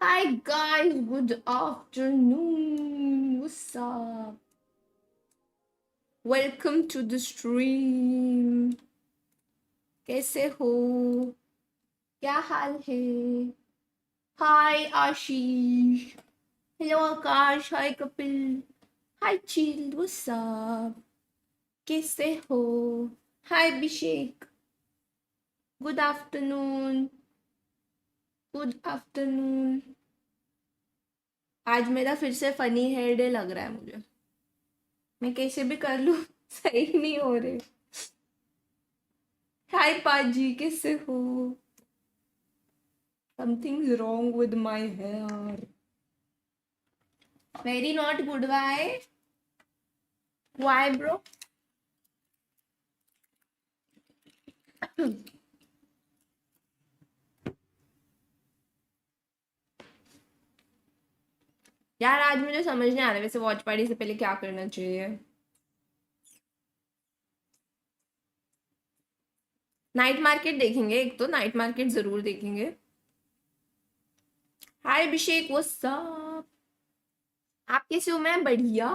Hi guys, good afternoon. What's up? Welcome to the stream. कैसे हो? क्या हाल है? Hi Ashish. Hello Akash. Hi Kapil. Hi Chill. What's up? कैसे हो? Hi Abhishek. Good afternoon. Good afternoon. आज मेरा फिर से फनी हेयर डे लग रहा है मुझे. मैं कैसे भी कर लूं सही नहीं हो रहे. हाय पाजी कैसे हो? Something's wrong with my hair. Very not good. Why? Why, bro? यार आज मुझे समझ नहीं आ रहा वैसे वॉच पार्टी से पहले क्या करना चाहिए. नाइट मार्केट देखेंगे. एक तो नाइट मार्केट जरूर देखेंगे. हाय अभिषेक व्हाट्स अप. आप कैसे हो? मैं बढ़िया.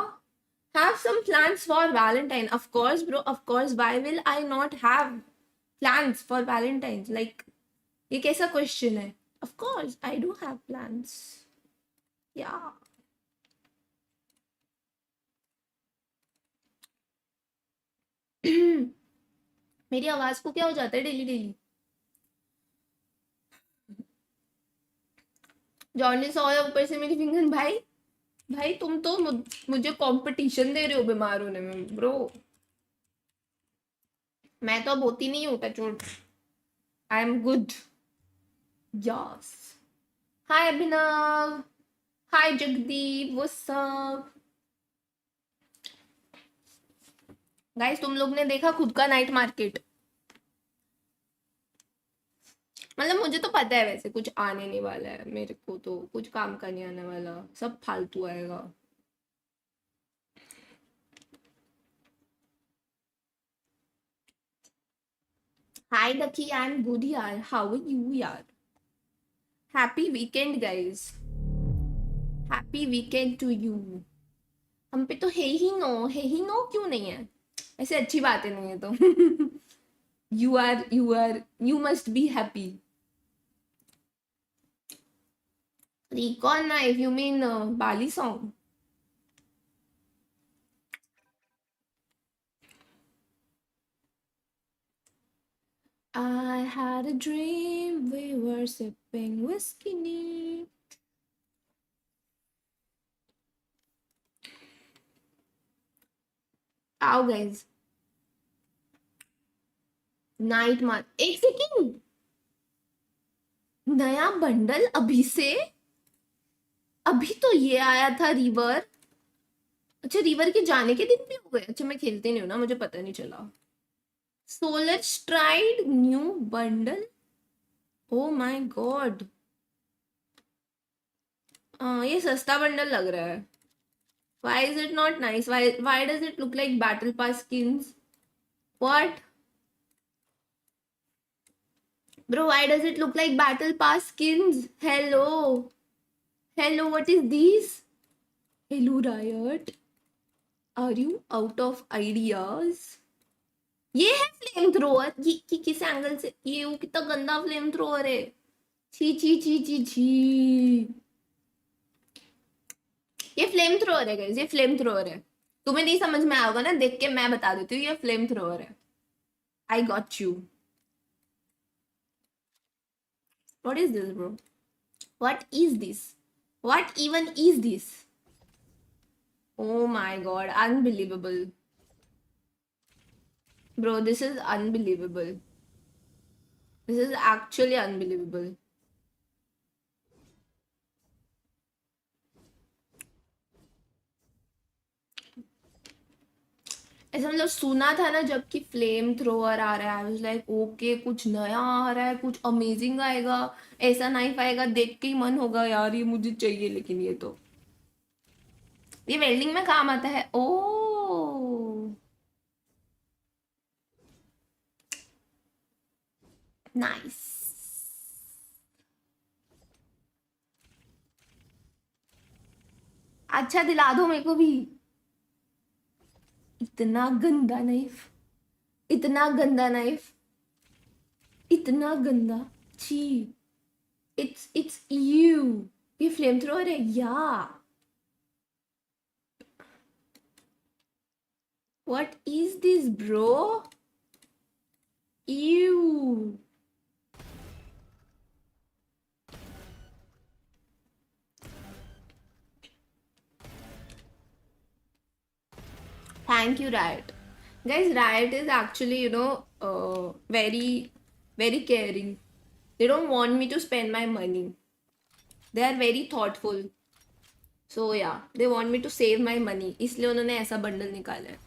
Have some plans for Valentine? Of course, bro. Of course. Why will I not have plans for Valentine's? Like, ये कैसा क्वेश्चन है? Of course, I do have plans. Yeah. मेरी आवाज को क्या हो जाता है डेली डेली? जॉन्डिस हो या ऊपर से मेरी फिंगर. भाई भाई तुम तो मुझे कंपटीशन दे रहे हो बीमार होने में ब्रो. मैं तो अब होती नहीं हूँ touchwood. I am good. Yes. Hi Abhinav. Hi Jagdeep what's up. Guys तुम लोग ने देखा खुद का नाइट मार्केट? मतलब मुझे तो पता है वैसे कुछ आने नहीं वाला है. मेरे को तो कुछ काम का नहीं आने वाला. सब फालतू आएगा. हाय दकी आई एम गुड यार. हाउ आर यू यार? Happy weekend guys. Happy weekend to you. हम पे तो है ही नो. है ही नो क्यों नहीं है? ऐसे अच्छी बातें नहीं है तो. You must be happy. रिकॉन ना if you mean Bali song. I had a dream we were sipping whiskey neat. आओ गाइज. नाइट मार. एक सेकेंड. नया बंडल अभी से. अभी तो ये आया था रिवर. अच्छा रिवर के जाने के दिन भी हो गए. अच्छा मैं खेलती नहीं हूँ ना मुझे पता नहीं चला. Solar STRIDE new bundle. O my God. ये सस्ता बंडल लग रहा है. Why is it not nice? Why does it look like battle pass skins? What? Bro, why does it look like battle pass skins? Hello. Hello, what is this? Hello Riot. Are you out of ideas? ये है flame thrower. ये किस angle से? ये वो कितना गंदा flame thrower है. छी छी छी छी छी. ये फ्लेम थ्रोअर है गाइस. ये फ्लेम थ्रोअर है. तुम्हें नहीं समझ में आएगा ना देख के. मैं बता देती हूँ ये फ्लेम थ्रोअर है. I got you. What is this, bro? What is this? What even is this? Oh my god, unbelievable. Bro, this is unbelievable. This is actually unbelievable. ऐसा मतलब सुना था ना जब कि फ्लेम थ्रोअर आ रहा है. आई वाज लाइक ओके कुछ नया आ रहा है. कुछ अमेजिंग आएगा. ऐसा नाइफ आएगा देख के ही मन होगा यार ये मुझे चाहिए. लेकिन ये तो ये वेल्डिंग में काम आता है. ओ नाइस. अच्छा दिला दो मेरे को भी। इतना गंदा नाइफ, इतना गंदा नाइफ, इतना गंदा। छी। It's you. ये फ्लेम थ्रोअर है या? What is this bro? You. Thank you, Riot. Guys, Riot is actually, very, very caring. They don't want me to spend my money. They are very thoughtful. So yeah, they want me to save my money. इसलिए उन्होंने ऐसा bundle निकाला है।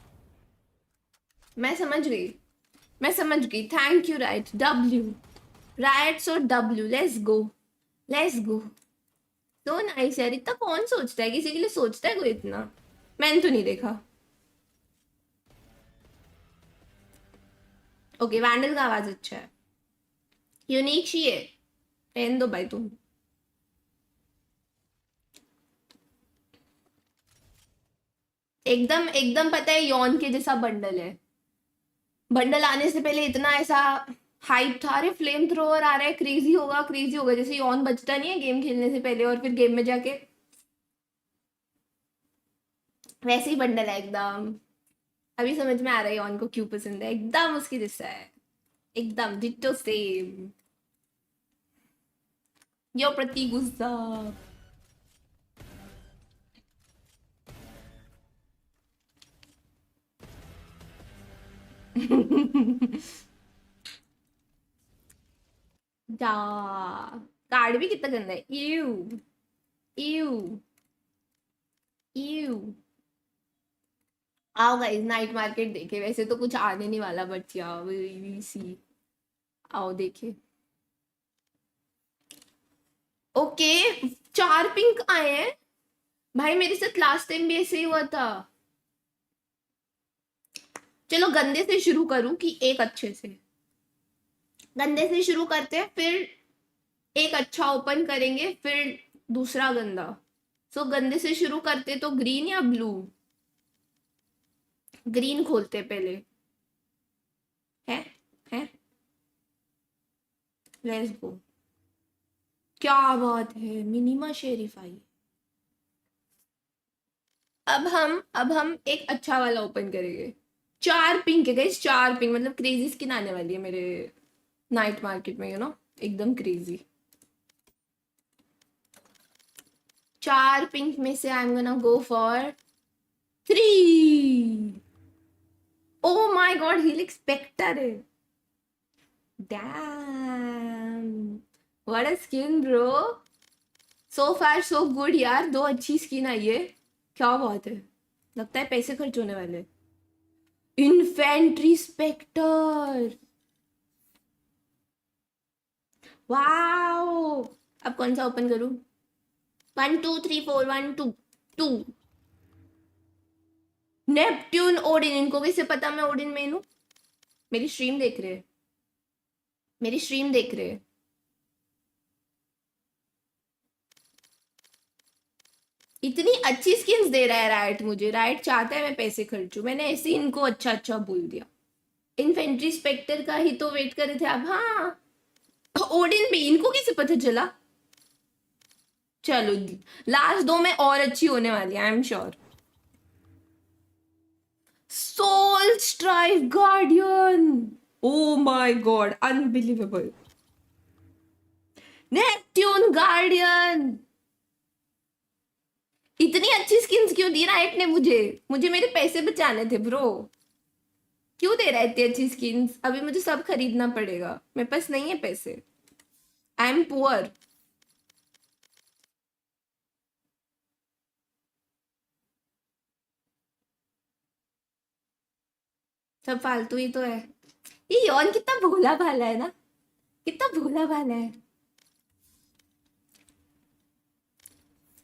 मैं समझ गई, मैं समझ गई। Thank you right. W right so W। Let's go, let's go. तो नाइस यार। इतना कौन सोचता है? किसी के लिए सोचता है कोई इतना? मैंने तो नहीं देखा। ओके, वैंडल का आवाज अच्छा है, यूनिक सी है। रहने दो भाई तुम। एकदम एकदम पता है यौन के जैसा बंडल है। बंडल आने से पहले इतना ऐसा हाइप था, अरे फ्लेम थ्रोअर आ रहा है, क्रेजी होगा क्रेजी होगा, जैसे यौन बचता नहीं है गेम खेलने से पहले और फिर गेम में जाके, वैसे ही बंडल है एकदम। अभी समझ में आ रहा है यौन को क्यों पसंद है, एकदम उसकी जैसा है, एकदम डिट्टो सेम। यो प्रति गुस्सा। जा। कार्ड भी कितना गंदा है। You you you. आओ गाइस नाइट मार्केट देखे, वैसे तो कुछ आने नहीं वाला बट या वी सी। आओ देखे। ओके, 4 पिंक आए हैं भाई। मेरे साथ लास्ट टाइम भी ऐसे ही हुआ था। चलो गंदे से शुरू करूं कि एक अच्छे से? गंदे से शुरू करते हैं, फिर एक अच्छा ओपन करेंगे, फिर दूसरा गंदा। सो गंदे से शुरू करते तो ग्रीन या ब्लू? ग्रीन खोलते पहले। है है लेट्स गो। क्या बात है, मिनिमा शेरिफाई। अब हम एक अच्छा वाला ओपन करेंगे। 4 पिंक है गाइस, 4 पिंक, मतलब क्रेजी स्किन आने वाली है मेरे नाइट मार्केट में, एकदम क्रेजी। 4 पिंक में से I am gonna go for 3। Oh my god, healing spectre है। Damn, what a skin bro. So far so good यार, 2 अच्छी स्किन आई है। क्या बात है, लगता है पैसे खर्च होने वाले। Infantry spectre, wow. अब कौन सा ओपन करूं? 1 2 3 4 1 2 2। Neptune Odin. इनको कैसे पता मैं ओडिन में हूं? मेरी स्ट्रीम देख रहे हैं, मेरी स्ट्रीम देख रहे हैं। इतनी अच्छी स्किन्स दे रहा है राइट मुझे। राइट चाहता है मैं पैसे खर्चूं, मैंने ऐसे ही इनको अच्छा अच्छा बोल दिया। इन्फेंट्री स्पेक्टर का ही तो वेट कर रहे थे अब। हाँ, ओडिन भी। इनको कैसे पता चला? चलो लास्ट 2 में और अच्छी होने वाली है, I am sure. Soul strike guardian, oh my God, unbelievable. Neptune guardian. इतनी अच्छी स्किन्स क्यों दी राइट ने मुझे? मुझे मेरे पैसे बचाने थे ब्रो। क्यों दे रहा है इतनी अच्छी स्किन्स? अभी मुझे सब खरीदना पड़ेगा, मेरे पास नहीं है पैसे। I am poor. सब फालतू ही तो है। ये यौन कितना भोला भाला है ना, कितना भोला भाला है।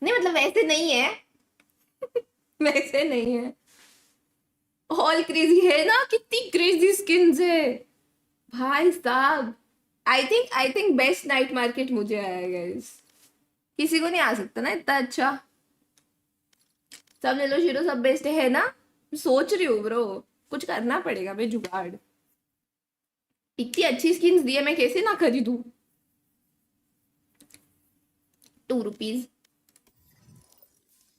नहीं मतलब वैसे नहीं है। वैसे नहीं है। ऑल क्रेजी है ना, कितनी क्रेजी स्किन्स है भाई साहब। I think best night market मुझे आया गाइस। किसी को नहीं आ सकता ना इतना अच्छा। सब ले लो शीरो, सब बेस्ट है ना? सोच रही हूँ ब्रो, कुछ करना पड़ेगा भाई जुगाड़। इतनी अच्छी स्किन्स दी है, मैं कैसे ना खरीदूं? 2 रुपीज।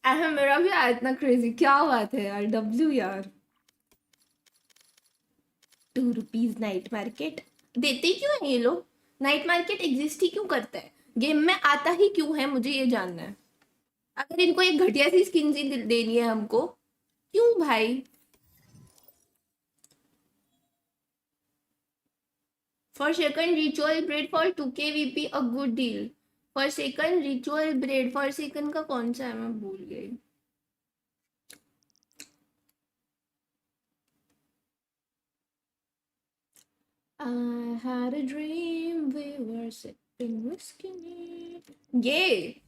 ऐसा मेरा भी आया इतना क्रेजी, क्या बात है यार, डब्ल्यू यार। 2 रुपीज नाइट मार्केट देते क्यों है ये लोग? नाइट मार्केट एग्जिस्ट ही क्यों करता है? गेम में आता ही क्यों है, मुझे ये जानना है। अगर इनको एक घटिया सी स्किन ही देनी है हमको, क्यों भाई? For second ritual bread for 2K VP a good deal. For second ritual bread, for second का कौन सा है, मैं भूल गई। I had a dream we were sipping whiskey. ये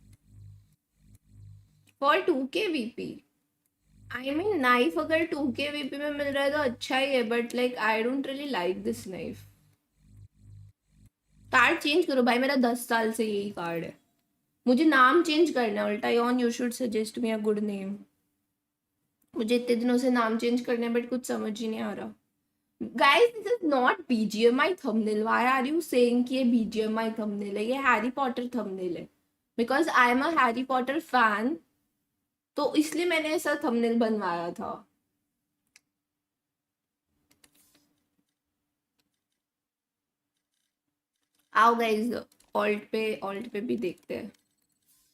for 2K VP। I mean knife अगर 2K VP में मिल रहा है तो अच्छा ही है, but like I don't really like this knife. Card change करो भाई, मेरा 10 साल से यही कार्ड है। मुझे नाम चेंज करना है उल्टा। On you should suggest me a good name. मुझे इतने दिनों से नाम चेंज करने बट कुछ समझ ही नहीं आ रहा। Guys this is not BGMI thumbnail, why are you saying कि ये BGMI थंबनेल है? ये हैरी पॉटर थंबनेल है, because I am a Harry Potter fan, तो इसलिए मैंने ऐसा थंबनेल बनवाया था। आओ गाइस, ऑल्ट पे भी देखते हैं।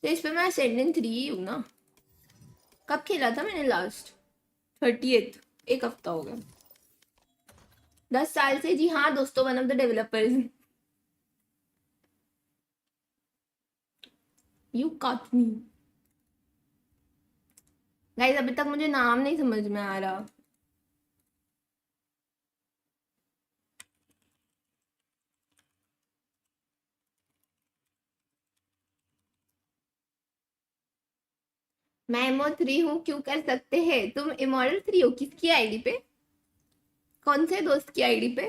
तो इस पे मैं असेंडेंट 3 ही हूँ ना? कब खेला था मैंने लास्ट? 30th। एक हफ्ता हो गया। 10 साल से, जी हाँ दोस्तों, one of the developers. You caught me. Guys अभी तक मुझे नाम नहीं समझ में आ रहा। मैं इमो 3 हूँ, क्यों कर सकते हैं? तुम इमोरल 3 हो? किसकी आईडी पे? कौन से दोस्त की आईडी पे?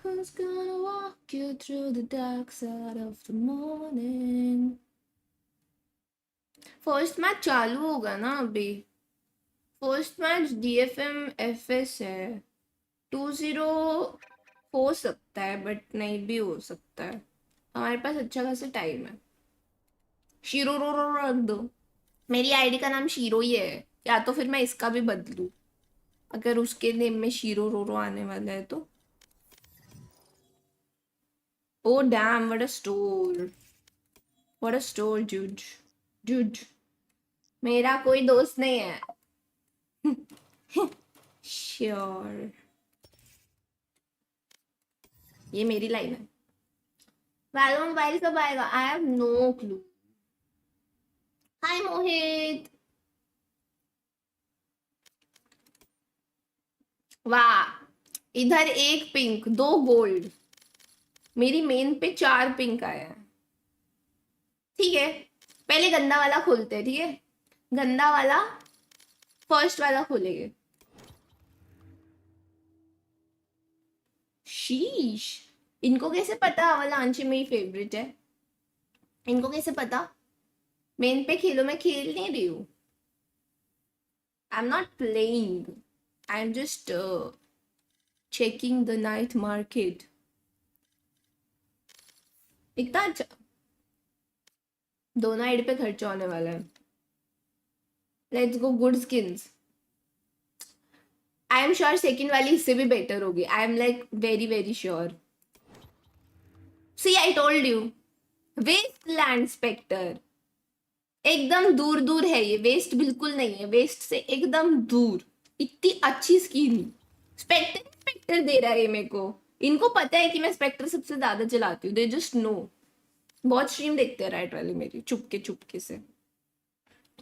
Who's gonna walk you through the dark side of the morning? First match चालू होगा ना अभी? फर्स्ट मैच DFM FS है। 2-0 हो सकता है बट नहीं भी हो सकता है। हमारे पास अच्छा खासा टाइम है। शीरो रो रो रख दो। मेरी आईडी का नाम शीरो ही है, या तो फिर मैं इसका भी बदलूं अगर उसके नेम में शीरो रो रो आने वाला है तो। Oh damn, what a store, what a store जूज। जूज मेरा कोई दोस्त नहीं है। श्योर, ये मेरी लाइन है। वैलो मोबाइल कब आएगा? I have no clue. Hi Mohit. वाह, इधर एक पिंक, 2 गोल्ड। मेरी मेन पे 4 पिंक आया है। ठीक है, पहले गंदा वाला खोलते हैं, ठीक है? गंदा वाला फर्स्ट वाला खोलेंगे। शीश, इनको कैसे पता अवलांची मेरी फेवरेट है? इनको कैसे पता? मेन पे खेलो, मैं खेल नहीं रही हूँ। I am not playing, I am just checking the night market. इतना अच्छा, दोनों आईडी पे खर्चा होने वाला है। Let's go, good skins. I am sure second वाली इससे भी बेटर होगी। I am like very very sure. See I told you, wasteland spectre. एकदम दूर दूर है ये, वेस्ट बिल्कुल नहीं है, वेस्ट से एकदम दूर। इतनी अच्छी स्किन। स्पेक्टर स्पेक्टर दे रहा है मेरे को। इनको पता है कि मैं स्पेक्टर सबसे ज्यादा चलाती हूँ, दे जस्ट नो। बहुत स्ट्रीम देखते हैं राइट वाले मेरी, चुपके चुपके से।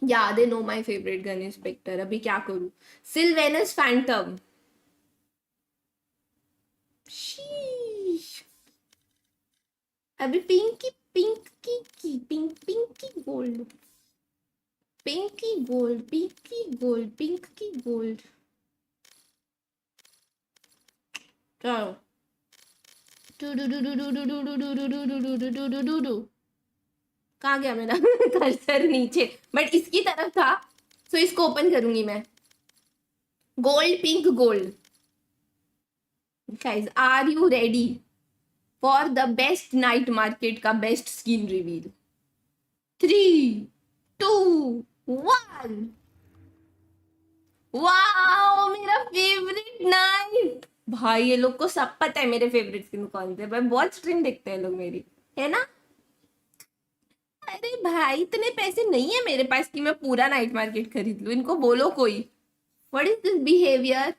या they know my favourite gun is spectre. अभी क्या करूँ? Silvanus phantom. शीश, अभी pinky pinky pink pinky gold, pinky gold, pinky gold, pinky gold. चलो कहाँ गया मेरा कर्सर? नीचे, बट इसकी तरफ था, तो इसको ओपन करूंगी मैं। Gold, pink gold. Guys, are you ready for the best night market का बेस्ट स्किन रिवील? 3, 2, 1। वाओ, मेरा फेवरेट नाइट। भाई ये लोग को सब पता है मेरे फेवरेट स्किन कौन से, भाई बहुत स्ट्रीम देखते हैं लोग मेरी, है ना? अरे भाई, इतने पैसे नहीं है मेरे पास कि मैं पूरा नाइट मार्केट खरीद लूं। इनको बोलो कोई, व्हाट इज दिस बिहेवियर?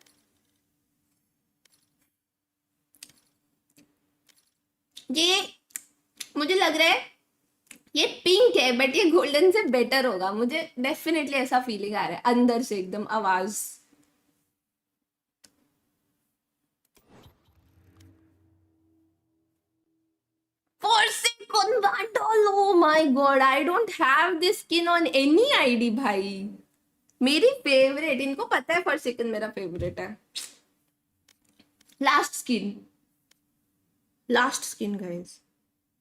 ये मुझे लग रहा है ये पिंक है, बट ये गोल्डन से बेटर होगा। मुझे डेफिनेटली ऐसा फीलिंग आ रहा है अंदर से, एकदम आवाज। Forsaken Vandal, oh my god, I don't have this skin on any ID भाई। मेरी फेवरेट, इनको पता है फॉरसेकन मेरा फेवरेट है। Last skin, last skin guys,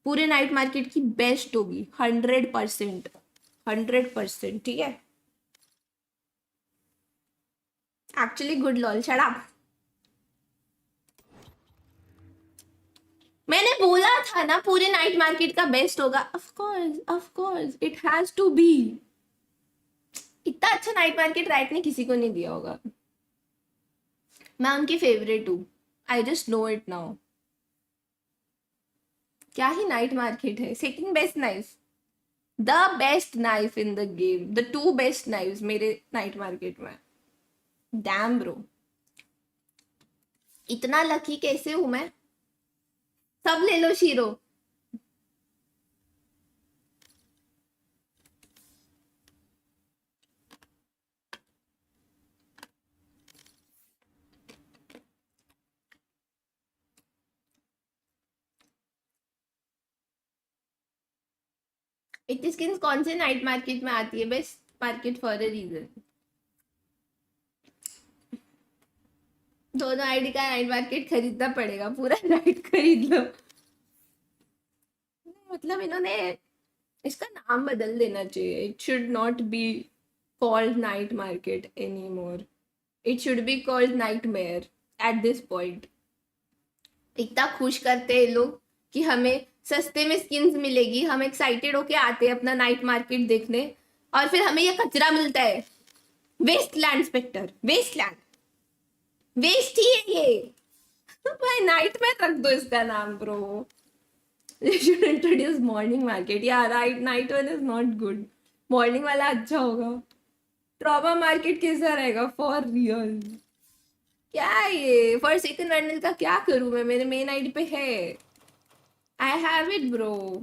पूरे नाइट मार्केट की बेस्ट होगी 100%, 100%। ठीक है, actually good lol, shut up. मैंने बोला था ना पूरे नाइट मार्केट का बेस्ट होगा। Of course it has to be. इतना अच्छा नाइट मार्केट राइट ने किसी को नहीं दिया होगा। मैं उनकी फेवरेट हूँ, I just know it now. क्या ही नाइट मार्केट है। Second best knife, the best knife in the game, the 2 best knives मेरे नाइट मार्केट में। डैम ब्रो, इतना लकी कैसे हूं मैं? सब ले लो शीरो। इतनी स्किन्स कौन से नाइट मार्केट में आती है? Best market for a reason. दोनों आईडी का नाइट मार्केट खरीदना पड़ेगा, पूरा नाइट खरीद लो। मतलब इन्होंने इसका नाम बदल देना चाहिए। It should not be called night market any more, it should be called night mayor at this point. इतना खुश करते हैं लोग कि हमें सस्ते में स्किन्स मिलेगी, हम एक्साइटेड होके आते हैं अपना नाइट मार्केट देखने, और फिर हमें ये कचरा मिलता है। वेस्टलैंड स्पेक्टर, वेस्टलैंड, वेस्ट ही है ये। भाई नाइट में रख दो इसका नाम bro. You should introduce morning market. Yeah, right. Night one is not good. Morning वाला अच्छा होगा। ट्रॉमा मार्केट कैसा रहेगा फॉर रियल? क्या है ये? फॉर सेकंड वैंडल का क्या करूं मैं? मेरे मेन आईडी पे है। I have it bro.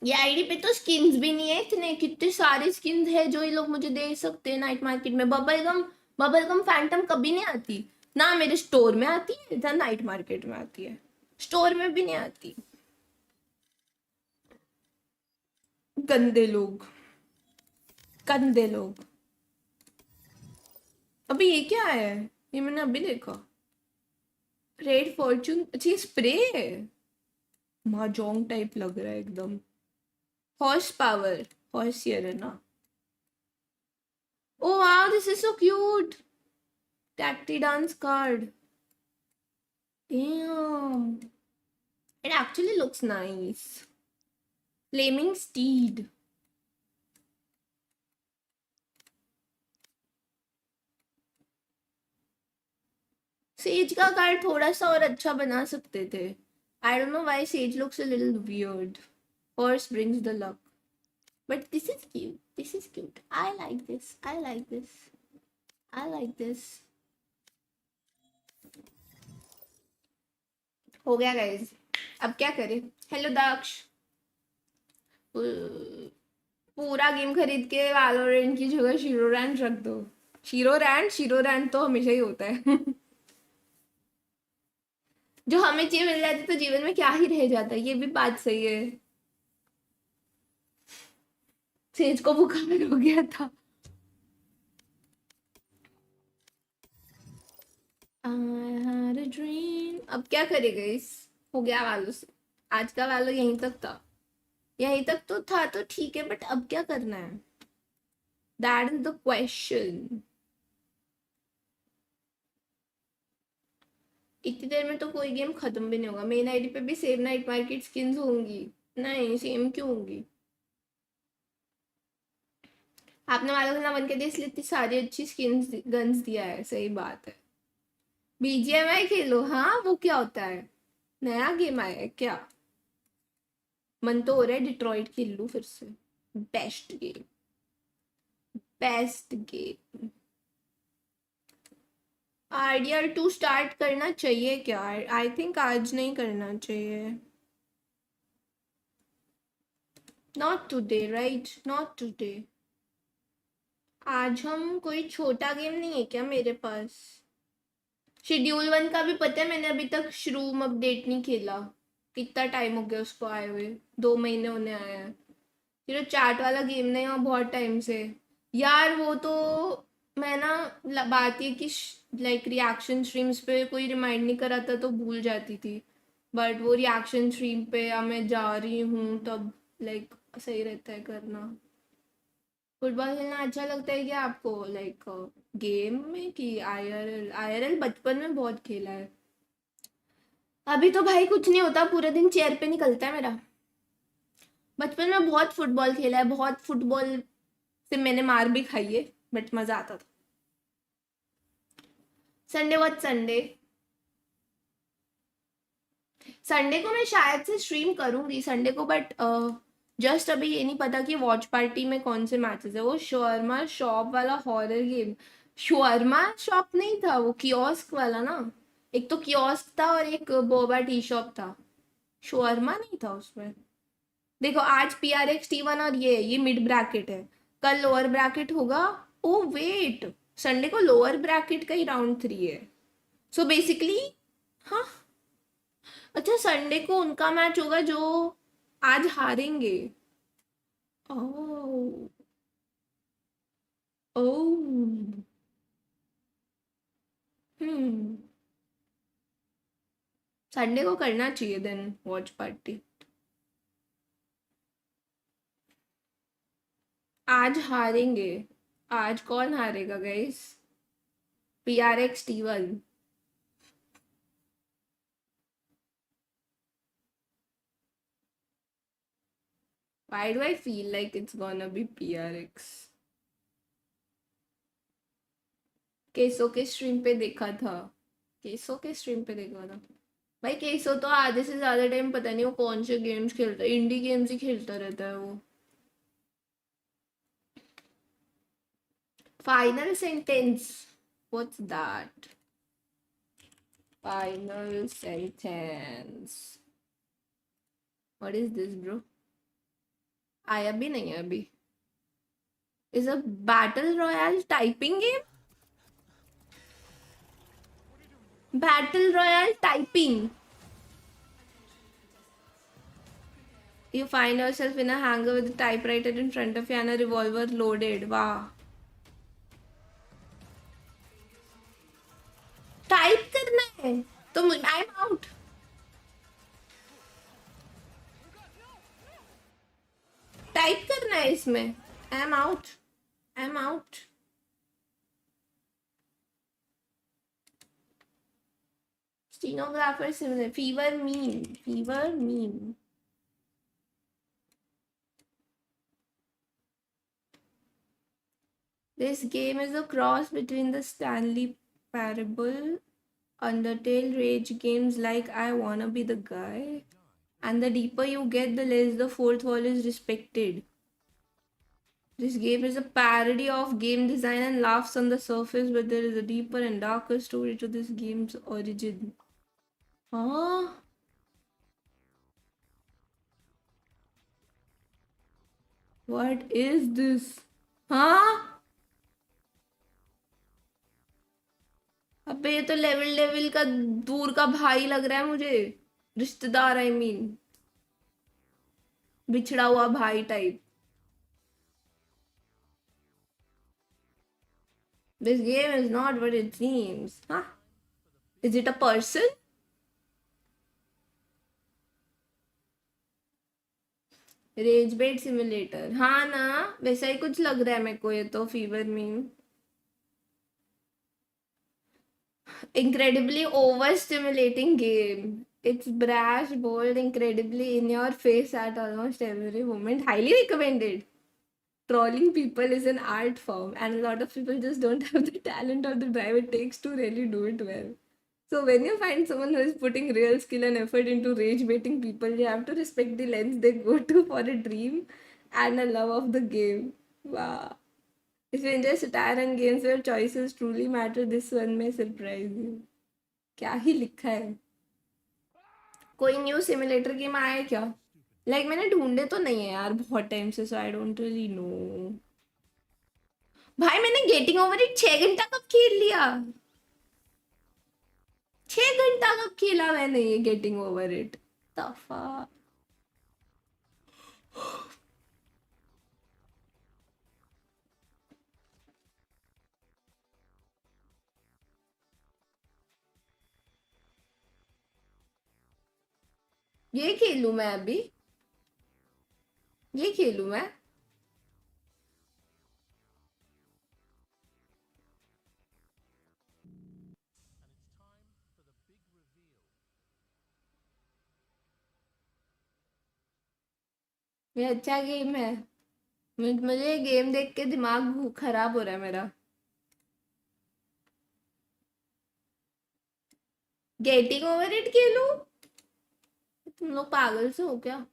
ये आईडी पे तो स्किन्स भी नहीं है इतने। कितने सारे स्किन्स है जो ये लोग मुझे दे सकते हैं नाइट मार्केट में। बबल गम फैंटम कभी नहीं आती ना, मेरे स्टोर में आती है ना नाइट मार्केट में आती है। स्टोर में भी नहीं आती। गंदे लोग, गंदे लोग। अभी ये क्या है? ये मैंने अभी देखा। रेड फॉर्चून, अच्छी स्प्रे है। mahjong टाइप लग रहा है एकदम। हॉर्स पावर, हॉर्सियर है ना? Oh wow, this is so cute. टैक्टी dance card. Damn. It actually looks nice. Flaming steed. Sage का कार्ड थोड़ा सा और अच्छा बना सकते थे। I don't know why Sage looks a little weird. Horse brings the luck. But this is cute. This is cute. I like this. I like this. I like this. हो गया गाइज, अब क्या करें? हेलो दक्ष। पूरा game खरीद के Valorant की जगह शीरोरैंड रख दो। शीरोरैंड तो हमेशा ही होता है। जो हमें चाहिए मिल जाती तो जीवन में क्या ही रह जाता है। ये भी बात सही है। सेज को बुखार हो गया था। अब क्या करेगा इस, हो गया वालों से, आज का वालो यहीं तक था, यहीं तक तो था तो ठीक है, बट अब क्या करना है, दैट इज द क्वेश्चन। इतनी देर में तो कोई गेम खत्म भी नहीं होगा। मेन आईडी पे भी सेम नाइट मार्केट स्किन्स होंगी? नहीं, सेम क्यों होंगी? आपने वालों का नाम बन के दिया इसलिए इतनी सारी अच्छी स्किन्स गन्स दिया है, सही बात है। बीजीएमआई खेलो, हाँ वो क्या होता है, नया गेम आया है क्या? मन तो हो रहा है डिट्रॉइट खेल लूं फिर से, best game, best game. Ideal to start करना चाहिए क्या? आई थिंक आज नहीं करना चाहिए। Not today right, not today. आज हम कोई छोटा गेम नहीं है क्या मेरे पास? शेड्यूल 1 का भी पता है, मैंने अभी तक श्रूम अपडेट नहीं खेला। कितना टाइम हो गया उसको आए हुए, 2 महीने होने आए हैं। फिर चैट वाला गेम नहीं हुआ बहुत टाइम से। यार वो तो मैं ना, बात ये कि लाइक रिएक्शन स्ट्रीम्स पे कोई रिमाइंड नहीं कराता तो भूल जाती थी, बट वो रिएक्शन स्ट्रीम पे अब मैं जा रही हूँ तब लाइक सही रहता है करना। फुटबॉल खेलना अच्छा लगता है क्या आपको, लाइक गेम में कि आईआरएल? आईआरएल बचपन में बहुत खेला है, अभी तो भाई कुछ नहीं होता, पूरे दिन चेयर पे निकलता है मेरा। बचपन में बहुत फुटबॉल खेला है, बहुत फुटबॉल से मैंने मार भी खाई है, बट मजा आता था। Sunday what Sunday? संडे को मैं शायद से स्ट्रीम करूंगी संडे को, बट जस्ट अभी ये नहीं पता कि वॉच पार्टी में कौन से मैचेस है। वो शॉर्मा शॉप वाला हॉरर गेम, शॉर्मा शॉप नहीं था वो, कियोस्क वाला ना, एक तो कियोस्क था और एक बोबा टी शॉप था, शॉर्मा नहीं था उसमें। देखो आज PRX T1 और ये मिड ब्रैकेट है, कल लोअर ब्रैकेट होगा। ओ वेट, संडे को लोअर ब्रैकेट का ही राउंड 3 है, सो बेसिकली, हाँ, अच्छा संडे को उनका मैच होगा जो आज हारेंगे। ओह, ओह, हम्म, संडे को करना चाहिए देन वॉच पार्टी। आज हारेंगे, आज कौन हारेगा guys? PRX T1। Why do I feel like it's gonna be PRX? केसो के स्ट्रीम पे देखा था, केसो के स्ट्रीम पे देखा था। भाई केसो तो आधे से ज्यादा टाइम पता नहीं वो कौन से गेम्स खेलता है, इंडी गेम्स ही खेलता रहता है वो। Final sentence, what's that? Final sentence, what is this bro? आया भी नहीं है अभी। Is a battle royal typing game? Battle royal typing? You find yourself in a hangar with a typewriter in front of you and a revolver loaded. Wow. Type करना है तो I am out. Type करना है इसमें, I am out, I am out. Stenographer similar, fever meme, fever meme. This game is a cross between the Stanley Parable, Undertale, rage games like I Wanna Be the Guy, and the deeper you get, the less the fourth wall is respected. This game is a parody of game design and laughs on the surface, but there is a deeper and darker story to this game's origin. Huh? What is this? Huh? अबे ये तो level level का दूर का भाई लग रहा है मुझे, रिश्तेदार आई मीन, बिछड़ा हुआ भाई type. This game is not what it seems. Huh? Is it a person? Rage bait simulator, हाँ ना, वैसा ही कुछ लग रहा है मेरे को ये तो, fever meme. Incredibly overstimulating game. It's brash, bold, incredibly in your face at almost every moment. Highly recommended. Trolling people is an art form, and a lot of people just don't have the talent or the drive it takes to really do it well. So, when you find someone who is putting real skill and effort into rage baiting people, you have to respect the lens they go to for a dream and a love of the game. Wow. If you enjoy satire and games where choices truly matter, this one may surprise you. क्या ही लिखा है। कोई new simulator game आया है क्या? मैंने ढूंढे तो नहीं है यार बहुत टाइम से, सो आई डोंट रियली नो। भाई मैंने गेटिंग ओवर इट 6 घंटा कब खेल लिया? 6 घंटा कब खेला मैंने ये गेटिंग ओवर इट? तफा। ये खेलूं मैं अभी? ये खेलूं मैं? ये अच्छा गेम है। मुझे ये गेम देख के दिमाग खराब हो रहा है मेरा। गेटिंग ओवर इट खेलूं? तुम लोग पागल से हो क्या?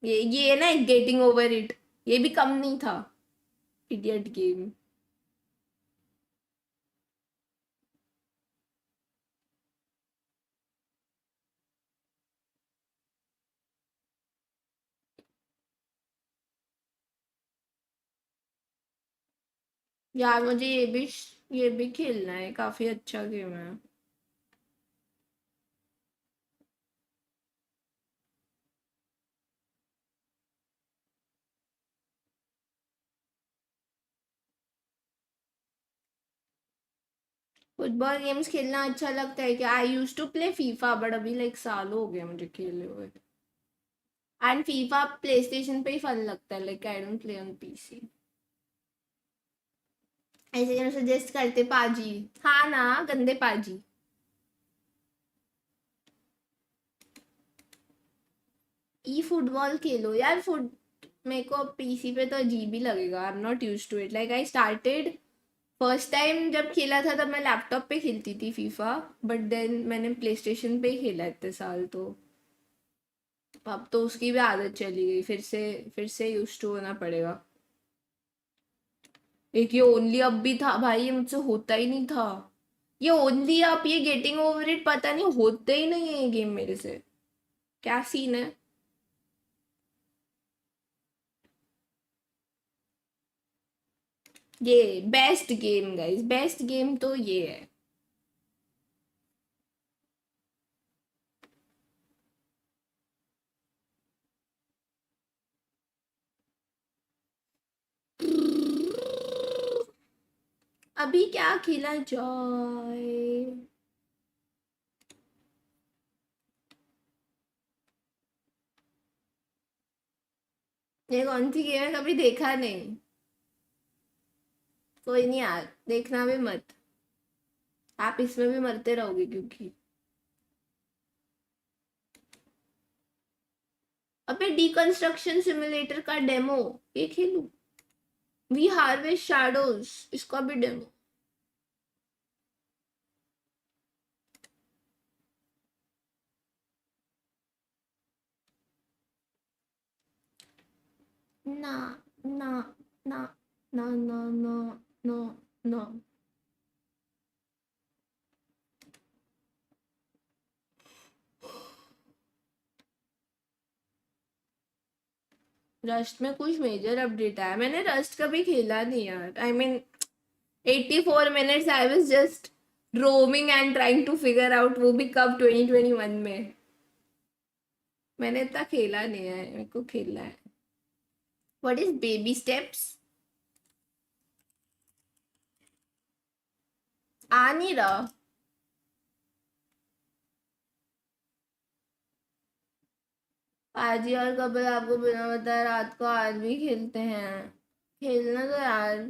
ये ना गेटिंग ओवर इट, ये भी कम नहीं था। Idiot game. यार मुझे ये भी खेलना है, काफी अच्छा गेम है। फुटबॉल गेम्स खेलना अच्छा लगता है क्या? I use to play FIFA, but अभी साल हो गए मुझे खेले हुए। एंड फीफा प्ले स्टेशन पे ही फन लगता है, I don't play on PC. ऐसे गेम सजेस्ट करते पाजी। हाँ ना, गंदे पाजी। ई फुटबॉल खेलो यार। मेरे को पीसी पे तो अजीब ही लगेगा, I am not use to it. I started first time जब खेला था तब मैं लैपटॉप पे खेलती थी फीफा, बट देन मैंने प्ले स्टेशन पे ही खेला इतने साल, तो अब तो उसकी भी आदत चली गई, फिर से यूज टू होना पड़ेगा। एक ये ओनली अप भी था भाई, ये मुझसे होता ही नहीं था। ये ओनली अप, ये गेटिंग ओवर इट, पता नहीं होते ही नहीं है ये गेम मेरे से। क्या सीन है? ये best game guys, best game तो ये है। अभी क्या खेला जाए? ये कौन सी गेम है, कभी देखा नहीं। कोई नहीं यार, देखना भी मत। आप इसमें भी मरते रहोगे क्योंकि। अबे डिकंस्ट्रक्शन सिमुलेटर का डेमो, ये खेलूं? वी हार्वेस्ट शैडोज, इसका भी डेमो। ना ना ना ना ना ना ना ना। रस्ट में कुछ मेजर अपडेट आया? मैंने रस्ट कभी खेला नहीं यार। I mean 84 minutes I was just roaming and trying to figure out, वो भी कब 2021 में। मैंने इतना खेला नहीं है, मेरे को खेलना है। What is baby steps? आ नहीं रहा। आज यार कब आपको बिना बताए रात को आज भी खेलते हैं। खेलना तो यार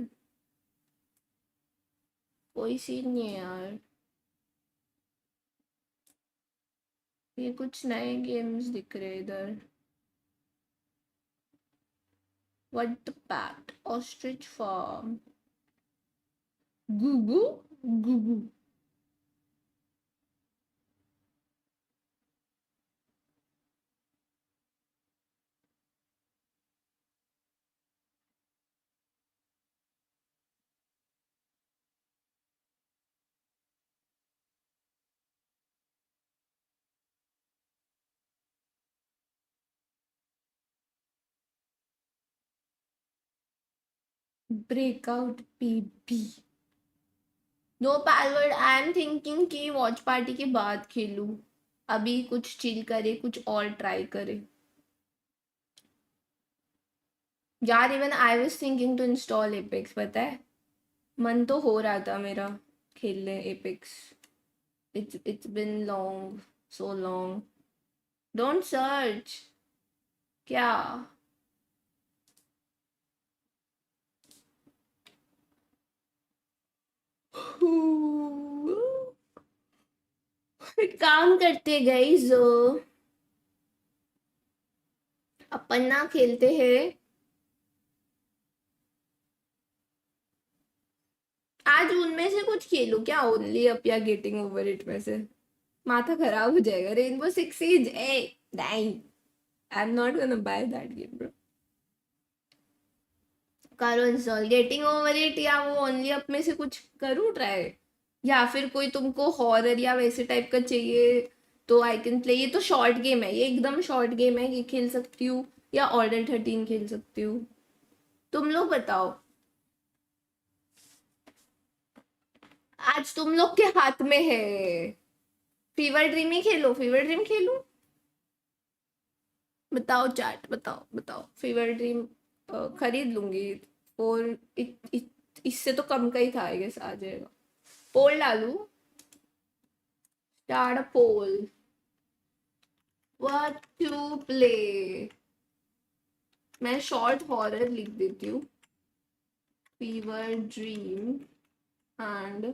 कोई सीन नहीं है यार। ये कुछ नए गेम्स दिख रहे इधर। What pat ostrich farm. गुगू गुगू। Breakout PP. No Palworld, I am thinking कि वॉच पार्टी के बाद खेलूं। अभी कुछ चिल करे, कुछ और ट्राई करे। यार even I was thinking to install Apex, पता है मन तो हो रहा था मेरा खेल ले apex. It's been long, so long. Don't search. क्या? एक काम करते गाइस, अपन ना खेलते हैं आज उनमें से कुछ खेलो क्या, ओनली अप या गेटिंग ओवर इट में से। माथा खराब हो जाएगा। रेनबो सिक्स सीज ए नहीं, आई am not gonna by that game bro. करो इंस्टॉल गेटिंग ओवर इट, या वो ओनली अप में से कुछ करूँ ट्राई। या फिर कोई तुमको हॉरर या वैसे टाइप का चाहिए तो आई कैन प्ले। ये तो शॉर्ट गेम है, ये एकदम शॉर्ट गेम है, ये खेल सकती हूँ। या ऑर्डर 13 खेल सकती हूँ। तुम लोग बताओ। आज तुम लोग के हाथ में है। फीवर ड्रीम ही खेलो, फीवर ड्रीम खेलूं। बताओ चैट, बताओ बताओ फीवर ड्रीम खरीद लूंगी। और इससे तो कम का ही था, आई गेस आ जाएगा। पोल डालू। Start a poll. What to play. मैं शॉर्ट हॉरर लिख देती हूँ। Fever dream and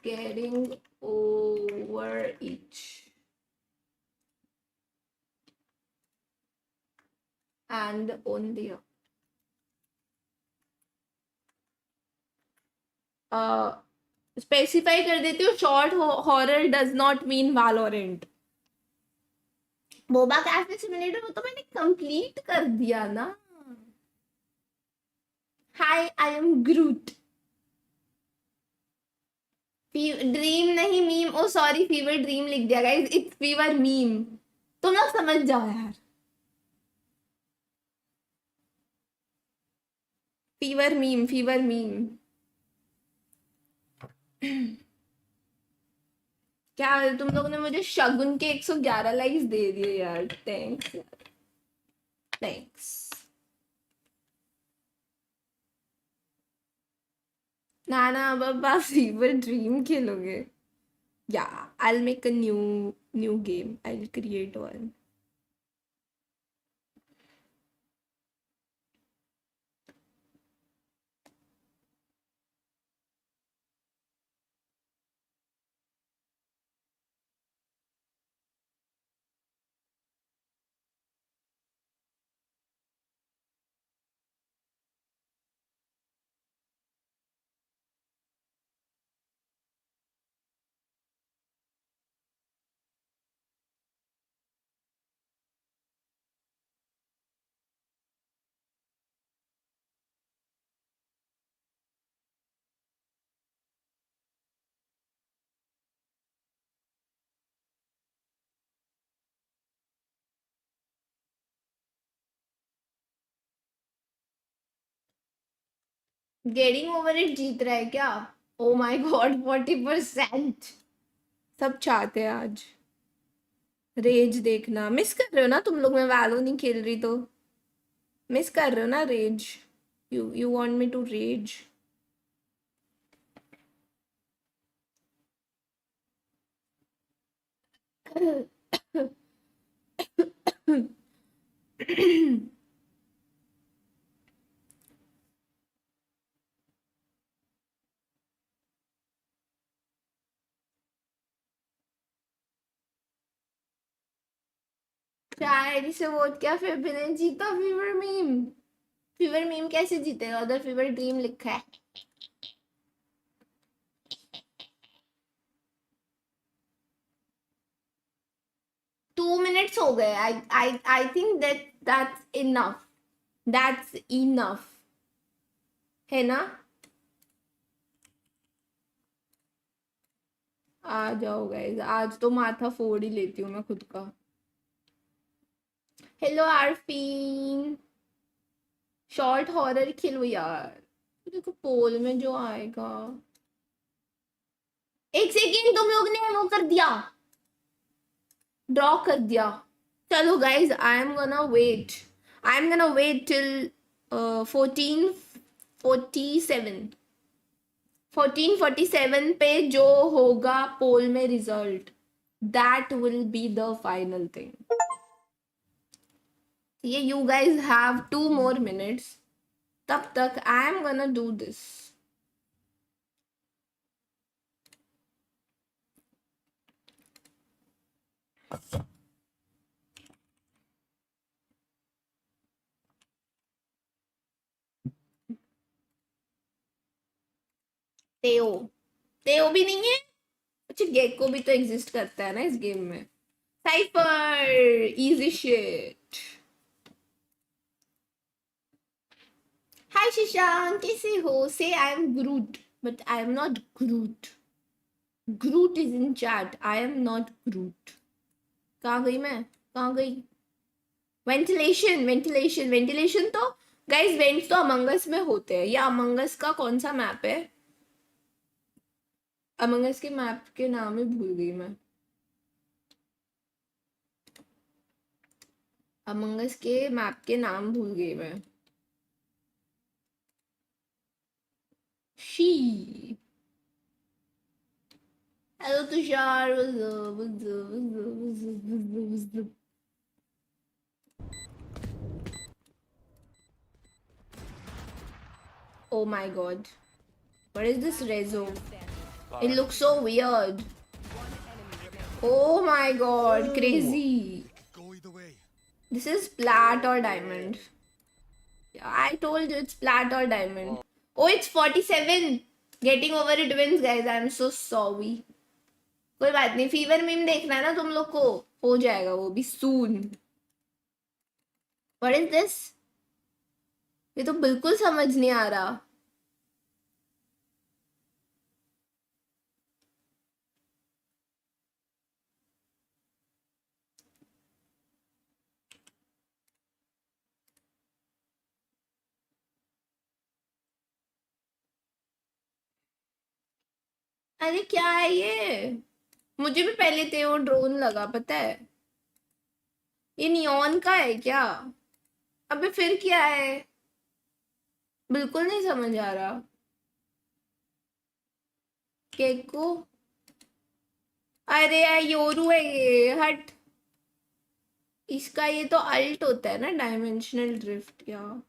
getting over it and on the specify कर देती हूँ। Short horror does not mean Valorant. Boba cafe simulator वो तो मैंने कंप्लीट कर दिया ना। Hi I am Groot. Dream नहीं meme, oh sorry fever dream लिख दिया गाइस, इट्स फीवर मीम। तुम लोग समझ जाओ यार। Fever meme, fever meme. क्या तुम लोगों ने मुझे शगुन के 111 लाइक्स दे दिए यार, थैंक्स। थैंक्स। ना ना अब आप फीवर ड्रीम खेलोगे। या I make a new game, I create one. Getting over it जीत रहा है क्या? Oh my god 40%। सब चाहते हैं आज रेज देखना। मिस कर रहे हो ना तुम लोग, मैं वैलो नहीं खेल रही तो मिस कर रहे हो ना rage. You want me to rage. शायरी से वोट किया फिर भी नहीं जीता फीवर मीम। फीवर मीम कैसे जीतेगा? उधर फीवर ड्रीम लिखा है। टू मिनट्स हो गए। I think that's enough. That's enough है ना? आ जाओ गाइस, आज तो माथा फोड़ ही लेती हूँ मैं खुद का। हेलो आरफीन, शॉर्ट हॉरर खेलो यार। देखो पोल में जो आएगा। एक सेकेंड, तुम लोग ने वो कर दिया, ड्रॉ कर दिया। चलो guys, I am gonna wait till 1447 पे जो होगा पोल में result, that will be the final thing. ये you guys have 2 more minutes, तब तक I am gonna do this. तेओ तेओ भी नहीं है। अच्छा, गेको भी तो एग्जिस्ट करता है ना इस गेम में। Cypher, easy shit. Hi Shashank, कैसे हो? Say I am Groot, but I am not Groot. Groot is in chat, I am not Groot. कहाँ गई मैं? कहाँ गई? वेंटिलेशन तो गाइस, वेंट्स तो अमंगस में होते हैं। या अमंगस का कौन सा मैप है? अमंगस के मैप के नाम ही भूल गई मैं। अमंगस के मैप के नाम भूल गई मैं। She hello Tushar, oh my god, what is this rezo? It looks so weird. Oh my god, crazy. This is plat or diamond. I told you it's plat or diamond. Oh, it's 47. Getting over it wins, guys. I'm so sorry. कोई बात नहीं, fever meme देखना है ना तुम लोग को, हो जाएगा वो भी soon. What is this? ये तो बिल्कुल समझ नहीं आ रहा। अरे क्या है ये? मुझे भी पहले थे वो ड्रोन लगा, पता है। ये नियॉन का है क्या? अबे फिर क्या है? बिल्कुल नहीं समझ आ रहा। केको, अरे यार योरू है ये, हट। इसका ये तो अल्ट होता है ना, डायमेंशनल ड्रिफ्ट। या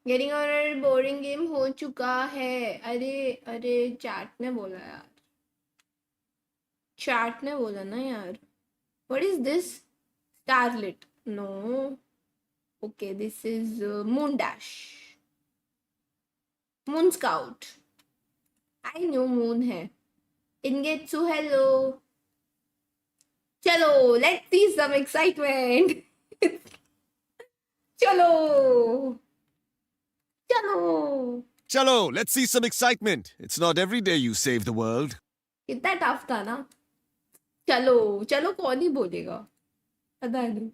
गेटिंग ऑन बोरिंग गेम हो चुका है। अरे अरे, चैट ने बोला यार, चैट ने बोला ना यार। What is this? Starlit? No. Okay, this is moon dash, moon scout. I new moon है। इनगेट्सू हेलो। चलो लेट्स सी सम एक्साइटमेंट। चलो चलो Chalo, let's see some excitement. It's not every day you save the world. कितना tough था ना। चलो चलो, कौन ही बोलेगा, पता नहीं।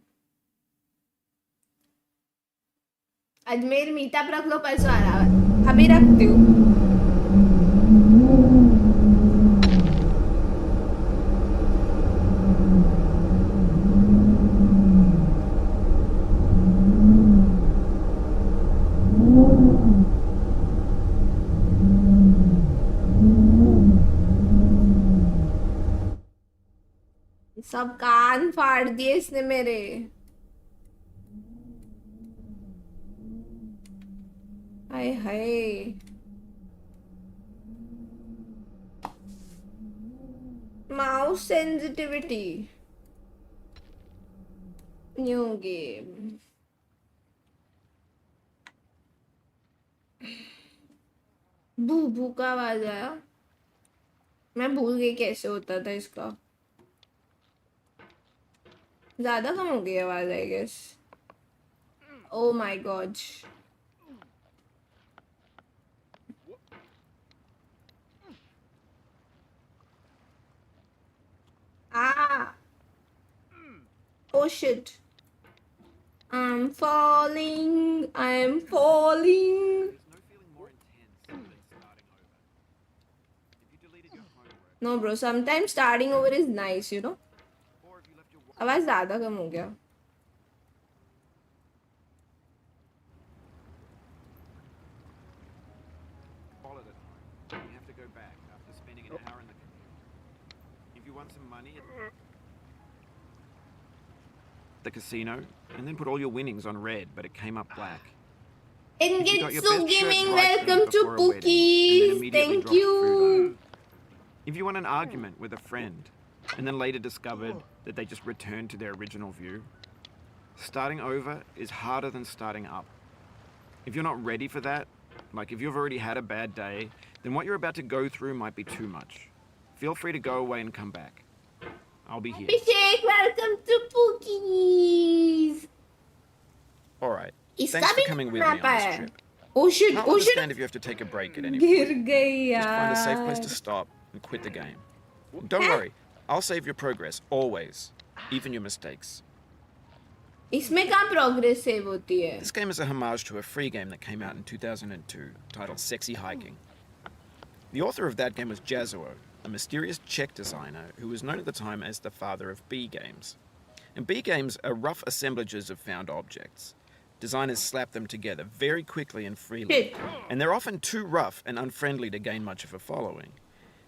अजमेर मीटअप रख लो परसों आ रहा है, अभी रखती हूँ। सब कान फाड़ दिए इसने मेरे। Hi hi. Mouse sensitivity. New game. भू भू का आवाज आया। मैं भूल गई कैसे होता था इसका। ज्यादा कम हो गई आवाज I guess. Oh my God. Ah! Oh shit. I'm falling. I'm falling. No, bro. Sometimes starting over is nice, you know. आवाज ज़्यादा कम हो गया. You have to go back after spending an hour in the computer. If you want some money at the casino, and then put all your winnings on red, but it came up black. If you got your Engetsu best shirt Gaming, bright pink welcome to before a wedding, and then Pookies. immediately Thank dropped food on you. it. If you won an argument with a friend, and then later discovered that they just returned to their original view, starting over is harder than starting up. If you're not ready for that, like if you've already had a bad day, then what you're about to go through might be too much. Feel free to go away and come back. I'll be here. Abhishek, welcome to Pookies. Alright. इसका Thanks for भी coming with नहीं me बना on this पाया. trip. Oh shit, I'll oh shit. understand if you have to take a break at any गिर point. गई Just find a safe place यार. to stop and quit the game. Don't worry, I'll save your progress, always. Even your mistakes. इसमें कहाँ progress save होती है? This game is a homage to a free game that came out in 2002 titled Sexy Hiking. The author of that game was S8UL, a mysterious Czech designer who was known at the time as the father of B games. And B games are rough assemblages of found objects. Designers slap them together very quickly and freely, Shit. and they're often too rough and unfriendly to gain much of a following.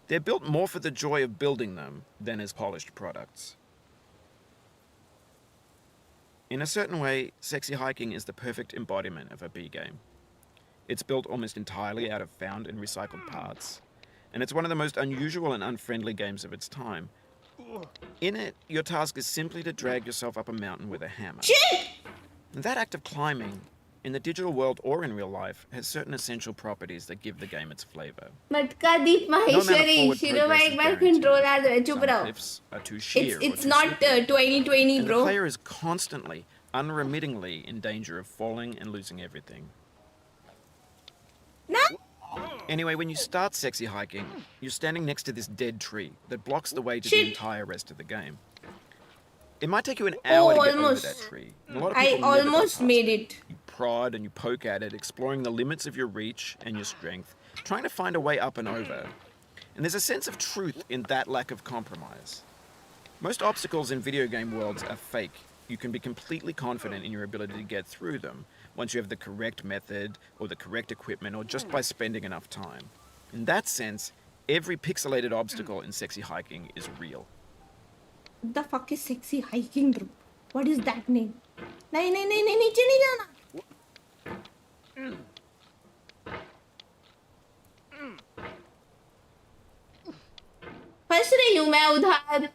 They're built more for the joy of building them than as polished products. In a certain way, Sexy Hiking is the perfect embodiment of a B game. It's built almost entirely out of found and recycled parts, and it's one of the most unusual and unfriendly games of its time. In it, your task is simply to drag yourself up a mountain with a hammer. Shit. And that act of climbing, in the digital world or in real life, has certain essential properties that give the game its flavor. मटका दीप No amount of Maheshwari forward शिरो progress भाई is एक बार guaranteed. Control आ जाए चुप Some रहो. cliffs are too sheer or It's too not slippery. 2020 And the bro. player is constantly, unremittingly in danger of falling and losing everything. ना? Anyway, when you start Sexy Hiking, you're standing next to this dead tree that blocks the way to Shit. the entire rest of the game. It might take you an hour to get over almost. that tree. And a lot of I people never get almost past made it. You prod and you poke at it, exploring the limits of your reach and your strength, trying to find a way up and over. And there's a sense of truth in that lack of compromise. Most obstacles in video game worlds are fake. You can be completely confident in your ability to get through them once you have the correct method or the correct equipment or just by spending enough time. In that sense, every pixelated obstacle in Sexy Hiking is real. What the fuck is Sexy Hiking bro? What is that name? नहीं नहीं नहीं नहीं नीचे नहीं जाना. फंस रही हूँ मैं उधर.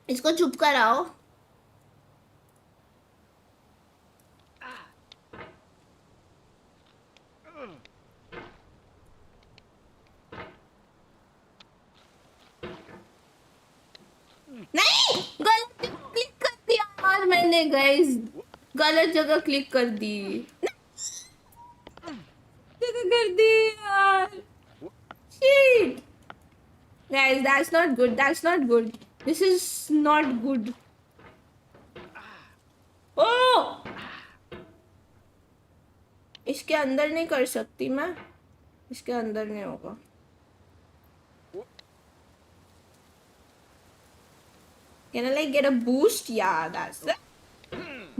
इसको चुप कराओ. नहीं गलत जगह क्लिक कर दिया यार मैंने गाइस. गलत जगह क्लिक कर दी. जगह कर दी यार. Shit. Guys, that's not good. That's not good. This is not good. Oh! इसके अंदर नहीं कर सकती मैं. इसके अंदर नहीं होगा. Can I like get a boost? Yeah, that's it.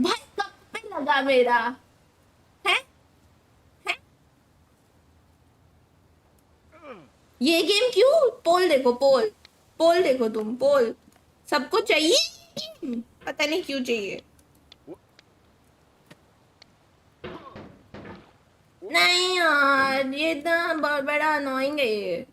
भाई कब पे लगा मेरा? हैं? हैं? ये गेम क्यों? पोल देखो पोल. पोल देखो तुम पोल. सबको चाहिए, पता नहीं क्यों चाहिए। नहीं यार, ये इतना बहुत बड़ा अनोइंग है ये।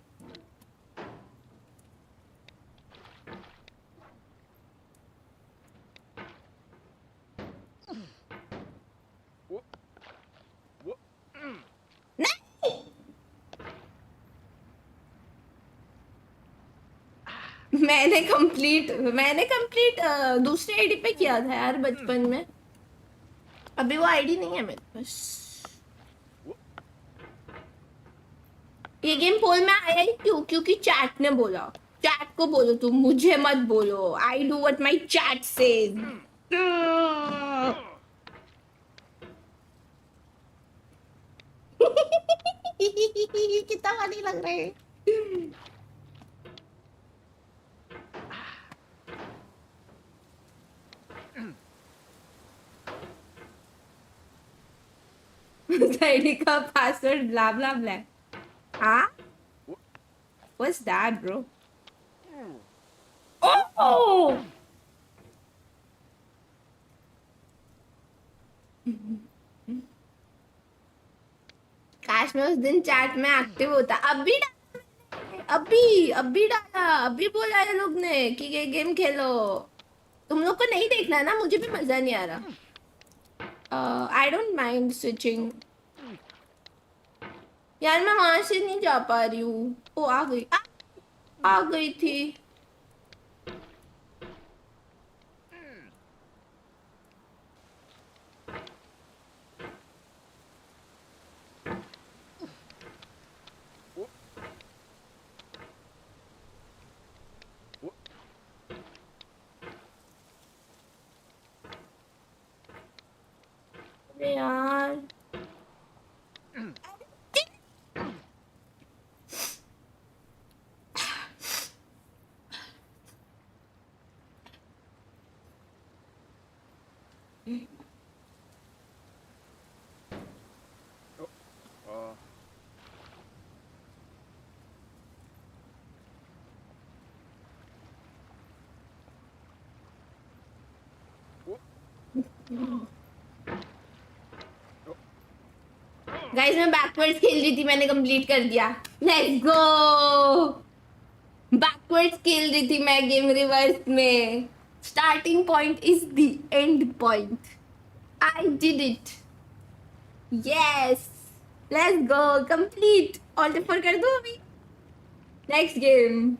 नहीं, मैंने कंप्लीट दूसरी आईडी पे किया था यार बचपन में। अभी वो आईडी नहीं है मेरे पास। ये गेम पोल में आया ही क्यों? क्योंकि चैट ने बोला। चैट को बोलो तुम, मुझे मत बोलो। I do what my chat says. कितना फनी लग रहा है। आईडी का पासवर्ड ब्ला ब्ला ब्ला। हाँ, व्हाट्स दैट ब्रो? ओह, काश मैं उस दिन चैट में एक्टिव होता। अभी डाला, अभी बोला ये लोग ने कि ये गेम खेलो। तुम लोग को नहीं देखना है ना, मुझे भी मजा नहीं आ रहा। I don't mind switching. यार मैं वहां से नहीं जा पा रही हूँ। ओ आ गई थी। अरे यार, गाइस मैं बैकवर्ड्स खेल रही थी, मैंने कंप्लीट कर दिया। Let's go. बैकवर्ड्स खेल रही थी मैं गेम, रिवर्स में। Starting point is the end point. I did it. Yes, let's go, complete. Alt four कर दो अभी। Next game.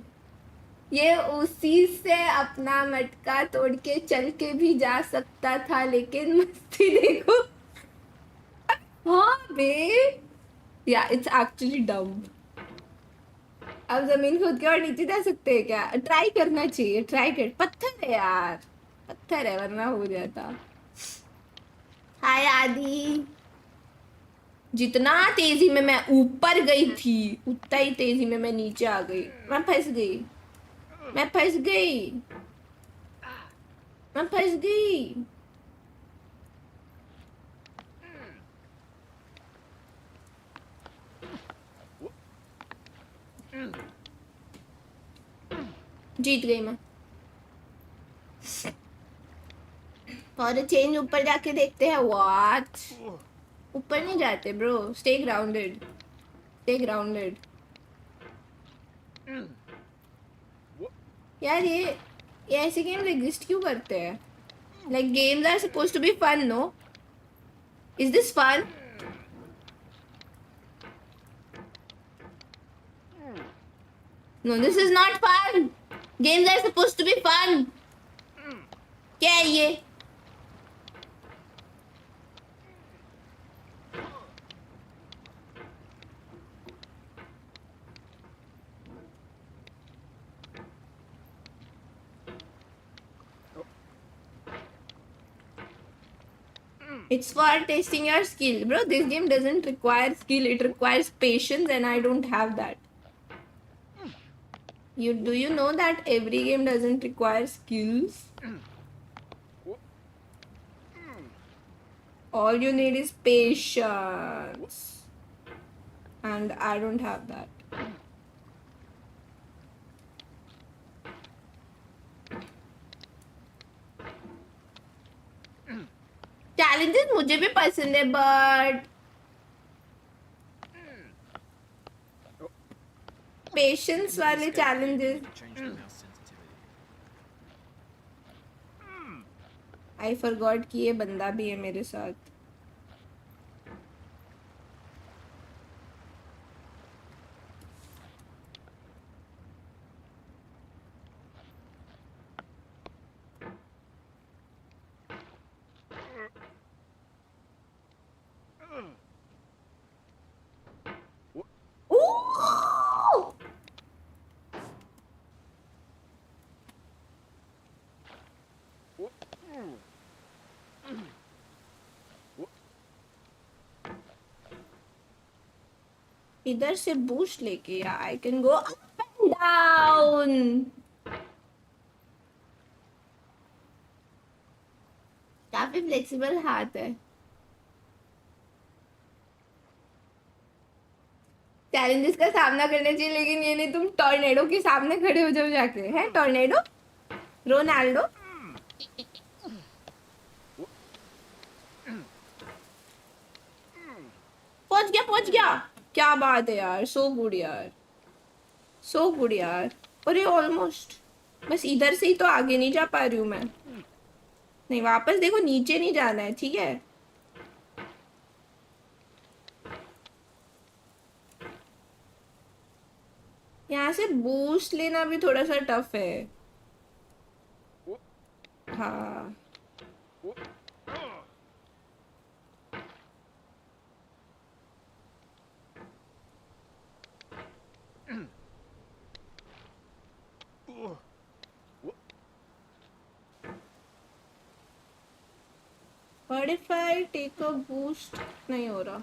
ये उसी से अपना मटका तोड़ के चल के भी जा सकता था, लेकिन मस्ती देखो। हाँ बे, या इट्स एक्चुअली डम। अब जमीन खोद के और नीचे जा सकते हैं क्या? ट्राई करना चाहिए, ट्राई कर। पत्थर है यार, पत्थर है, वरना हो जाता। हाय आदि। जितना तेजी में मैं ऊपर गई थी, उतना ही तेजी में मैं नीचे आ गई। मैं फंस गई, मैं फंस गई, मैं फंस गई। जीत गई मैं। और चेंज ऊपर जाके देखते हैं। व्हाट? ऊपर नहीं जाते bro, stay grounded, stay grounded. यार ये ऐसे गेम एग्जिस्ट क्यों करते हैं? Like games are supposed to be fun, no? Is this fun? No, this is not fun. Games are supposed to be fun. क्या है ये? It's for testing your skill, bro. This game doesn't require skill. It requires patience, and I don't have that. Do you know that every game doesn't require skills? All you need is patience, and I don't have that. Challenges मुझे भी पसंद है, but patience In the वाले escape game, you challenges. need to change the mouse sensitivity. I forgot कि ये बंदा भी है मेरे साथ. Ooh! इधर से बूस्ट लेके या I can go up and down. काफी फ्लेक्सिबल हाथ है. चैलेंजेस का सामना करना चाहिए, लेकिन ये नहीं तुम टॉर्नेडो के सामने खड़े हो जाओ जाके. है टॉर्नेडो, रोनाल्डो. पहुंच गया. क्या बात है यार, सो गुड यार, सो गुड यार. अरे ऑलमोस्ट. बस इधर से ही तो आगे नहीं जा पा रही हूँ मैं. नहीं, वापस देखो, नीचे नहीं जाना है, ठीक है. यहाँ से बूस्ट लेना भी थोड़ा सा टफ है. हाँ. What if I take a boost? नहीं हो रहा.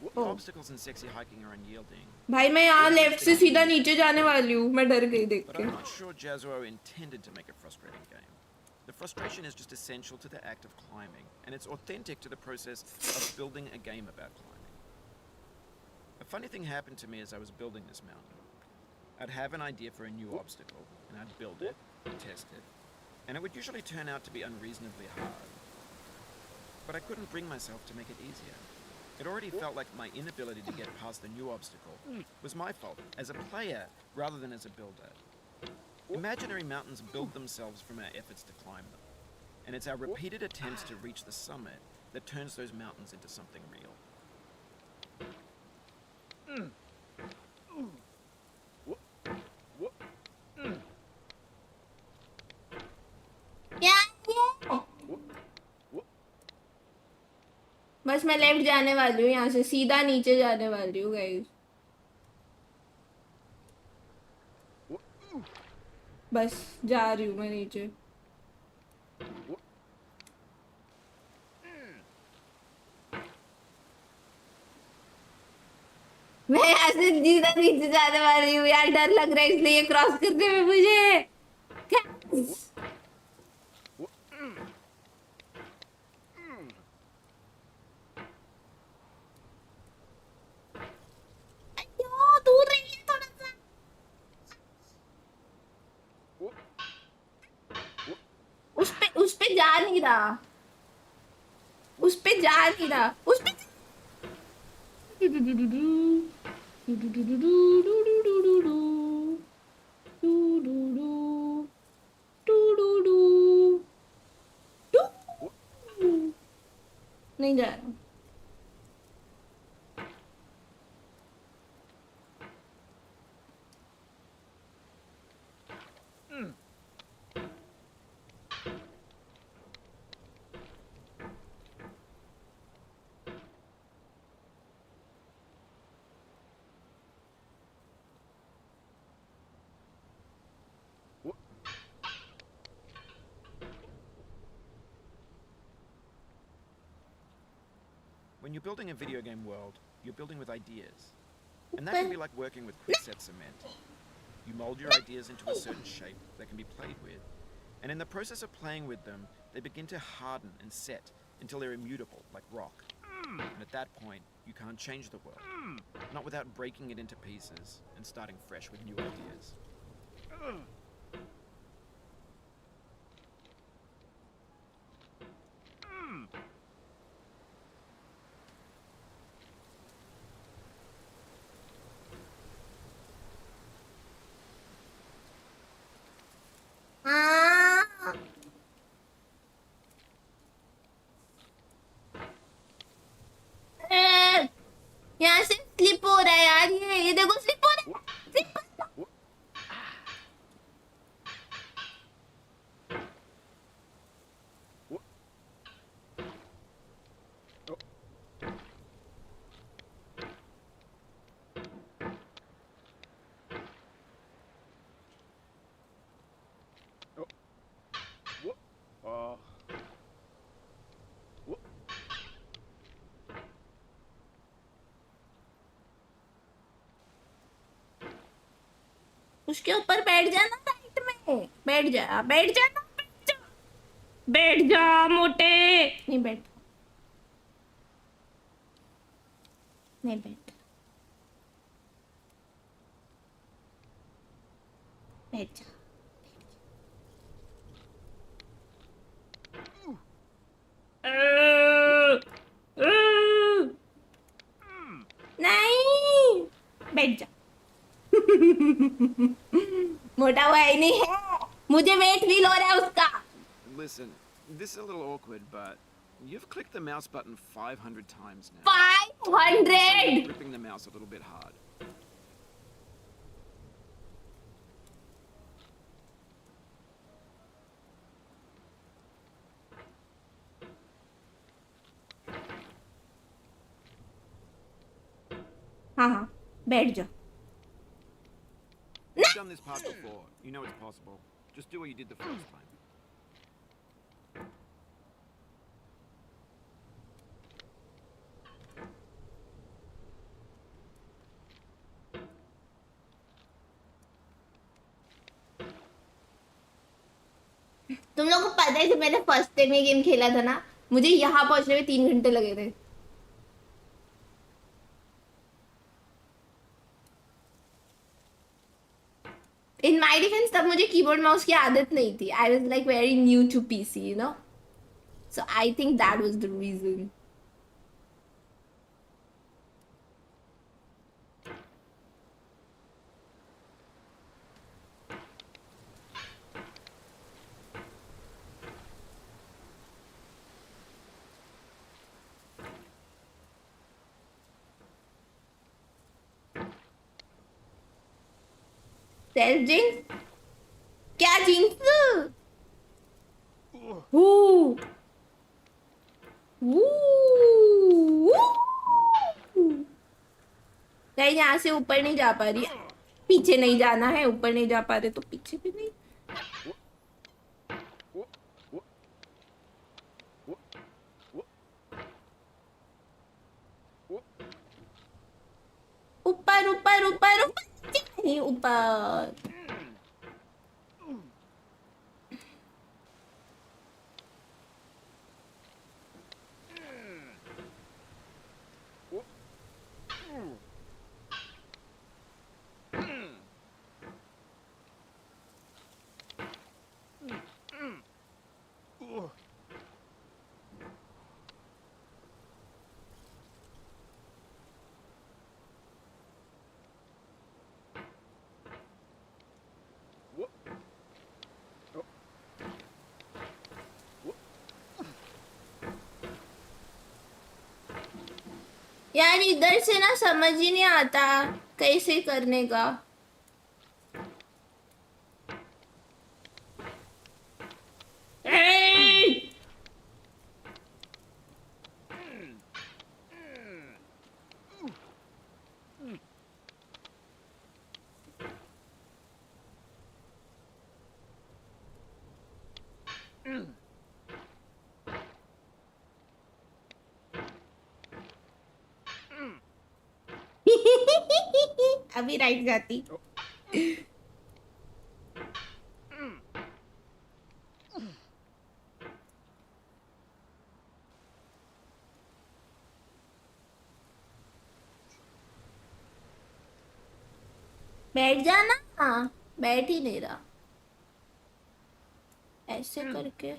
The obstacles in sexy hiking are unyielding. भाई मैं यहाँ लेफ्ट से सीधा नीचे जाने वाली हूँ. मैं डर गई देख But के. I'm not sure S8UL intended to make a frustrating game. The frustration is just essential to the act of climbing, and it's authentic to the process of building a game about climbing. A funny thing happened to me as I was building this mountain. I'd have an idea for a new obstacle, and I'd build it, test it, and it would usually turn out to be unreasonably hard. But I couldn't bring myself to make it easier. It already felt like my inability to get past the new obstacle was my fault as a player rather than as a builder. Imaginary mountains build themselves from our efforts to climb them, and it's our repeated attempts to reach the summit that turns those mountains into something real. क्या ये? बस मैं left जाने वाली हूँ, यहाँ से सीधा नीचे जाने वाली हूँ गाइस. बस जा रही हूँ मैं नीचे. मैं यहाँ से सीधा नीचे जाने वाली हूँ यार. डर लग रहा है इसलिए क्रॉस करने में मुझे. अयो, दूर रहिए थोड़ा सा. उस पे जा नहीं रहा. उस पे जा नहीं रहा. उस पे नहीं जा रहा. When you're building a video game world, you're building with ideas. And that can be like working with quickset cement. You mold your ideas into a certain shape that can be played with. And in the process of playing with them, they begin to harden and set until they're immutable, like rock. And at that point, you can't change the world. Not without breaking it into pieces and starting fresh with new ideas. उसके ऊपर बैठ जाना, right में बैठ जा, बैठ जाना, बैठ जा, बैठ जा मोटे। नहीं बैठ, नहीं बैठ, बैठ जा। नहीं बैठ जा। मोटा हुआ ही नहीं है, मुझे वेट फील हो रहा है उसका। Listen, this is a little awkward, but you've clicked the mouse button 500 times now. 500 Gripping the mouse a little bit hard. हाँ हाँ बैठ जा। You've done this part before. You know it's possible. Just do what you did the first time. तुम लोगों को पता है जब मैंने फर्स्ट टाइम ये गेम खेला था ना, मुझे यहाँ पहुंचने में 3 घंटे लगे थे। इन माई डिफेंस तब मुझे कीबोर्ड माउस की आदत नहीं थी। I was like very new to PC, you know, so I think that was the reason. Self jinx? क्या जिंक्स? नहीं, यहाँ से ऊपर नहीं जा पा रही, पीछे नहीं जाना है, ऊपर नहीं जा पा रहे तो पीछे भी नहीं। ऊपर ऊपर ऊपर ऊपर नहीं, ऊपर। यार इधर से ना समझ ही नहीं आता कैसे करने का। अभी राइट जाती। बैठ जाना। हाँ बैठ ही नहीं रहा, ऐसे करके।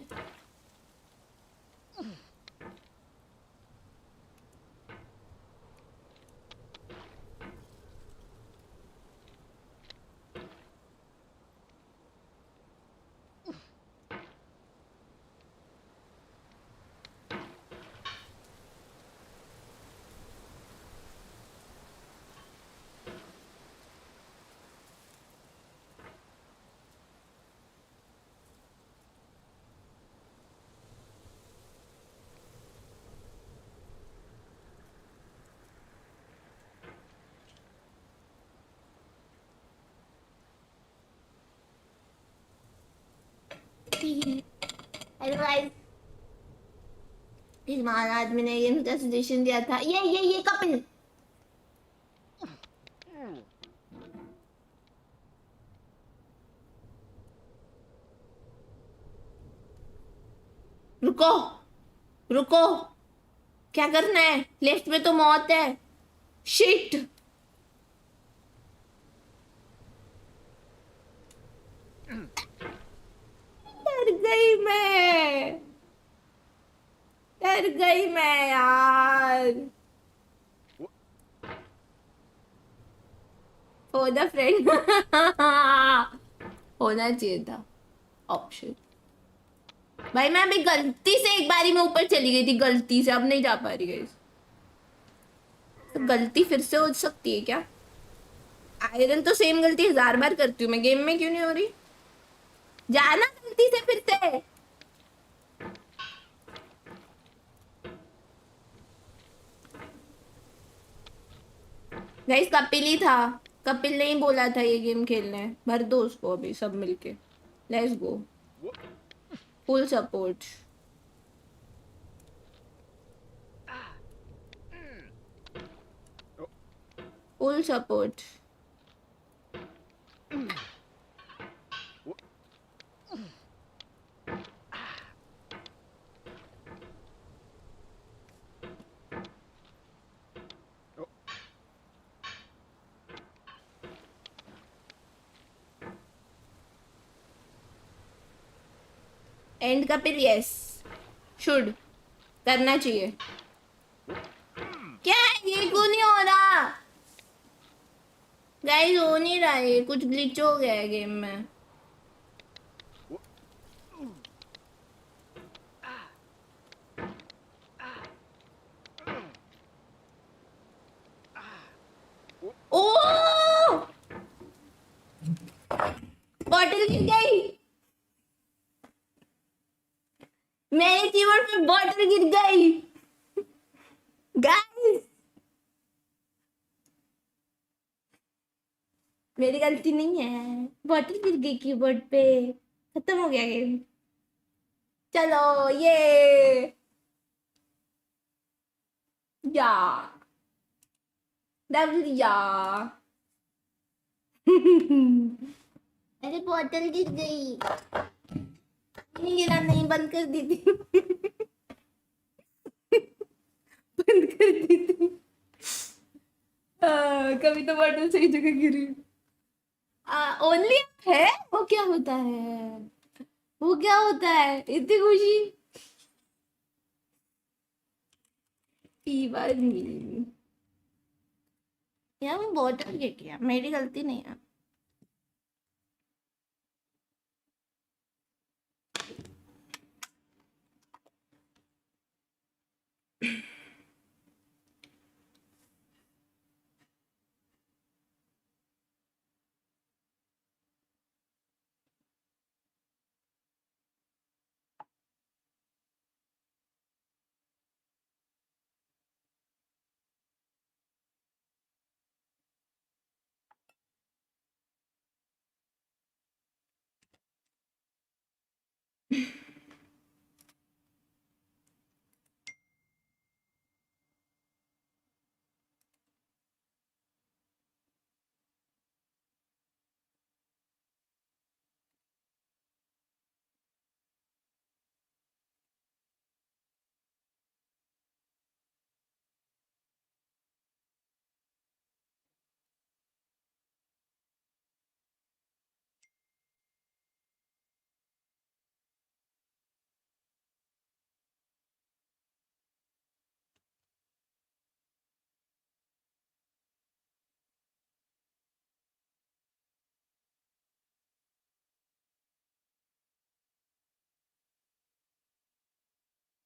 हेलो गाइस, इस महान आदमी ने ये मुझे सजेशन दिया था, ये कपिल। रुको रुको, क्या करना है? लेफ्ट में तो मौत है। शिट, डर गई मैं, डर गई मैं यार। फॉर द फ्रेंड होना चाहिए था ऑप्शन। भाई मैं अभी गलती से एक बारी में ऊपर चली गई थी, गलती से, अब नहीं जा पा रही गई। तो गलती फिर से हो सकती है क्या? आयरन तो सेम गलती 1000 बार करती हूँ मैं, गेम में क्यों नहीं हो रही? जाना गलती से फिर से। गाइस कपिल ही था, कपिल ने ही बोला था ये गेम खेलने। भर दो उसको अभी सब मिलके। Let's go, full support. Full support. And Kapil, yes, should करना चाहिए। क्या है ये, क्यों नहीं हो रहा? गाइस हो नहीं रहा है, कुछ ग्लिच हो गया है गेम में। ओ, बॉटल गिर गई। मेरे कीबोर्ड पे बॉटल गिर गई। गाइस मेरी गलती नहीं है, बॉटल गिर गई कीबोर्ड पे। खत्म हो गया गेम। चलो ये या डब्ल्यू या अरे बॉटल गिर गई। नहीं गिरा, नहीं, बंद कर दी थी बंद कर दी थी। कभी तो बॉटल सही जगह गिरी। ओनली है, वो क्या होता है? वो क्या होता है? इतनी खुशी। फीवर मीन यार, मैं बॉटल गिर गया, मेरी गलती नहीं है।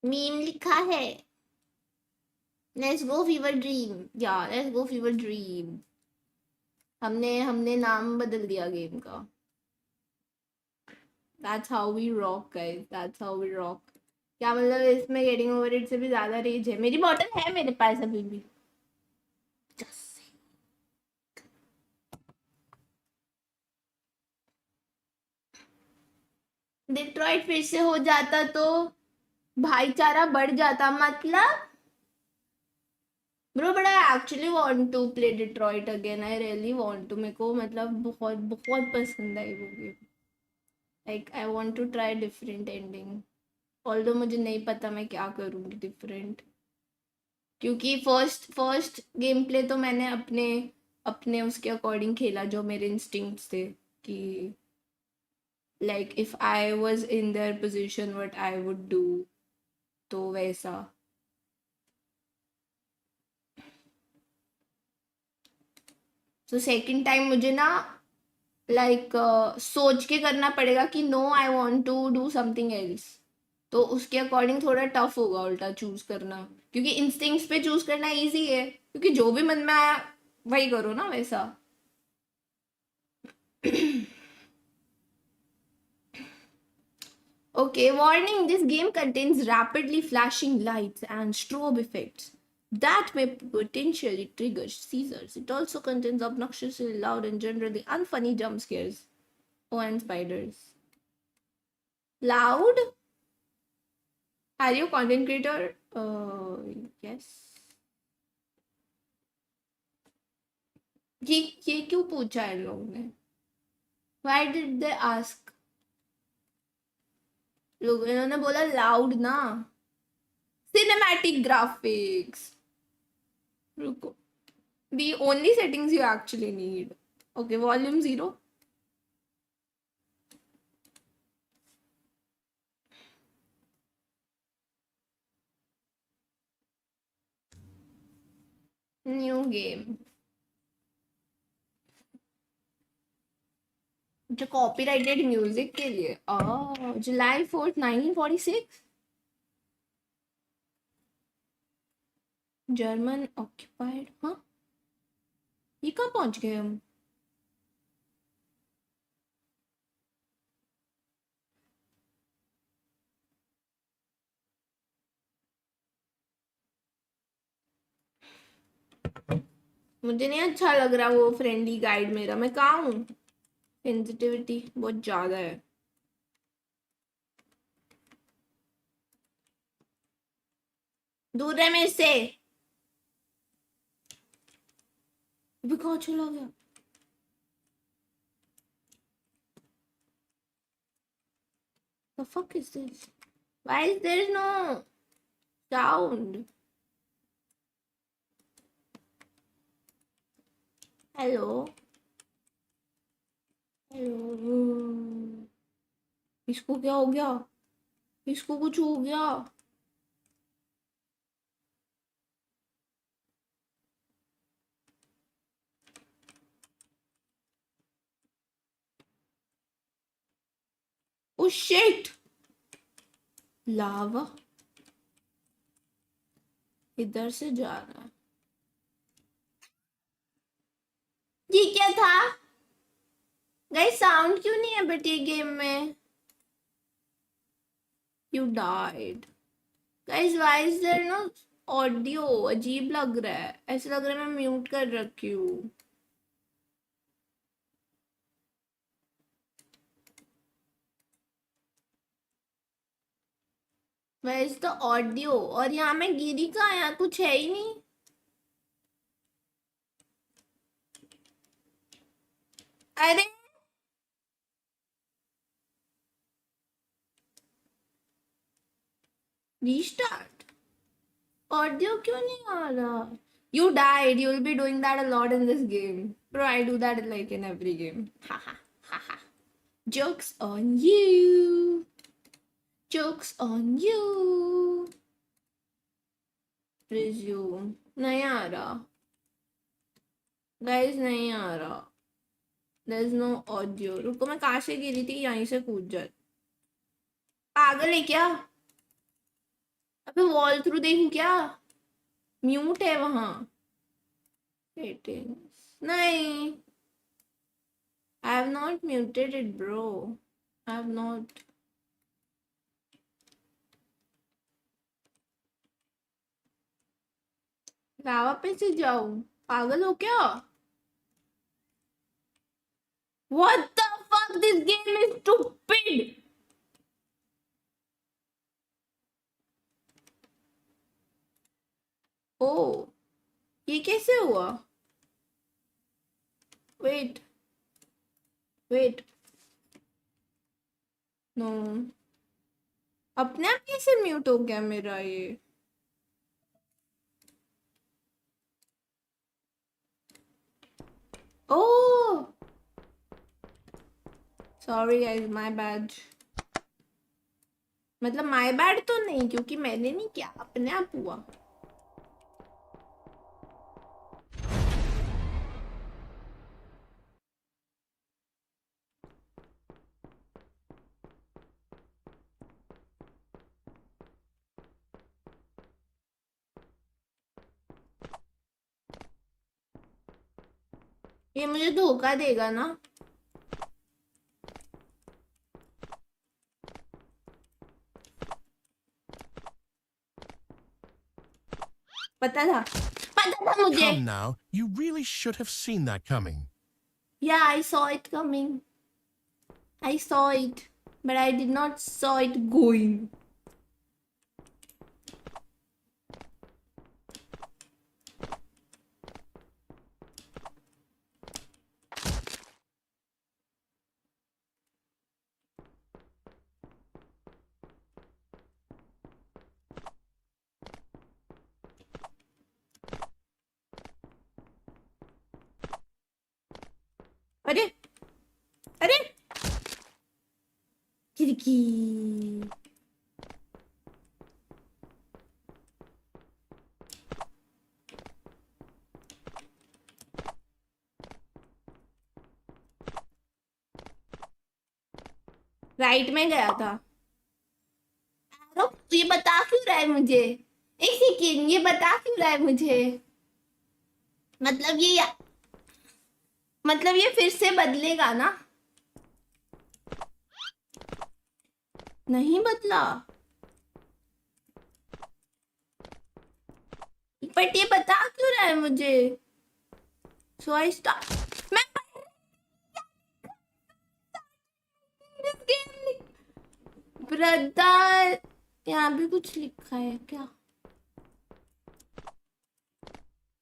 मीम लिखा है, लेट्स गो फीवर ड्रीम। या लेट्स गो फीवर ड्रीम। हमने हमने नाम बदल दिया गेम का। That's how we rock guys, that's how we rock। क्या मतलब इसमें गेटिंग ओवर इट से भी ज्यादा रेज है। मेरी बॉटल है मेरे पास अभी भी। डिट्रॉइट फिर से हो जाता तो भाईचारा बढ़ जाता, मतलब bro, but I actually want to play Detroit again. I really want to. मेरे को मतलब बहुत बहुत पसंद आई वो game. Like I want to try different ending. Although मुझे नहीं पता मैं क्या करूँगी डिफरेंट, क्योंकि फर्स्ट गेम प्ले तो मैंने अपने अपने उसके अकॉर्डिंग खेला जो मेरे इंस्टिंक्ट्स थे कि like if I was in their position what I would do, तो वैसा। तो सेकंड टाइम मुझे ना लाइक सोच के करना पड़ेगा कि no I want to do something else, तो उसके अकॉर्डिंग थोड़ा टफ होगा उल्टा चूज करना, क्योंकि इंस्टिंक्ट्स पे चूज करना इजी है क्योंकि जो भी मन में आया वही करो ना वैसा। Okay, warning, this game contains rapidly flashing lights and strobe effects that may potentially trigger seizures. It also contains obnoxiously loud and generally unfunny jump scares. Oh, and spiders. Loud? Are you a content creator? Yes. ये क्यों पूछा है लोग ने? Why did they ask? लोग इन्होंने बोला loud ना. Cinematic graphics. रुको. The only settings you actually need. Okay, volume 0. New game. जो कॉपीराइटेड म्यूजिक के लिए जुलाई 4th 1946 जर्मन ऑक्यूपाइड। हाँ, ये कहाँ पहुंच गए हम? मुझे नहीं अच्छा लग रहा वो फ्रेंडली गाइड मेरा। मैं कहाँ हूँ? सेंसिटिविटी बहुत ज्यादा है। दूर है मेरे से। भी कहाँ चला गया? The fuck is this? Why is there no sound? Hello hello. इसको क्या हो गया? इसको कुछ हो गया? ओ शिट, लावा इधर से जा रहा है। ये क्या था गाइस? साउंड क्यों नहीं है बट ये गेम में? You died guys, why is there no audio? अजीब लग रहा है, ऐसा लग रहा है मैं म्यूट कर रखी हूँ। Where is the audio? और यहाँ मैं गिरी कहाँ? यहाँ कुछ है ही नहीं। अरे रीस्टार्ट। ऑडियो क्यों नहीं आ रहा? You died. You'll be doing that a lot in this game. Bro, I do that like in every game. Ha ha ha ha. Joke's on you. Joke's on you. Resume. नहीं आ रहा। Guys, नहीं आ रहा। There's no audio. रुको, मैं कहाँ से गिरी थी? यहीं से कूद जा। पागल है क्या? अबे वॉल थ्रू देखूं क्या? म्यूट है वहां। सेटिंग्स नहीं। I have not muted it, bro. I have not. लावा पे से जाऊं? पागल हो क्या? What the fuck? This game is stupid. Oh, ये कैसे हुआ? Wait, wait. No. अपने आप कैसे म्यूट हो गया मेरा ये? Oh sorry guys, my bad. मतलब माय बैड तो नहीं, क्योंकि मैंने नहीं किया, अपने आप हुआ। ये मुझे धोखा देगा ना? पता था मुझे। Come now, you really should have seen that coming. Yeah, I saw it coming. I saw it, but I did not saw it going. अरे अरे खिड़की। राइट में गया था। ये बता क्यों रहा है मुझे? एक सेकेंड, ये बता क्यों रहा है मुझे? मतलब ये फिर से बदलेगा ना? नहीं बदला, बट ये बता क्यों रहा है मुझे? सो आई स्टार्ट। मैं ब्रदर, यहाँ भी कुछ लिखा है क्या?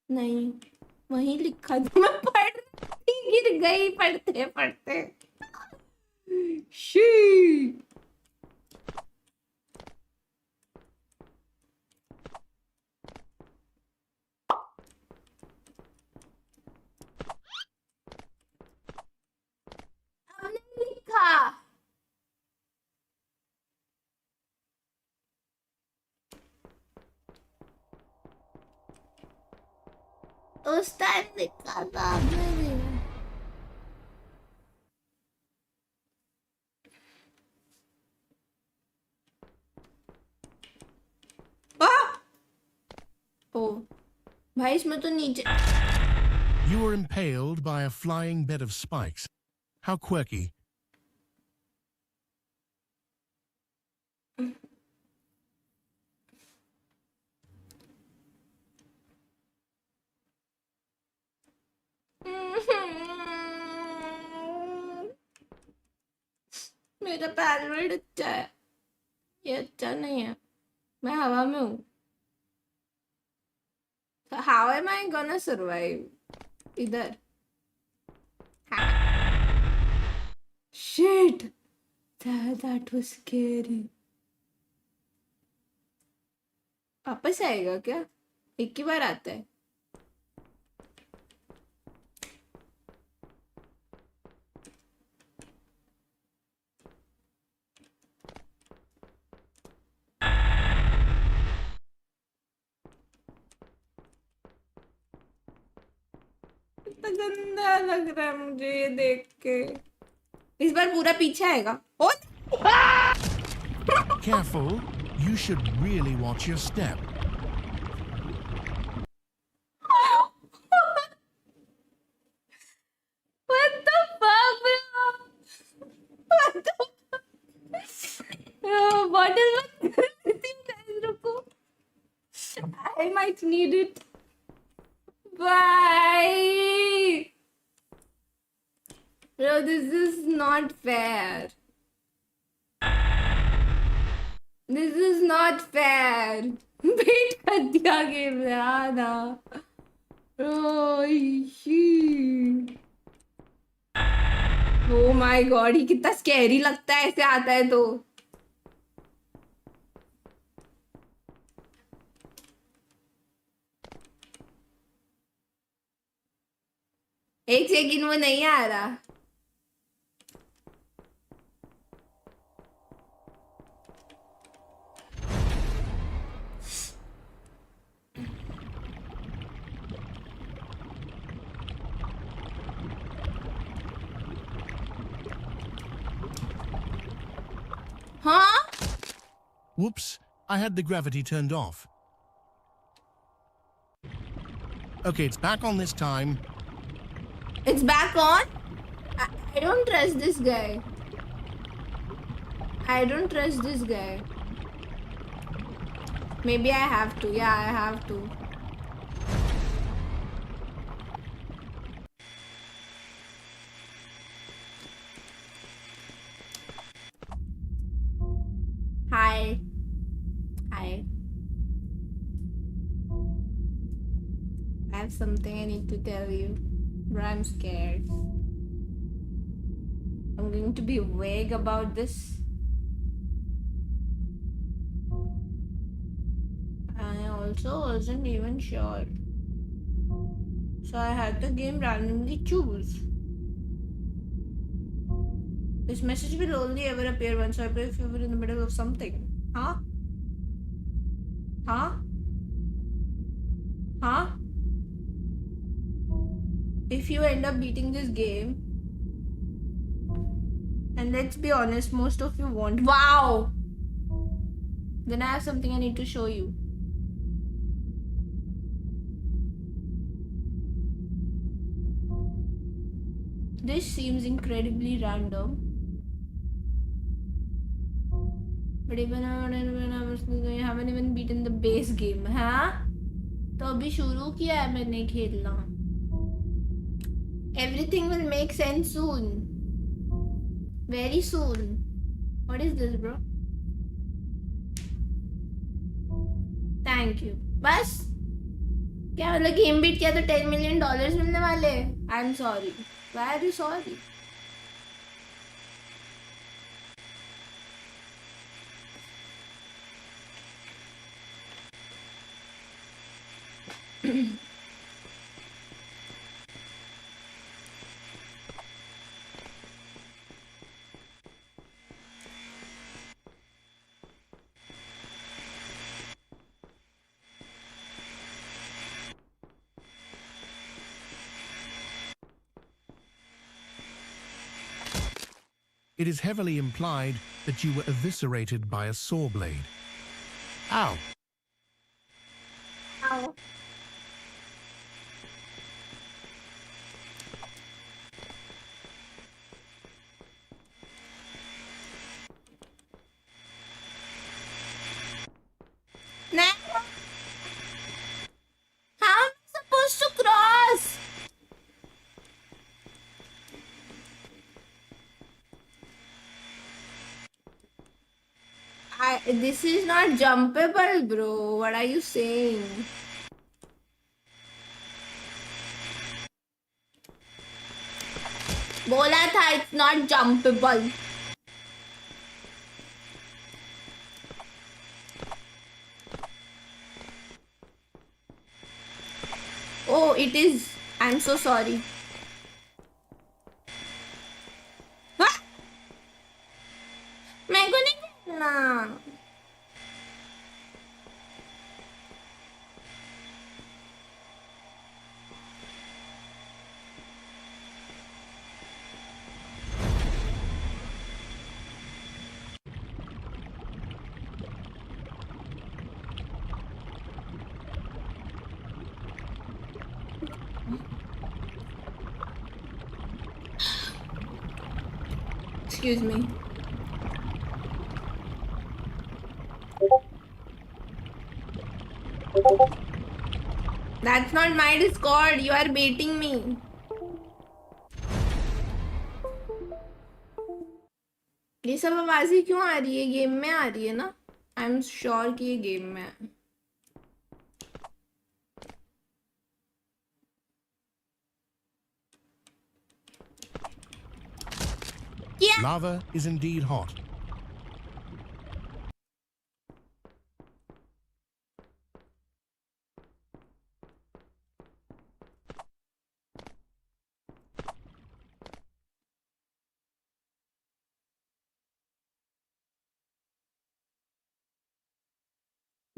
नहीं, वही लिखा था, मैं पढ़ गिर गई पढ़ते पढ़ते। शी हमने लिखा। उस टाइम लिखा था आपने। ओ भाई, इसमें तो नीचे। You were impaled by a flying bed of spikes. How quirky. मेरा पैलवर्ड अच्छा है, ये अच्छा नहीं है। मैं हवा में हूँ। How am I gonna survive इधर? Shit, that was scary. वापस आएगा क्या? एक ही बार आता है। कितना गंदा लग रहा है मुझे ये देख के। इस बार पूरा पीछे आएगा। ओ Careful, you should really watch your step. What the fuck, bro? What the fuck? Bottle मत guys, रुको। I might need it. Bye. Bro, this is not fair. This is not fair. बेट कर दिया गेम याद आ। Oh my god, ये कितना scary लगता है ऐसे आता है तो। एक सेकंड वो नहीं आ रहा. हाँ? Whoops, I had the gravity turned off. Okay, it's back on this time. It's back on? I don't trust this guy. I don't trust this guy. Maybe I have to. Yeah, I have to. Hi. Hi. I have something I need to tell you, but I'm scared. I'm going to be vague about this. I also wasn't even sure. So I had the game randomly choose. This message will only ever appear once I play if you were in the middle of something. Huh? Huh? Huh? If you end up beating this game, and let's be honest, most of you won't. Wow! Then I have something I need to show you. This seems incredibly random. But even when I was I haven't even beaten the base game, huh? तो अभी शुरू किया है मैंने खेलना. Everything will make sense soon. Very soon. What is this, bro? Thank you. बस क्या मतलब गेम बीट किया तो $10 million मिलने वाले? I'm sorry. Why are you sorry? It is heavily implied that you were eviscerated by a saw blade. Ow! Ow. Nah. How am I supposed to cross? This is not jumpable, bro. What are you saying? बोला था it's not jumpable. Oh, it is. I'm so sorry. हाँ? मैं को नहीं खेलना. Excuse me. That's not my Discord. You are baiting me. ये सब आवाजें क्यों आ रही है? गेम में आ रही है ना? आई एम श्योर कि ये गेम में है. क्या? Lava is indeed hot.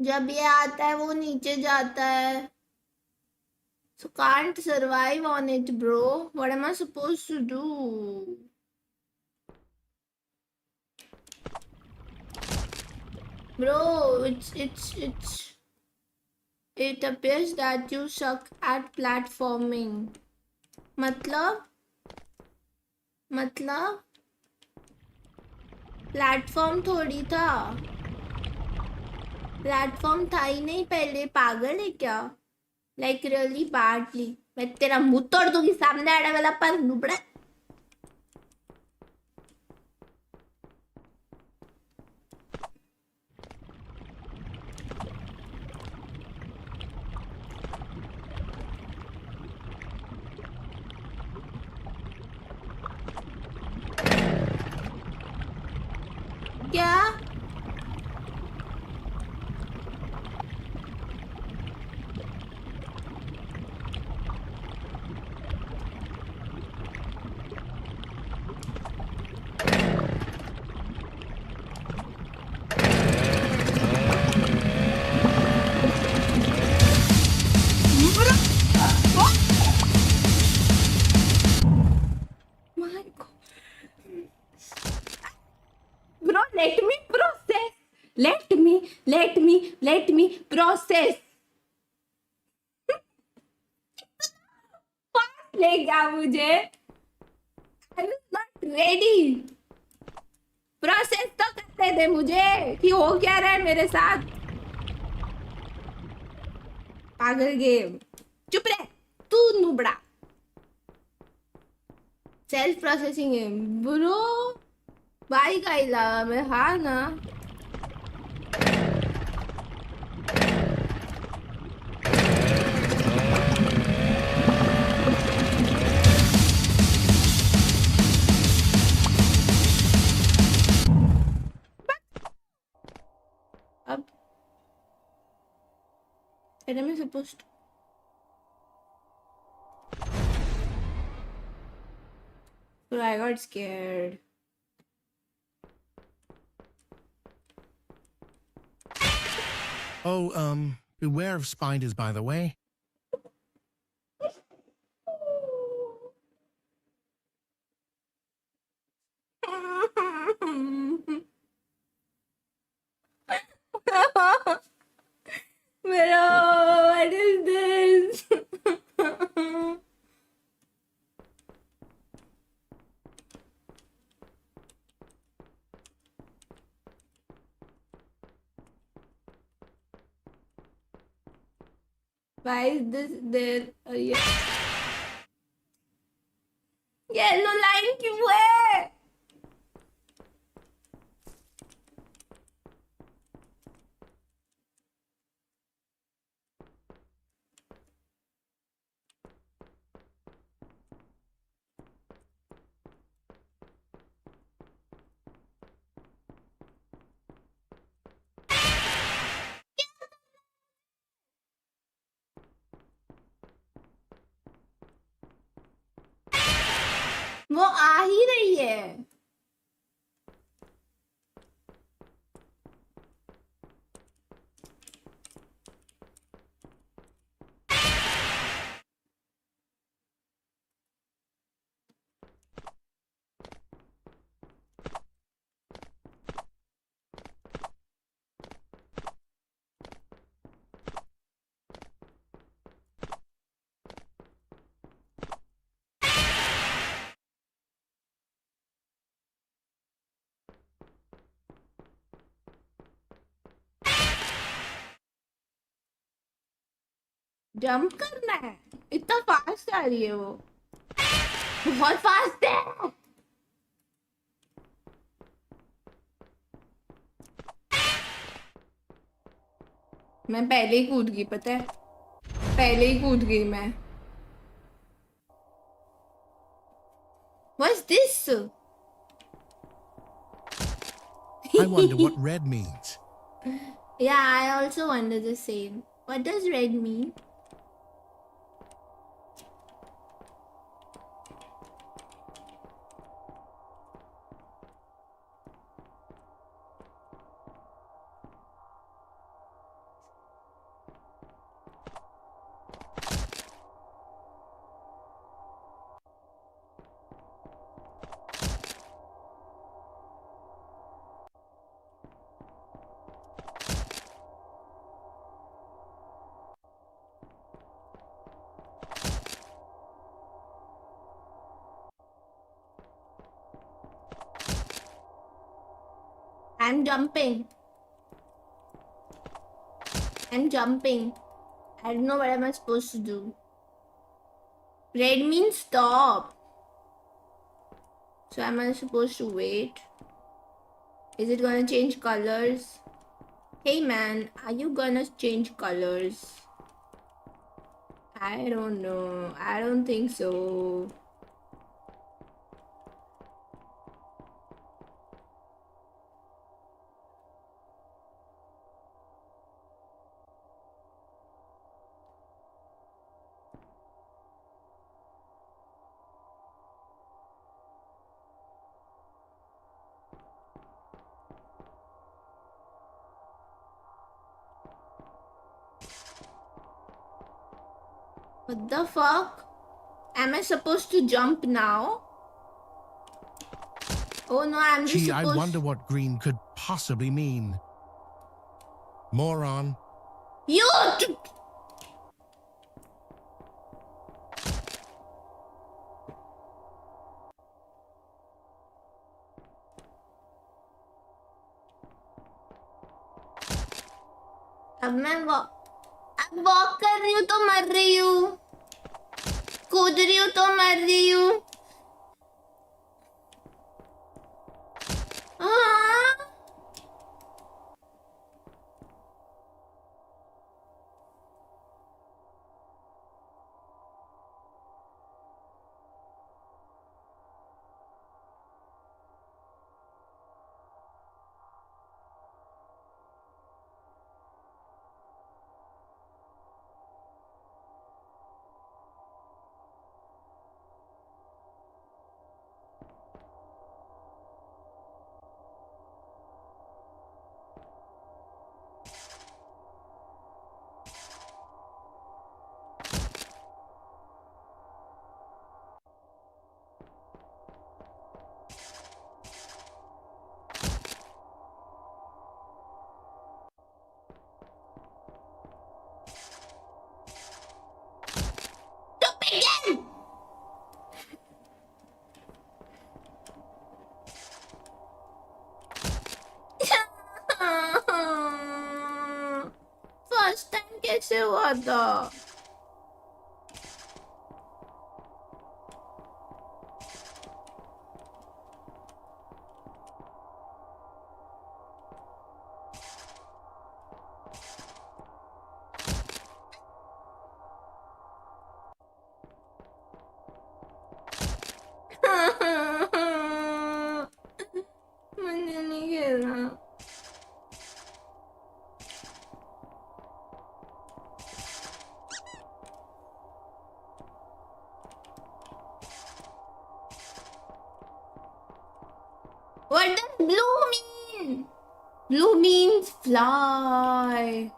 जब ये आता है वो नीचे जाता है. So can't survive on it, bro. What am I supposed to do? Bro, it appears that you suck at platforming. मतलब प्लेटफॉर्म थोड़ी था. प्लेटफॉर्म था ही नहीं पहले. पागल है क्या? Like really badly. मैं तेरा मुंह तोड़ दूंगी सामने आने वाला पर नुबड़ा. क्या? My God. Bro, let me process. Let me process. Fast ले गया मुझे. I was not ready. Process तो करने दे मुझे कि हो क्या रहा है मेरे साथ. पागल गेम. चुप रह तू नुबड़ा. Self processing game bro. भाई का इलावा मैं हाँ ना. अब what am I supposed to? Bro, I got scared. Oh, beware of spiders, by the way. Bro, what is this? Why is this there? Yellow line क्यों है? वो आ ही रही है. जंप करना है. इतना फास्ट आ रही है वो. बहुत फास्ट है. मैं पहले ही कूद गई पता है. पहले ही कूद गई मैं. What's this? I wonder what red means. Yeah, I also wonder the same. What does red mean? I'm jumping. I'm jumping. I don't know what am I supposed to do. Red means stop. So am I supposed to wait? Is it gonna change colors? Hey man, are you gonna change colors? I don't know. I don't think so. What the fuck? Am I supposed to jump now? Oh no, I'm just Gee, I supposed... wonder what green could possibly mean. Moron. You... अब walk कर रही हूँ तो मर रही हूँ, कूद रही हूँ तो मर रही हूँ। फर्स्ट टाइम कैसे हुआ था? मैंने नहीं खेलना। What does blue mean? Blue means fly.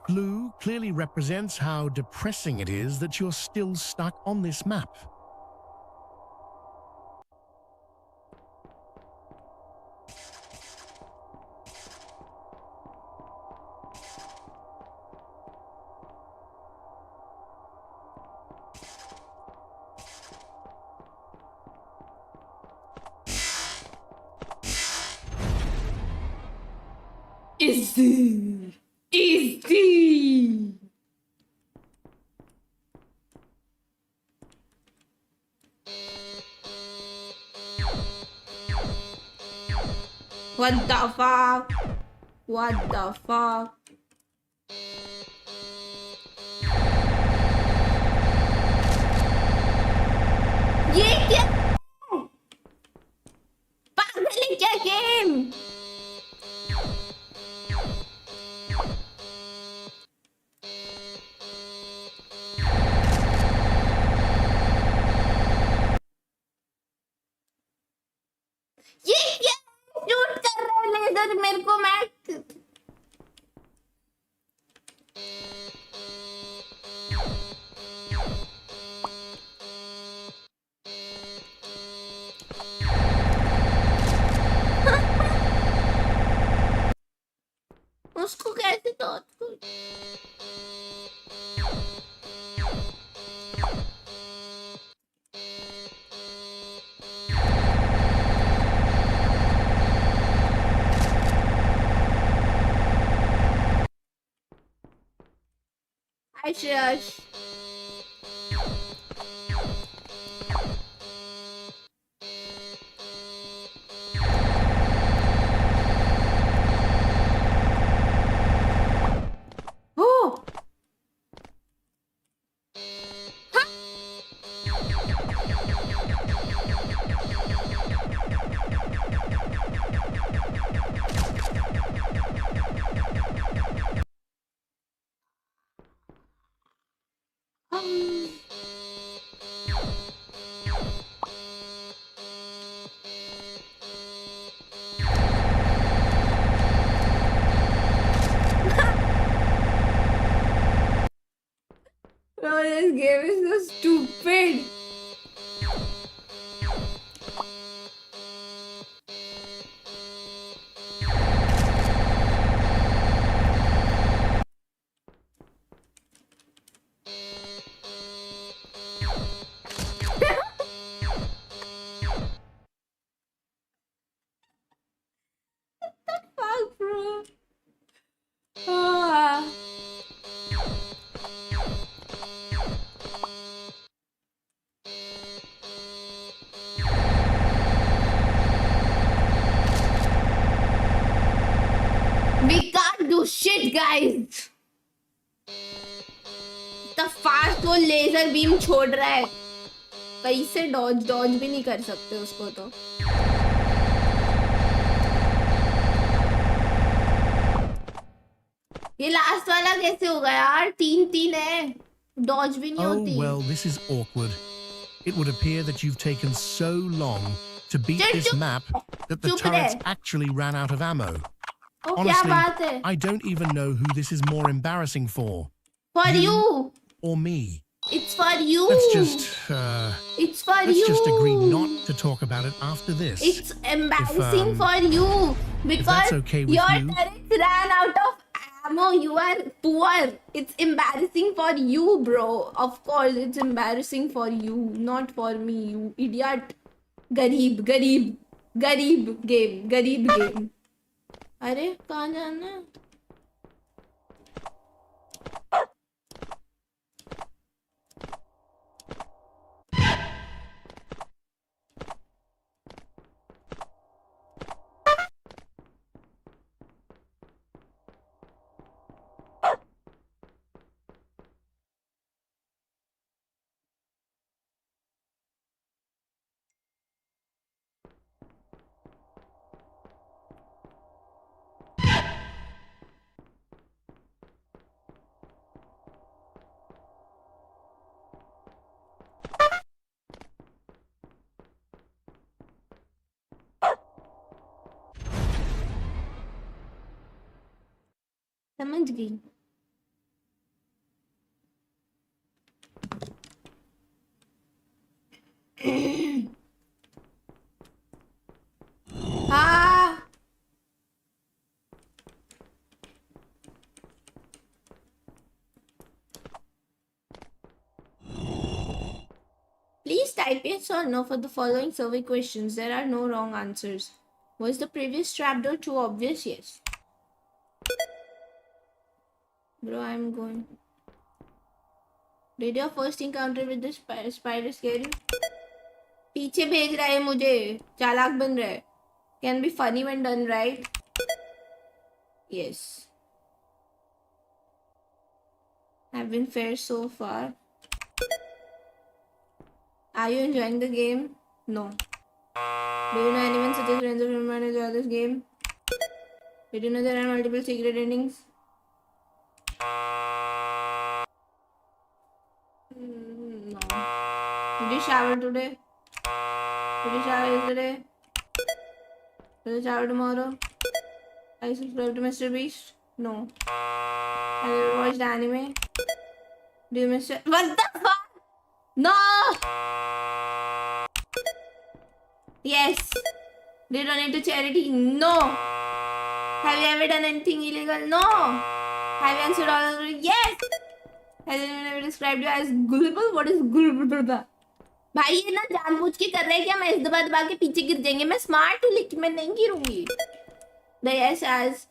Blue clearly represents how depressing it is that you're still stuck on this map. Easy. Easy. What the fuck? What the fuck? ये क्या? पागल है क्या गेम? ये क्या शूट कर रहा है लेजर मेरे को? मैं Shreyas. Oh. Bro, this game is so stupid. Fuck, bro. Ah. We can't do shit, guys. इतना फास्ट वो लेजर बीम छोड़ रहा है. कैसे डॉज भी नहीं कर सकते उसको तो. ये लास्ट वाला कैसे होगा यार? 3-3 है. डॉज भी नहीं Oh, होती. well, this is awkward. It would appear that you've taken so long to beat Chal, this chup. map that the Chup turrets re. actually ran out of ammo. ओ क्या बात है? I don't even know who this is more embarrassing for. For you. Or me. It's for you. Let's just, It's for let's you. just agree not to talk about it after this. It's embarrassing If, for you because that's okay with your you. turrets ran out of ammo. You are poor. It's embarrassing for you, bro. Of course, it's embarrassing for you, not for me. You idiot. Garib game. अरे कहाँ जाना है? समझ गई. हाँ. Please type yes or no for the following survey questions. There are no wrong answers. Was the previous trapdoor too obvious? Yes. Bro, I'm going. Did your first encounter with the spider scare you? पीछे भेज रहा है मुझे. चालाक बन रहा है. Can be funny when done right. Yes. Have been fair so far. Are you enjoying the game? No. Do you know anyone such as friends or family who enjoy this game? Did you know there are multiple secret endings? No. Did you shower today? Did you shower yesterday? Will you shower tomorrow? Are you subscribed to Mr. Beast? No. Have you ever watched anime? Do you miss it? What the fuck? No! Yes. Did you donate to charity? No. Have you ever done anything illegal? No. Have you answered all of them? Yes. Has anyone ever described you as gullible? What is gullible? भाई ये ना जानबूझ के कर रहे हैं क्या? मैं इस दबा के पीछे गिर जाएंगे. मैं स्मार्ट हूँ लेकिन मैं नहीं गिरूंगी. The yes as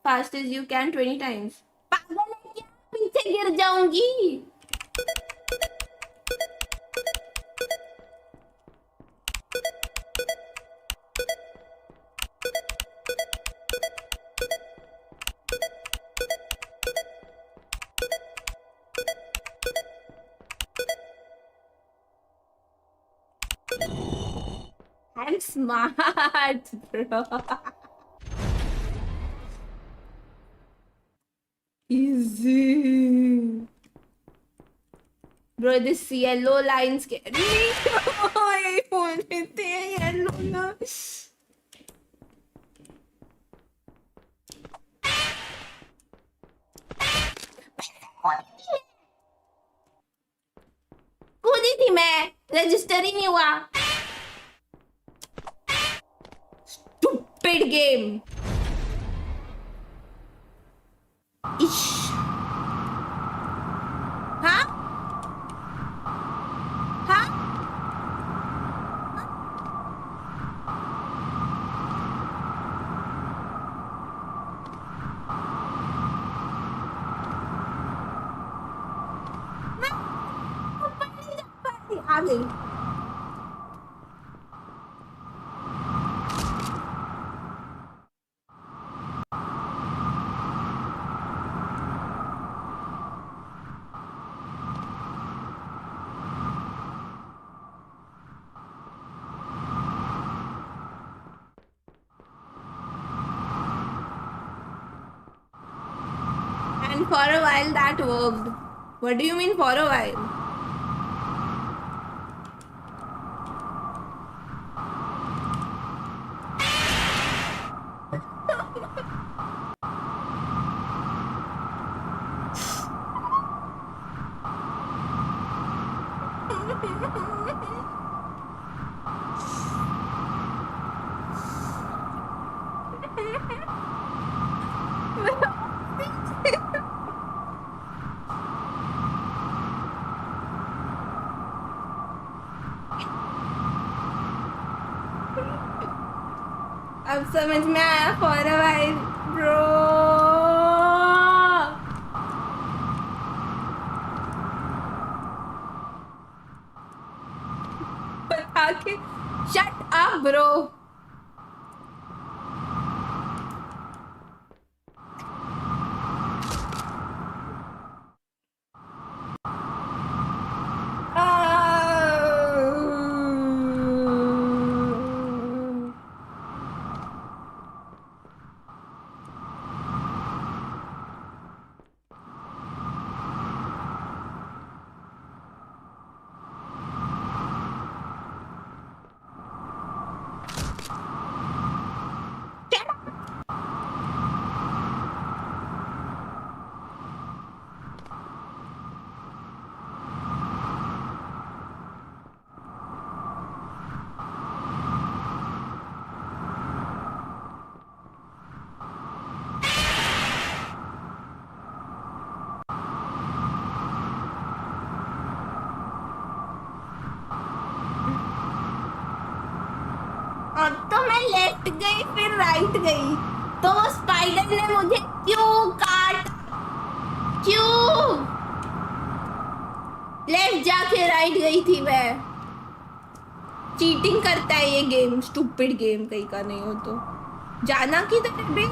fast as you can 20 times. पागल है क्या? से गिर जाऊंगी। I'm smart, bro. Easy. Bro, this yellow line scared me. I wanted the yellow line. कूदी थी मैं, रजिस्टर ही नहीं हुआ। Stupid game. Ish. हाँ? हाँ? मैं ऊपर नहीं जा पा रही। आ गई। And for a while that worked. What do you mean for a while? अब समझ में आया for a while, bro. बता के shut up, bro. अब तो मैं लेफ्ट गई फिर राइट गई, तो वो स्पाइडर ने मुझे क्यों काटा? क्यों? लेफ्ट जाके राइट गई थी मैं। चीटिंग करता है ये गेम, स्टूपिड गेम कहीं का नहीं हो तो। जाना किधर बे?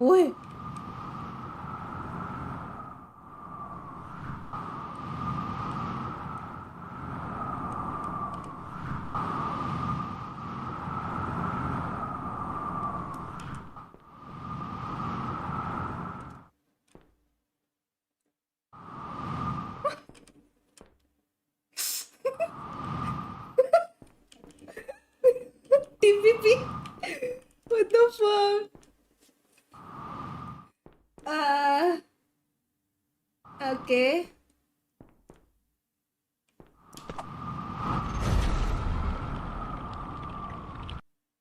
ओए TPP, what the fuck? Okay.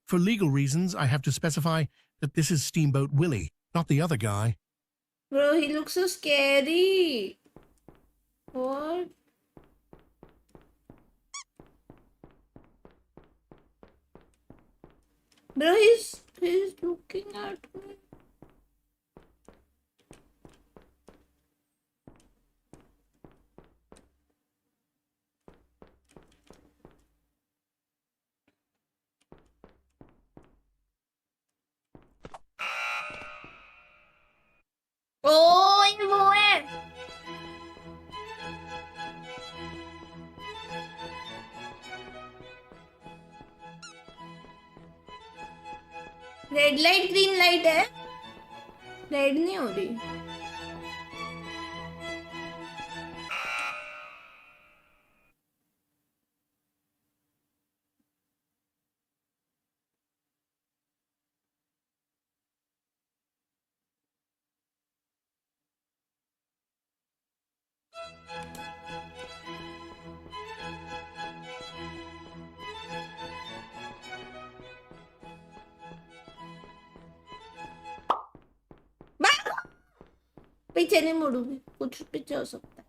For legal reasons, I have to specify that this is Steamboat Willie, not the other guy. Bro, he looks so scary. What? Bro, he's looking at me. Oh, ये वो है. Red light green light है. Red नहीं हो रही. पीछे नहीं मुड़ूंगी. कुछ पीछे हो सकता है.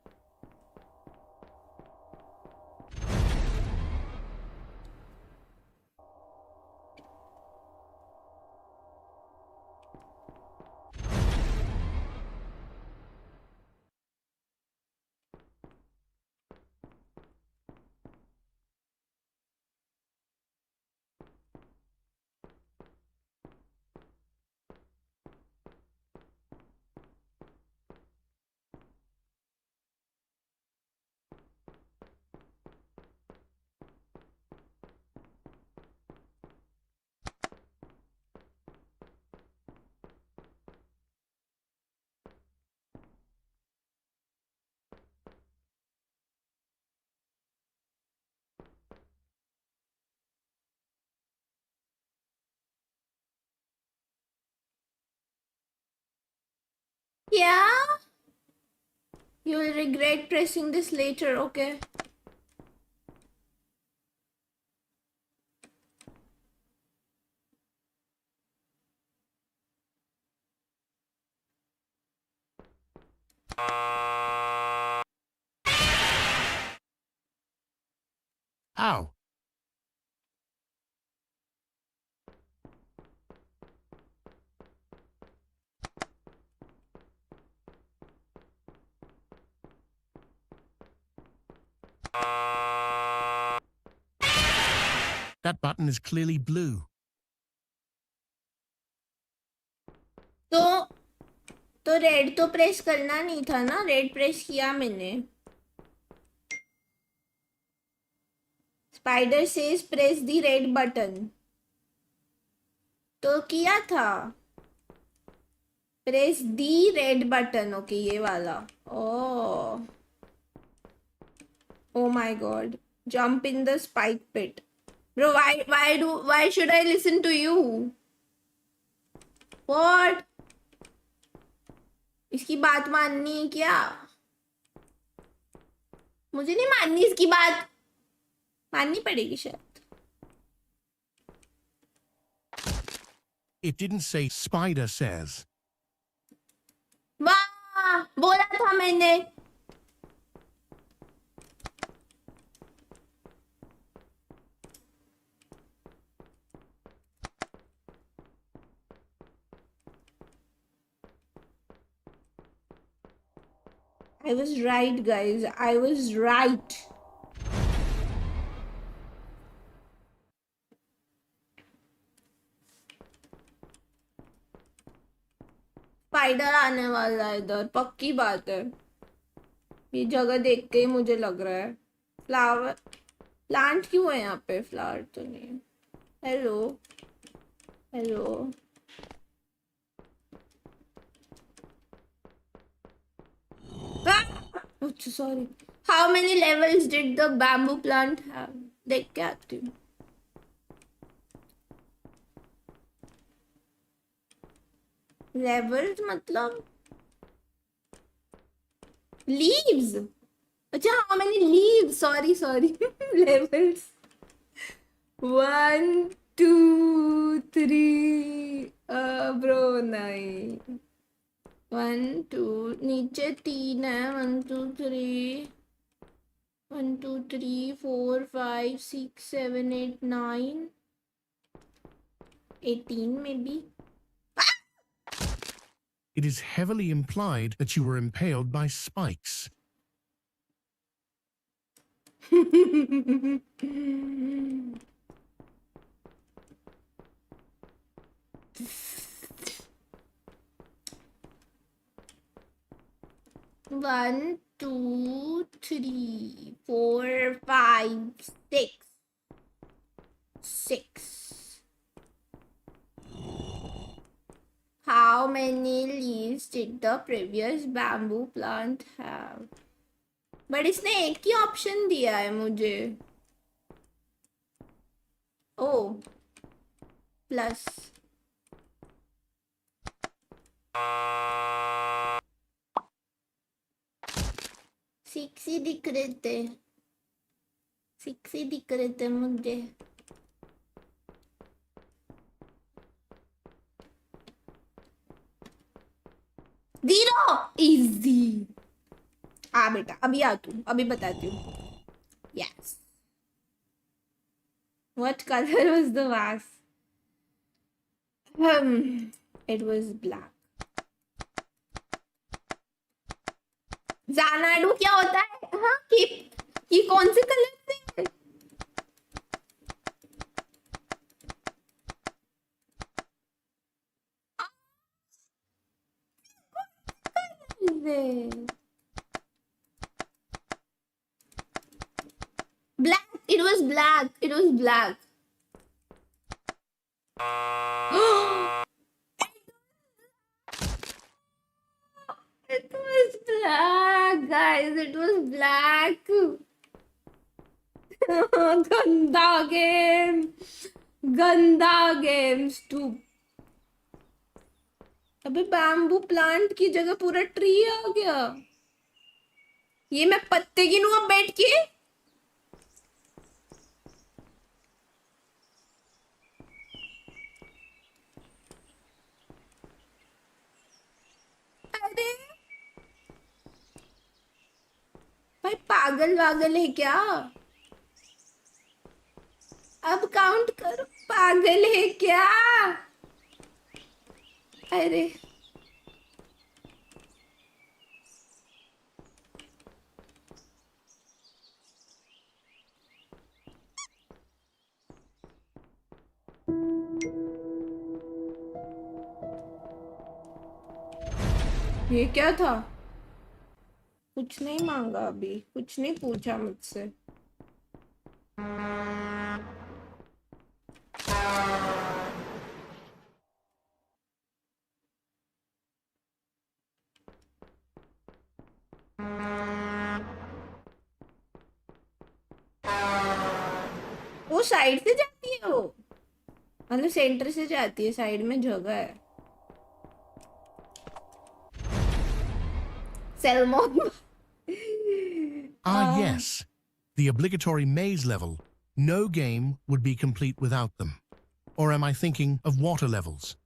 Yeah? You will regret pressing this later, okay? Ow. That button is clearly blue. तो रेड तो प्रेस करना नहीं था ना. रेड प्रेस किया मैंने. Spider says press the red button. तो किया था. Press the red button. Okay, ये वाला. Oh my God. Jump in the spike pit. Bro, why should I listen to you? What? इसकी बात माननी है क्या? मुझे नहीं माननी इसकी बात. माननी पड़ेगी शायद. It didn't say Spider says. वाह, बोला था मैंने. I was right, guys. I was right. Spider आने वाला है इधर. पक्की बात है. ये जगह देख के ही मुझे लग रहा है. फ्लावर प्लांट क्यों है यहाँ पे? फ्लावर तो नहीं. Hello hello. Sorry. How many levels did the bamboo plant have? देख के आती हूँ. लेवल्स मतलब Leaves. Acha, how many leaves? Sorry. Levels. 1, 2, 3. Bro, नहीं. 1, 2. नीचे 3 है. 1, 2, 3. 1, 2, 3, 4, 5, 6, 7, 8, 9. 18 maybe. It is heavily implied that you were impaled by spikes. One, two, three, 4, 5, 6. 6. How many leaves did the previous bamboo plant have? But इसने एक ही option दिया है मुझे. O plus 6 ही दिख रहे थे. 6 ही दिख रहे थे मुझे. जीरो. इजी. आ बेटा अभी आ तू. अभी बताती हूँ. Yes. What color was the vase? It was black. ज़ानाडू क्या होता है? हाँ कि कौन से कलर से? Black. It was black. It was black. It was black, guys. It was black. गंदा गेम. गंदा गेम. अबे बैम्बू प्लांट की जगह पूरा ट्री आ गया. ये मैं पत्ते गिनूं अब बैठ के. अरे भाई पागल वागल है क्या? अब काउंट करो. पागल है क्या? अरे ये क्या था? कुछ नहीं मांगा अभी. कुछ नहीं पूछा मुझसे. वो साइड से जाती है. वो मतलब सेंटर से जाती है. साइड में जगह है. Salmon. Yes. The obligatory maze level. No game would be complete without them. Or am I thinking of water levels?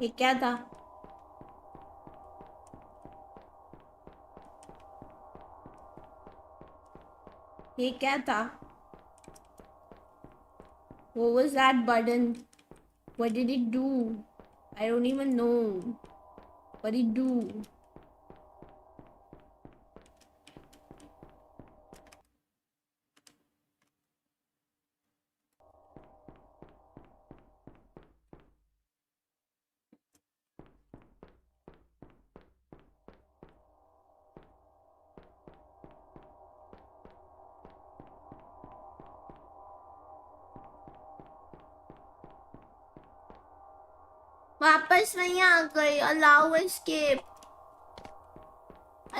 ये क्या था? ये क्या था? What was that button? What did it do? I don't even know. What did it do? वापस वहीं आ गई. Allow escape.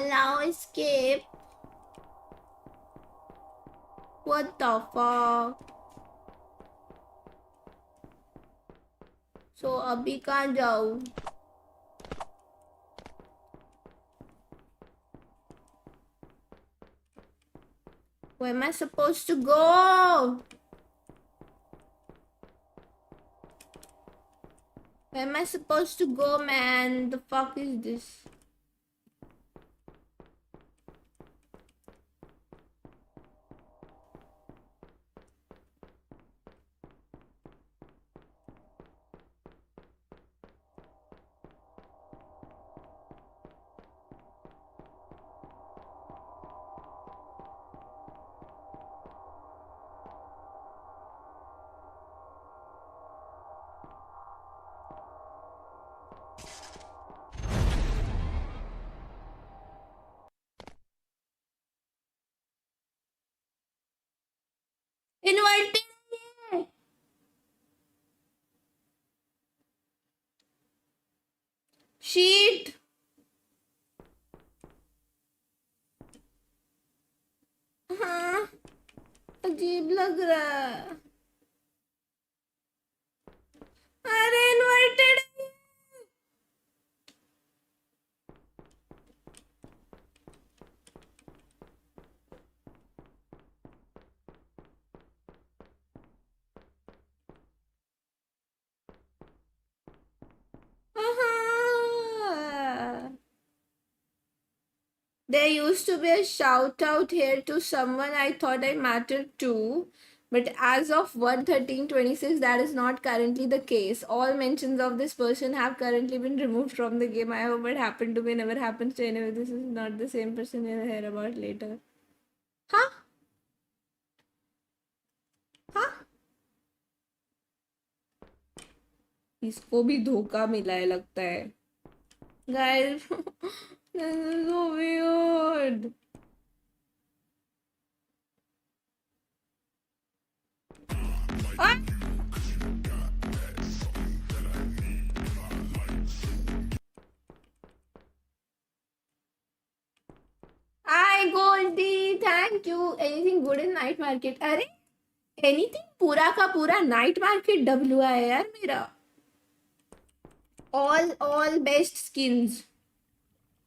Allow escape. What the fuck? So अभी कहाँ जाऊँ? Where am I supposed to go? Where am I supposed to go, man? The fuck is this? Inverted है. Sheet. हाँ, अजीब लग रहा है. अरे inverted. There used to be a shout out here to someone I thought I mattered to, but as of 1/13/26, that is not currently the case. All mentions of this person have currently been removed from the game. I hope it happened to me never happens to anyone. This is not the same person you'll hear about later. Huh? Huh? इसको भी धोखा मिला है लगता है. Guys, this is so weird. Ah! Hi Goldie, thank you. Anything good in night market? अरे anything पूरा का पूरा night market W है यार मेरा. All best skins.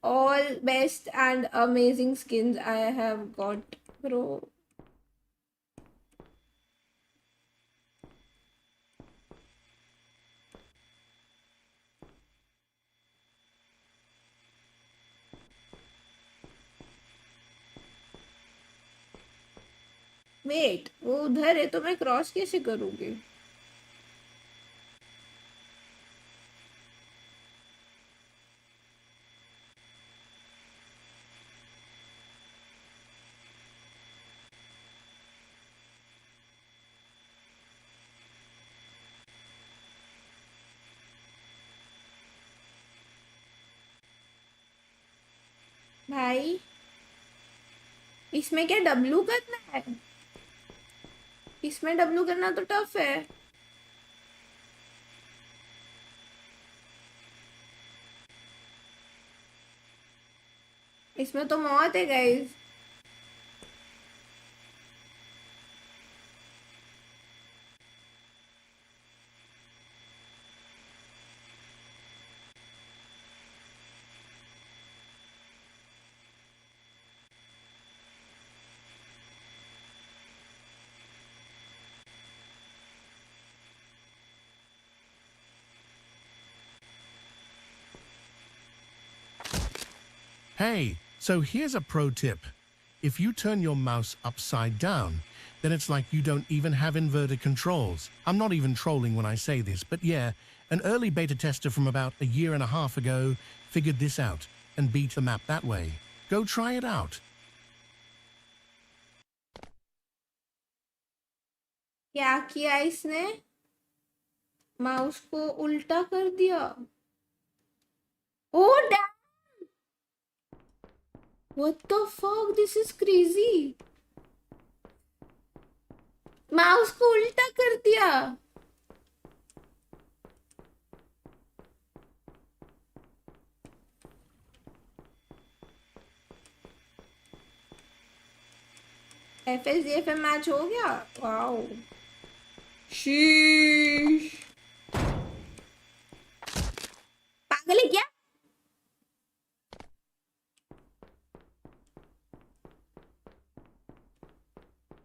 All best and amazing skins I have got, bro. Wait, वो उधर है तो मैं क्रॉस कैसे करूँगी? भाई इसमें क्या W करना है? इसमें W करना तो टफ है. इसमें तो मौत है guys. Hey, so here's a pro tip. If you turn your mouse upside down, then it's like you don't even have inverted controls. I'm not even trolling when I say this, but yeah, an early beta tester from about a year and a half ago figured this out and beat the map that way. Go try it out. क्या किया इसने? Mouse को उल्टा कर दिया. Oh damn! What the fuck? This is crazy. Mouse को उल्टा कर दिया. FSDFM मैच हो गया. वाओ. शीश. पागल है क्या?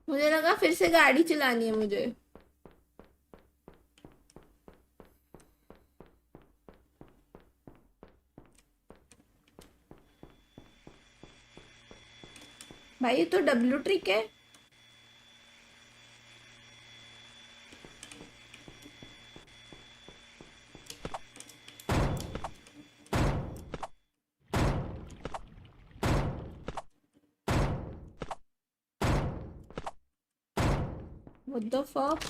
मुझे लगा फिर से गाड़ी चलानी है मुझे. भाई ये तो डब्ल्यू ट्रिक है. What the fuck?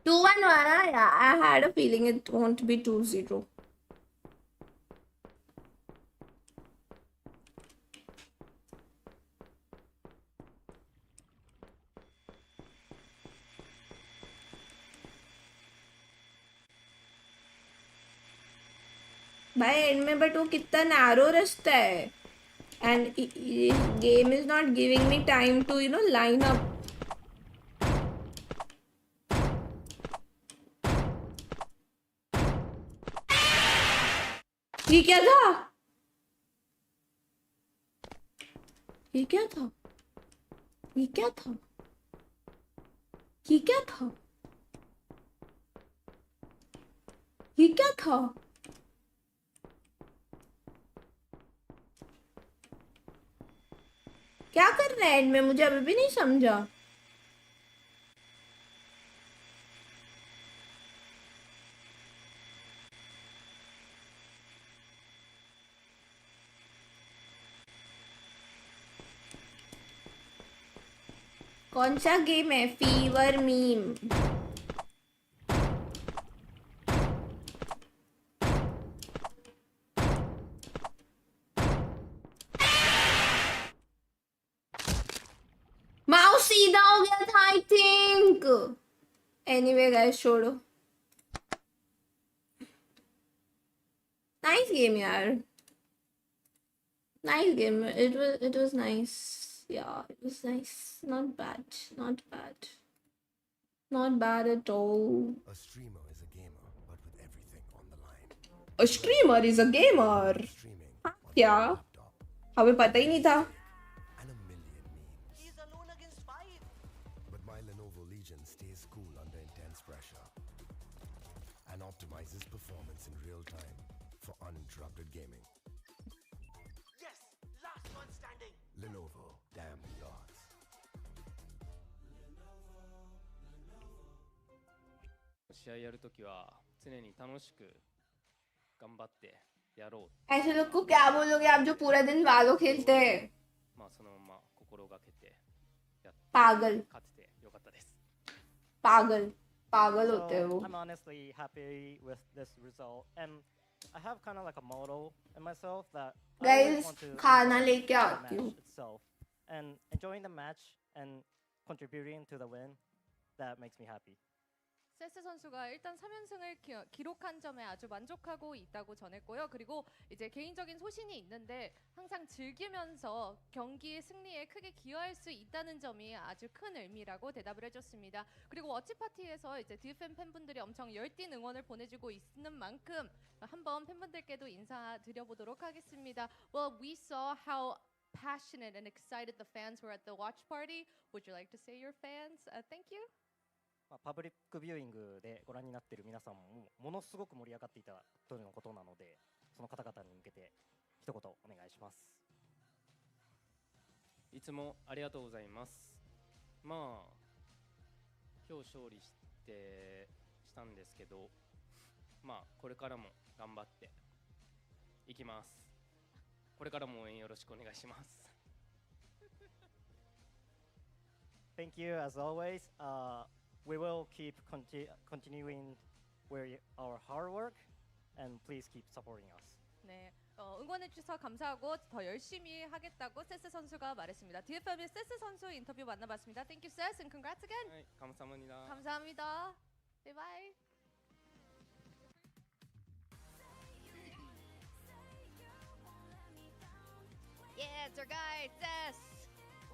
2-1 वाला. Yeah, I had a feeling it won't be 2-0. भाई एंड में बट वो कितना नैरो रास्ता है. And game is not giving me time to line up. ये क्या था? ये क्या था? ये क्या था? ये क्या था? ये क्या था? क्या कर रहा है एंड में? मुझे अभी भी नहीं समझा. कौन सा गेम है? Fever meme. माउस सीधा हो गया था आई थिंक. एनीवे गाइस छोड़ो. नाइस गेम यार. Nice game. It was nice. Yeah, it was nice. Not bad. Not bad. Not bad at all. A streamer is a gamer, but with everything on the line. A streamer is a gamer. Streaming हाँ, on क्या? your laptop हमें पता ही नहीं था. and a million memes. He's alone against 5. But my Lenovo Legion stays cool under intense pressure and optimizes performance in real time for uninterrupted gaming. Yes, last one standing. Lenovo, damn the odds. 試合やるときは常に楽しく頑張ってやろ ऐसे लोग को क्या बोलोगे आप जो पूरा दिन वालो खेलते हैं? う、まあそのまま心がけてやっ पागल 勝ててよかったです。 पागल पागल होते हैं वो. I'm honestly happy with this result, and I have kind of like a motto in myself that I always Guys, want to खाना enjoy लेके the आती हूँ. match itself, and enjoying the match and contributing to the win, that makes me happy. 세스 선수가 일단 3연승을 기록한 점에 아주 만족하고 있다고 전했고요. 그리고 이제 개인적인 소신이 있는데 항상 즐기면서 경기의 승리에 크게 기여할 수 있다는 점이 아주 큰 의미라고 대답을 해줬습니다. 그리고 워치 파티에서 이제 DFM 팬분들이 엄청 열띤 응원을 보내주고 있는 만큼 한번 팬분들께도 인사드려보도록 하겠습니다. Well, we saw how passionate and excited the fans were at the watch party. Would you like to say your fans? Thank you. パブリックビューイングでご覧になっている皆さんもものすごく盛り上がっていたとのことなので、その方々に向けて一言お願いします。いつもありがとうございます。まあ今日勝利したんですけど、まあこれからも頑張っていきます。これからも応援よろしくお願いします。Thank you as always. We will keep continuing with our hard work, and please keep supporting us. 네, 응원해 주셔서 감사하고 더 열심히 하겠다고 세스 선수가 말했습니다. DFM의 세스 선수 인터뷰 만나봤습니다. Thank you, Ses, and congrats again. 네, 감사합니다. 감사합니다. 네, bye. Yeah, it's our guy, Ses.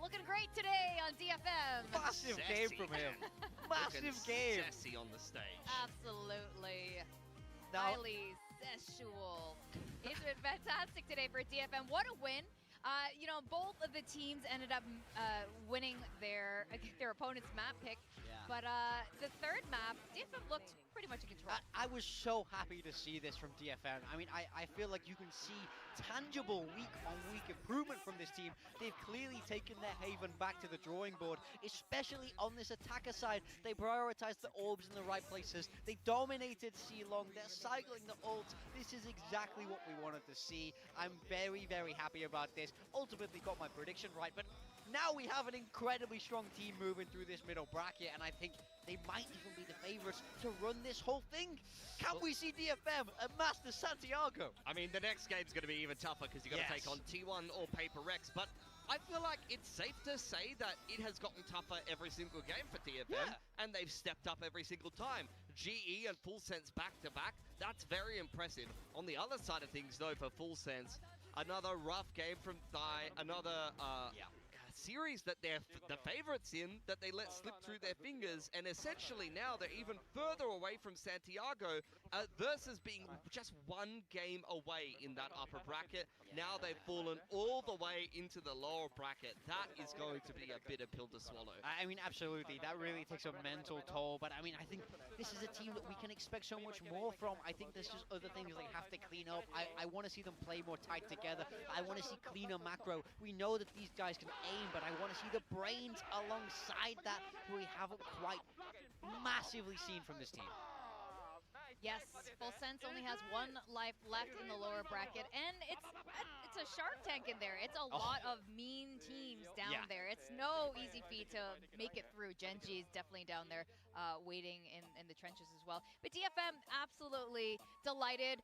Looking great today on DFM. Massive game from him. Massive game. Sassy on the stage. Absolutely. Now- Highly S8UL. It's been fantastic today for DFM. What a win. You know, both of the teams ended up winning their opponent's map pick. Yeah. But the third map, DFM looked pretty much in control. I was so happy to see this from DFM. I mean, I feel like you can see tangible week-on-week improvement from this team. They've clearly taken their Haven back to the drawing board, especially on this attacker side. They prioritized the orbs in the right places. They dominated C-Long. They're cycling the ults. This is exactly what we wanted to see. I'm very, very happy about this. Ultimately got my prediction right, but now we have an incredibly strong team moving through this middle bracket, and I think they might even be the favorites to run this whole thing. Can we see DFM and Master Santiago? I mean, the next game's going to be even tougher because you've got to take on T1 or Paper Rex, but I feel like it's safe to say that it has gotten tougher every single game for DFM, and they've stepped up every single time. GE and Full Sense back-to-back, that's very impressive. On the other side of things, though, for Full Sense, another rough game from Thai, another series that they're the favorites in, that they let slip through their fingers, and essentially now they're even further away from Santiago versus being just one game away in that upper bracket. Now they've fallen all the way into the lower bracket. That is going to be a bitter pill to swallow. I mean, absolutely. That really takes a mental toll. But I mean, I think this is a team that we can expect so much more from. I think there's just other things they have to clean up. I want to see them play more tight together. I want to see cleaner macro. We know that these guys can aim, but I want to see the brains alongside that, who we haven't quite massively seen from this team. Yes, Full Sense only has one life left in the lower bracket, and it's a Shark Tank in there. It's a lot of mean teams down there. It's no easy feat to make it through. Genji is definitely down there waiting in the trenches as well. But DFM, absolutely delighted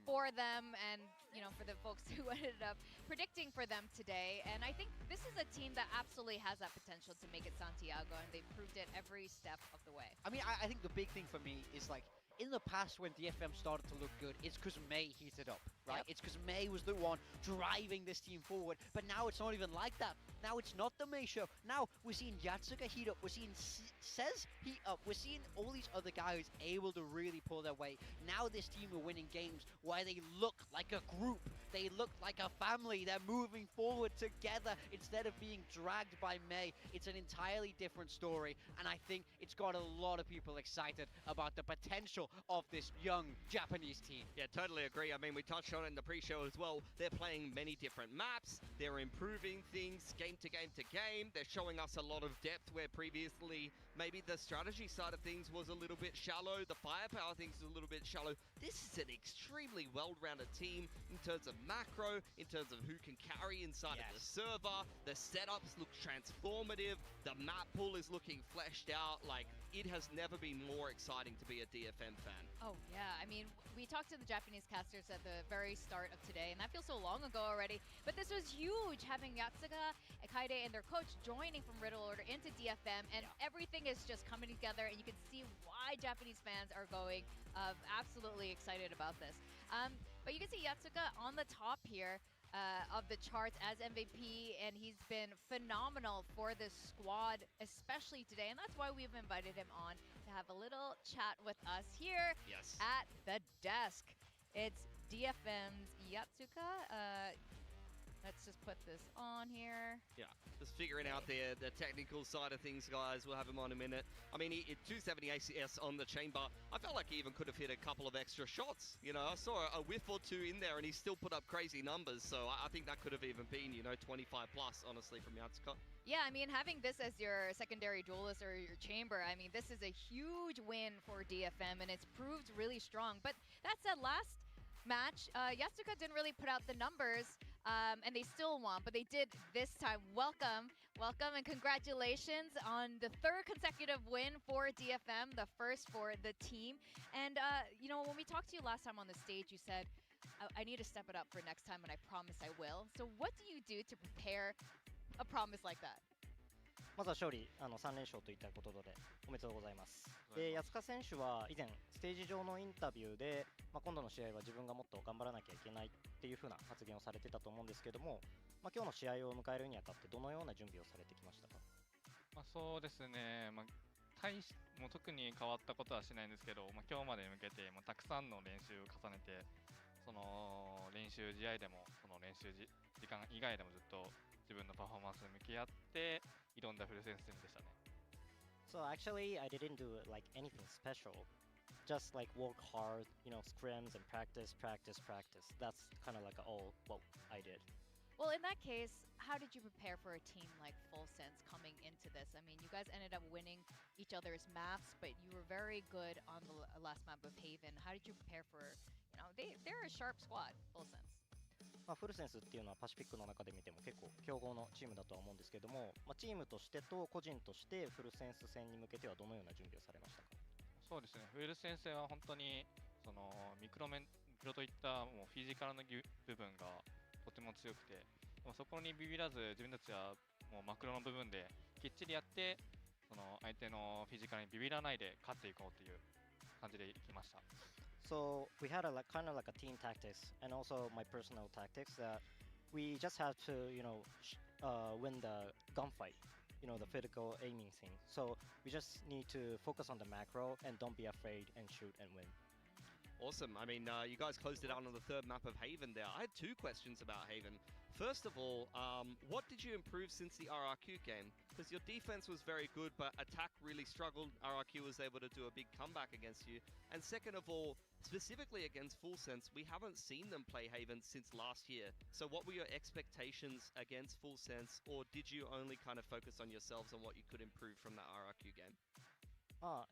for them, and you know, for the folks who ended up predicting for them today. And I think this is a team that absolutely has that potential to make it Santiago, and they've proved it every step of the way. I mean, I think the big thing for me is, like, in the past when DFM started to look good, it's because May heated up, right? It's because May was the one driving this team forward. But now it's not even like that. Now it's not the May show. Now we're seeing Yatsuka heat up. We're seeing Sez heat up. We're seeing all these other guys able to really pull their weight. Now this team are winning games where they look like a group. They look like a family. They're moving forward together instead of being dragged by May. It's an entirely different story. And I think it's got a lot of people excited about the potential of this young Japanese team. Yeah, totally agree. I mean, we touched on it in the pre-show as well. They're playing many different maps. They're improving things game to game to game. They're showing us a lot of depth where previously maybe the strategy side of things was a little bit shallow. The firepower things is a little bit shallow. This is an extremely well-rounded team in terms of macro, in terms of who can carry inside of the server. The setups look transformative. The map pool is looking fleshed out. Like, it has never been more exciting to be a DFM fan. Oh yeah, I mean, we talked to the Japanese casters at the very start of today, and that feels so long ago already, but this was huge, having Yatsuga, Kaide, and their coach joining from Riddle Order into DFM, and everything is just coming together, and you can see why Japanese fans are going absolutely excited about this. But you can see Yatsuga on the top here of the charts as MVP, and he's been phenomenal for this squad, especially today, and that's why we've invited him on to have a little chat with us here at the desk. It's DFM's Yatsuka. Let's just put this on here. Yeah, just figuring out the technical side of things, guys. We'll have him on in a minute. I mean, he 270 ACS on the chamber. I felt like he even could have hit a couple of extra shots. You know, I saw a whiff or two in there, and he still put up crazy numbers. So I think that could have even been, 25 plus, honestly, from Yatsuka. Yeah, I mean, having this as your secondary duelist or your chamber, I mean, this is a huge win for DFM, and it's proved really strong. But that said, last match, Yatsuka didn't really put out the numbers, and they still won, but they did this time. Welcome, and congratulations on the third consecutive win for DFM, the first for the team. And, when we talked to you last time on the stage, you said, I need to step it up for next time, and I promise I will. So what do you do to prepare a promise like that? まずは勝利3連勝といったことでおめでとうございます。で、安川選手は以前ステージ上のインタビューで、今度の試合は自分がもっと頑張らなきゃいけないっていう風な発言をされてたと思うんですけども、今日の試合を迎えるにあたってどのような準備をされてきましたか？そうですね、もう特に変わったことはしないんですけど、今日までに向けてたくさんの練習を重ねて、その練習試合でもその練習時間以外でもずっと自分のパフォーマンスに向き合って挑んだフルセンス戦でしたね。So actually, I didn't do like anything special. Just like work hard, scrims and practice. That's kind of like all what I did. Well, in that case, how did you prepare for a team like Full Sense coming into this? I mean, you guys ended up winning each other's maps, but you were very good on the last map of Haven. How did you prepare for, they're a sharp squad, Full Sense. フルセンスっていうのはパシフィックの中で見ても結構強豪のチームだとは思うんですけども、チームとしてと個人としてフルセンス戦に向けてはどのような準備をされましたか？そうですね、フルセンス戦は本当にそのミクロといったもうフィジカルの部分がとても強くて、そこにビビらず自分たちはもうマクロの部分できっちりやって、その相手のフィジカルにビビらないで勝っていこうという感じでいきました。So we had kind of like a team tactics and also my personal tactics that we just had to, win the gunfight, the physical aiming thing. So we just need to focus on the macro and don't be afraid and shoot and win. Awesome. I mean, you guys closed it out on the third map of Haven there. I had two questions about Haven. First of all, what did you improve since the RRQ game? Because your defense was very good, but attack really struggled. RRQ was able to do a big comeback against you. And second of all, specifically against Full Sense, we haven't seen them play Haven since last year. So what were your expectations against Full Sense, or did you only kind of focus on yourselves and what you could improve from that RRQ game?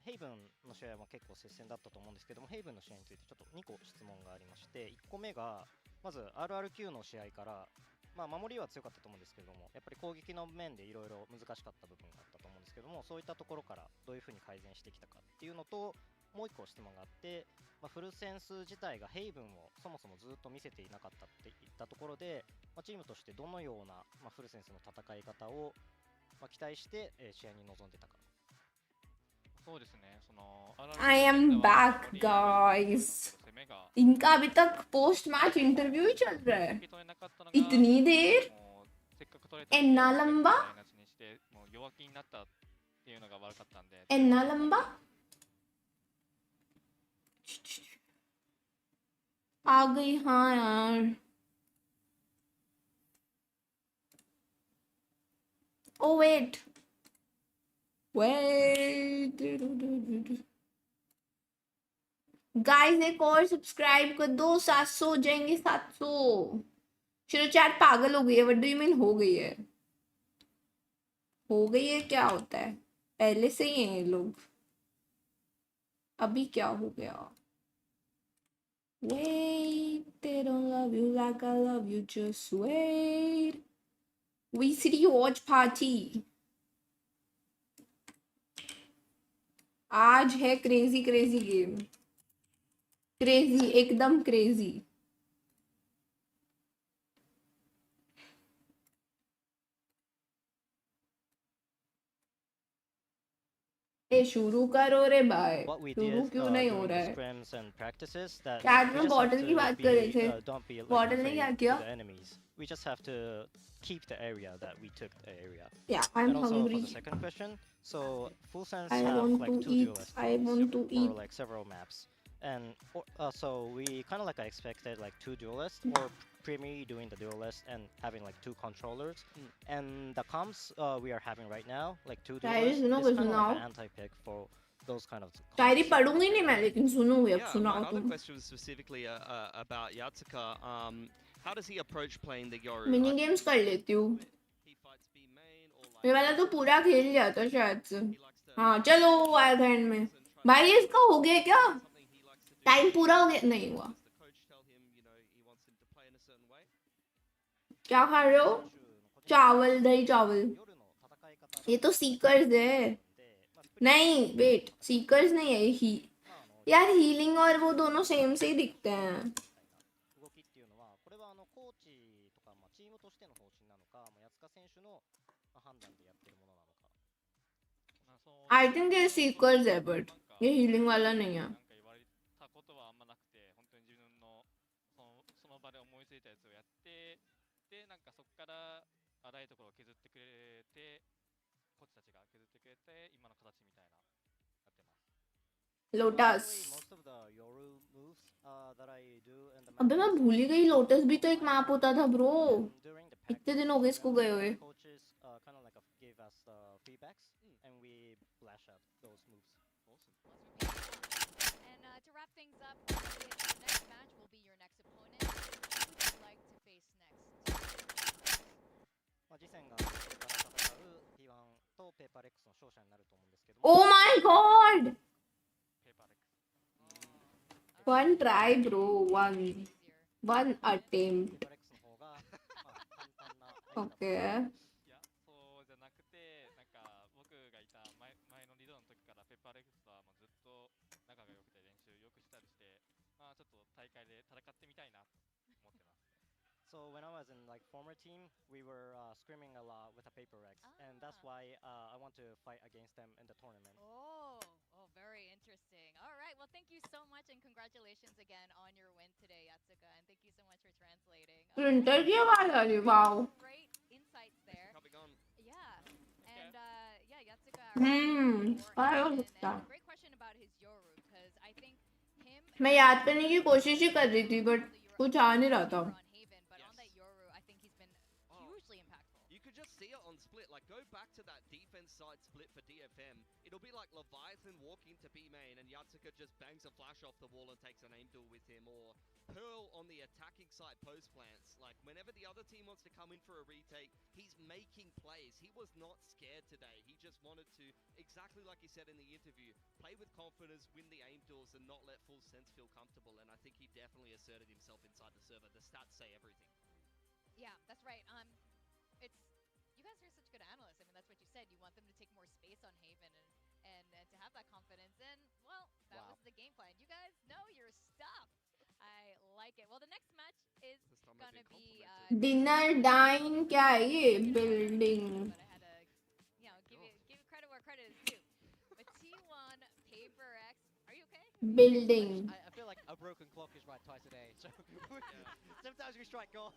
ヘイブンの試合は結構接戦だったと思うんですけども、ヘイブンの試合についてちょっと2個質問がありまして、1個目がまず RRQ の試合から、守りは強かったと思うんですけども、やっぱり攻撃の面でいろいろ難しかった部分があったと思うんですけども、そういったところからどういうふうに改善してきたかっていうのと、もう1個質問があって、フルセンス自体がヘイブンをそもそもずっと見せていなかったっていったところで、チームとしてどのような、フルセンスの戦い方を、期待して、試合に臨んでたか。そうですね、I am back, guys. इनका अभी तक post match interview ही चल रहा है इतनी देर इतना लंबा इतना लंबा आ गई हाँ यार oh wait गाइस एक और सब्सक्राइब कर दो 700 हो जाएंगे 700 चलो चैट पागल हो गई है व्हाट डू यू मीन हो गई है क्या होता है पहले से ही हैं ये लोग अभी क्या हो गया wait they don't love you like I love you just wait VCD watch party आज है क्रेजी गेम क्रेजी एकदम क्रेजी शुरू करो रे भाई शुरू क्यों नहीं हो रहा है चैट में बॉटल की बात कर रहे थे बॉटल ने क्या किया We just have to keep the area that we took the area. Yeah, I'm and also hungry. For the second question, so Full Sense I have want like to two eat. duelists I want to for eat. like several maps, and so we kind of like expected like two duelists, or primarily doing the duelist and having like 2 controllers. And the comps we are having right now, like 2 Shayari duelists, सुनो is कुछ kind of like सुनाओ. an anti-pick for those kind of Shayari comps. पढ़ूंगी नहीं मैं, लेकिन सुनूंगी. अब Yeah, my सुनाओ other तुम. question was specifically about Yatsuka. How does he approach playing the Yoru? Mini games कर लेती हूँ. ये वाला तो पूरा खेल लिया था शायद से. हाँ चलो आया था एंड में. भाई इसका हो गया क्या? टाइम पूरा हो गया? नहीं हुआ. क्या खा रहे हो? चावल, दही चावल. ये तो सीकर्स है. नहीं वेट, सीकर्स नहीं है ही. यार हीलिंग और वो दोनों सेम से ही दिखते हैं. आई थिंक ये सीकर्स है बट ये हीलिंग वाला नहीं है. たことはあんまなくて、本当に自分のその場で思いついたやつをやって、でなんかそこから荒いところを削ってくれて、コーチたちが削ってくれて今の形みたいなやってます。लोटस. अबे मैं भूल ही गई, लोटस भी तो एक मैप होता था ब्रो. इतने दिन हो गए इसको गए हुए. And to wrap things up, the next match will be your next opponent. Who would you like to face next? 次戦がこれから戦う T1 とペーパーレックスの勝者になると思うんですけども。 Oh my god! One try bro, one attempt. Okay. そうじゃなくて、なんか僕がいた前のリゾの時からペッパーレックスとはもうずっと仲が良くて練習よくしたりして、まあちょっと大会で戦ってみたいなと思ってます。 So when I was in like former team, we were scrimming a lot with a paper Rex, and that's why I want to fight against them in the tournament. Oh, very interesting. All right, well, thank you so much, and congratulations again on your win today, Yatsuka, and thank you so much for translating. Printer की आवाज आ रही, wow. Great insights there. Yeah, and yeah, Yatsuka. Great question about his Yoru, because I think him. मैं याद करने की कोशिश ही कर रही थी, but कुछ आ नहीं रहा था. See it on split, like go back to that defense side split for DFM. It'll be like Leviathan walking to B main and Yatsuka just bangs a flash off the wall and takes an aim duel with him, or Pearl on the attacking side post plants. Like whenever the other team wants to come in for a retake, he's making plays. He was not scared today. He just wanted to, exactly like he said in the interview, play with confidence, win the aim duels, and not let full sense feel comfortable. And I think he definitely asserted himself inside the server. The stats say everything. Yeah, that's right. It's you guys are such good analysts. I mean, that's what you said. You want them to take more space on Haven and to have that confidence. And well, that was the game plan. You guys know your stuff. I like it. Well, the next match is gonna be Dinner dine क्या है ये? Building. But I had to, give credit where credit is due. But T1 Paper X, are you okay? Building. I feel like a broken clock is right twice a day. So sometimes we strike gold.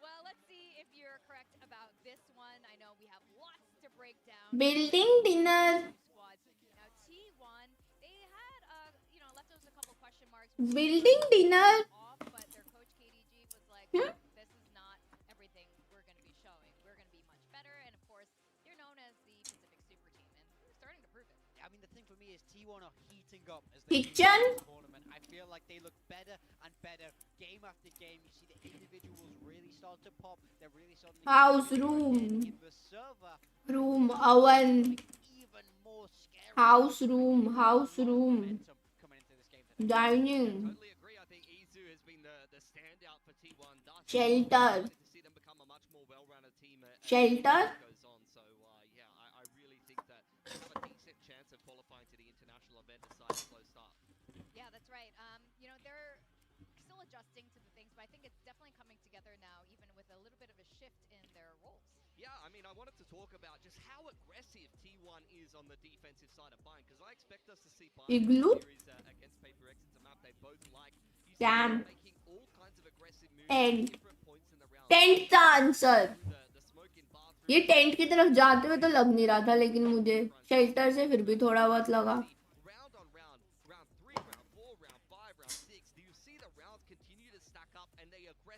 Well, let's see if you're correct about this one. I know we have lots to break down. Building dinner. Squads. Now T1, they had left us a couple question marks. Building dinner. Off, but their coach KDG was like, this is not everything we're going to be showing. We're going to be much better, and of course, you're known as the Pacific Super Team, and they're starting to prove it. I mean, the thing for me is T1 are heating up as they Kitchen. Tournament. I feel like they look better and better game after game. You see the individuals really start to pop. They're really starting to House room. in the server. Room oven. Even more scary. House room. House room. Dining. Totally agree. I think Izu has been the standout for T1. Shelter. To see them become a much more well-rounded team as Shelter. goes on. So yeah, I really think that they have a decent chance of qualifying to the international event aside a slow start. Yeah, that's right. They're still adjusting to the things, but I think it's definitely coming together now, even with a little bit of a shift in their roles. Yeah, I mean, I wanted to talk about just how aggressive T1 is on the defensive side of Bind, because I expect us to see Bind Igloo? series against Paper X. It's a map they both like. You see Damn. them making all kinds of aggressive moves Tent. at different points in the round. Tent का answer. The smoke in bathroom. ये tent की तरफ जाते हुए तो लग नहीं रहा था, लेकिन मुझे शेल्टर से फिर भी थोड़ा बहुत लगा. Round on round, round 3, round 4, round 5, round 6, do you see the rounds continue to stack up and they aggressively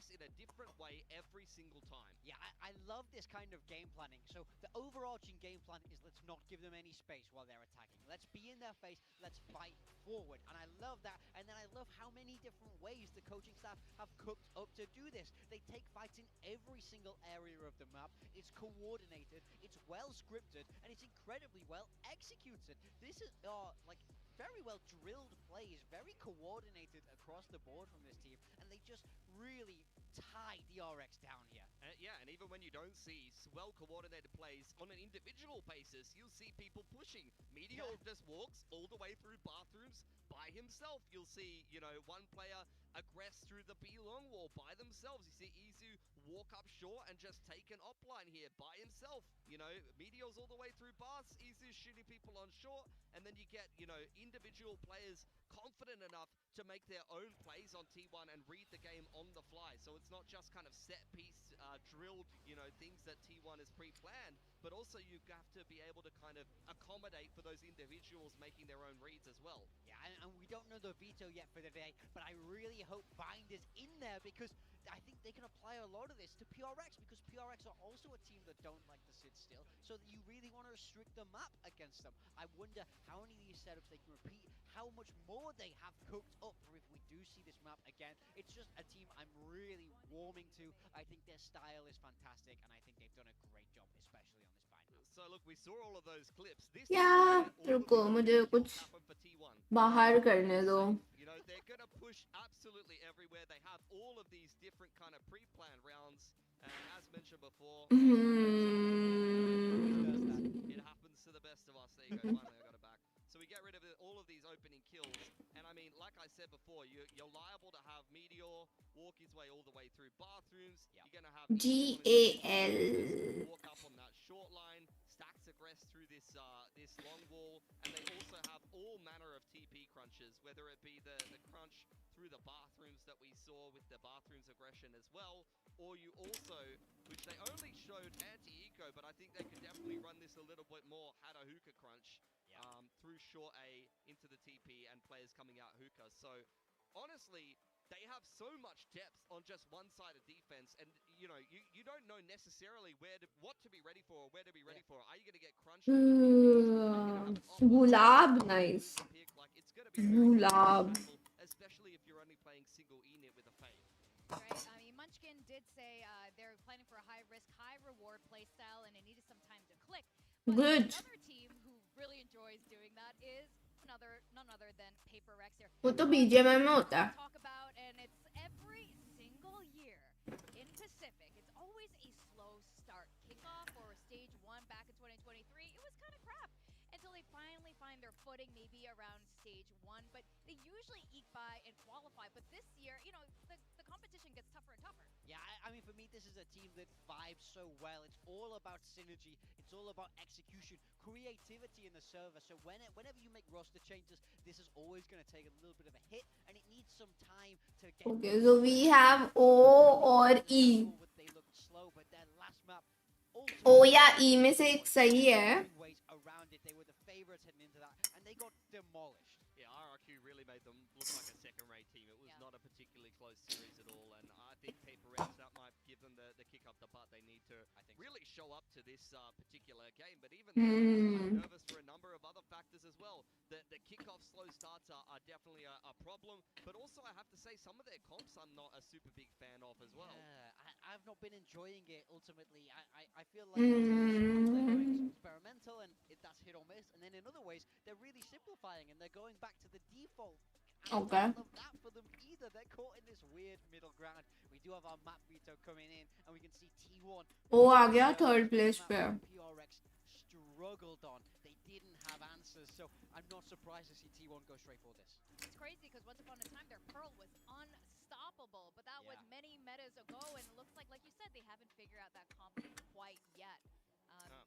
love this kind of game planning. So the overarching game plan is let's not give them any space while they're attacking. Let's be in their face. Let's fight forward. And I love that. And then I love how many different ways the coaching staff have cooked up to do this. They take fights in every single area of the map. It's coordinated, it's well scripted, and it's incredibly well executed. This is like very well drilled plays, very coordinated across the board from this team, and they just really tie DRX down here. Yeah, and even when you don't see well-coordinated plays on an individual basis, you'll see people pushing. Meteor just walks all the way through bathrooms by himself. You'll see, you know, one player aggress through the B long wall by themselves. You see Izu walk up short and just take an offline here by himself. You know, Meteor's all the way through bars, Izu shooting people on short, and then you get, you know, individual players confident enough to make their own plays on T1 and read the game on the fly. So it's not just kind of set piece drilled, you know, things that T1 is pre-planned, but also you have to be able to kind of accommodate for those individuals making their own reads as well. Yeah, and we don't know the veto yet for the day, but I really hope Bind is in there because I think they can apply a lot of this to PRX because PRX are also a team that don't like to sit still, so that you really want to restrict the map against them. I wonder how many of these setups they can repeat, how much more they have cooked up for if we do see this map again. It's just a team I'm really warming to. I think their style is fantastic, and I think they've done a great job, especially on this Bind map. So look, we saw all of those clips. This यार रुको मुझे कुछ बाहर करने दो. You know, they're going to push absolutely everywhere. They have all of these different kind of pre-planned rounds. And as mentioned before, it happens to the best of us. There you go, finally I got it back. So we get rid of all of these opening kills. And I mean, like I said before, you're liable to have Meteor walk his way all the way through bathrooms. You're going to have GAL. walk up on that short line. Stacks aggress through this long wall, and they also have all manner of TP crunches, whether it be the crunch through the bathrooms that we saw with the bathrooms aggression as well, or you also, which they only showed anti-eco, but I think they could definitely run this a little bit more, had a hookah crunch through short A into the TP and players coming out hookah. So honestly, they have so much depth on just one side of defense, and you know, you don't know necessarily what to be ready for or where to be ready for. Are you going to get crunched? Gulab, nice. Like, it's going to be Gulab. Especially if you're only playing single E-Nit with a fade. Right, I mean, Munchkin did say they're planning for a high-risk, high-reward playstyle, and it needed some time to click. But Good. Another team who really enjoys doing that is none other than Paper Rex here. वो तो BGMI में होता है. Talk about, and it's every single year in Pacific. It's always a slow start. Kickoff or stage 1 back in 2023, it was kind of crap until they finally find their footing, maybe around stage 1. But they usually eke by and qualify. But this year, you know, the competition gets tougher and tougher. Yeah, I mean, for me, this is a team that vibes so well. It's all about synergy. It's all about execution, creativity in the server. So whenever you make roster changes, this is always going to take a little bit of a hit, and it needs some time to get... Okay, so we have O और E. They looked slow, but their last map... O या E में से एक सही है. Around it, they were the favorites heading into that, and they got demolished. Yeah, RRQ really made them look like a second-rate team. It was not a particularly close series at all, and I think Paper Rex, that might give them the kick up the butt they need to really show up to this particular game. But even then, I'm nervous for a number of other factors as well. The kickoff slow starts are definitely a problem, but also I have to say some of their comps I'm not a super big fan of as well. Yeah, I've not been enjoying it ultimately. I feel like they're doing experimental and that's hit or miss, and then in other ways they're really simplifying and they're going back to the default. Okay. I don't love that for them either. They're caught in this weird middle ground. We do have our map veto coming in, and we can see T1. O आ गया third place पे. PRX struggled on. They didn't have answers, so I'm not surprised to see T1 go straight for this. It's crazy because once upon a time their Pearl was unstoppable, but that was many metas ago, and it looks like you said, they haven't figured out that comp quite yet.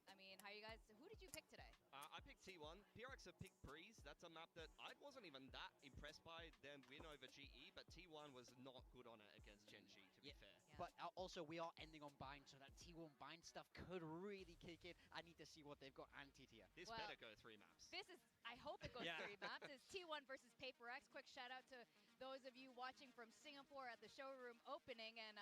I mean, how you guys? Who did you pick today? I picked T1. PRX have picked Breeze. That's a map that I wasn't even that impressed by them win over GE, but T1 was not good on it against Gen G, to be fair. But also, we are ending on Bind, so that T1 Bind stuff could really kick in. I need to see what they've got anti-tier. This better go 3 maps. This is, I hope it goes 3 maps. It's T1 versus Paper X. Quick shout out to those of you watching from Singapore at the showroom opening, and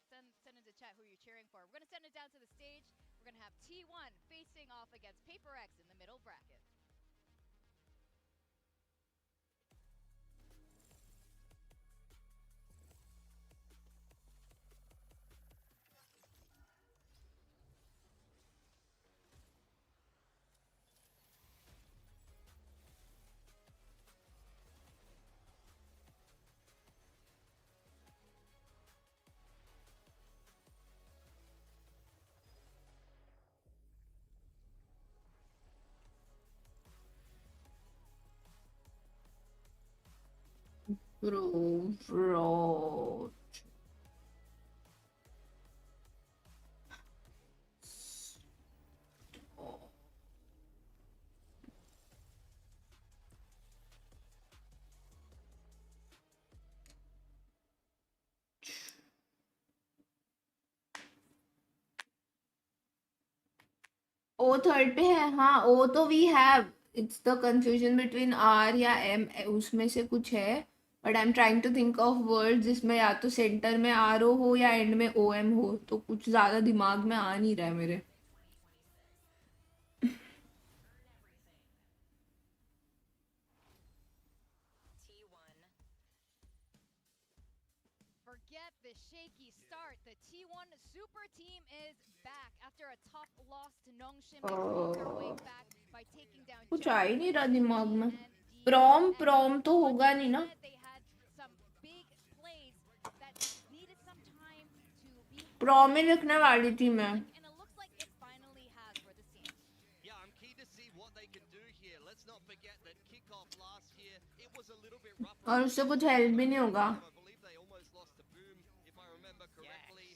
send in the chat who you're cheering for. We're gonna send it down to the stage. We're gonna have T1 facing off against Paper X in the middle bracket. Bro. Oh third पे है हाँ oh तो we have it's the confusion between R या M उसमें से कुछ है but I am trying to think of word जिसमें या तो सेंटर में आर ओ हो या एंड में ओ एम हो तो कुछ ज़्यादा दिमाग में आ नहीं रहा है मेरे Forget the shaky start. The T1 Super Team is back after a tough loss to Nongshim. They clawed their way back by taking down कुछ आ ही नहीं रहा दिमाग में प्रॉम प्रॉम तो होगा नहीं ना They had some big plays that needed some time to be. Prom ही लिखने वाली थी मैं And it looks like it finally has for the team. Yeah, I'm keen to see what they can do here. Let's not forget that kickoff last year, it was a little bit rough. और उससे कुछ help भी नहीं होगा I believe they almost lost to Boom, if I remember correctly,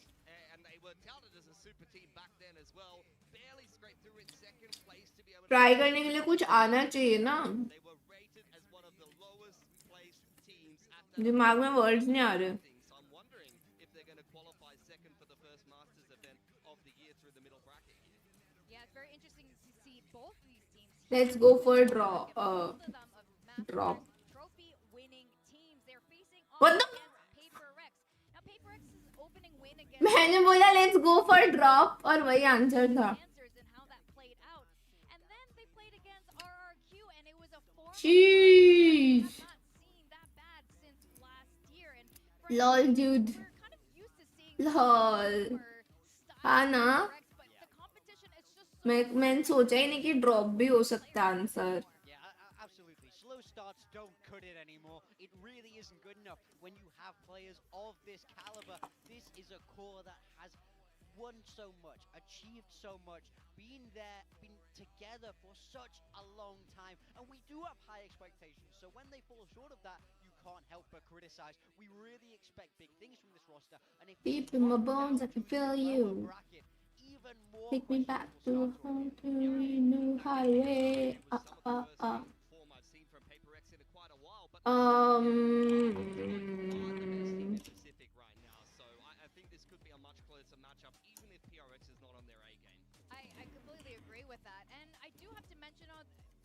and they were touted as a super team back then as well. Barely scraped through in second place to be able to try करने के लिए कुछ आना चाहिए ना They were rated as one of the lowest placed teams at that दिमाग में words नहीं आ रहे so I'm wondering if they're going to qualify second for the first Masters event of the year through the middle bracket. Yeah, it's very interesting to see both these teams. let's go for a draw drop Trophy winning teams. They're facing off What the? against Paper Rex. Now Paper Rex's opening win against मैंने बोला let's go for drop और वही answer था answers and how that played out. And then they played against RRQ and it was a form Jeez. not seen that bad since last year. And lol dude we're kind of used to seeing lol हाँ ना Rex, but the competition is just मैंने सोचा ही नहीं कि drop भी हो सकता है answer Yeah, absolutely. Slow starts don't cut it anymore. It really isn't good enough when you have players of this caliber. This is a core that has won so much, achieved so much, been there, been together for such a long time, and we do have high expectations. So when they fall short of that, you can't help but criticize. We really expect big things from this roster, and if deep in my bones I can feel you bracket, even more take me back to a home to a new highway Form I've seen from Paper X in quite a while, but Pacific right now. So I think this could be a much closer matchup, even if PRX is not on their A game. I completely agree with that. And I do have to mention,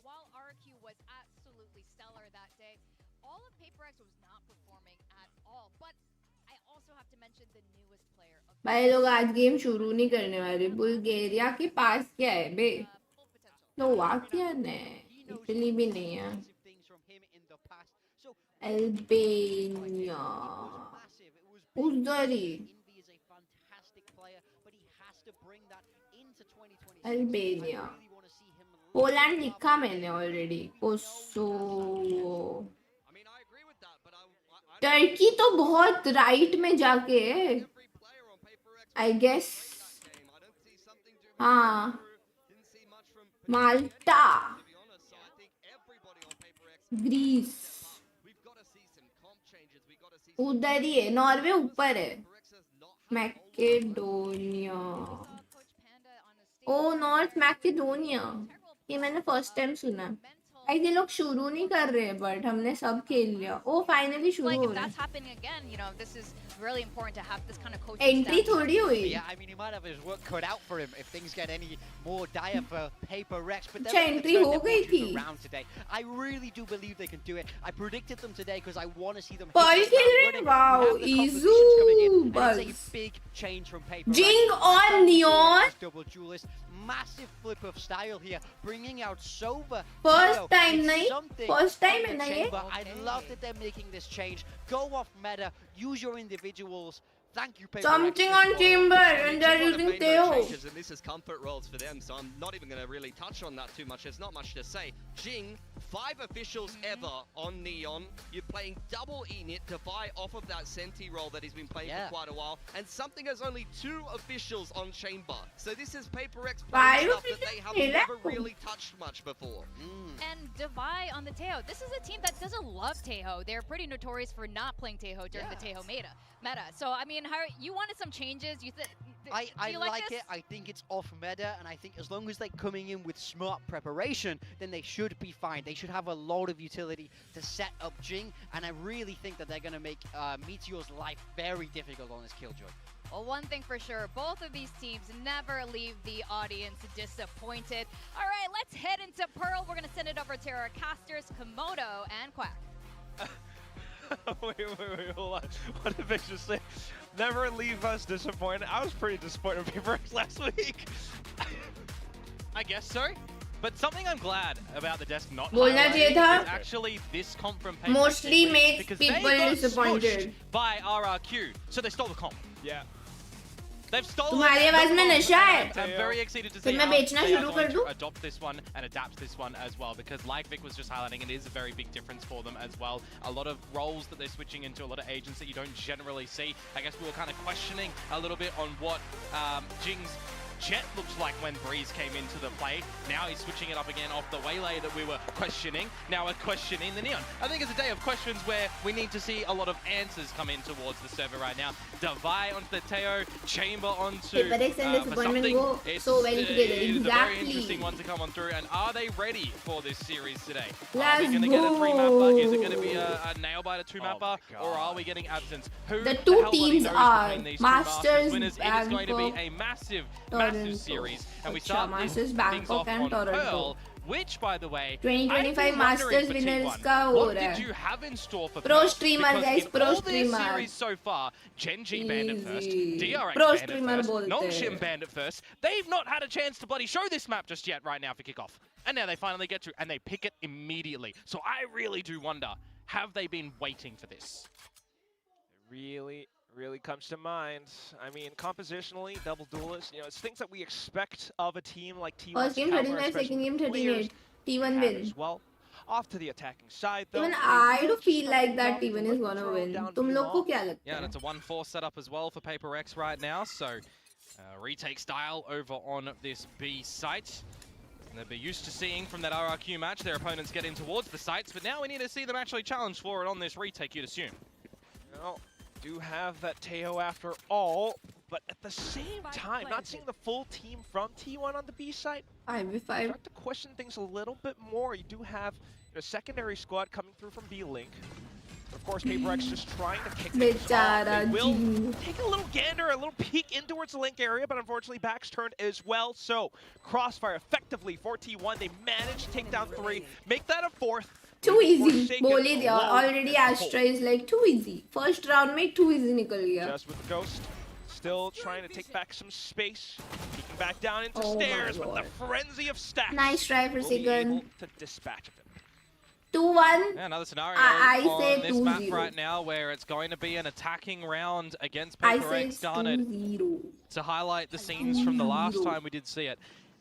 while RQ was absolutely stellar that day, all of Paper X was not performing at all. But I also have to mention the newest player of भाई लोग आज game शुरू नहीं करने वाले Bulgaria के पास क्या है बे full potential. स्लोवाकिया ने इटली भी नहीं है अल्बानिया उधर ही अल्बानिया पोलैंड लिखा मैंने ऑलरेडी कोसोवो टर्की तो बहुत राइट में जाके है आई गेस हाँ माल्टा ग्रीस उधर ही है नॉर्वे ऊपर है मैकेडोनिया ओ नॉर्थ मैकेडोनिया ये मैंने फर्स्ट टाइम सुना भाई ये लोग शुरू नहीं कर रहे बट हमने सब खेल लिया. ओ फाइनली शुरू Like हो if रहा है. that's happening again, you know, this is really important to have this kind of coaching Entry staff. थोड़ी हुई. Yeah, I mean, he might have his work cut out for him if things get any more dire for Paper Rex. But अच्छा, they're going to entry turn हो their गई fortunes थी. around today. I really do believe they can do it. I predicted them today because I want to see them. Pearl hit the खेल ground रहे हैं. running. Wow, We have the Izu, competitions coming in, and buzz. it's a big change from Paper Jing Rex. on Neon. Double duelist, massive flip of style here, bringing out Sova. First Teo, time it's नहीं. something First time on है the ना ये. chamber. I love that they're making this change. Go off meta, use your individuals. Thank you, Paper Something Rex. on chamber and they're using Teo. Changes, and this is comfort rolls for them, so I'm not even going to really touch on that too much. There's not much to say. Jing, 5 officials ever on Neon. You're playing double Enit to buy off of that Senti role that he's been playing for quite a while. And something has only 2 officials on Chamber. So this is Paper X playing stuff that they have never really touched much before. And Devi on the Teo. This is a team that doesn't love Tejo. They're pretty notorious for not playing Tejo during the Tejo meta. So I mean, how you wanted some changes? I you like this? it. I think it's off meta, and I think as long as they're coming in with smart preparation, then they should be fine. They should have a lot of utility to set up Jing, and I really think that they're going to make Meteor's life very difficult on this Killjoy. Well, one thing for sure, both of these teams never leave the audience disappointed. All right, let's head into Pearl. We're going to send it over to our casters, Komodo and Quack. wait, hold on. What did Victor say? Never leave us disappointed. I was pretty disappointed with Paper X last week. I guess so. But something I'm glad about the desk not बोलना चाहिए highlighting था. is actually this comp from Paper Mostly X makes because people they got disappointed. smushed by RRQ, so they stole the comp. Yeah. They've stolen तुम्हारी the आवाज में comp, नशा and है. I'm very excited to फिर see मैं how बेचना they are शुरू going कर to दूं? adopt this one and adapt this one as well, because like Vic was just highlighting, it is a very big difference for them as well. A lot of roles that they're switching into, a lot of agents that you don't generally see. I guess we were kind of questioning a little bit on what Jing's Jet looks like when Breeze came into the play. Now he's switching it up again off the Waylay that we were questioning. Now we're questioning the Neon. I think it's a day of questions where we need to see a lot of answers come in towards the server right now. Devi onto the Teo, Chamber onto Paper X and disappointment go it's, so well together. it is a very Exactly. interesting one to come on through. And are they ready for this series today? Are Let's we going to get a 3-mapper? go. Is it going to be a nail-biter 2-mapper? Or are we getting absence? Who The two hell bloody teams knows are between these two Masters, winners? It is going to be Bangkok, a massive Toronto. series. And we Acha, start Masters, things Bangkok off and on Toronto. Pearl, which, by the way, 2025 I've been wondering Masters for winners T1, का हो what रहा did है. you have in store for Pro Pearl? streamer, Because guys, in pro all their streamer. series so far, Gen G banned it first, Easy. DRX Pro banned it streamer first, बोलते Nongshim हैं. banned it first. They've not had a chance to bloody show this map just yet right now for kickoff. And now they finally get to, and they pick it immediately. So I really do wonder, have they been waiting for this? Really comes to mind. I mean, compositionally, double duelist, you know, it's things that we expect of a team like T1's First game Tower, 35, especially second game players 38. T1 have win. as well. Off to the attacking side, though. Even they I will do feel just like that love to T1 let is the gonna throw win. down तुम लोग को below. क्या लगता Yeah, and है? it's a 1-4 setup as well for Paper X right now. So retake style over on this B site. And they'll be used to seeing from that RRQ match their opponents get in towards the sites, but now we need to see them actually challenge for it on this retake, you'd assume. Well, do have that Teo after all, but at the same time, not seeing the full team from T1 on the B side, 5v5. start to question things a little bit more. You do have a secondary squad coming through from B-Link. Of course, Paper X just trying to kick things off. बेचारा They will Jing. take a little gander, a little peek in towards the Link area, but unfortunately back's turned as well. So, Crossfire effectively for T1. They managed to take down 3, make that a 4th. Too easy. Forsaken बोल ही दिया. alone Already as a whole. Astra is like too easy. First round में too easy निकल गया. Just with the Ghost, still trying to take back some space. Peeking back down into Oh my stairs with the God. frenzy of stacks. Nice try for Will be second. able to dispatch them. 2-1. Yeah, another scenario I on say this map 2-0. right now where it's going to be an attacking round against I Paper say X. Darn it. 2-0. To highlight the scenes from the last 2-0. time we did see it.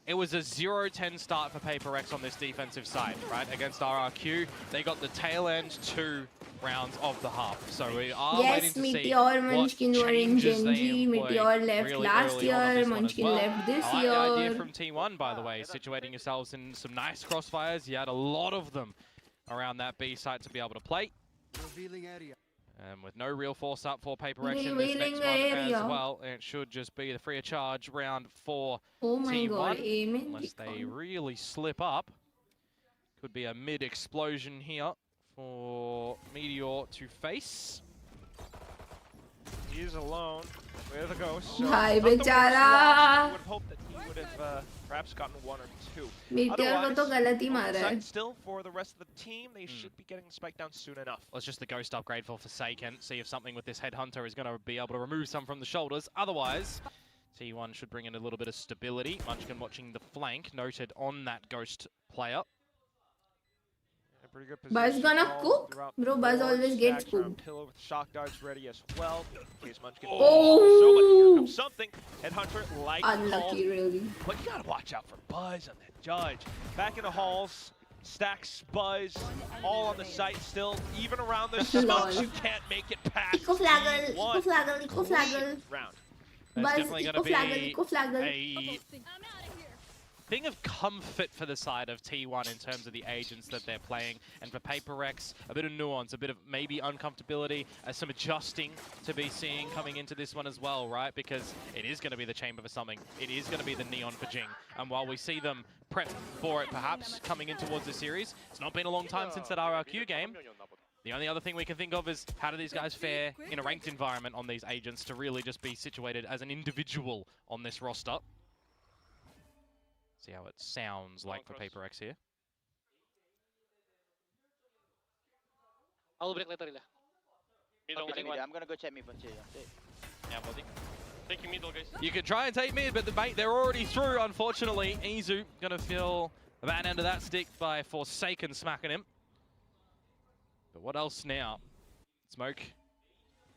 It was a 0-10 start for Paper X on this defensive side, right? Against RRQ, they got the tail end 2 rounds of the half. So we are waiting Yes, to see Meteor, what Munchkin were in changes they Gen G. employ Meteor left really last early on year. this one as Munchkin well. left this I like the idea year. from T1, by the way, situating yourselves in some nice crossfires. You had a lot of them around that B site to be able to play. Revealing area. And with no real force up for Paper X in this Revealing next one as area. well, it should just be the free of charge round for Oh my T1, god, aim in unless they really slip up. Could be a mid explosion here for Meteor to face. He is alone with a ghost. So Bhai not the worst bechara. loss. We would hope that he would have perhaps gotten 1 or 2. Meteor को तो गलत ही on मारा the है. side still for the rest of the team, they should be getting the spike down soon enough. Well, it's just the ghost upgrade for Forsaken. See if something with this Headhunter is going to be able to remove some from the shoulders. Otherwise, T1 should bring in a little bit of stability. Munchkin watching the flank, noted on that ghost player. Pretty good Buzz position gonna all cook? throughout Bro, the Buzz board. always gets Stacks around cooked. Pillow with shock darts ready as well. In case Munchkin Oh! so, but here comes something. Headhunter like Unlucky, called. really. But you gotta watch out for Buzz on that judge. Back in the halls, Stacks, Buzz, all on the site still. Even around the smokes, you can't make it past. Eco flaggle, T1. eco flaggle, eco flaggle. Clean round. There's Buzz, definitely going eco to flaggle, be eco flaggle. a thing of comfort for the side of T1 in terms of the agents that they're playing, and for Paper Rex, a bit of nuance, a bit of maybe uncomfortability, some adjusting to be seeing coming into this one as well, right? Because it is going to be the Chamber for something. It is going to be the Neon for Jing. And while we see them prep for it perhaps coming in towards the series, it's not been a long time since that RRQ game. The only other thing we can think of is how do these guys fare in a ranked environment on these agents to really just be situated as an individual on this roster. See how it sounds like for Paper X here. I'll break later. I'm gonna go check me for Yeah, buddy. Taking middle, guys. You can try and take mid, but the bait, they're already through, unfortunately. Izu gonna feel the bad end of that stick by Forsaken smacking him. But what else now? Smoke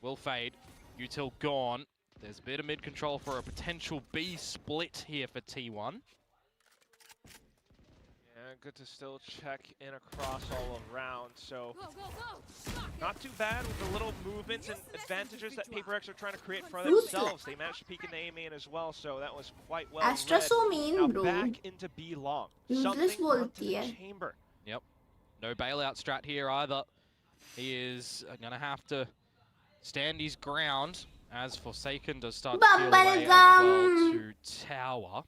will fade. Util gone. There's a bit of mid control for a potential B split here for T1. Yeah, good to still check in across all around. So not too bad with the little movements and advantages that Paper X are trying to create for themselves. They managed to peek in the A main as well, so that was quite well Astra read. so mean, now bro. back into B long. Useless Something onto बोलती the है. chamber. Yep. No bailout strat here either. He is going to have to stand his ground as Forsaken does start to peel away as well to tower.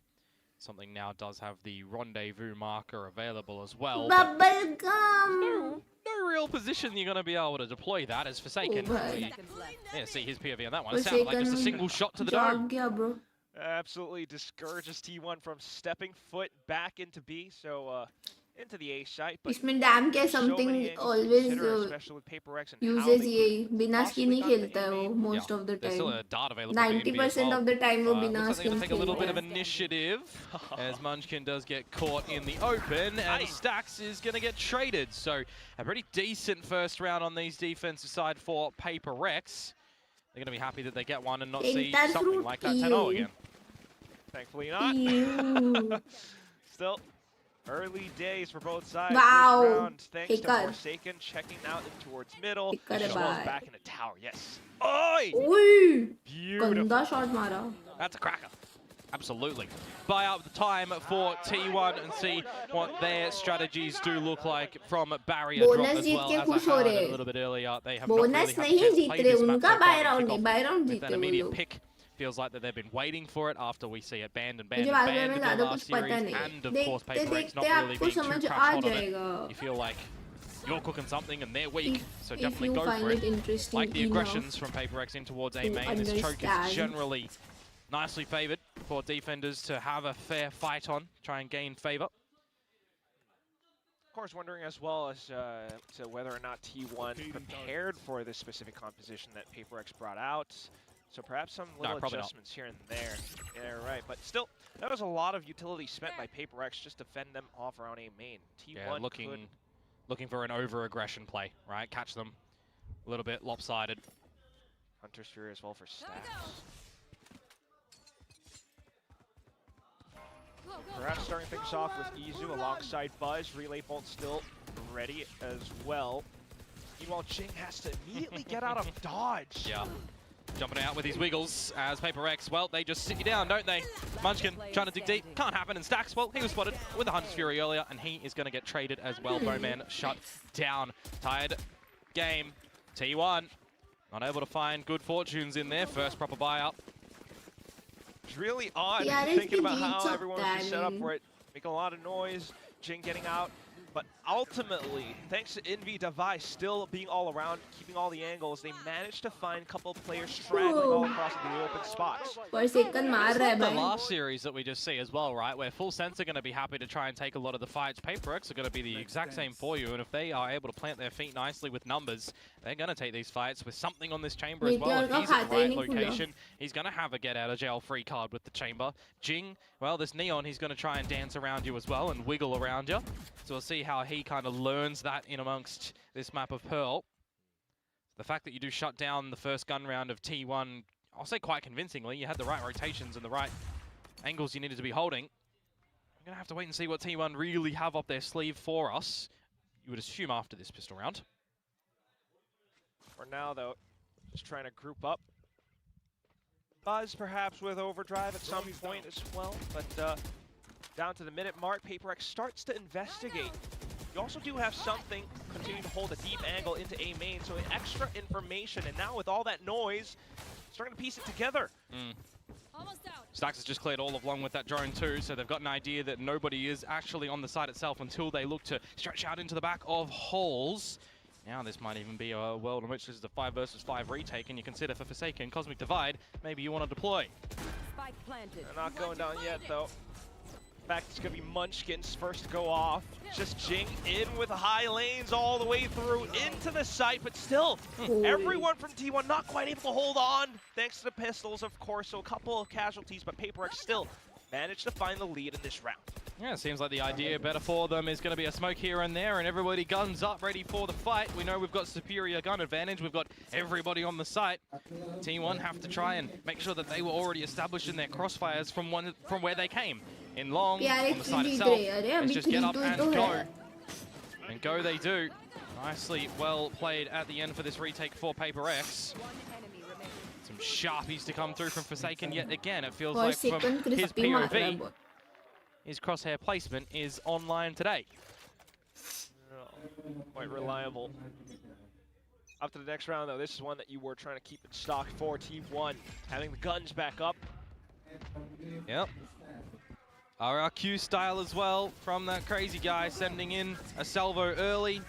Something now does have the rendezvous marker available as well. Bubblegum! No real position you're going to be able to deploy that as Forsaken. Yeah, see his POV on that one. It sounded like just a single shot to the dome. Bro. Absolutely discourages T1 from stepping foot back into B, so into the A site. But इसमें dam क्या so something many angles to always consider, especially with Paper X and how uses they ये could बिना skin ही possibly खेलता है वो most of the There's still time. a dart available for Invi as 90% well. of the time वो बिना Looks like they're skin going to take a little bit of खेलता है. initiative as Munchkin does get caught in the open, and Stax is going to get traded. So a pretty decent first round on these defensive side for Paper Rex. They're going to be happy that they get one and not see something like that 10-0 again. Thankfully not. Still, early days for both sides. Wow. This round, thanks to Hiccup. Forsaken checking out towards middle. Hiccup As well as bye. back in the tower. Yes. Oi! Oi! Beautiful. गंदा shot मारा. That's a cracker. Absolutely. Buy up the time for T1 and see what their strategies do look like from barrier drop Bonus as Jeet well. के As I खुश हो highlighted रहे. a little bit earlier, they have Bonus not really had a नहीं chance to Jeet play रहे this map उनका so buy far round to है kick buy off round with जीते an वो immediate लोग. pick. Feels like that they've been waiting for it after we see it banned and banned मुझे and बारे banned में in the ज़्यादा last कुछ पता series, नहीं. and of course देखते Paper X not देखते really आपको being too समझ crash uh hot on it. जाएगा. You feel like you're cooking something and they're weak, so if definitely you go find for it it. interesting Like the enough aggressions from Paper X in towards A to main, this choke is understand. generally nicely favoured for defenders to have a fair fight on, try and gain favour. Of course, wondering as well as to whether or not T1 prepared for this specific composition that Paper X brought out. So perhaps some little adjustments here and there. Yeah, right. But still, that was a lot of utility spent by Paper X just to fend them off around A main. T1 Yeah, looking for an over-aggression play, right? Catch them a little bit lopsided. Hunter's Fury as well for Stacks. Perhaps starting things off with Izu alongside Buzz. Relay Bolt still ready as well. Meanwhile, Jing has to immediately get out of dodge. Yeah. Jumping out with his wiggles as Paper X, well, they just sit you down, don't they? Munchkin trying to dig deep, can't happen, and Stacks, well, he was spotted with the Hunter's Fury earlier, and he is going to get traded as well. Bowman shut down. Tied game. T1 not able to find good fortunes in their first proper buy-up. It's really odd Yeah, thinking about it's how up everyone was there, just set up for it. Making a lot of noise. Jing getting out. But ultimately, thanks to Envy Device still being all around, keeping all the angles, they managed to find a couple players straggling all across the open spots. Forsaken मार रहा है The भाई. last series that we just see as well, right? Where Full Sense are going to be happy to try and take a lot of the fights. Paper X are going to be the exact same for you, and if they are able to plant their feet nicely with numbers, they're going to take these fights with something on this chamber as well. If he's at the right location, he's going to have a get out of jail free card with the chamber. Jing, well, this Neon, he's going to try and dance around you as well and wiggle around you. So we'll see how he kind of learns that in amongst this map of Pearl. The fact that you do shut down the first gun round of T1, I'll say quite convincingly. You had the right rotations and the right angles you needed to be holding. I'm going to have to wait and see what T1 really have up their sleeve for us. You would assume after this pistol round. For now, though, just trying to group up. Buzz, perhaps, with Overdrive at some point as well, but down to the minute mark, Paper X starts to investigate. You also do have something continuing to hold a deep angle into A main, so extra information, and now with all that noise, starting to piece it together. Stax has just cleared all along with that drone too, so they've got an idea that nobody is actually on the site itself until they look to stretch out into the back of holes. Now this might even be a world in which this is a 5 versus 5 retake, and you consider for Forsaken, Cosmic Divide, maybe you want to deploy. Spike planted. They're not going down yet, though. In fact, it's going to be Munchkin's first to go off. Just Jing in with high lanes all the way through into the site, but still, everyone from T1 not quite able to hold on, thanks to the pistols, of course, so a couple of casualties, but Paper X still managed to find the lead in this round. Yeah, it seems like the idea better for them is going to be a smoke here and there, and everybody guns up, ready for the fight. We know we've got superior gun advantage. We've got everybody on the site. T1 have to try and make sure that they were already established in their crossfires from where they came. In long, on the side itself, let's just get up and go. And go they do. Nicely well played at the end for this retake for Paper X. Some sharpies to come through from Forsaken yet again. It feels like from his POV, his crosshair placement is online today. Quite reliable. Up to the next round, though, this is one that you were trying to keep in stock for T1. Having the guns back up. Yep. RRQ style as well from that crazy guy, sending in a salvo early.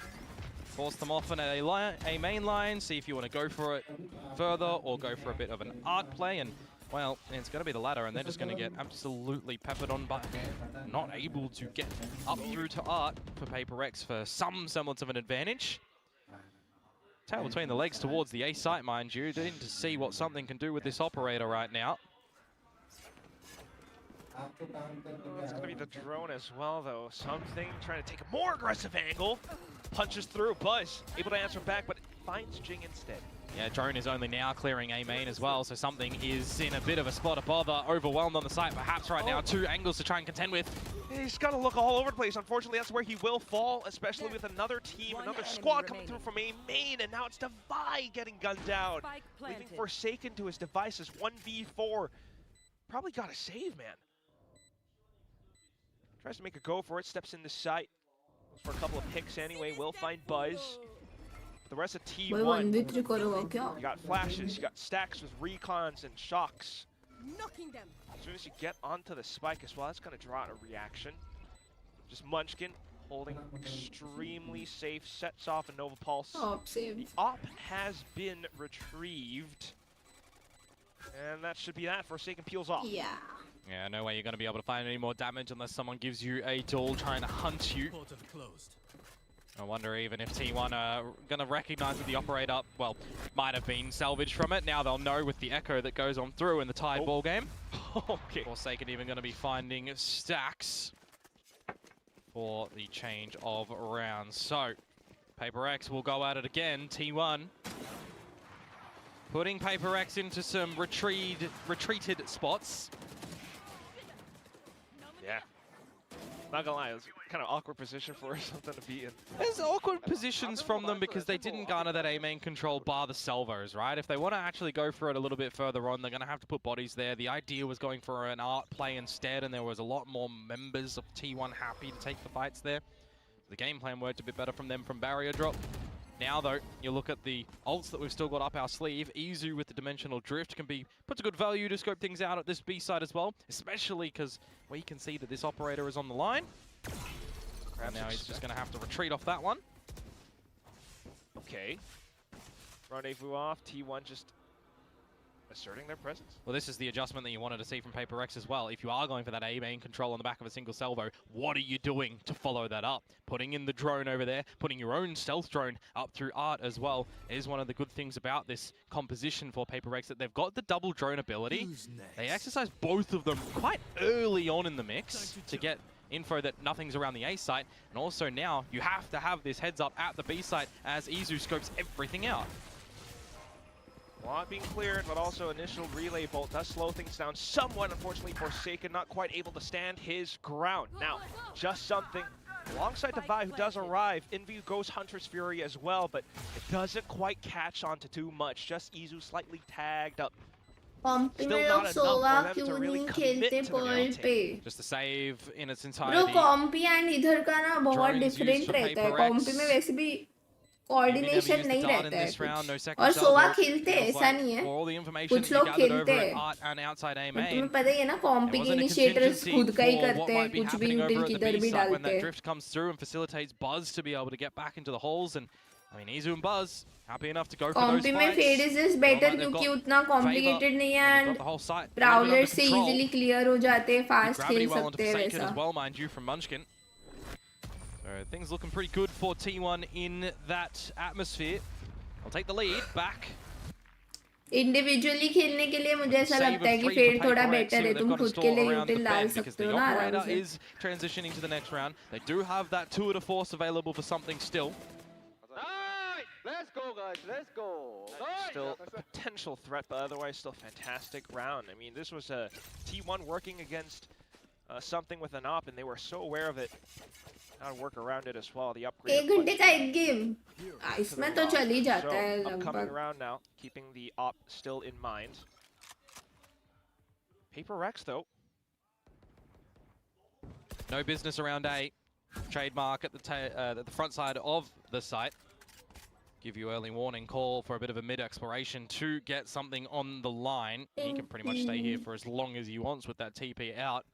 Force them off on a main line, see if you want to go for it further or go for a bit of an art play. And, well, it's going to be the latter, and they're just going to get absolutely peppered on, but not able to get up through to art for Paper X for some semblance of an advantage. Tail between the legs towards the A site, mind you. Need to see what something can do with this operator right now. It's going to be the drone as well, though. Something trying to take a more aggressive angle. Punches through. Buzz able to answer back, but finds Jing instead. Yeah, drone is only now clearing A main as well, so something is in a bit of a spot of bother. Overwhelmed on the site, perhaps right now. 2 angles to try and contend with. He's got to look all over the place. Unfortunately, that's where he will fall, especially with another team, another squad coming through from A main, and now it's Divide getting gunned down. Leaving Forsaken to his devices. 1v4. Probably got to save, man. Tries to make a go for it, steps in the sight. Looks for a couple of picks anyway, will find Buzz. The rest of T1, you got flashes, you got stacks with recons and shocks. As soon as you get onto the spike as well, that's going to draw out a reaction. Just Munchkin holding extremely safe, sets off a Nova Pulse. The op has been retrieved. And that should be that. Forsaken peels off. Yeah, no way you're going to be able to find any more damage unless someone gives you a duel trying to hunt you. I wonder even if T1 are going to recognize that the operator, well, might have been salvaged from it. Now they'll know with the echo that goes on through in the tied ball game. Okay. Forsaken even going to be finding stacks for the change of rounds. So, Paper X will go at it again. T1 putting Paper X into some retreated spots. Yeah. Not gonna lie, it was kind of awkward position for something to be in. There's awkward positions from them because they didn't garner that A main control bar the salvos, right? If they want to actually go for it a little bit further on, they're going to have to put bodies there. The idea was going for an art play instead, and there was a lot more members of T1 happy to take the fights there. The game plan worked a bit better from them from barrier drop. Now, though, you look at the ults that we've still got up our sleeve. Izu with the Dimensional Drift can be put to good value to scope things out at this B side as well, especially because we can see that this operator is on the line. Perhaps now he's just going to have to retreat off that one. Okay. Rendezvous off. T1 just asserting their presence. Well, this is the adjustment that you wanted to see from Paper Rex as well. If you are going for that A main control on the back of a single salvo, what are you doing to follow that up? Putting in the drone over there, putting your own stealth drone up through art as well is one of the good things about this composition for Paper Rex, that they've got the double drone ability. They exercise both of them quite early on in the mix to get info that nothing's around the A site, and also now you have to have this heads up at the B site as Izu scopes everything out. Lot being cleared, but also initial relay bolt does slow things down somewhat. Unfortunately, Forsaken not quite able to stand his ground. Now, just something alongside Devi, who does arrive. In view goes Hunter's Fury as well, but it doesn't quite catch on to too much. Just Izu slightly tagged up. कॉम्पी में लोग सोवा क्यों नहीं खेलते Perl पे? Just a save in its Bro, entirety. कॉम्पी एंड इधर का ना बहुत डिफरेंट रहता है. कॉम्पी में वैसे भी कोऑर्डिनेशन नहीं रहता है कुछ. और सोवा खेलते हैं, ऐसा नहीं है. कुछ लोग खेलते हैं. तुम्हें पता ही है ना, कॉम्पी के इनिशिएटर्स खुद का ही करते हैं, कुछ भी यूटिल किधर भी डालते हैं. When that drift comes through and facilitates Buzz to be able to get back into the holes, and I mean Izu and Buzz happy enough to go for those fights. कॉम्पी में फेड इज जस्ट बेटर क्योंकि उतना complicated नहीं है and Prowler से easily clear हो जाते हैं, fast खेल सकते हैं वैसा. As well, mind you, from Munchkin. So things looking pretty good for T1 in that atmosphere. I'll take the lead back. Individually खेलने के लिए मुझे ऐसा लगता है कि फेड थोड़ा बेटर है. तुम खुद के लिए यूटिल डाल सकते हो ना आराम से. Is transitioning to the next round. They do have that tour de force available for something still. Let's go, guys. Let's go. Still a potential threat, but otherwise still fantastic round. I mean, this was a T1 working against something with an op, and they were so aware of it. How to work around it as well. The upgrade. 1 घंटे का एक game. इसमें तो चल ही जाता है लगभग. Upcoming round now, keeping the op still in mind. Paper Rex though. No business around A. Trademark at the front side of the site. Give you early warning, call for a bit of a mid-exploration to get something on the line. He can pretty much stay here for as long as he wants with that TP out.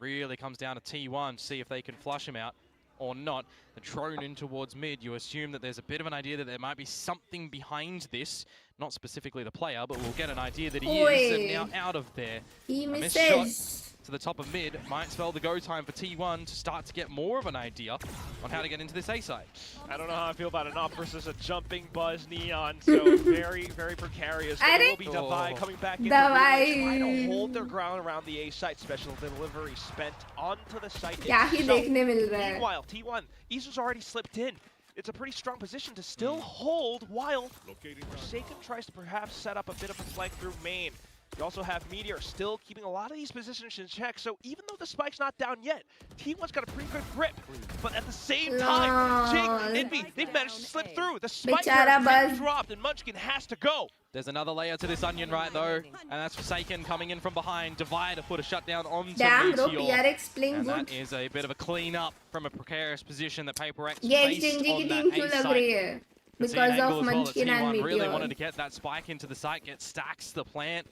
Really comes down to T1 to see if they can flush him out or not. The drone in towards mid, you assume that there's a bit of an idea that there might be something behind this. Not specifically the player, but we'll get an idea that he is. And now out of there. He misses. To the top of mid might spell the go time for T1 to start to get more of an idea on how to get into this A side. I don't know how I feel about an op versus a jumping Buzz Neon, so very, very precarious. It will be Devi coming back into the trying to hold their ground around the A site. Special delivery spent onto the site itself. Meanwhile, T1, Izu's already slipped in. It's a pretty strong position to still hold while Forsaken tries to perhaps set up a bit of a flank through main. You also have Meteor still keeping a lot of these positions in check, so even though the spike's not down yet, T1's got a pretty good grip. But at the same time, Jing, Envy, they've managed to slip through. The spike has dropped, and Munchkin has to go. There's another layer to this onion right though, and that's Forsaken coming in from behind. Devi to put a shutdown onto Damn, Meteor. bro, PRX playing and good. that is a bit of a clean up from a precarious position that Paper X ये faced XNG की on team that क्यों A लग site. रही है? Because of Munchkin and Meteor. Really wanted to get that spike into the site, get stacks the plant.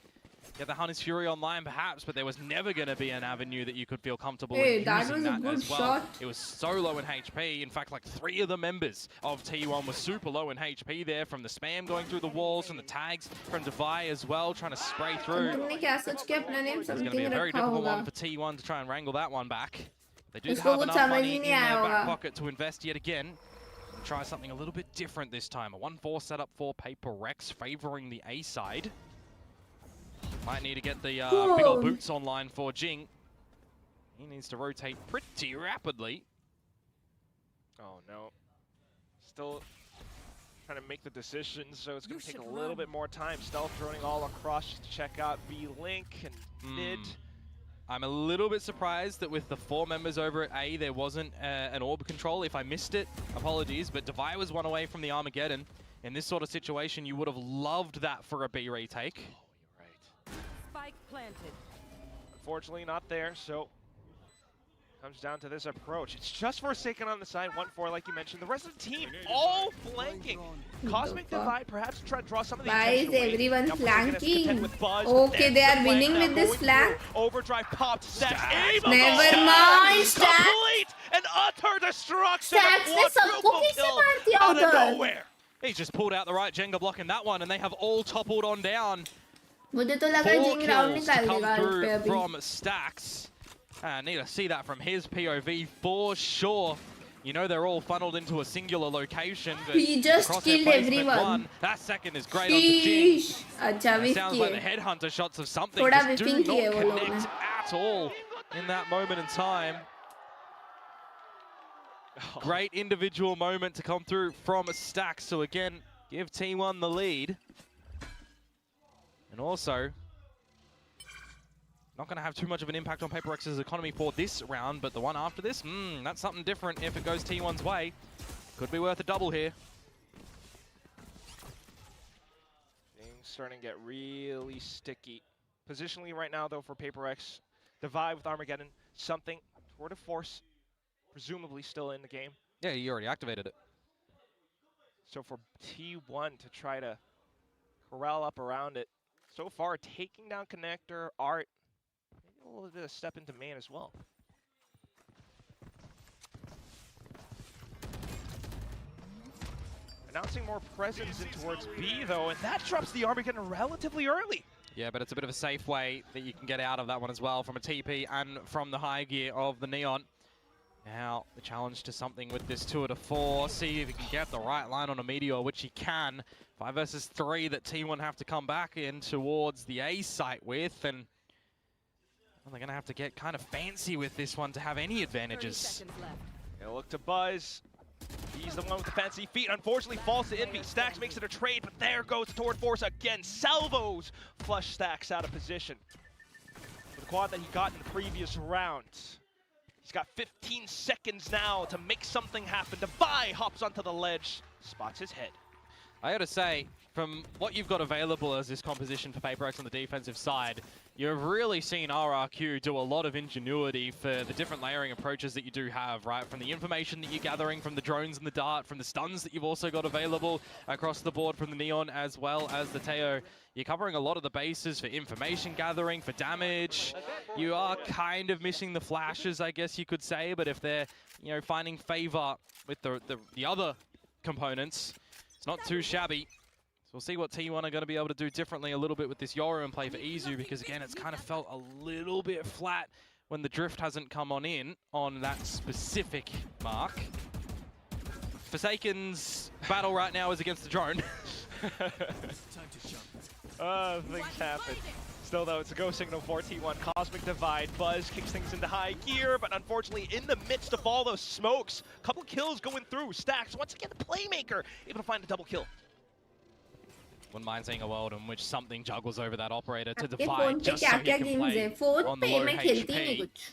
Get the Hunter's Fury online perhaps, but there was never going to be an avenue that you could feel comfortable in using that was a that good as well. shot. It was so low in HP. In fact, like 3 of the members of T1 were super low in HP there, from the spam going through the walls and the tags from Devi as well, trying to spray through. It's going to be a very difficult one for T1 to try and wrangle that one back. They do have enough money in their back pocket to invest yet again. And try something a little bit different this time. A 1-4 setup for Paper Rex, favoring the A side. Might need to get the big old boots online for Jing. He needs to rotate pretty rapidly. Oh no. Still trying to make the decision, so it's going to take a little bit more time. Stealth droning all across to check out B-Link and mid. I'm a little bit surprised that with the 4 members over at A, there wasn't an orb control. If I missed it, apologies, but Devi was 1 away from the Armageddon. In this sort of situation, you would have loved that for a B retake. Planted. Unfortunately not there, so comes down to this approach. It's just Forsaken on the side, 1-4 like you mentioned. The rest of the team all flanking. Cosmic Devi perhaps try to draw some of the attention away. Why is everyone flanking? Buzz, okay, they are winning with this flank. Overdrive popped. Stacks. Never mind, Stacks. Complete and utter destruction. Stacks ने सबको कैसे मार दिया out of उधर? nowhere. He's just pulled out the right Jenga block in that one, and they have all toppled on down. मुझे तो लगा 4 जिंग round kills to निकाल come देगा इस पे through अभी. from Stacks. Need to see that from his POV for sure. You know they're all funneled into a singular location. But He just crosshair killed placement everyone. one. That second is great on the Jing. Sheesh. अच्छा That whiff sounds like the किए. headhunter shots of something. थोड़ा Just do whiffing not किए वो लोगों connect ने. at all in that moment in time. Great individual moment to come through from Stacks. So again, give T1 the lead. And also, not going to have too much of an impact on Paper Rex's economy for this round, but the one after this, that's something different if it goes T1's way. Could be worth a double here. Things starting to get really sticky. Positionally right now, though, for Paper Rex, Divide with Armageddon, something toward a force, presumably still in the game. Yeah, you already activated it. So for T1 to try to corral up around it, so far taking down Connector, Art, maybe a little bit of step into main as well. Announcing more presence in towards B though, and that drops the Armageddon relatively early. Yeah, but it's a bit of a safe way that you can get out of that one as well from a TP and from the high gear of the Neon. Now, the challenge to something with this 2-4. See if he can get the right line on a Meteor, which he can. 5 versus 3 that T1 have to come back in towards the A site with. And well, they're going to have to get kind of fancy with this one to have any advantages. Gonna look to Buzz. He's the one with the fancy feet. Unfortunately, falls to Envy. Stacks makes it a trade, but there goes toward Force again. Salvos flush Stacks out of position. For the quad that he got in the previous round. He's got 15 seconds now to make something happen. Devi hops onto the ledge, spots his head. I gotta say, from what you've got available as this composition for Paper X on the defensive side, you've really seen RRQ do a lot of ingenuity for the different layering approaches that you do have, right? From the information that you're gathering from the drones and the dart, from the stuns that you've also got available across the board from the Neon as well as the Teo. You're covering a lot of the bases for information gathering, for damage. You are kind of missing the flashes, I guess you could say, but if they're, you know, finding favor with the other components, it's not too shabby. So we'll see what T1 are going to be able to do differently a little bit with this Yoru and play for Izu, because again, it's kind of felt a little bit flat when the drift hasn't come on in on that specific mark. Forsaken's battle right now is against the drone. Things happen. Still though, it's a go signal for T1. Cosmic Divide. Buzz kicks things into high gear, but unfortunately in the midst of all those smokes, a couple of kills going through. Stacks, once again, the playmaker, able to find a double kill. Wouldn't mind seeing a world in which something juggles over that operator to आपके Divide phone पे just so क्या he क्या can games play है? Phone on the पे low मैं खेलती नहीं HP. कुछ.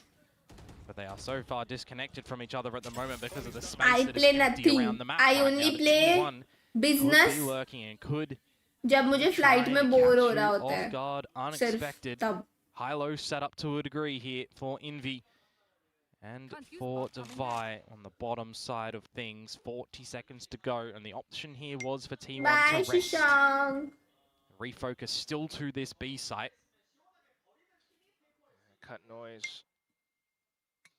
But they are so far disconnected from each other at the moment because of the space I that is play empty nothing. around the map I right only now. play T1 business. could be lurking and could जब मुझे flight में bore हो रहा होता है. off guard, सिर्फ unexpected. तब. High-low set up to a degree here for Envy. And for Devi on the bottom side of things, 40 seconds to go, and the option here was for T1 Bye, to rest. Shishang. Refocus still to this B site. Cut noise.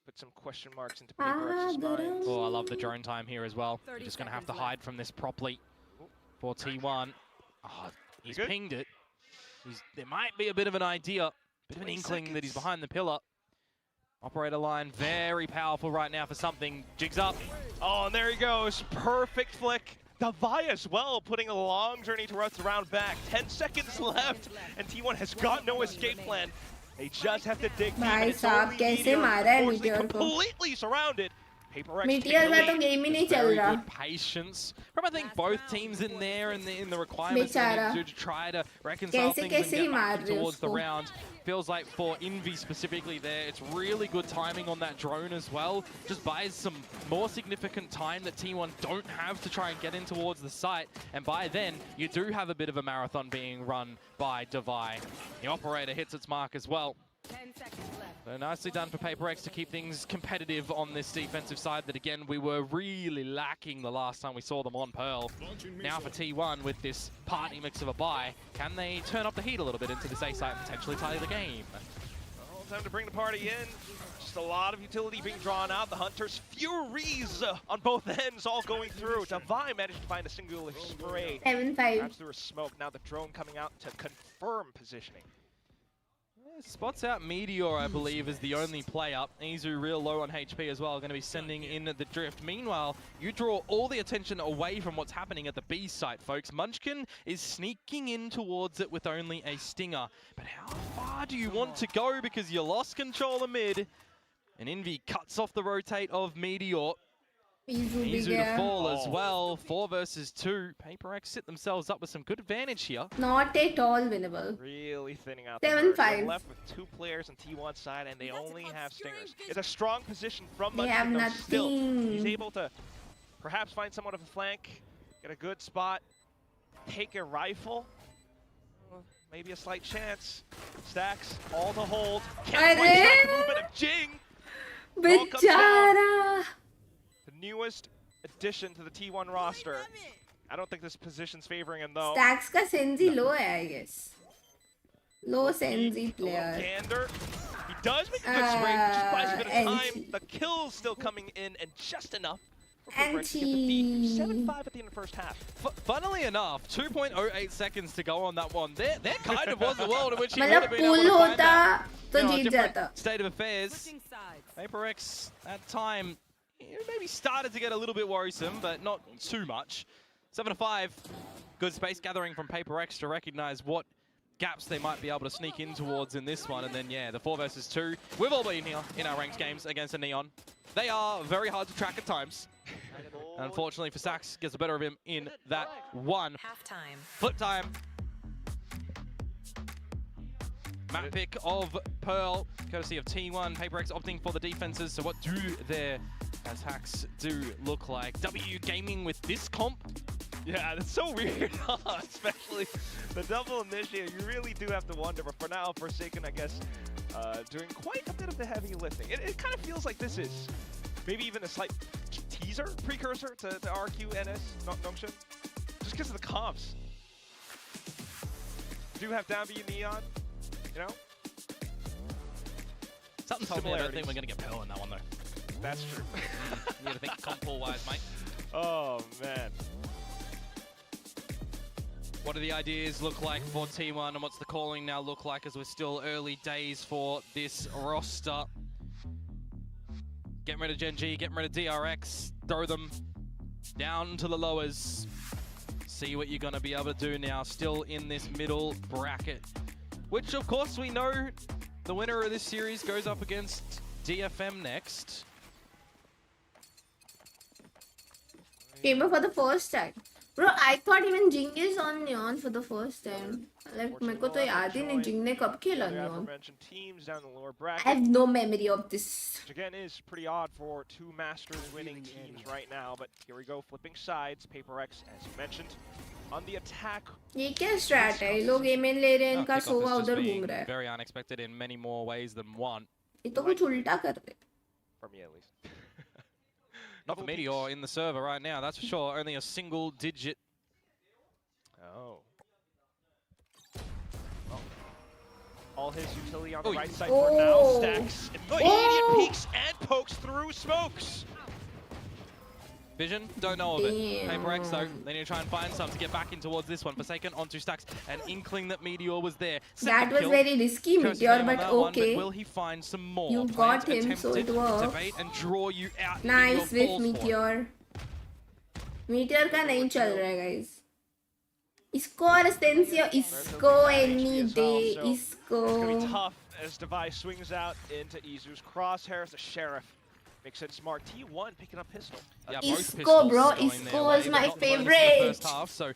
Put some question marks into Paper X's mind. Oh, I love the drone time here as well. You're just going to have to hide from this properly for T1. Oh, he's pinged it. There might be a bit of an idea, bit of an inkling that he's behind the pillar. Operator line, very powerful right now for something. Jigs up. Oh, and there he goes. Perfect flick. Devi as well, putting a long journey towards the round back. 10 seconds left, and T1 has got no escape plan. They just have to dig deep, and भाई it's साहब only कैसे Meteor, मारा है unfortunately, meteor को? completely surrounded. Paper X meteor taking the का तो lead. Game ही नहीं चल Very रहा. good patience from I think both teams in there and in the requirements that they need to try to reconcile कैसे things कैसे and he get मार back रहे towards the उसको. round. Feels like for Envy specifically there, it's really good timing on that drone as well. Just buys some more significant time that T1 don't have to try and get in towards the site. And by then, you do have a bit of a marathon being run by Devi. The operator hits its mark as well. 10 seconds left. So nicely done for Paper X to keep things competitive on this defensive side that, again, we were really lacking the last time we saw them on Pearl. Now for T1 with this party mix of a bye, can they turn up the heat a little bit into this A site and potentially tie the game? Well, Time to bring the party in. Just a lot of utility being drawn out. The Hunters' Furies on both ends all going through. Divine managed to find a singular spray. 7-5. Perhaps through a smoke. Now the drone coming out to confirm positioning. Spots out Meteor, I believe, is the only play up. Izu real low on HP as well, going to be sending in the drift. Meanwhile, you draw all the attention away from what's happening at the B site, folks. Munchkin is sneaking in towards it with only a stinger. But how far do you want to go? Because you lost control of mid. And Envy cuts off the rotate of Meteor. Izu to fall as well. 4 versus 2. Paper X sit themselves up with some good advantage here. Not at all winnable. Really thinning out. 7-5. Left with 2 players on T1 side, and they only have stingers. It's a strong position from They Munchkin. have Still, nothing. he's able to perhaps find someone of a flank, get a good spot, take a rifle. Maybe a slight chance. Stacks all to hold. Can't quite stop the movement of Jing. All comes down. Bichara. The newest addition to the T1 roster. I don't think this position's favoring him though. Stacks ka Senzi low hai, I guess. Low Senzi player. Gander. He does make a good spray, which just buys a bit of time. The kill's still coming in, and just enough. And 7-5 at the end of the first half. Funnily enough, 2.08 seconds to go on that one. There kind of was a world in which he would मतलब have been able to pull find होता तो a Jeet different जाता. state of affairs. Paper X at time maybe started to get a little bit worrisome, but not too much. 7-5. Good space gathering from Paper X to recognize what gaps they might be able to sneak in towards in this one. And then, yeah, the 4 versus 2. We've all been here in our ranked games against a Neon. They are very hard to track at times. Unfortunately for Sax, gets the better of him in that one. Halftime. Flip time. Map pick of Pearl, courtesy of T1. Paper X opting for the defenses. So what do their attacks do look like? W Gaming with this comp? Yeah, that's so weird, especially the double initiate. You really do have to wonder, but for now, Forsaken, I guess, doing quite a bit of the heavy lifting. It kind of feels like this is maybe even a slight teaser, precursor to RQNS Nongshun, just because of the comps. Do have down B Neon, you know? Something told me I don't think we're going to get Pearl in that one, though. That's true. You got to think comp pool-wise, mate. Oh, man. What do the ideas look like for T1, and what's the calling now look like as we're still early days for this roster? Getting rid of Gen G, getting rid of DRX, throw them down to the lowers. See what you're going to be able to do now, still in this middle bracket. Which, of course, we know the winner of this series goes up against DFM next. Came up for the first time. Bro, I thought even Jing is on Neon for the first time. Like, मेरे को तो याद ही नहीं Jing ने कब खेला Neon. Teams down the lower bracket. I have no memory of this. Which again is pretty odd for 2 Masters winning teams right now, but here we go, flipping sides. Paper X, as you mentioned, on the attack. ये क्या strat है? ये लोग A main ले रहे हैं, इनका सोवा उधर घूम रहा है. Very unexpected in many more ways than one. ये तो कुछ उल्टा कर रहे. For me at least. Not for Meteor in the server right now, that's for sure. Only a single digit. Oh. All his utility on the right side for now. Stacks. Immediate peeks and pokes through smokes. Vision, don't know of it. Paper X though, they need to try and find some to get back in towards this one. Forsaken onto Stacks, an inkling that Meteor was there. That was very risky, Meteor, but okay. But will he find some more? You got him, so it works. Debate and draw you out. Nice with Meteor. Meteor का नहीं चल रहा है, guys. इसको और Asensio, इसको any day, इसको. It's gonna be tough as Device swings out into Izu's crosshairs. The Sheriff makes it smart. T1 picking up pistol. Yeah, Isco, bro. Isco was my favorite. First half, so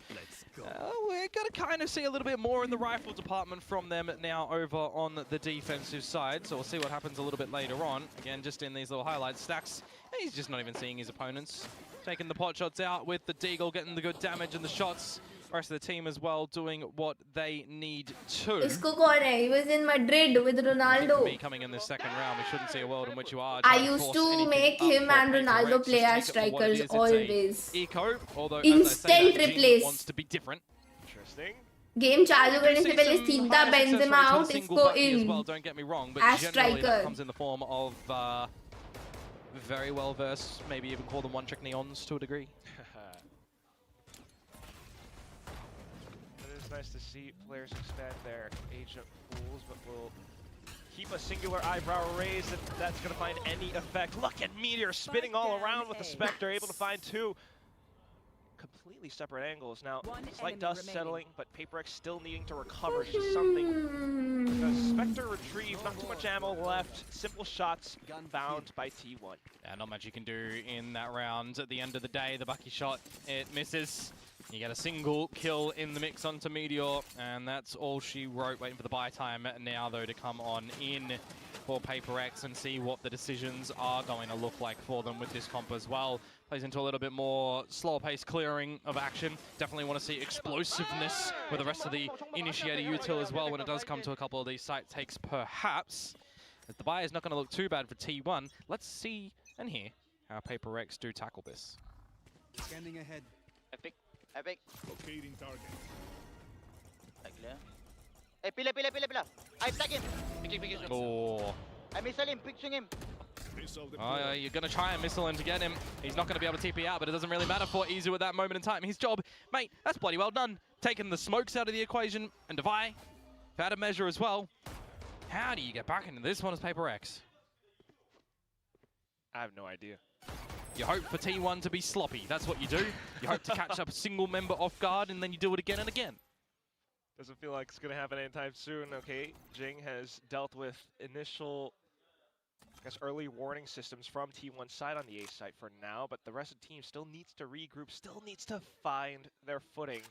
we're going to kind of see a little bit more in the rifle department from them now over on the defensive side. So we'll see what happens a little bit later on. Again, just in these little highlights. Stacks, he's just not even seeing his opponents. Taking the pot shots out with the Deagle, getting the good damage and the shots. Rest of the team as well doing what they need to. Isco कौन है? He was in Madrid with Ronaldo. Me coming in this second round, we shouldn't see a world in which you are. I used to make him and Ronaldo play as strikers always. Eco, although instant as I say that, replace. wants to be different. Interesting. Game चालू करने से पहले some सीधा higher success Benzema rates with a out single इसको bucky as in well, don't get me wrong, but as generally that striker. comes in the form of very well versed, maybe even call them one-trick neons to a degree. It is nice to see players expand their agent pools, but we'll keep a singular eyebrow raised if that's going to find any effect. Look at Meteor spinning all around with the Spectre, able to find two completely separate angles. Now, slight dust settling, but PaperX still needing to recover just something. The Spectre retrieved, not too much ammo left, simple shots found by T1. Yeah, not much you can do in that round. At the end of the day, the Bucky shot, it misses. You get a single kill in the mix onto Meteor, and that's all she wrote. Waiting for the buy time now, though, to come on in for PaperX and see what the decisions are going to look like for them with this comp as well. Plays into a little bit more slower pace clearing of action. Definitely want to see explosiveness with the rest of the initiator util as well when it does come to a couple of these site takes, perhaps. As the buy is not going to look too bad for T1. Let's see and hear how PaperX do tackle this. Scanning ahead. Epic. Epic. Locating target. Clear. Hey, pila. I flag him. Picking. Oh. I missile him, picking him. Oh, you're going to try and missile him to get him. He's not going to be able to TP out, but it doesn't really matter for Izu at that moment in time. His job, mate, that's bloody well done. Taking the smokes out of the equation, and Devi, out of measure as well. How do you get back into this one as PaperX? I have no idea. You hope for T1 to be sloppy. That's what you do. You hope to catch up a single member off guard, and then you do it again and again. Doesn't feel like it's going to happen anytime soon. Okay, Jing has dealt with initial, I guess, early warning systems from T1's side on the A site for now, but the rest of the team still needs to regroup, still needs to find their footing.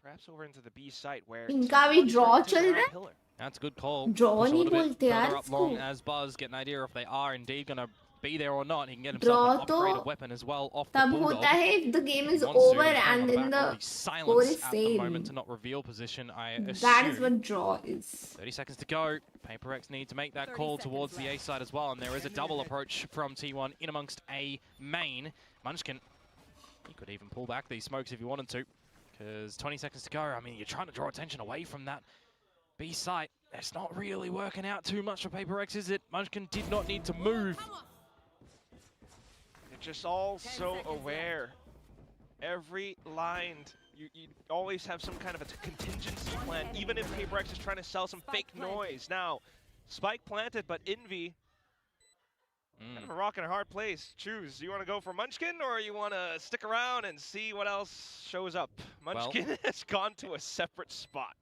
Perhaps over into the B site where इनका भी draw चल रहा है. That's a good call. Draw Push a नहीं little bit बोलते यार further up इसको. long as Buzz, get an idea if they are indeed going to be there or not. He can get Draw himself an upgraded तो weapon as well off the तब Bulldog. होता है if the game is He wants to, over he's and on the then back row. the He's score silence is at the moment same. to not reveal position, I assume. That is what draw is. 30 seconds to go. PaperX need to make that call towards the A side as well, and there is a double approach from T1 in amongst A main. Munchkin, he could even pull back these smokes if he wanted to, because 20 seconds to go. I mean, you're trying to draw attention away from that B site. It's not really working out too much for PaperX, is it? Munchkin did not need to move. They're just all so aware. Every line, you always have some kind of a contingency plan, even if PaperX is trying to sell some fake noise. Now, spike planted, but Envy, kind of a rock and a hard place. Choose. You want to go for Munchkin, or you want to stick around and see what else shows up? Munchkin has gone to a separate spot.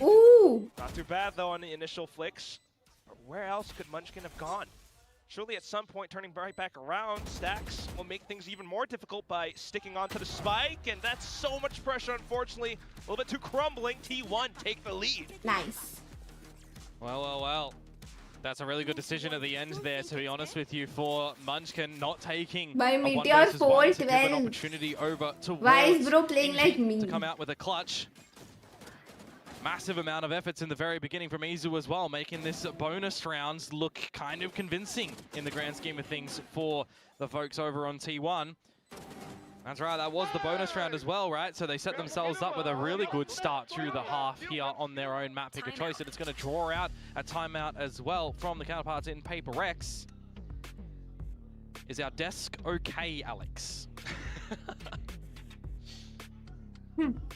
Ooh! Not too bad, though, on the initial flicks. Where else could Munchkin have gone? Surely at some point, turning right back around, Stacks will make things even more difficult by sticking onto the spike, and that's so much pressure, unfortunately. A little bit too crumbling. T1 take the lead. Nice. Well. That's a really good decision at the end there, to be honest with you, for Munchkin not taking By a Meteor 1 versus 1 to give an 4-12. opportunity over towards Why is bro playing Envy like me? to come out with a clutch. Massive amount of efforts in the very beginning from Izu as well, making this bonus rounds look kind of convincing in the grand scheme of things for the folks over on T1. That's right, that was the bonus round as well, right? So they set themselves up with a really good start to the half here on their own map pick of choice, and it's going to draw out a timeout as well from the counterparts in PaperX. Is our desk okay, Alex?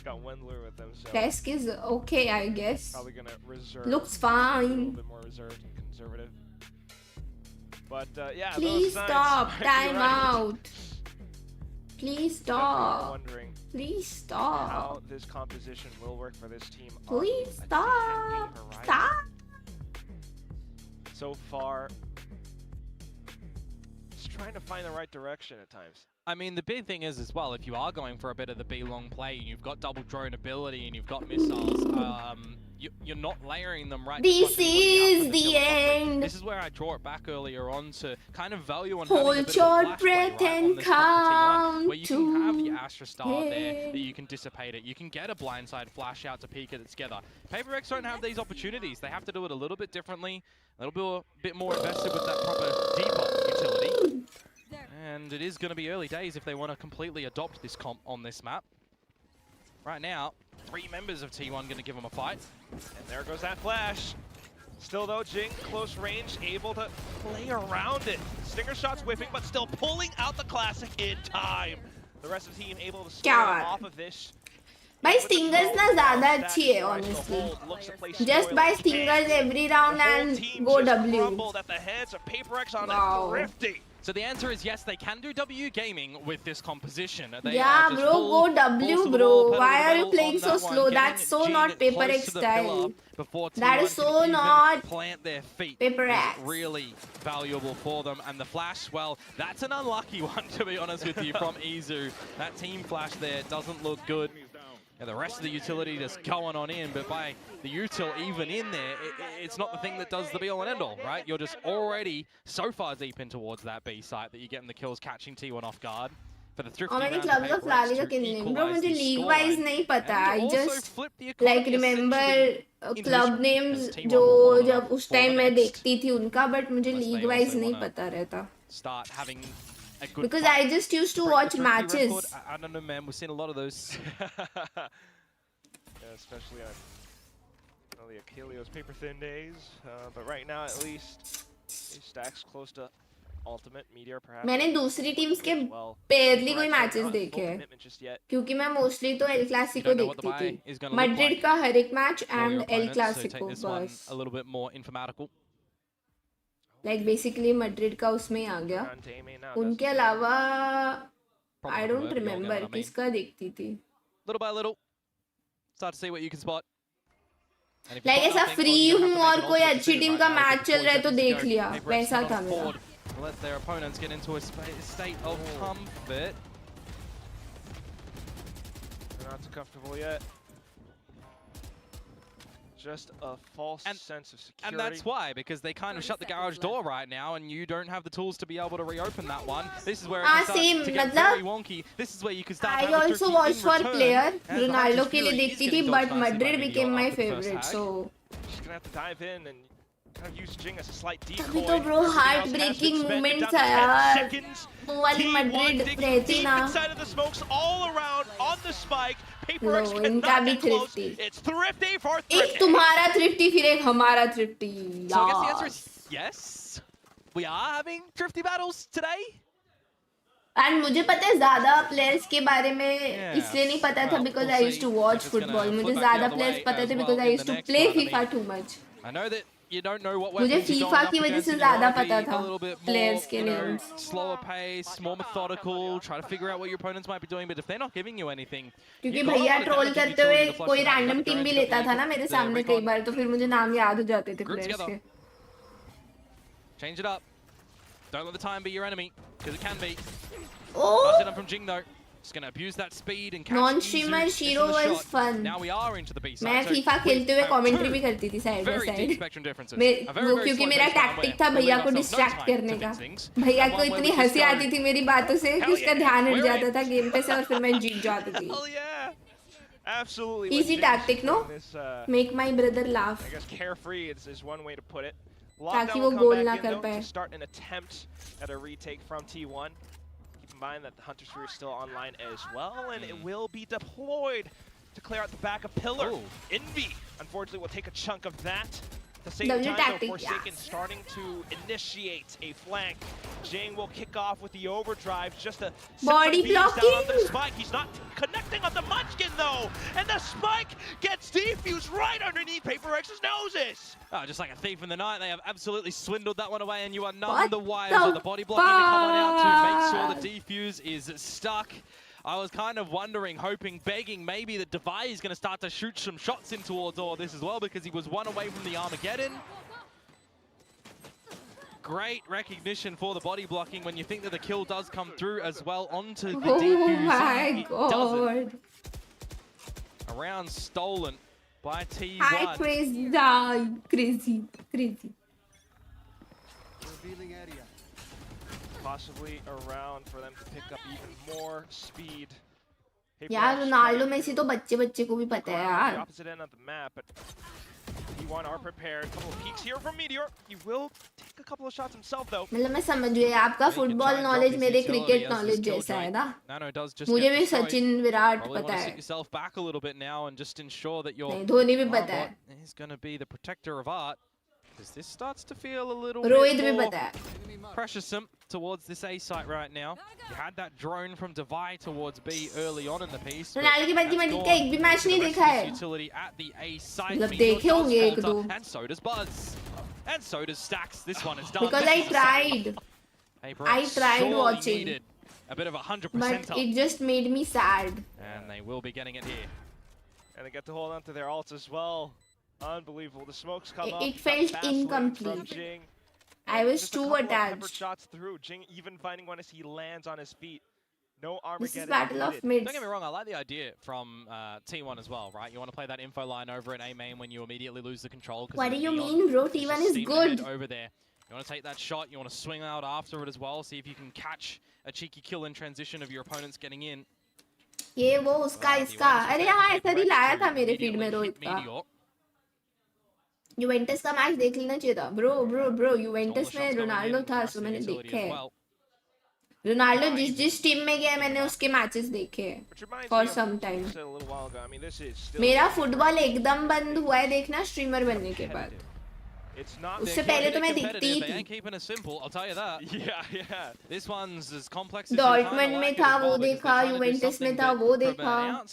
Got Wendler with them, so Desk is okay, I guess. probably gonna reserve. Looks A fine. little bit more reserved and conservative. But yeah, Please those stop. signs, Time you're right. out. Please Definitely stop. wondering Please stop. how this composition will work for this team. Please on a stop. 10-game horizon. Stop. So far, just trying to find the right direction at times. I mean, the big thing is as well, if you are going for a bit of the B-long play, and you've got double drone ability, and you've got missiles, you're not layering them right. This is the end. This is where I draw it back earlier on to kind of value on Hold having a bit your of a flash play, breath right, on and this T1, where you can count have the to Astra Star there, that you can dissipate it. You can get a blindside flash out to peek it together. PaperX don't have these opportunities. They have to do it a little bit differently, a little bit more invested with that proper deeper utility. And it is going to be early days if they want to completely adopt this comp on this map. Right now, 3 members of T1 going to give him a fight. And there goes that flash. Still though, Jing, close range, able to play around it. Stinger shots whiffing, but still pulling out the classic in time. The rest of the team able to score off of this. भाई stingers ना ज़्यादा अच्छी है honestly. Just buy stingers every round and go W. Wow. So the answer is yes, they can do W gaming with this composition. They Yeah, bro, go W, bro. Why are you playing so slow? That's so not Paper X style. That is so not plant their feet. Paper X. Really valuable for them. And the flash, well, that's an unlucky one, to be honest with you, from Izu. That team flash there doesn't look good. Yeah, the rest of the utility just going on in, but by the util even in there, it's not the thing that does the be-all and end-all, right? You're just already so far deep in towards that B site that you're getting the kills, catching T1 off guard. For the thrifty How many round clubs of La Liga खेलने? Bro, मुझे league wise नहीं पता. I just like remember club names जो जब उस time मैं देखती थी उनका, but मुझे league wise नहीं पता रहता. Start having a good because fight. I just used to watch matches. I don't know, man. We've seen a lot of those. Yeah, especially on the Achilleos paper thin days. But right now, at least, he stacks close to ultimate meteor, perhaps. मैंने दूसरी teams के barely कोई matches देखे हैं, क्योंकि मैं mostly तो El Clasico देखती थी. Madrid का हर एक match and El Clasico बस. A little bit more informatical. Like basically Madrid का उसमें आ गया. उनके अलावा I don't remember किसका देखती थी. Little by little, start to see what you can spot. Like ऐसा free हूँ और कोई अच्छी टीम का match चल रहा है तो देख लिया. वैसा था मेरा. Let their opponents get into a state of comfort. They're not too comfortable yet. Just a false sense of security. And that's why, because they kind of shut the garage door right now, and you don't have the tools to be able to reopen that one. This is where it can start to get very wonky. This is where you can start. I also watched for player. Ronaldo के लिए देखती थी, but Madrid became my favorite. So. She's gonna have to dive in and kind of use Jing as a slight decoy. अभी तो bro heartbreaking moments है यार. वो वाली Madrid रहती ना. Inside of the smokes all around on the spike. No, इनका भी thrifty. It's thrifty for thrifty. एक तुम्हारा thrifty फिर एक हमारा thrifty. So I guess the answer is yes. We are having thrifty battles today. And मुझे पता है ज़्यादा players के बारे में इसलिए नहीं पता था because I used to watch football. मुझे ज़्यादा players पता थे because I used to play FIFA too much. I know that you don't know what मुझे FIFA की वजह से ज़्यादा पता था players के names. Slower pace, more methodical, try to figure out what your opponents might be doing, but if they're not giving you anything. क्योंकि भैया troll करते हुए कोई random team भी लेता था ना मेरे सामने कई बार तो फिर मुझे नाम याद हो जाते थे players के. Change it up. Don't let the time be your enemy, because it can be. Oh! Nice enough from Jing though. Just gonna abuse that speed and catch Non-streamer Shiro was fun. Now we are into the B side. मैं FIFA खेलते हुए commentary भी करती थी side by side. वो क्योंकि मेरा tactic था भैया को distract करने का. भैया को इतनी हंसी आती थी मेरी बातों से कि उसका ध्यान हट जाता था game पे से और फिर मैं जीत जाती थी. Absolutely. Easy tactic, no? Make my brother laugh. I guess carefree is one way to put it. ताकि वो goal ना कर पाए. Start an attempt at a retake from T1. Mind that the Hunter Sphere is still online as well, and it will be deployed to clear out the back of Pillar. Envy, unfortunately, will take a chunk of that. At the same time, though, Forsaken starting to initiate a flank. Jing will kick off with the overdrive just to body blocking on the spike. He's not connecting on the Munchkin though, and the spike gets defused right underneath Paper X's noses. Oh, just like a thief in the night, they have absolutely swindled that one away, and you are none the wiser. The body blocking to come on out to make sure the defuse is stuck. I was kind of wondering, hoping, begging maybe that Devi is going to start to shoot some shots in towards all this as well, because he was one away from the Armageddon. Great recognition for the body blocking when you think that the kill does come through as well onto the defuse. Oh my god. A round stolen by T1. Hi, crazy. Revealing area. Possibly around for them to pick up even more speed. यार Ronaldo Messi तो बच्चे को भी पता है यार. Opposite end of the map, but T1 are prepared. A couple of peeks here from Meteor. He will take a couple of shots himself though. मतलब मैं समझ गई आपका फुटबॉल नॉलेज मेरे क्रिकेट नॉलेज जैसा है ना मुझे भी सचिन विराट पता है yourself back a little bit now and just ensure that your नहीं धोनी भी पता है is going to be the protector of art because this starts to feel a little Rohit भी bit पता है more pressuresome towards this A site right now. You had that drone from Divide towards B early on in the piece. Ronaldo की बात की मैंने का एक भी मैच नहीं देखा है Utility at the A site. मतलब देखे होंगे एक दो And so does Buzz. And so does Stacks. This one is done. Because I tried. I tried watching. A bit of 100%. But it just made me sad. And they will be getting it here. And they get to hold on to their ults as well. Unbelievable. The smokes come up. It felt incomplete. I was too attached. Shots through. Jing even finding one as he lands on his feet. No Armageddon. This is battle of mids. Don't get me wrong, I like the idea from T1 as well, right? You want to play that info line over at A main when you immediately lose the control. What do you mean, bro? T1 is good. Over there. You want to take that shot, you want to swing out after it as well, see if you can catch a cheeky kill in transition of your opponents getting in. ये वो उसका इसका अरे हाँ ऐसा ही लाया था मेरे फीड में रोहित का यूवेंटस का मैच देख लेना चाहिए था ब्रो यूवेंटस में रोनाल्डो था सो मैंने देखा है रोनाल्डो जिस टीम में गया मैंने उसके मैचेस देखे हैं फॉर सम टाइम मेरा फुटबॉल एकदम बंद हुआ है देखना स्ट्रीमर बनने के बाद उससे पहले तो मैं दिखती थी डॉर्टमंड में था वो देखा यूवेंटस में था वो देखा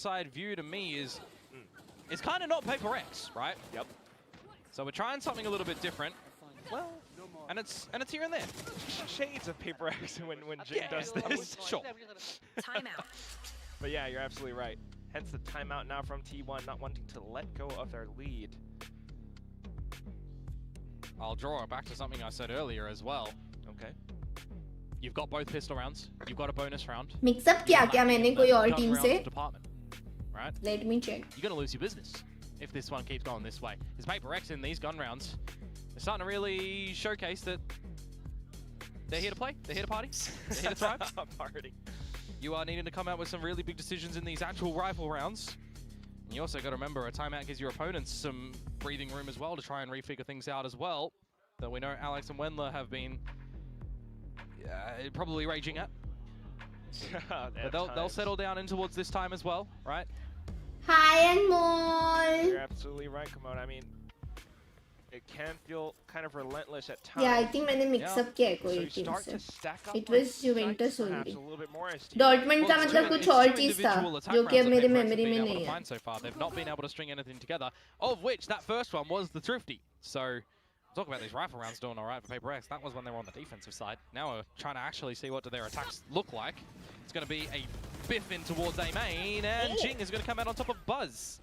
It's kind of not Paper X, right? Yep. So we're trying something a little bit different. Well, and it's here and there. Shades of Paper X when Jing does this. Sure. Timeout. But yeah, you're absolutely right. Hence the timeout now from T1, not wanting to let go of their lead. I'll draw it back to something I said earlier as well. Okay. You've got both pistol rounds. You've got a bonus round. Mix up क्या क्या मैंने कोई और team से? Right? Let me check. You're going to lose your business if this one keeps going this way. Because Paper X in these gun rounds, they're starting to really showcase that they're here to play, they're here to party, they're here to thrive. Party. You are needing to come out with some really big decisions in these actual rifle rounds. And you also got to remember a timeout gives your opponents some breathing room as well to try and refigure things out as well. That we know Alex and Wendler have been probably raging at. But they'll settle down in towards this time as well, right? Hi and more. You're absolutely right, Komodo. I mean, it can feel kind of relentless at times. Yeah, I think मैंने mix up किया है कोई team से. It was Juventus only. Dortmund का मतलब कुछ और चीज था, जो कि अब मेरे memory में नहीं है. So far, they've not been able to string anything together. Of which that first one was the Thrifty. So. Talk about these rifle rounds doing all right for Paper X. That was when they were on the defensive side. Now we're trying to actually see what do their attacks look like. It's going to be a biff in towards A main, and Jing is going to come out on top of Buzz.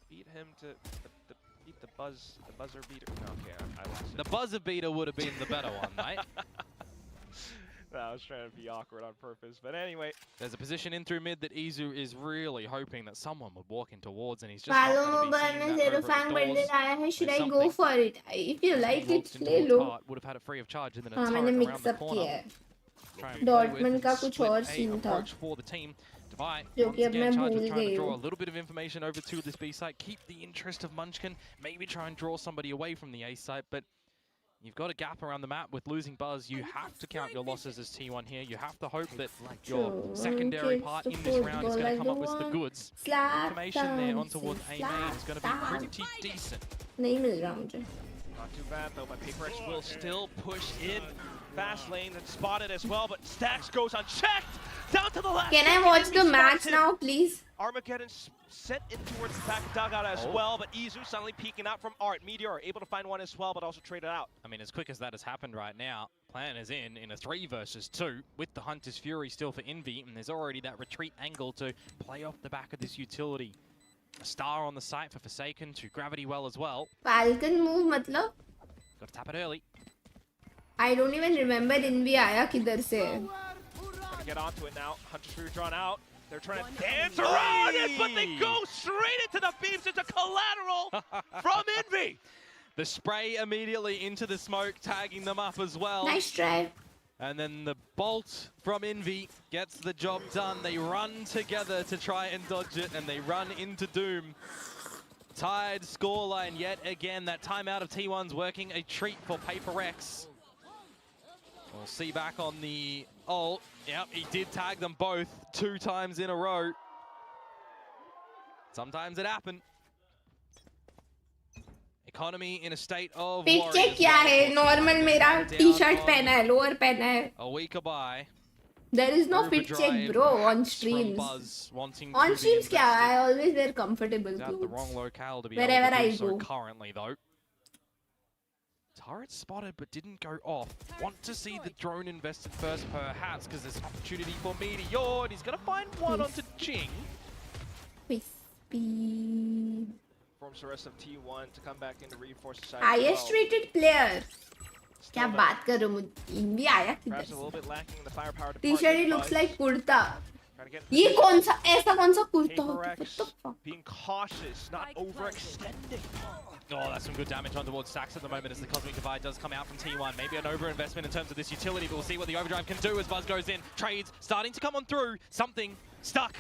Beat him to beat the buzzer beater. No, okay, I lost it. The buzzer beater would have been the better one, mate. No, I was trying to be awkward on purpose, but anyway. There's a position in through mid that Izu is really hoping that someone would walk in towards, and he's just Palworld में zero fang bundle आया है. Should I go for it? If you like it, ले लो. Would have had it free of charge in the हाँ मैंने mix up किया है. Dortmund का कुछ और scene था. जो कि अब मैं भूल गई Draw a हूँ. little bit of information over to this B site. Keep the interest of Munchkin. Maybe try and draw somebody away from the A site, but. You've got a gap around the map with losing Buzz. You have to count your losses as T1 here. You have to hope that your secondary part in this round is going to come up with the goods. Information there on towards A main is going to be pretty decent. नहीं मिल रहा मुझे. Not too bad though, but Paper X will still push in. Fast lane and spotted as well, but Stacks goes unchecked. Down to the last. Can I watch the match now, please? Armageddon sent in towards the back dugout as well, but Izu suddenly peeking out from Art. Meteor able to find one as well, but also traded out. I mean, as quick as that has happened right now, Plan is in a 3 versus 2 with the Hunter's Fury still for Envy, and there's already that retreat angle to play off the back of this utility. A star on the site for Forsaken to Gravity Well as well. Falcon move मतलब? Got to tap it early. I don't even remember Envy आया किधर से. Gonna get onto it now. Hunter's Fury drawn out. They're trying to dance around it, but they go straight into the beams. It's a collateral from Envy. The spray immediately into the smoke, tagging them up as well. Nice try. And then the bolt from Envy gets the job done. They run together to try and dodge it, and they run into Doom. Tied scoreline yet again. That timeout of T1's working a treat for PaperX. We'll see back on the ult. Yep, he did tag them both 2 times in a row. Sometimes it happened. Economy in a state of pit worry check as क्या well. है? Normal मेरा T-shirt पहना है, lower पहना है. A week by. There is no fit check, bro, on streams. On streams, kya? I always wear comfortable At the clothes. wrong locale to be Wherever able to I do so go. currently, though. Turret spotted, but didn't go off. Want to see the drone invested first, perhaps, because there's an opportunity for Meteor. He's going to find one onto Jing. Wispy. Forms the rest of T1 to come back in to reinforce the side. Highest rated player. क्या बात कर रहे हो? भी आया किधर से? T-shirt it looks like kurta. ये कौन सा ऐसा कौन सा कुर्ता होता है? Being cautious, not overextending. Oh, that's some good damage on towards Stacks at the moment as the Cosmic Divide does come out from T1. Maybe an overinvestment in terms of this utility, but we'll see what the overdrive can do as Buzz goes in. Trades starting to come on through. Something stuck.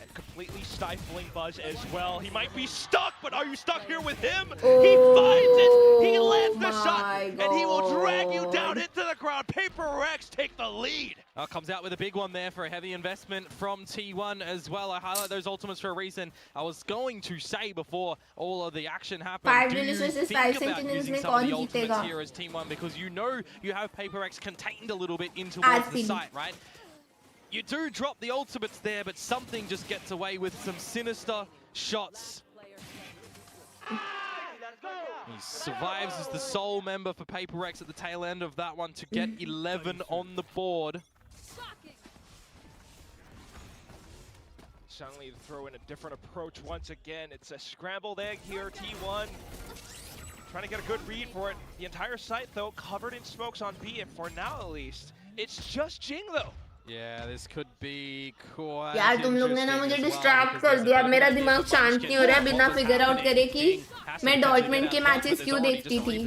And completely stifling Buzz as well. He might be stuck, but are you stuck here with him? Oh, he finds it! He lands the shot! God. And he will drag you down into the ground. PaperX take the lead! Comes out with a big one there for a heavy investment from T1 as well. I highlight those ultimates for a reason. I was going to say before all of the action happened, 5 do you minutes versus think 5 about sentinels using में some of कौन the ultimates जीतेगा? here as T1 because you know you have PaperX contained a little bit in towards the site, right? You do drop the ultimates there, but something just gets away with some sinister shots. He survives as the sole member for PaperX at the tail end of that one to get 11 on the board. Suddenly throw in a different approach once again. It's a scrambled egg here, T1. Trying to get a good read for it. The entire site, though, covered in smokes on B, and for now at least, it's just Jing, though. Yeah, this could be quite यार तुम लोग ने ना मुझे distract कर दिया. मेरा दिमाग शांत नहीं हो रहा है बिना फिगर आउट करे कि मैं डॉर्टमेंट के मैचेस क्यों देखती थी.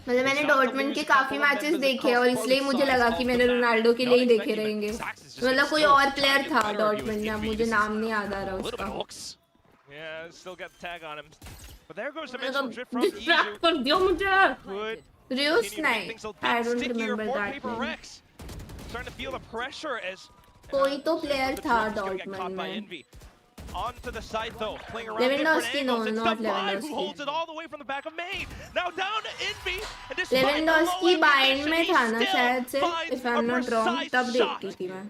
मतलब मैंने डॉर्टमेंट के काफी मैचेस देखे और इसलिए मुझे लगा कि मैंने रोनाल्डो के लिए ही देखे रहेंगे. मतलब कोई और प्लेयर था डॉर्टमेंट में, मुझे नाम नहीं याद आ रहा उसका. Yeah, still got the tag on him. But there goes the mental drift from distract कर दिया मुझे. Real snipe. I don't remember that name. Starting to feel the pressure as कोई तो प्लेयर था डॉर्टमेंट में. Onto the side though, playing around Lewandowski, different angles. no, It's not the five Lewandowski. who holds it all the way from the back of main. Now down to Envy. And despite Lewandowski the bind में था ना still शायद से, finds if I'm a not wrong, precise तब shot. देखती थी मैं.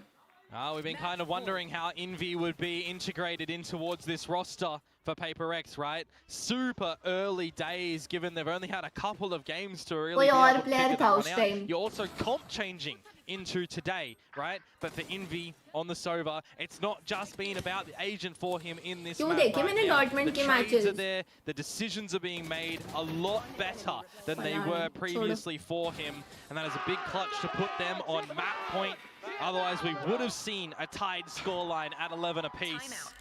We've been kind of wondering how Envy would be integrated in towards this roster for PaperX, right? Super early days, given they've only had a couple of games to really कोई be और able to player figure था that उस one out. time. You're also comp changing into today, right? But for Envy on the Sova, it's not just been about the agent for him in this क्यों map देखे right मैंने now. डॉर्टमेंट The के trades matches. are there, the decisions are being made a lot better than they were previously for him, and that is a big clutch to put them on map point. Otherwise, we would have seen a tied scoreline at 11 apiece.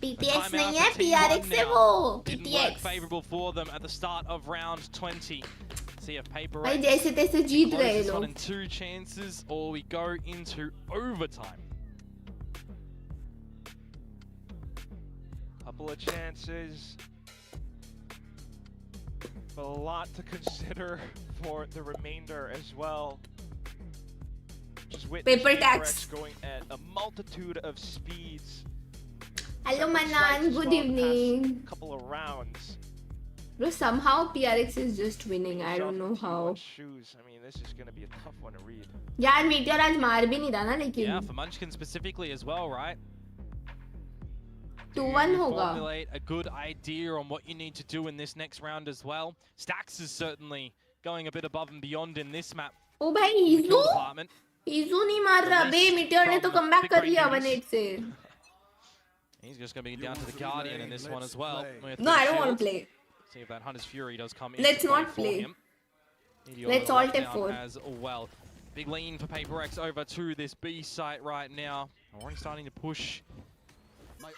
PTX नहीं है, PRX है वो. Didn't work PTX. favorable for them at the start of round 20. See if PaperX भाई जैसे तैसे जीत गए closes one लोग. in 2 chances, or we go into overtime. Couple of chances. But a lot to consider for the remainder as well. Just witness Paper tax. PaperX going at a multitude of speeds. Hello Manan, good evening. Couple of rounds. Bro, somehow PRX is just winning. I don't know how. Shoes. I mean, this is going to be a tough one to read. यार meteor आज मार भी नहीं रहा ना लेकिन. Yeah, for Munchkin specifically as well, right? 2-1 होगा. Formulate a good idea on what you need to do in this next round as well. Stacks is certainly going a bit above and beyond in this map. ओ भाई ईजू ईजू नहीं मार रहा बे. Meteor ने तो comeback कर लिया 1-8 से. He's just going to be down to the Guardian in this one as well. No, I don't want to play. See if that Hunter's Fury does come in. Let's not play. Let's alt F4. As well. Big lean for PaperX over to this B site right now. Already starting to push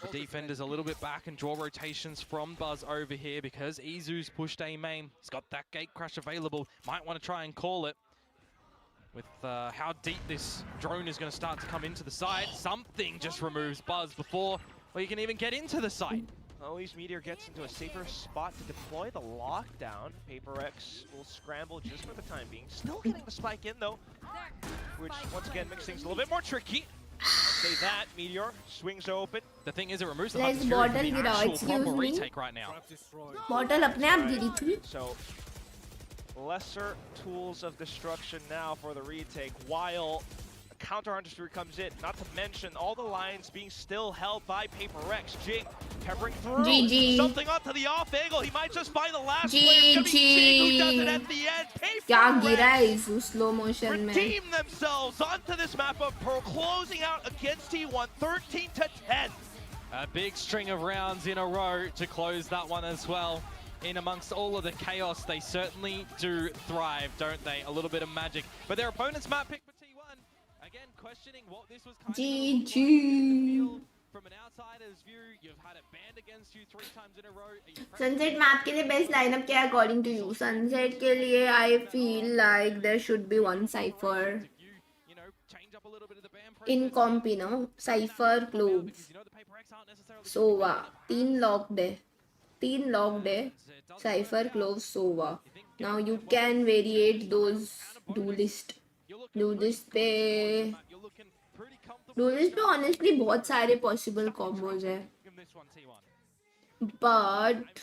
the defenders a little bit back and draw rotations from Buzz over here because Izu's pushed A main. He's got that gate crash available. Might want to try and call it. With how deep this drone is going to start to come into the side. Something just removes Buzz before or you can even get into the site. Always Meteor gets into a safer spot to deploy the lockdown. PaperX will scramble just for the time being. Still getting the spike in though, which once again makes things a little bit more tricky. Say that, Meteor swings open. The thing is, it removes the Let's Hunter's Fury from bottle the it out, actual excuse proper me. retake right now. Bottle अपने आप गिरी थी. So, lesser tools of destruction now for the retake, while a counter Hunter's Fury comes in. Not to mention all the lines being still held by PaperX. Jing peppering through. GG. Something onto the off angle. He might just find the last player. It's gonna be Jing who does it at the end. क्या गिरा है PaperX इस slow motion में? redeem themselves onto this map of Pearl, closing out against T1, 13-10. A big string of rounds in a row to close that one as well. In amongst all of the chaos, they certainly do thrive, don't they? A little bit of magic. But their opponent's map pick for T1, again, questioning what this was kind GG. From an outsider's view, you've had it banned against you 3 times in a row. Sunset map के लिए best lineup क्या है according to you? Sunset के लिए I feel like there should be one cipher. In comp, you know, cipher, cloves, Sova. 3 locked है. 3 locked है. Cipher, cloves, Sova. Now you can variate those duelist. Duelist पे honestly बहुत सारे possible combos है. But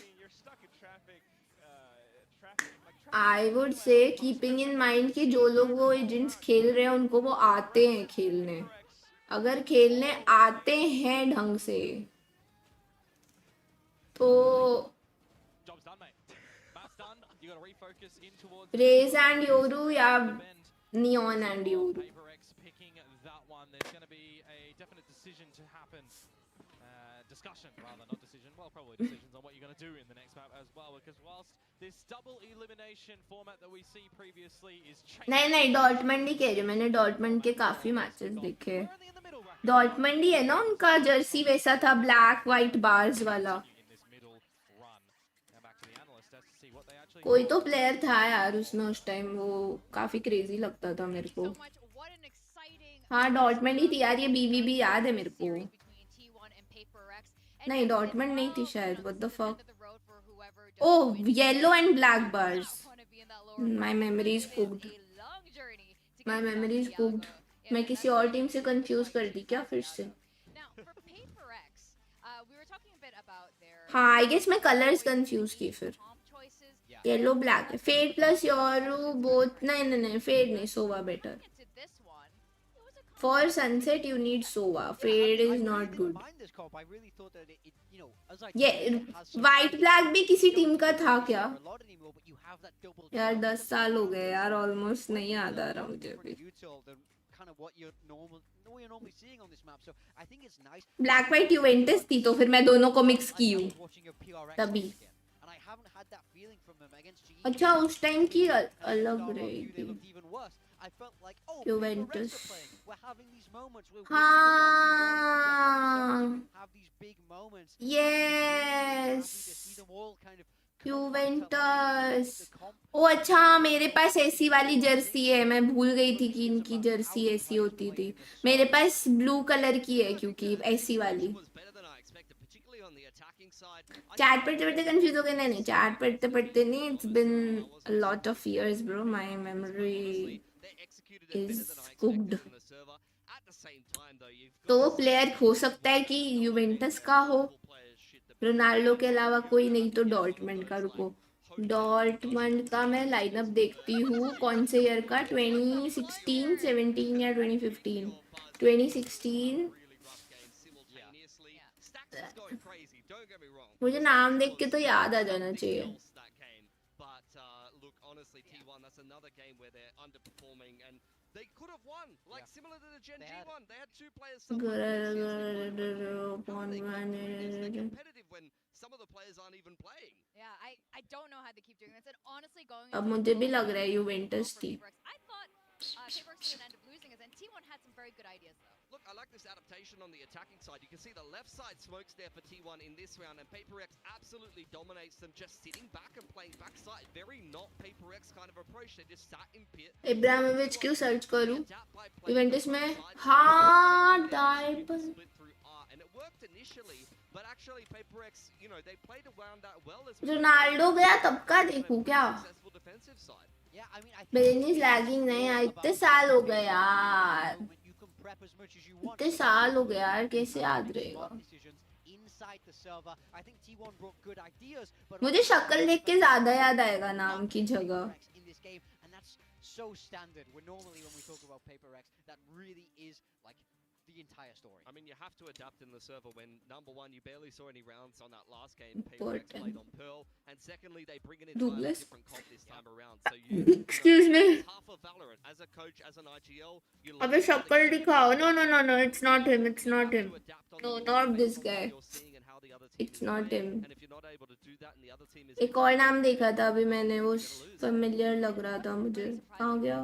I would say keeping in mind कि जो लोग वो एजेंट्स खेल रहे हैं उनको वो आते हैं खेलने. अगर खेलने आते हैं ढंग से तो Raze and Yoru या Neon and Yoru. There's going to be a definite decision to happen. Discussion, rather, not decision. Well, probably decisions on what you're going to do in the next map as well. Because whilst this double elimination format that we see previously is changing... नहीं Dortmund ही कह रही हूँ. मैंने Dortmund के काफी matches देखे. Dortmund ही है ना उनका जर्सी वैसा था ब्लैक वाइट बार्स वाला. कोई तो प्लेयर था यार उसमें उस टाइम. वो काफी क्रेजी लगता था मेरे को. हाँ डॉर्टमंड ही थी यार. ये बीबी याद है मेरे को. नहीं डॉर्टमंड नहीं थी शायद. What the fuck. Oh yellow and black bars. My memory is cooked. My memory is cooked. मैं किसी और टीम से कंफ्यूज कर दी क्या फिर से. हाँ आई गेस मैं कलर्स कंफ्यूज की फिर. येलो ब्लैक है. Fade plus Yoru both. नहीं फेड नहीं. Sova better. For sunset, you need Sova. Fade is not good. Yeah, white black भी किसी टीम का था क्या? यार 10 साल हो गए यार. Almost नहीं याद आ रहा मुझे भी. Black white Juventus थी तो फिर मैं दोनों को मिक्स की हूँ तभी. अच्छा उस टाइम की अलग रहेगी. Juventus. हाँ. Yes. Juventus. ओ अच्छा मेरे पास ऐसी वाली जर्सी है. मैं भूल गई थी कि इनकी जर्सी ऐसी होती थी. मेरे पास ब्लू कलर की है क्योंकि ऐसी वाली. चैट पढ़ते पढ़ते कंफ्यूज हो गए. नहीं चैट पढ़ते पढ़ते नहीं. It's been a lot of years bro. My memory is cooked. तो वो प्लेयर हो सकता है कि यूवेंटस का हो. रोनाल्डो के अलावा कोई नहीं तो डॉर्टमंड का. रुको डॉर्टमंड का मैं लाइनअप देखती हूँ. कौन से ईयर का. 2016 17 या 2015. 2016. मुझे नाम देख के तो याद आ जाना चाहिए. They could have won, like similar to the Gen G one. They had 2 players. Competitive when some of the players aren't even playing. Yeah, I don't know how they keep doing this. And honestly, going. अब मुझे भी लग रहा है Juventus थी. I thought PaperX would end up losing this, and T1 had some very good ideas though. Look, I like this adaptation on the attacking side. You can see the left side smokes there for T1 in this round, and PaperX absolutely dominates them, just sitting back and playing backside. Very not PaperX kind of approach. They just sat in pit. Ibrahimovic क्यों search करूं Juventus में. हाँ dip. And it worked worked initially, but actually PaperX, you know, they played around that well as Ronaldo गया तब का देखूं क्या? successful defensive side. Yeah, I mean, I brain is lagging नहीं यार, इतने साल हो गए यार, इतने साल हो गए यार, कैसे याद रहेगा? मुझे शक्ल देख के ज्यादा याद आएगा नाम की जगह. So standard. We're normally when we talk about PaperX, that really is like the entire story. I mean, you have to adapt in the server when number one, you barely saw any rounds on that last game. PaperX played on Pearl, and secondly, they bring an entirely different comp this time around. So you Excuse me. half of Valorant as a coach, as an IGL. You अबे शक्ल दिखाओ. No no no no, it's not him. It's not him. No, not this guy. It's not him. एक और नाम देखा था अभी मैंने, वो familiar लग रहा था मुझे. कहाँ गया?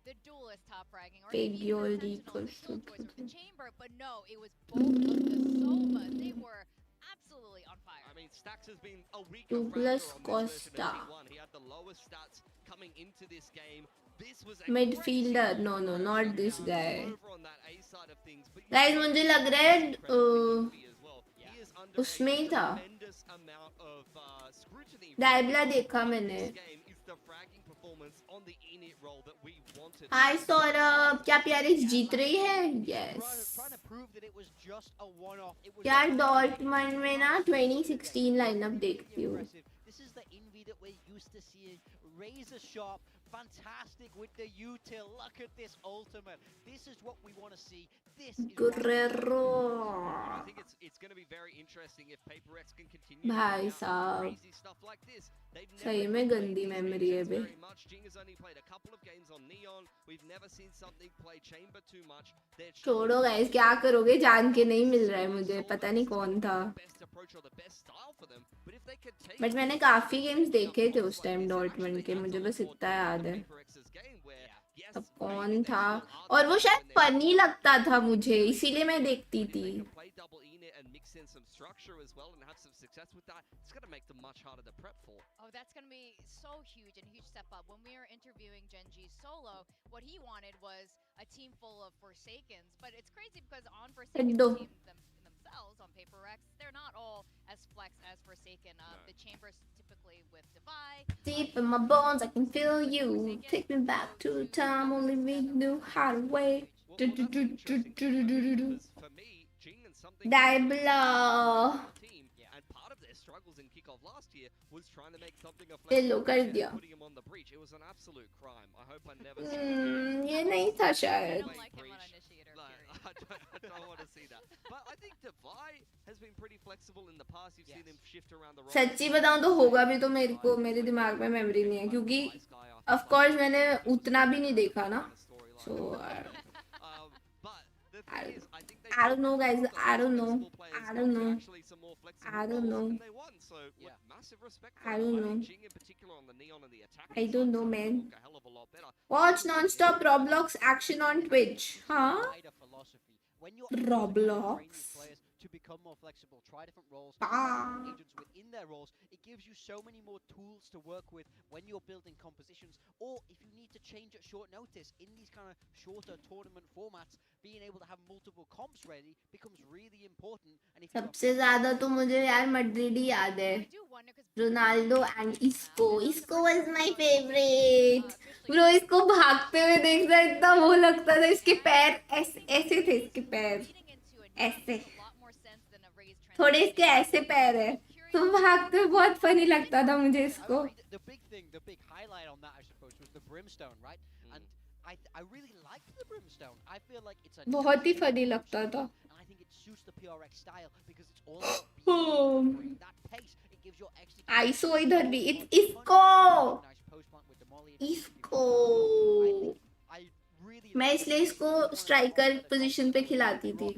The duelist top fragging or Big even old the equal Sentinel with the chamber, but no, it was both of the Sova. They were absolutely on fire. I mean, Stax has been a weak Douglas Costa. He had the lowest stats coming into this game. This was Midfielder. No no, not this guy. Guys, मुझे लग रहा है उसमें ही था. डायबला देखा मैंने. हाय सौरभ, क्या Paris जीत रही है? यस यार, डॉर्टमंड में ना 2016 लाइनअप देखती हूँ. Razor sharp, fantastic with the util. Look at this ultimate. This is what we want to see. This is Guerrero. I think it's going to be very interesting if PaperX can continue भाई साहब, crazy stuff like this. सही में गंदी memory है बे. Jing has only played a couple of games on Neon. We've never seen something play chamber too much. छोड़ो guys, क्या करोगे? जान के नहीं मिल रहा है मुझे, पता नहीं कौन था. बट मैंने काफी गेम्स देखे थे उस टाइम डॉर्टमंड के, मुझे बस इतना याद है. अब कौन था? और वो शायद फनी लगता था मुझे, इसीलिए मैं देखती थी. In some structure as well and have some success with that, it's going to make them much harder to prep for. Oh, that's going to be so huge and huge step up. When we were interviewing Genji's solo, what he wanted was a team full of Forsakens, but it's crazy because on Forsaken teams themselves on PaperX, they're not all as flex as Forsaken. The chambers typically with Divide. Deep in my bones, I can feel you. Take me back to the time only we knew how to wait. Daibla. And part of their struggles in kickoff last year was trying to make something of Hello कर दिया. putting him on the breach. It was an absolute crime. I hope I never see ये नहीं था शायद. I don't want to see that. But I think Divide has been pretty flexible in the past. You've seen him shift around the roles. सच्ची बताऊं तो होगा भी, तो मेरे दिमाग में मेमोरी नहीं है, क्योंकि ऑफ कोर्स मैंने उतना भी नहीं देखा ना. So I don't know guys, I don't know. I don't know. I don't know. I don't know. I don't know, man. Watch non-stop Roblox action on Twitch. Huh? Roblox? To become more flexible, try different roles, Ah. agents within their roles. It gives you so many more tools to work with when you're building compositions, or if you need to change at short notice in these kind of shorter tournament formats. Being able to have multiple comps ready becomes really important. And if सबसे ज़्यादा तो मुझे यार Madrid ही याद है. Ronaldo and इसको. इसको was my favorite. Bro, इसको भागते हुए देखना इतना वो लगता था. इसके पैर ऐसे थे, इसके पैर ऐसे, थोड़े इसके ऐसे पैर है, तो भागते हुए बहुत फनी लगता था मुझे इसको. the big highlight on that, I suppose, was the brimstone, right? And I really liked the brimstone. I feel like it's a बहुत ही फनी लगता था. and I think it suits the PRX style because it's all about being that pace. It gives your execution. Iso इधर भी. इसको मैं इसलिए इसको striker position पे खिलाती थी.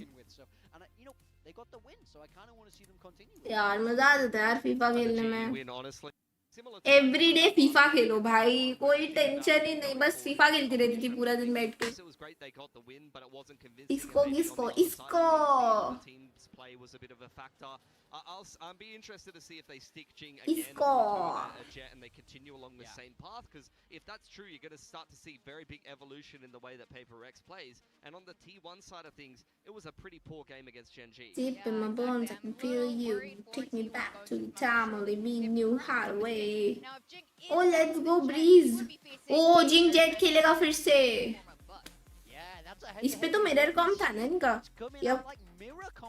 यार मजा आता था यार फीफा खेलने में. एवरी डे फीफा खेलो भाई, कोई टेंशन ही नहीं, बस फीफा खेलती रहती थी पूरा दिन बैठ के. इसको X play was a bit of a factor. I'll be interested to see if they stick Jing again Score. a Jet and they continue along the same path, because if that's true, you're going to start to see very big evolution in the way that Paper X plays. And on the T1 side of things, it was a pretty poor game against Gen G. Deep in my bones, I can feel you. Take me back to the time only we knew how to way. Oh, let's go, Breeze. Oh, Jing Jet खेलेगा फिर से. इस पे तो mirror com था ना इनका. Yep.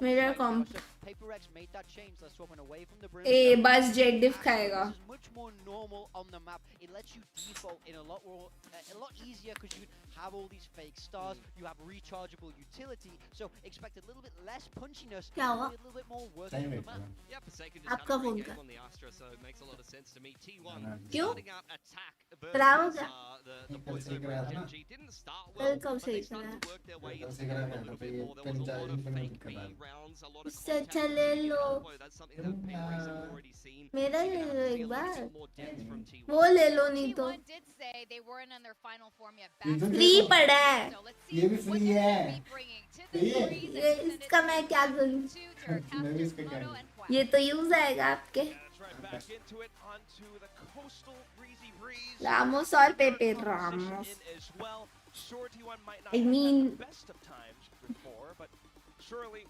Mirror comp. PaperX made that change. They're swapping away from the ए बस जेट डिफ खाएगा. This is much more normal on the map. It lets you default in a lot more, a lot easier, because you have all these fake stars. You have rechargeable utility, so expect a little bit less punchiness. क्या हुआ? A little bit more working on the map. Yeah, Forsaken just आपका had a phone great का. game on the Astra, so it makes a lot of sense to me. T1 क्यों? starting out attack खराब हो versus गया. the boys over at Gen G. Didn't start well, कब but से they चला? started to work their way into the game a little bit more. There was a lot of fake B rounds, a lot of इससे contact. अच्छा ले लो. That's something that Paper have already seen. मेरा So ले you're low gonna एक have to see a little bar. bit more depth from T1. वो ले लो नहीं तो. T1 did say they weren't in their final form yet. Free पड़ा है. So let's ये भी फ्री है. ये इसका मैं क्या करूँ? मैं भी इसका क्या करूँ? ये तो यूज आएगा आपके. Back into it onto the coastal breezy breeze. Ramos और पेपे Ramos. As well. Sure, T1 might not I mean, have the best of times before, but surely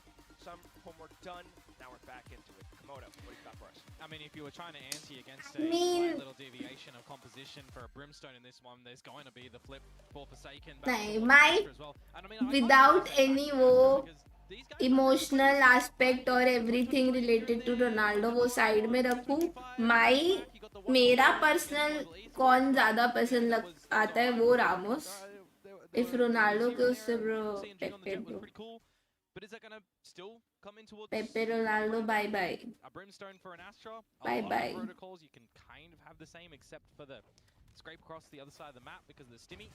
some homework done. Now we're back into it. Komodo, what do you got for us? I mean, if you were trying to anti against I a mean- slight little deviation of composition for a Brimstone in this one, there's going to be the flip for Forsaken. back नहीं, to my as well. And I mean, without any वो emotional aspect और everything related to Ronaldo वो side में रखूँ. मेरा personal कौन ज़्यादा पसंद लग आता है वो रामोस. If Ronaldo के उससे bro पेपे bro. But is that going to still come in towards पेपे Ronaldo bye bye. a Brimstone for an Astra? Bye A lot bye. of protocols you can kind of have the same, except for the scrape across the other side of the map because of the stimmy.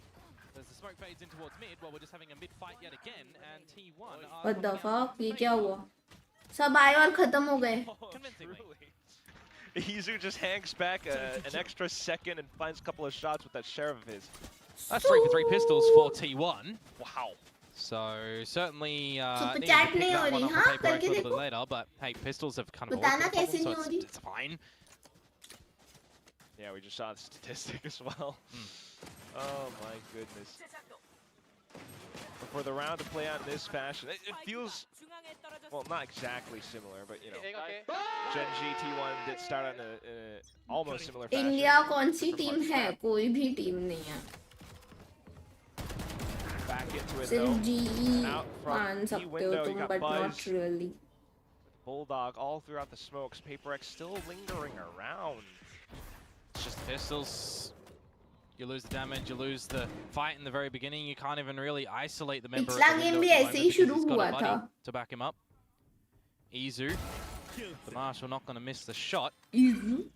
As the smoke fades in towards mid, well, we're just having a mid fight yet again, and T1 are What the coming out fuck? ये क्या हुआ? सब आए और खत्म हो गए. convincingly. Izu just hangs back an extra second and finds a couple of shots with that sheriff of his. That's 3 for 3 pistols for T1. Wow. So certainly Super needed chat to pick नहीं that हो one रही, up हाँ? for Paper X करके a little bit देखो. later, but hey, pistols have kind of बताना always been a कैसे problem, नहीं so हो रही? it's fine. Yeah, we just saw the statistic as well. Oh my goodness. But for the round to play out in this fashion, it feels, well, not exactly similar, but you know, Gen G T1 did start on a almost similar fashion. India कौन सी team है? कोई भी team नहीं है. Back into it सिर्फ though. GE And out मान from सकते हो window, you तुम, got but not Buzz. really. Bulldog all throughout the smokes. Paper X still lingering around. It's just pistols. You lose the damage, you lose the fight in the very beginning. You can't even really isolate the member of पिछला the game window भी at the ऐसे moment he because शुरू he's got हुआ a buddy था. to back him up. Izu. The Marshal not going to miss the shot. Easy.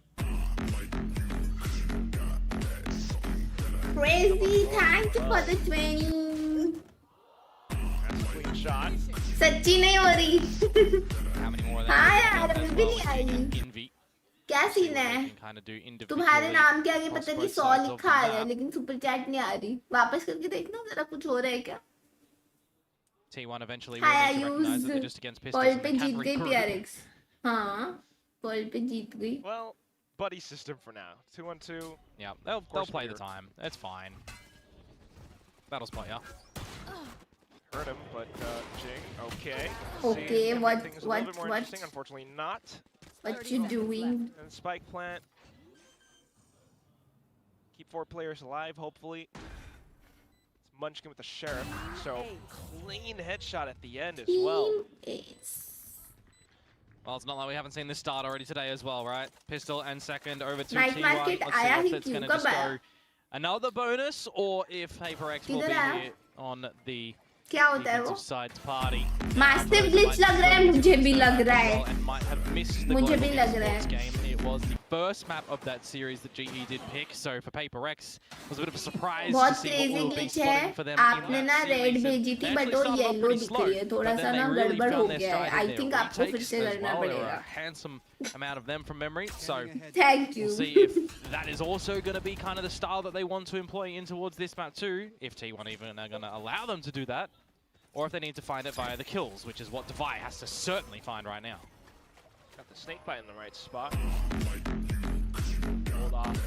Crazy, thank you for the 20. That's a clean shot. सच्ची नहीं हो रही. How many more of हाँ that? यार अभी भी नहीं आई. Envy. क्या सीन है? Kind of do तुम्हारे individually नाम के आगे across पता नहीं both 100 sides of लिखा the आ रहा है map. लेकिन सुपर चैट नहीं आ रही. वापस करके देखना जरा कुछ हो रहा है क्या? T1 eventually will हाँ need to recognize that they're use just against pistols call and पे they जीत can गई regroup. PRX. हाँ कॉल पे जीत गई. Well, buddy system for now. 2-on-2. Yeah, they'll course play the we're- time. It's fine. Battle spot, yeah. Hurt him, but Jing, okay. Okay, See, what- everything's a little bit more what- interesting. Unfortunately, not. What you doing? And spike plant. Keep 4 players alive, hopefully. It's Munchkin with the sheriff. So clean headshot at the end as well. Well, it's not like we haven't seen this start already today as well, right? Pistol and second over to Night T1. Market Let's see आया if he it's क्यों? going to just कब आया? go another bonus or if Paper X will किधर be आया? here on the क्या होता है वो? defensive side's party. Massive glitch लग रहा है, मुझे भी लग रहा है. And might have missed the मुझे global भी लग रहा Esports है. game. It was the first map of that series that GE did pick, so for Paper X, it was a bit of a surprise to बहुत see what crazy we'll be glitch spotting है. for them आपने in ना that red series. भेजी They थी but actually वो started off yellow pretty दिख slow, रही है. थोड़ा but सा then ना they really गड़बड़ हो found their गया है. stride I in their think आपको फिर retakes से as करना well. There were पड़ेगा. a handsome amount of them from memory, so Thank you. we'll see if that is also going to be kind of the style that they want to employ in towards this map too. If T1 even are going to allow them to do that. or if they need to find it via the kills, which is what Devi has to certainly find right now. Got the snake bite in the right spot. Hold off.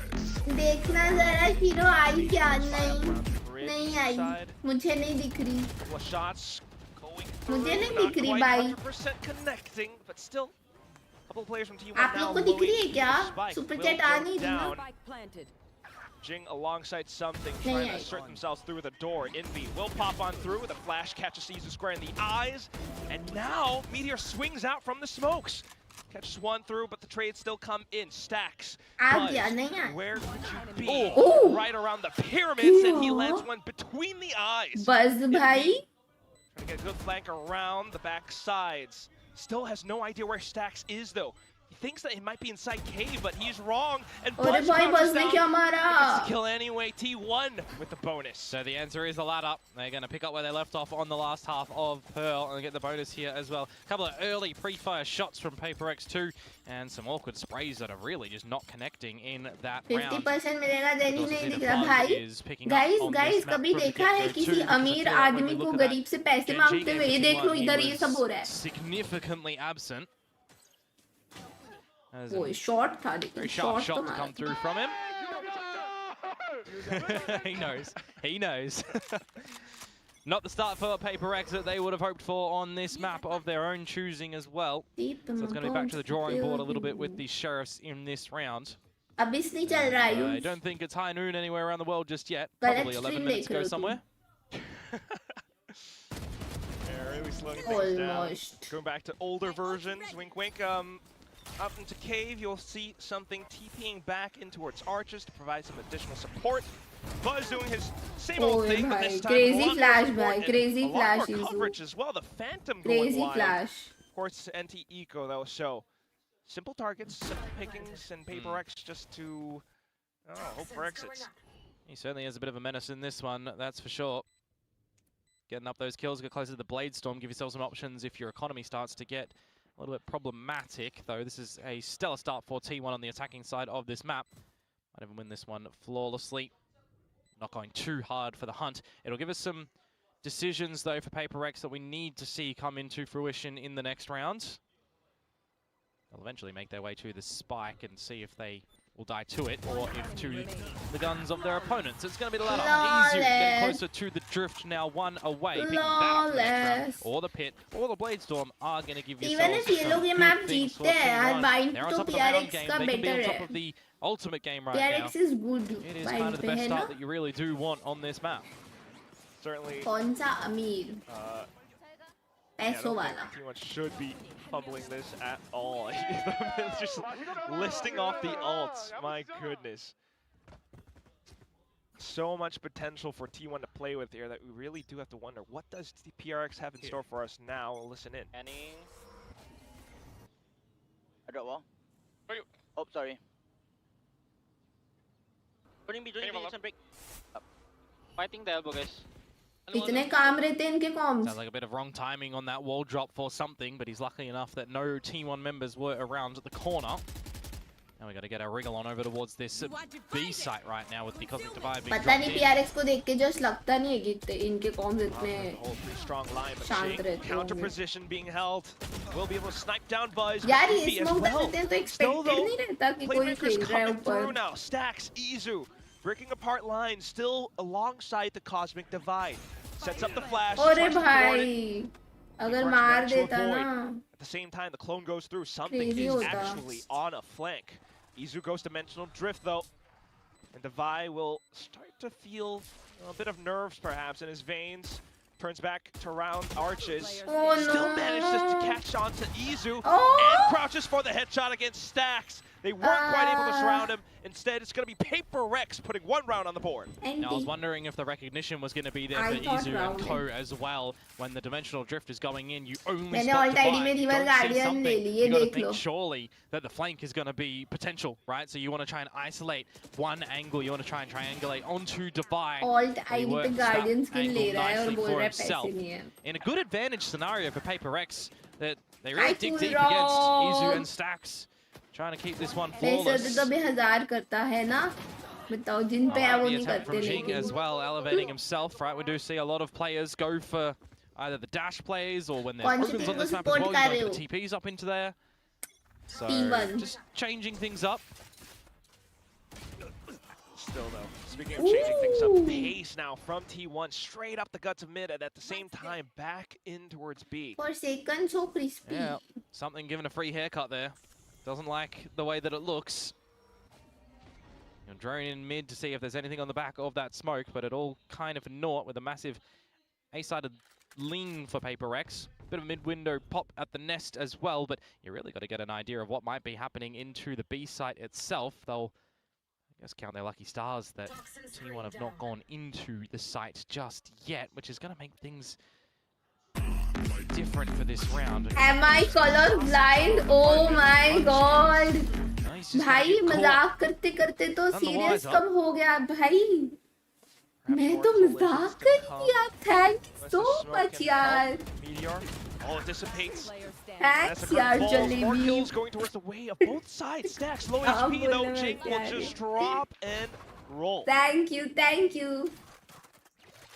देखना जरा hero आई क्या नहीं आई मुझे नहीं दिख रही Couple of shots going मुझे नहीं through, दिख रही not भाई quite 100% connecting, but still a couple of players from T1 आप now लोग को दिख रही है loading क्या the spike. Super Will chat आ go नहीं रही down. ना Jing alongside something, trying to assert themselves through the door. Envy will pop on through with a flash, catches Caesar square in the eyes, and now Meteor swings out from the smokes. Catches one through, but the trades still come in. Stacks. Buzz, where could you be? Oh. Right around the pyramids, and he lands one between the eyes. Buzz bhai. Trying to get a good flank around the back sides. Still has no idea where Stacks is, though. He thinks that he might be inside cave, but he's wrong. And Buzz crouches down. Gets the kill anyway. T1 with the bonus. So the answer is a ladder. They're going to pick up where they left off on the last half of Pearl and get the bonus here as well. A couple of early pre-fire shots from Paper X2 and some awkward sprays that are really just not connecting in that round. 50% मिलेगा then he नहीं दिख रहा भाई guys कभी देखा है किसी अमीर आदमी को गरीब से पैसे मांगते हुए ये देख लो इधर ये सब हो रहा है significantly absent. वो शॉट था very sharp shot to come through from him. He knows. He knows. Not the start for Paper X that they would have hoped for on this map of their own choosing as well. So it's going to be back to the drawing board a little bit with the Sheriffs in this round. I don't think it's high noon anywhere around the world just yet. Probably 11 minutes ago somewhere. Yeah, really slowing things down. Going back to older versions. Wink, wink. Up into cave, you'll see something TPing back in towards arches to provide some additional support. Buzz doing his same old thing, but this time crazy flash, bhai. Crazy a lot flash. more coverage as well. The Phantom crazy going wild. Flash. Of course, anti-eco though, so simple targets, simple pickings, and Paper X just to hope for exits. He certainly is a bit of a menace in this one, that's for sure. Getting up those kills, get closer to the Blade Storm, give yourself some options if your economy starts to get a little bit problematic, though. This is a stellar start for T1 on the attacking side of this map. Might even win this one flawlessly. Not going too hard for the hunt. It'll give us some decisions, though, for Paper X that we need to see come into fruition in the next round. They'll eventually make their way to the spike and see if they will die to it, or if to the guns of their opponents. It's going to be the ladder. Easier, getting closer to the drift now, one away. Picking that up for the next round. Or the pit, or the Blade Storm are going to give you some good things for T1. They're on top of the round game. They can be on top of the ultimate game right now. PRX is good. It is kind of the best start that you really do want on this map. Certainly. कौन सा अमीर? पैसों वाला. T1 should be fumbling this at all. It's just listing off the ults. My goodness. So much potential for T1 to play with here that we really do have to wonder, what does PRX have in store for us now? Listen in. Any? I drop wall. Oh, sorry. Joining me, break. Fighting the elbow, guys. इतने काम रहते हैं इनके comms. Sounds like a bit of wrong timing on that wall drop for something, but he's lucky enough that no T1 members were around at the corner. Now we got to get our wriggle on over towards this B site right now with the Cosmic Divide being पता नहीं dropped in. PRX को देख के just लगता नहीं है कि इनके comms इतने strong line, but शांत रहते होंगे. counter position being held. We'll be able to snipe down Buzz. यार ये Envy as smoke well. करते हैं तो expected नहीं रहता कि कोई Playmakers खेल रहा है coming through ऊपर. now. Stacks, Izu, breaking apart lines, still alongside the Cosmic Divide. Sets up the flash. अरे भाई, अगर मार देता ना. At the same time, the clone goes through. Something Crazy is होता. actually on a flank. Izu goes Dimensional Drift though. And Divide will start to feel a bit of nerves perhaps in his veins. Turns back to round arches. Oh, Still no. manages to catch on to Izu. Oh. And crouches for the headshot against Stacks. They weren't quite able to surround him. Instead, it's going to be Paper Rex putting one round on the board. Now, I was wondering if the recognition was going to be there I for thought Izu and rounding. Co as well. When the Dimensional Drift is going in, you only मैंने spot alt ID Divide. में You River don't see Guardian something. ले ली, ये You got to देख think low. surely that the flank is going to be potential, right? So you want to try and isolate one angle. You want to try and triangulate onto Divide. Alt So you ID work पे that Guardian skin angle ले रहा है और nicely बोल for रहा है पैसे himself. नहीं है. In a good advantage scenario for Paper X, that they really I dig pulled deep it against off. Izu and Stacks. Trying to keep this one पैसे flawless. तो भी 1000 करता है ना. बताओ जिन पे है वो The नहीं attempt करते from Jing लेकिन. as well, elevating himself, right? We do see a lot of players go for either the dash plays or when there's कौन सी opens team on को this map as support well, you कर don't रहे get हो? the TPs up into there. So T1. just changing things up. Still though, speaking of changing things up, pace now from T1 straight up the guts of mid and at the same time back in towards B. For second, so crispy. Yeah, something given a free haircut there. Doesn't like the way that it looks. You're droning in mid to see if there's anything on the back of that smoke, but it all kind of naught with a massive A-sided lean for Paper Rex. Bit of a mid-window pop at the nest as well, but you really got to get an idea of what might be happening into the B site itself. They'll, I guess, count their lucky stars that T1 have not gone into the site just yet, which is going to make things different for this round. Am I color blind? Oh my god! भाई मजाक करते करते तो serious कब हो गया भाई? मैं तो मजाक कर दिया. Thank you so much यार. Oh, it dissipates. Thanks यार jalebi. 4 kills going towards the way of both sides. Stacks low HP though. Jake will just drop and roll. Thank you, thank you.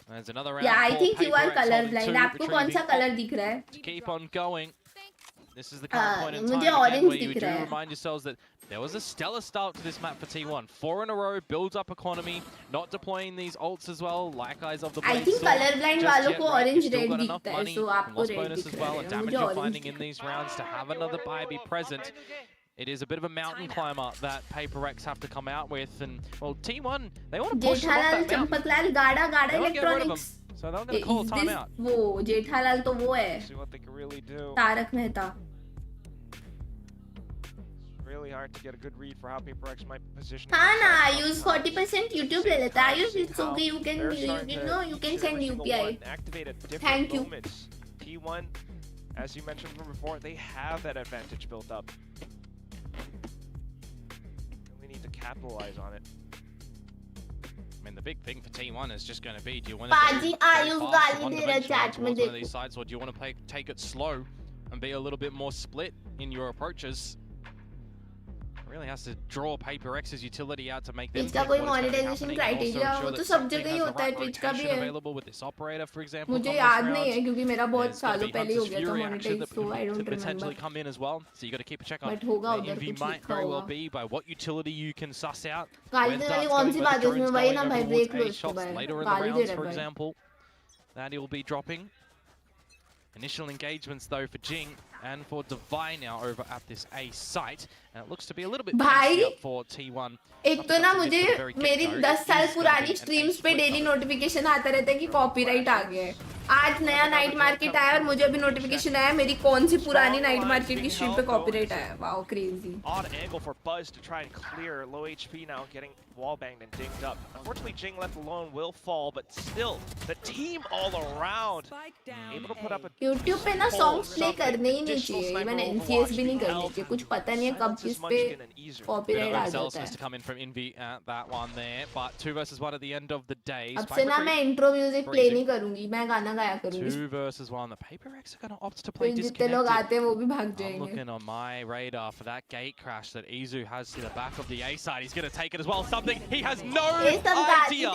There's another round. Yeah, I for think you are Paper Rex holding colorblind. two, आपको कौन सा retrieving color दिख रहा है? to keep on going. This is the current point in time मुझे again orange where you दिख do रहा है. remind yourselves that there was a stellar start to this map for T1. 4 in a row, builds up economy, not deploying these ults as well, like Eyes of the Blade. I think colorblind वालों को orange red दिखता है, so आपको red bonus दिख as रहा well, है. and damage मुझे you're orange finding in these rounds to have another buy be present. It is a bit of a mountain climber that Paper Rex have to come out with, and well, T1 they want to push them up Jethalal that mountain. Champaklal गाड़ा They want to get rid of them, electronics. so they're going to call a Is this timeout. वो जेठालाल तो वो है. See what they can really do. Tarak Mehta. Really hard to get a good read for how Paper Rex might position. हाँ ना, use 40% YouTube ले लेता है. It's okay, you can send UPI. Activate at different Thank you. moments. T1, as you mentioned from before, they have that advantage built up. We need to capitalize on it. I mean, the big thing for T1 is just going to be, do you want to पाजी go Ayush fast गाली and दे रहा one-dimensional chat में towards one of देखो. these sides, or do you want to take it slow and be a little bit more split in your approaches? Really has to draw Paper X's utility out to make them Twitch का कोई monetization criteria हो तो सब जगह ही होता है. Twitch का भी है. available with this operator, for example. मुझे याद नहीं है क्योंकि मेरा बहुत सालों पहले हो गया था monetize, so I don't potentially remember. come in as well, so you got to keep a check on. But होगा The उधर envy कुछ might लिखा very well होगा. be by what utility you can suss out. गाली देने वाली कौन सी बात है इसमें भाई ना भाई देख लो इसको भाई. Later in the गाली दे rounds, रहा for है भाई. example, that he'll be dropping. Initial engagements though for Jing and for Divine now over at this A site, and it looks to be a little bit भाई, messy up for T1. एक तो ना मुझे मेरी 10 साल पुरानी streams पे daily notification आता रहता है कि कॉपीराइट आ गया है. आज नया नाइट मार्केट आया और मुझे अभी नोटिफिकेशन आया मेरी कौन सी पुरानी नाइट मार्केट की स्ट्रीम पे कॉपीराइट आया. Wow crazy. Odd angle for Buzz to try and clear. Low HP now, getting wall banged and dinged up. Unfortunately, Jing left alone will fall, but still, the team all around able to put up a YouTube पे ना songs play करने ही नहीं चाहिए. Even NCS भी नहीं करने चाहिए. कुछ पता नहीं है कब किस पे कॉपीराइट आ जाता है. To come in from Envy at that one there, but 2 versus 1 at the end of the day. अब से ना मैं इंट्रो म्यूजिक प्ले नहीं करूंगी. मैं गाना गाया करूंगी. 2 versus 1. The Paper Rex are going to opt to play जितने लोग disconnected. आते हैं वो भी भाग I'm जाएंगे. looking on my radar for that gate crash that Izu has to the back of the A side. He's going to take it as well. Something he has no idea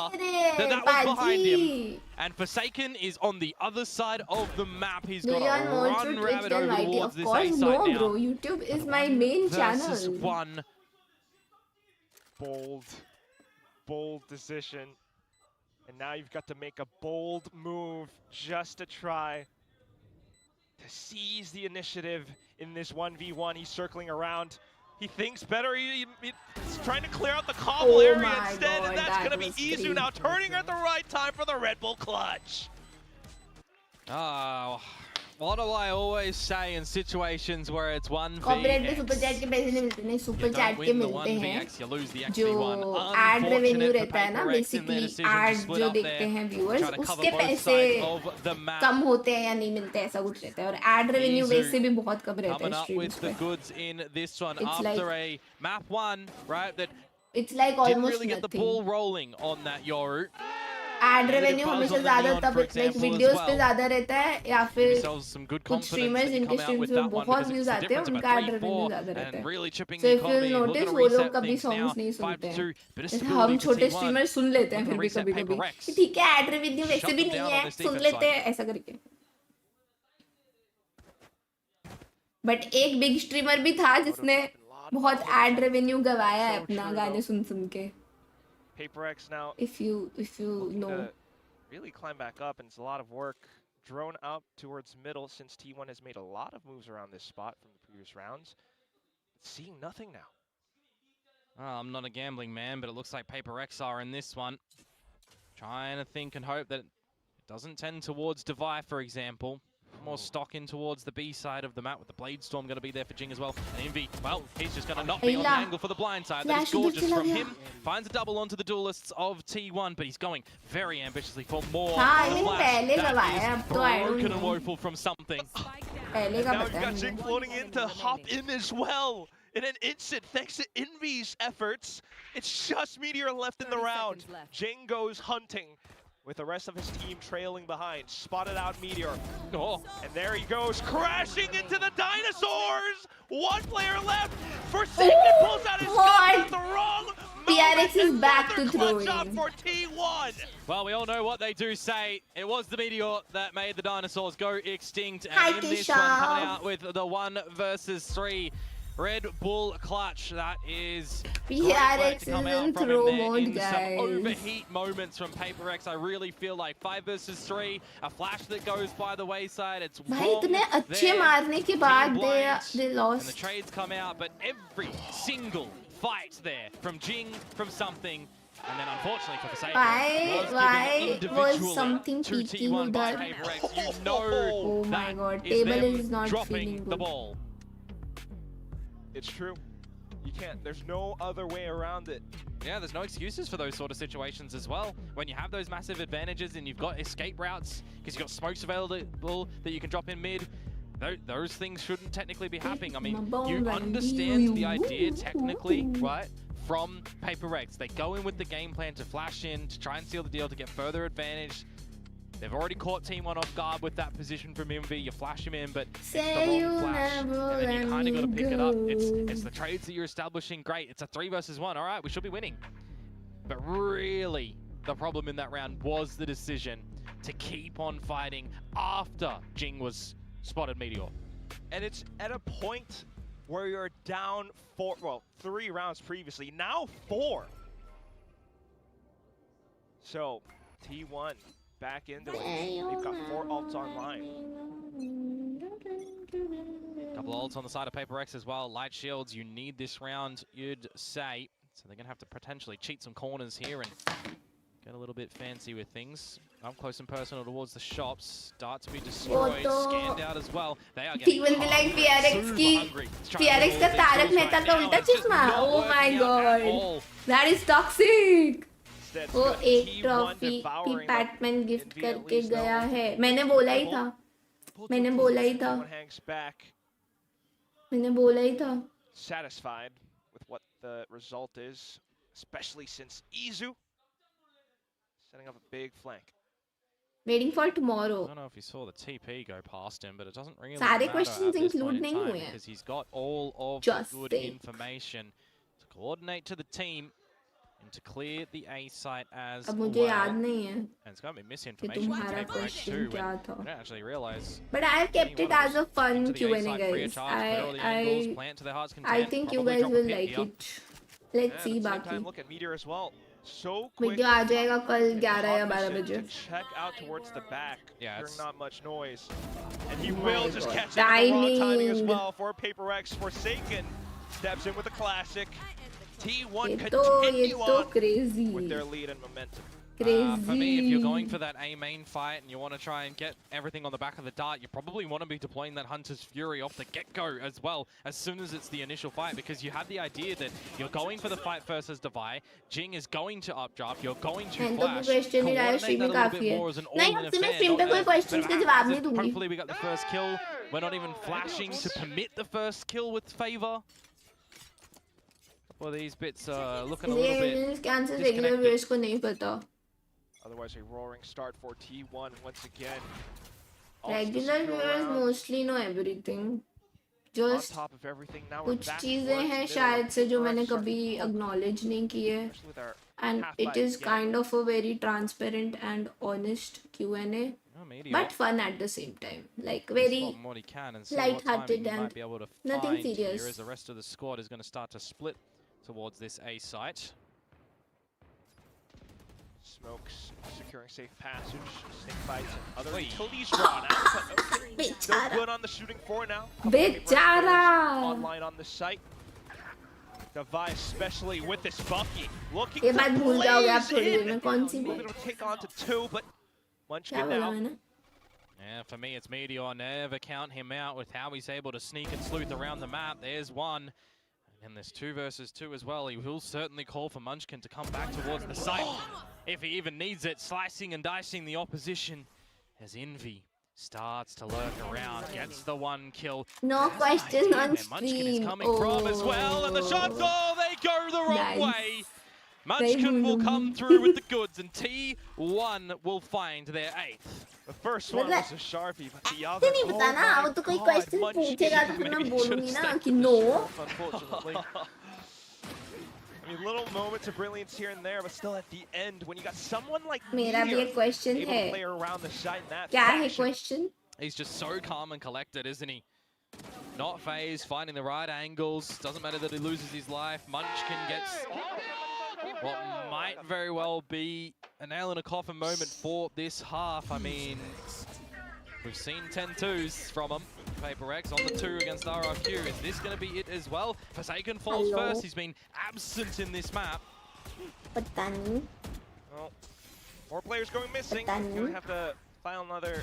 that was behind him. And Forsaken is on the other side of the map. He's got Do you to want run to rabbit Twitch over then YT? towards Of this course, A no, side now. bro. YouTube is my main Versus channel. 1. bold decision. And now you've got to make a bold move just to try to seize the initiative in this 1v1. He's circling around. He thinks better. He's trying to clear out the cobble area instead, and that's going to be Izu now turning at the right time for the Red Bull clutch. Oh, what do I always say in situations where it's 1v? Copyright पे super chat के पैसे नहीं मिलते. नहीं super chat के मिलते हैं जो एड रेवेन्यू रहता है ना. बेसिकली एड जो देखते हैं व्यूअर्स उसके पैसे कम होते हैं या नहीं मिलते ऐसा कुछ रहता है. और एड रेवेन्यू वैसे भी बहुत कम रहता है स्ट्रीम्स पे. Goods in this one It's after like- a map 1, right? That It's like didn't almost really get the nothing. ball rolling on that Yoru. Ad revenue हमेशा ज्यादा तब लाइक वीडियोस पे ज्यादा रहता है या फिर कुछ स्ट्रीमर्स जिनके स्ट्रीम्स में बहुत व्यूज आते हैं उनका एड रेवेन्यू ज्यादा रहता है. सो इफ यू नोटिस वो लोग कभी सॉन्ग्स नहीं सुनते हैं. जैसे हम छोटे स्ट्रीमर्स सुन लेते हैं फिर भी कभी कभी कि ठीक है एड रेवेन्यू वैसे भी नहीं है सुन लेते हैं ऐसा करके. बट एक बिग स्ट्रीमर भी था जिसने बहुत एड रेवेन्यू गवाया है अपना गाने सुन के. PaperX now If you know. to really climb back up, and it's a lot of work. Drone up towards middle, since T1 has made a lot of moves around this spot from the previous rounds. Seeing nothing now. I'm not a gambling man, but it looks like PaperX are in this one. Trying to think and hope that it doesn't tend towards Devi, for example. More stock in towards the B side of the map with the Blade Storm going to be there for Jing as well. And Envy, well, he's just going to not be on the angle for the blind side. That is gorgeous from him. Finds a double onto the duelists of T1, but he's going very ambitiously for more. That is broken and woeful from something. Now you've got Jing floating in to hop in as well. In an instant, thanks to Envy's efforts, it's just Meteor left in the round. Jing goes hunting, with the rest of his team trailing behind. Spotted out Meteor. Oh, and there he goes, crashing into the dinosaurs! One player left! Forsaken pulls out his gun at the wrong moment! PRX is back to throwing. throwing. For T1! Well, we all know what they do say. It was the Meteor that made the dinosaurs go extinct. And in this one, coming out with the 1 versus 3. Red Bull clutch, that is PRX is in throw mode, guys. Some overheat moments from PaperX. I really feel like 5 versus 3, a flash that goes by the wayside. It's भाई इतने अच्छे मारने के बाद they lost. And the trades come out, but every single fight there from Jing, from something. And then unfortunately for Forsaken, why was something peeking T1 by there? PaperX. You know Oh my god, is table them is not dropping feeling the good. ball. It's true. You can't, there's no other way around it. Yeah, there's no excuses for those sort of situations as well. When you have those massive advantages and you've got escape routes, because you've got smokes available that you can drop in mid, those things shouldn't technically be happening. I mean, you understand the idea technically, right, from PaperX. They go in with the game plan to flash in, to try and seal the deal, to get further advantage. They've already caught T1 off guard with that position from Envy. You flash him in, but it's the wrong flash. And then you kind of got to pick it up. It's the trades that you're establishing. Great. It's a 3 versus 1. All right, we should be winning. But really, the problem in that round was the decision to keep on fighting after Jing was spotted Meteor. And it's at a point where you're down 3 rounds previously, now 4. So, T1 back into it. They've got 4 ults online. Couple of ults on the side of PaperX as well. Light shields, you need this round, you'd say. So they're going to have to potentially cheat some corners here and get a little bit fancy with things. Up close and personal towards the shops. Start to be destroyed, scanned out as well. They are getting T1 like PRX का तारक मेहता का उल्टा चश्मा. Oh my god. That is toxic. वो एक trophy P PadMan gift करके गया है. मैंने बोला ही था. Satisfied with what the result is, especially since S8UL setting up a big flank. Waiting for tomorrow. I don't know if you saw the TP go past him, but it doesn't really सारे matter questions at this include point in नहीं time हुए हैं. because he's got all of Just the good say. information to coordinate to the team and to clear the A site as अब मुझे well. याद नहीं है And it's going to be कि misinformation from तुम्हारा PaperX question too. क्या I था. don't actually realize. But I have kept it as a fun into the Q&A, A site, free of guys. charge, clear all the angles, plant to their heart's I content, think you probably guys drop a will pick like here. it. Let's see At the same बाकी. time, look at Meteor as well. So quick. Video आ जाएगा कल 11 या 12 Mission बजे. to check out towards the back. Yeah, hearing it's not much noise. And he Oh will my just God. catch it at the wrong timing as Timing. well for PaperX. Forsaken steps in with a classic. T1 ये continue तो on crazy. with their lead and momentum. For me, if you're going for that A main fight and you want to try and get everything on the back of the dart, you probably want to be deploying that Hunter's Fury off the get-go as well, as soon as it's the initial fight, because you have the idea that you're going for the fight first as Devi, Jing is going to updraft, you're going to तो flash, question ही रहा coordinate that a में little काफी bit है. more as an नहीं all-in अब से मैं affair, stream पे not कोई a questions bit के of जवाब नहीं haphazard. दूंगी. Hopefully we got the first kill. We're not even flashing to permit the first kill with favor. Well, these bits are looking a little bit cancer regular viewers को नहीं पता. Otherwise, a roaring start for T1 once again. Regular viewers mostly know everything. Just On top of everything, now we're कुछ back चीजें towards हैं middle. शायद से जो मैंने Start कभी acknowledge नहीं की है. with our And half it buy is again. kind of a very transparent and honest Q&A. but fun at the same time. Like Spot very what he can and see what light-hearted timing he and might be able to nothing find here serious. as the rest of the squad is going to start to split towards this A site. Smokes securing safe passage, snake bites, and other utilities drawn out, but okay, still good on the shooting for now. Bechara! Online on the site. Devi especially with this Bucky, looking ये to बात भूल जाओगे आप blaze थोड़ी देर in. में कौन सी Moving to take on to 2, but क्या Munchkin बोला now. मैंने? Yeah, for me, it's Meteor. Never count him out with how he's able to sneak and sleuth around the map. There's one. And there's 2 versus 2 as well. He will certainly call for Munchkin to come back towards the site if he even needs it, slicing and dicing the opposition as Envy starts to lurk around, gets the 1 kill. No question on Where Munchkin is stream. coming from as well, and the shots, oh, they go the wrong Nice. way. Munchkin will come through with the goods, and T1 will find their 8th. The first one was a Sharpie, but the other, नहीं पता ना वो तो कोई question पूछेगा तो फिर मैं बोलूंगी ना कि no. Unfortunately. I mean, little moments of brilliance here and there, but still at the end, when you got someone like मेरा भी Meteor एक question able है. to play around the site in that क्या है fashion. question? He's just so calm and collected, isn't he? Not phased, finding the right angles. Doesn't matter that he loses his life. Munchkin gets what might very well be a nail in a coffin moment for this half. I mean, we've seen 10-2s from him. Paper X on the 2 against RRQ. Is this going to be it as well? Forsaken falls first. He's been absent in this map. पता नहीं. Well, more players going missing. Gonna have to file another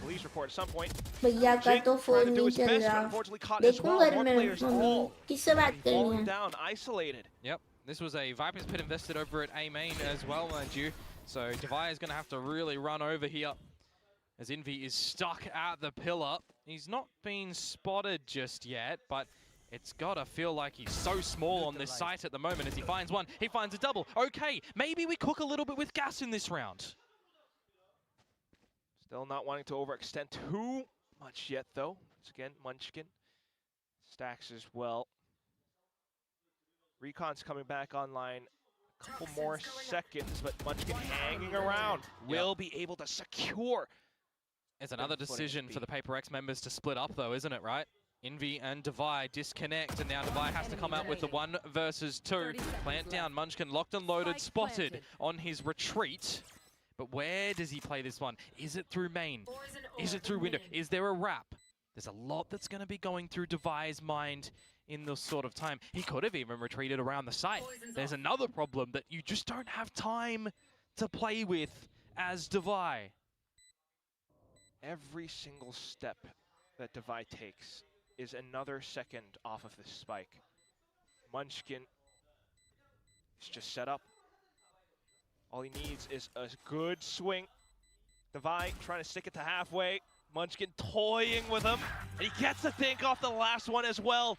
police report at some point. भैया का तो phone नहीं चल best, but रहा. unfortunately caught as well. देखूंगा More मैं players all किससे बात करनी falling है? down, isolated. Yep, this was a Viper's Pit invested over at A main as well, mind you. So Devi is going to have to really run over here as Envy is stuck at the pillar. He's not been spotted just yet, but it's got to feel like he's so small on this site at the moment. As he finds one, he finds a double. Okay, maybe we cook a little bit with gas in this round. Still not wanting to overextend too much yet, though. Once again, Munchkin stacks as well. Recon's coming back online. A couple more seconds, but Munchkin hanging around. Will be able to secure. It's another decision for the Paper X members to split up, though, isn't it, right? Envy and Devi disconnect, and now Devi has to come out with the 1 versus 2. Plant down, Munchkin locked and loaded, spotted on his retreat. But where does he play this one? Is it through main? Is it through window? Is there a wrap? There's a lot that's going to be going through Devi's mind in this sort of time. He could have even retreated around the site. There's another problem that you just don't have time to play with as Devi. Every single step that Devi takes is another second off of this spike. Munchkin is just set up. All he needs is a good swing. Devi trying to stick it to halfway. Munchkin toying with him. And he gets the think off the last one as well.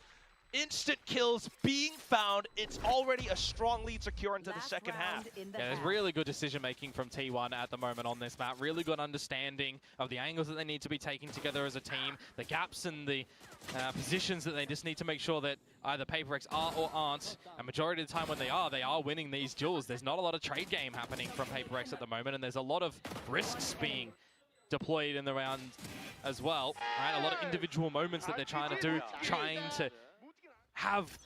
Instant kills being found. It's already a strong lead secure into the second half. Yeah, there's really good decision making from T1 at the moment on this map. Really good understanding of the angles that they need to be taking together as a team, the gaps and the positions that they just need to make sure that either Paper X are or aren't. And majority of the time when they are winning these duels. There's not a lot of trade game happening from Paper X at the moment, and there's a lot of risks being deployed in the round as well. Right, a lot of individual moments that they're trying to do, trying to have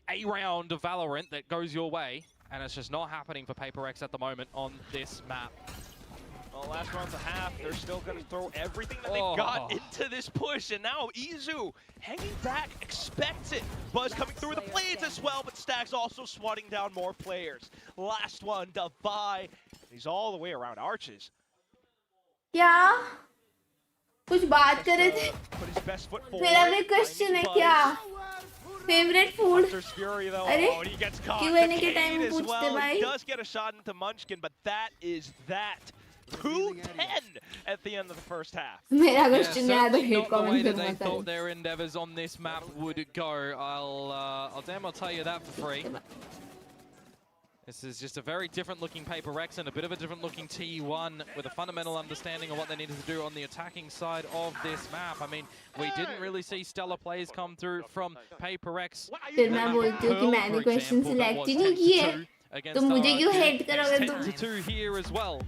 a round of Valorant that goes your way, and it's just not happening for Paper X at the moment on this map. Well, last round to half, they're still going to throw everything that they've got into this push, and now Izu hanging back, expects it. Buzz coming through the blades as well, but Stag's also swatting down more players. Last one, Devi. He's all the way around arches. क्या कुछ बात कर रहे थे मेरा भी question है क्या फेवरेट फूड अरे Q&A के टाइम में पूछते भाई He does get a shot into Munchkin, but that is that. 2-10 at the end of the first half. मेरा क्वेश्चन याद है Not the way that they thought their endeavors on this map would go. I'll tell you that for free. This is just a very different looking Paper X and a bit of a different looking T1 with a fundamental understanding of what they needed to do on the attacking side of this map. I mean, we didn't really see stellar plays come through from Paper X. फिर मैं बोलती हूँ कि मैंने question select ही नहीं किए तो मुझे क्यों हेट करोगे तुम 10-2 here as well.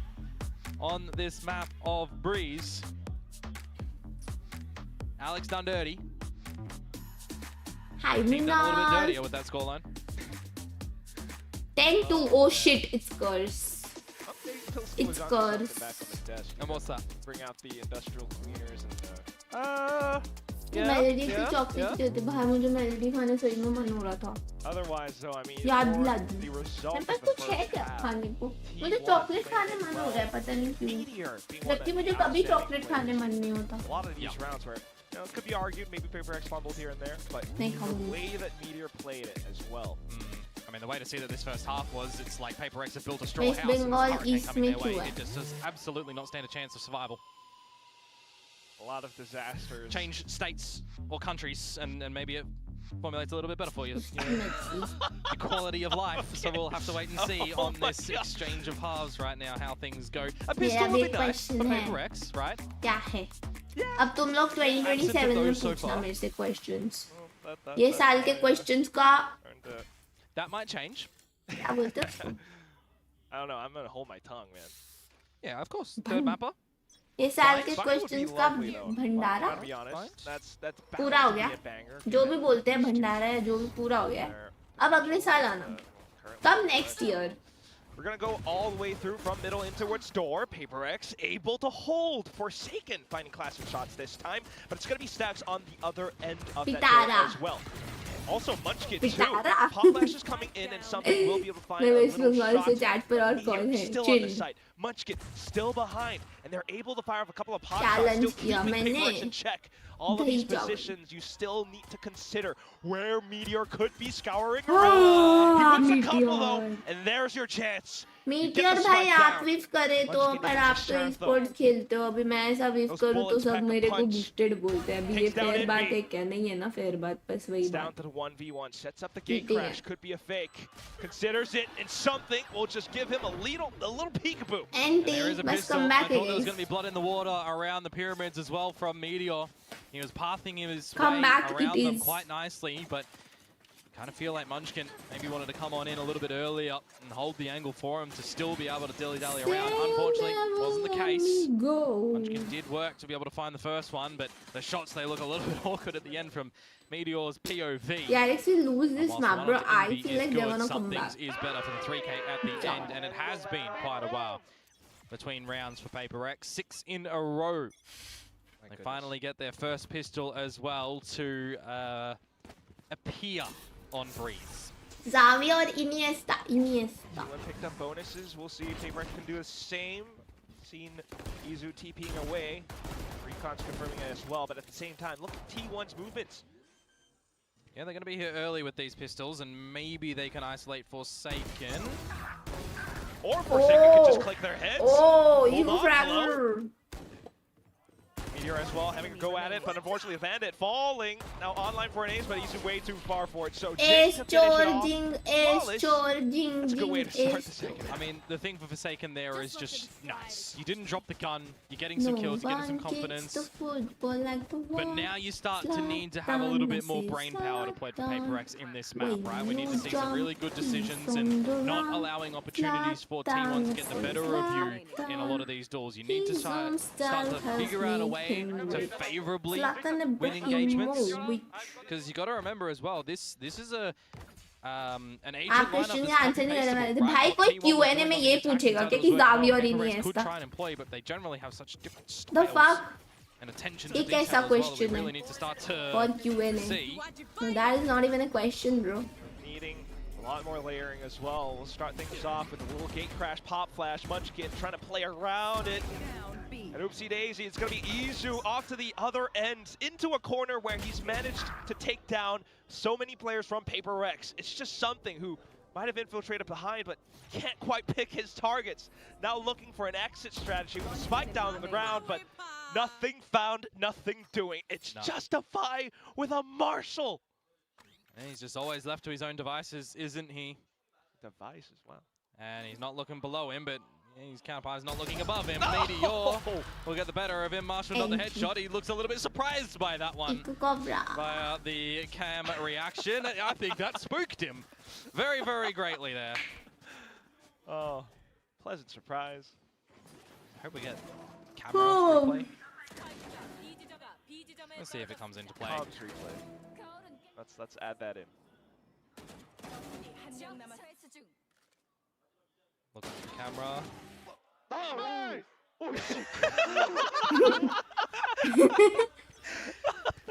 on this map of Breeze. Alex done dirty. Hi, Team done a little bit Minal. dirtier with that scoreline. 10-2. Oh shit, it's curse. It's curse. And what's that? Bring out the industrial cleaners and melody की chocolate की होती भाई मुझे melody खाने सही में मन हो रहा था Otherwise, though, I mean, याद for दिला the दी result मेरे of पास the कुछ है first क्या half, खाने को मुझे चॉकलेट खाने मन हो रहा है पता नहीं क्यों जबकि मुझे कभी चॉकलेट खाने मन नहीं होता a lot of these rounds where it could be argued, maybe Paper X fumbled here and there, but नहीं the खाऊंगी way that Meteor played it as well. I mean, the way to see that this first half was, it's like Paper X have built a straw West house and Bengal this hurricane East coming their में way. क्यों है? It just does absolutely not stand a chance of survival. A lot of disasters. Change states or countries and maybe it formulates a little bit better for you. The quality of life. So we'll have to wait and see on this exchange of halves right now how things go. A pistol मेरा would भी be nice for question है Paper X, right? क्या है अब तुम लोग 2027 में so पूछना far. मेरे से questions ये साल के questions का That might change. क्या बोलते हो I don't know, I'm gonna hold my tongue, man. Yeah, of course. Third mapper. ये साल के Fine would be questions का lovely, though. Bhandara Gotta be honest, that's पूरा हो bound to गया be a banger. जो भी बोलते हैं भंडारा है जो भी पूरा हो गया है अब अगले साल आना कब next year We're gonna go all the way through from middle in towards door. Paper X able to hold. Forsaken finding classic shots this time, but it's gonna be Stacks on the other end of that door Pitara. as well. Also Munchkin Pitara. too. Pop Flash is coming in and something will be able to find मैं a West little Bengal से shot. chat पर और कौन है Still on the chill site. Munchkin still behind, and they're able to fire off a couple of pot shots, Challenge still किया keeping Paper X मैंने in check. All of these दही चावल। positions, you still need to consider where Meteor could be scouring Ah, around. He wants a couple Meteor. though, and there's your chance. Meteor भाई आप विफ करे तो पर आप तो स्पोर्ट्स खेलते हो अभी मैं ऐसा विफ करूँ तो सब मेरे को बूस्टेड बोलते हैं अभी ये फेयर बात है क्या नहीं है ना फेयर बात बस वही Down बात to the 1v1, sets up the gate Cheating. crash, could be a fake. Considers it, and something will just give him a little peekaboo. And there is a must pistol. come I back thought there was again. going to be blood in the water around the pyramids as well from Meteor. He was pathing his Come way back, around it them is. quite nicely, but kind of feel like Munchkin maybe wanted to come on in a little bit earlier and hold the angle for him to still be able to dilly-dally around. Unfortunately, wasn't the case. Munchkin did work to be able to find the first one, but the shots, they look a little bit awkward at the end from Meteor's POV. Yeah, if we lose this Whilst map, one bro, of the I envy feel is like they're good, gonna some come things back. is better for the 3K at the end, and it has been quite a while between rounds for Paper X. 6 in a row. They finally get their first pistol as well to appear on Breeze. Xavier or Iniesta? T1 picked up bonuses. We'll see if Paper X can do the same. Seen Izu TPing away. Recon's confirming it as well, but at the same time, look at T1's movements. Yeah, they're going to be here early with these pistols, and maybe they can isolate Forsaken. Or Forsaken could just click their heads. Oh, Hold you on, fragger. Meteor as well, having a go at it, but unfortunately Bandit falling. Now online for an ace, but he's way too far for it. So Jake to finish it off. Flawless. That's a good way to start the second. I mean, the thing for Forsaken there is just nice. You didn't drop the gun, you're getting some kills, you're getting some confidence. But now you start to need to have a little bit more brain power to play for Paper X in this map, right? We need to see some really good decisions and not allowing opportunities for T1 to get the better of you in a lot of these duels. You need to start to figure out a way to favorably win engagements. Because you got to remember as well, this is an agent आप lineup question that's का answer नहीं quite देने वाले थे baseable, भाई right? कोई T1 Q&A में ये पूछेगा क्या कि Xavier और Paper X could Iniesta try and employ, but they generally have such different the styles fuck and attention ये to कैसा detail as well that we question really है need to start to for Q&A see. no, that is not even a question bro Needing a lot more layering as well. We'll start things off with a little gate crash, pop flash, Munchkin trying to play around it. And oopsie daisy, it's going to be Izu off to the other end, into a corner where he's managed to take down so many players from Paper X. It's just something who might have infiltrated behind, but can't quite pick his targets. Now looking for an exit strategy with a spike down on the ground, but nothing found, nothing doing. It's Justify with a Marshall. And he's just always left to his own devices, isn't he? Devices, wow. And he's not looking below him, but his counterpart is not looking above him. Meteor will get the better of him. Marshall got the headshot. He looks a little bit surprised by that one. By the cam reaction. I think that spooked him very, very greatly there. Oh, pleasant surprise. hope we get camera replay. Let's see if it comes into play. Comms replay. Let's add that in. Look at the camera.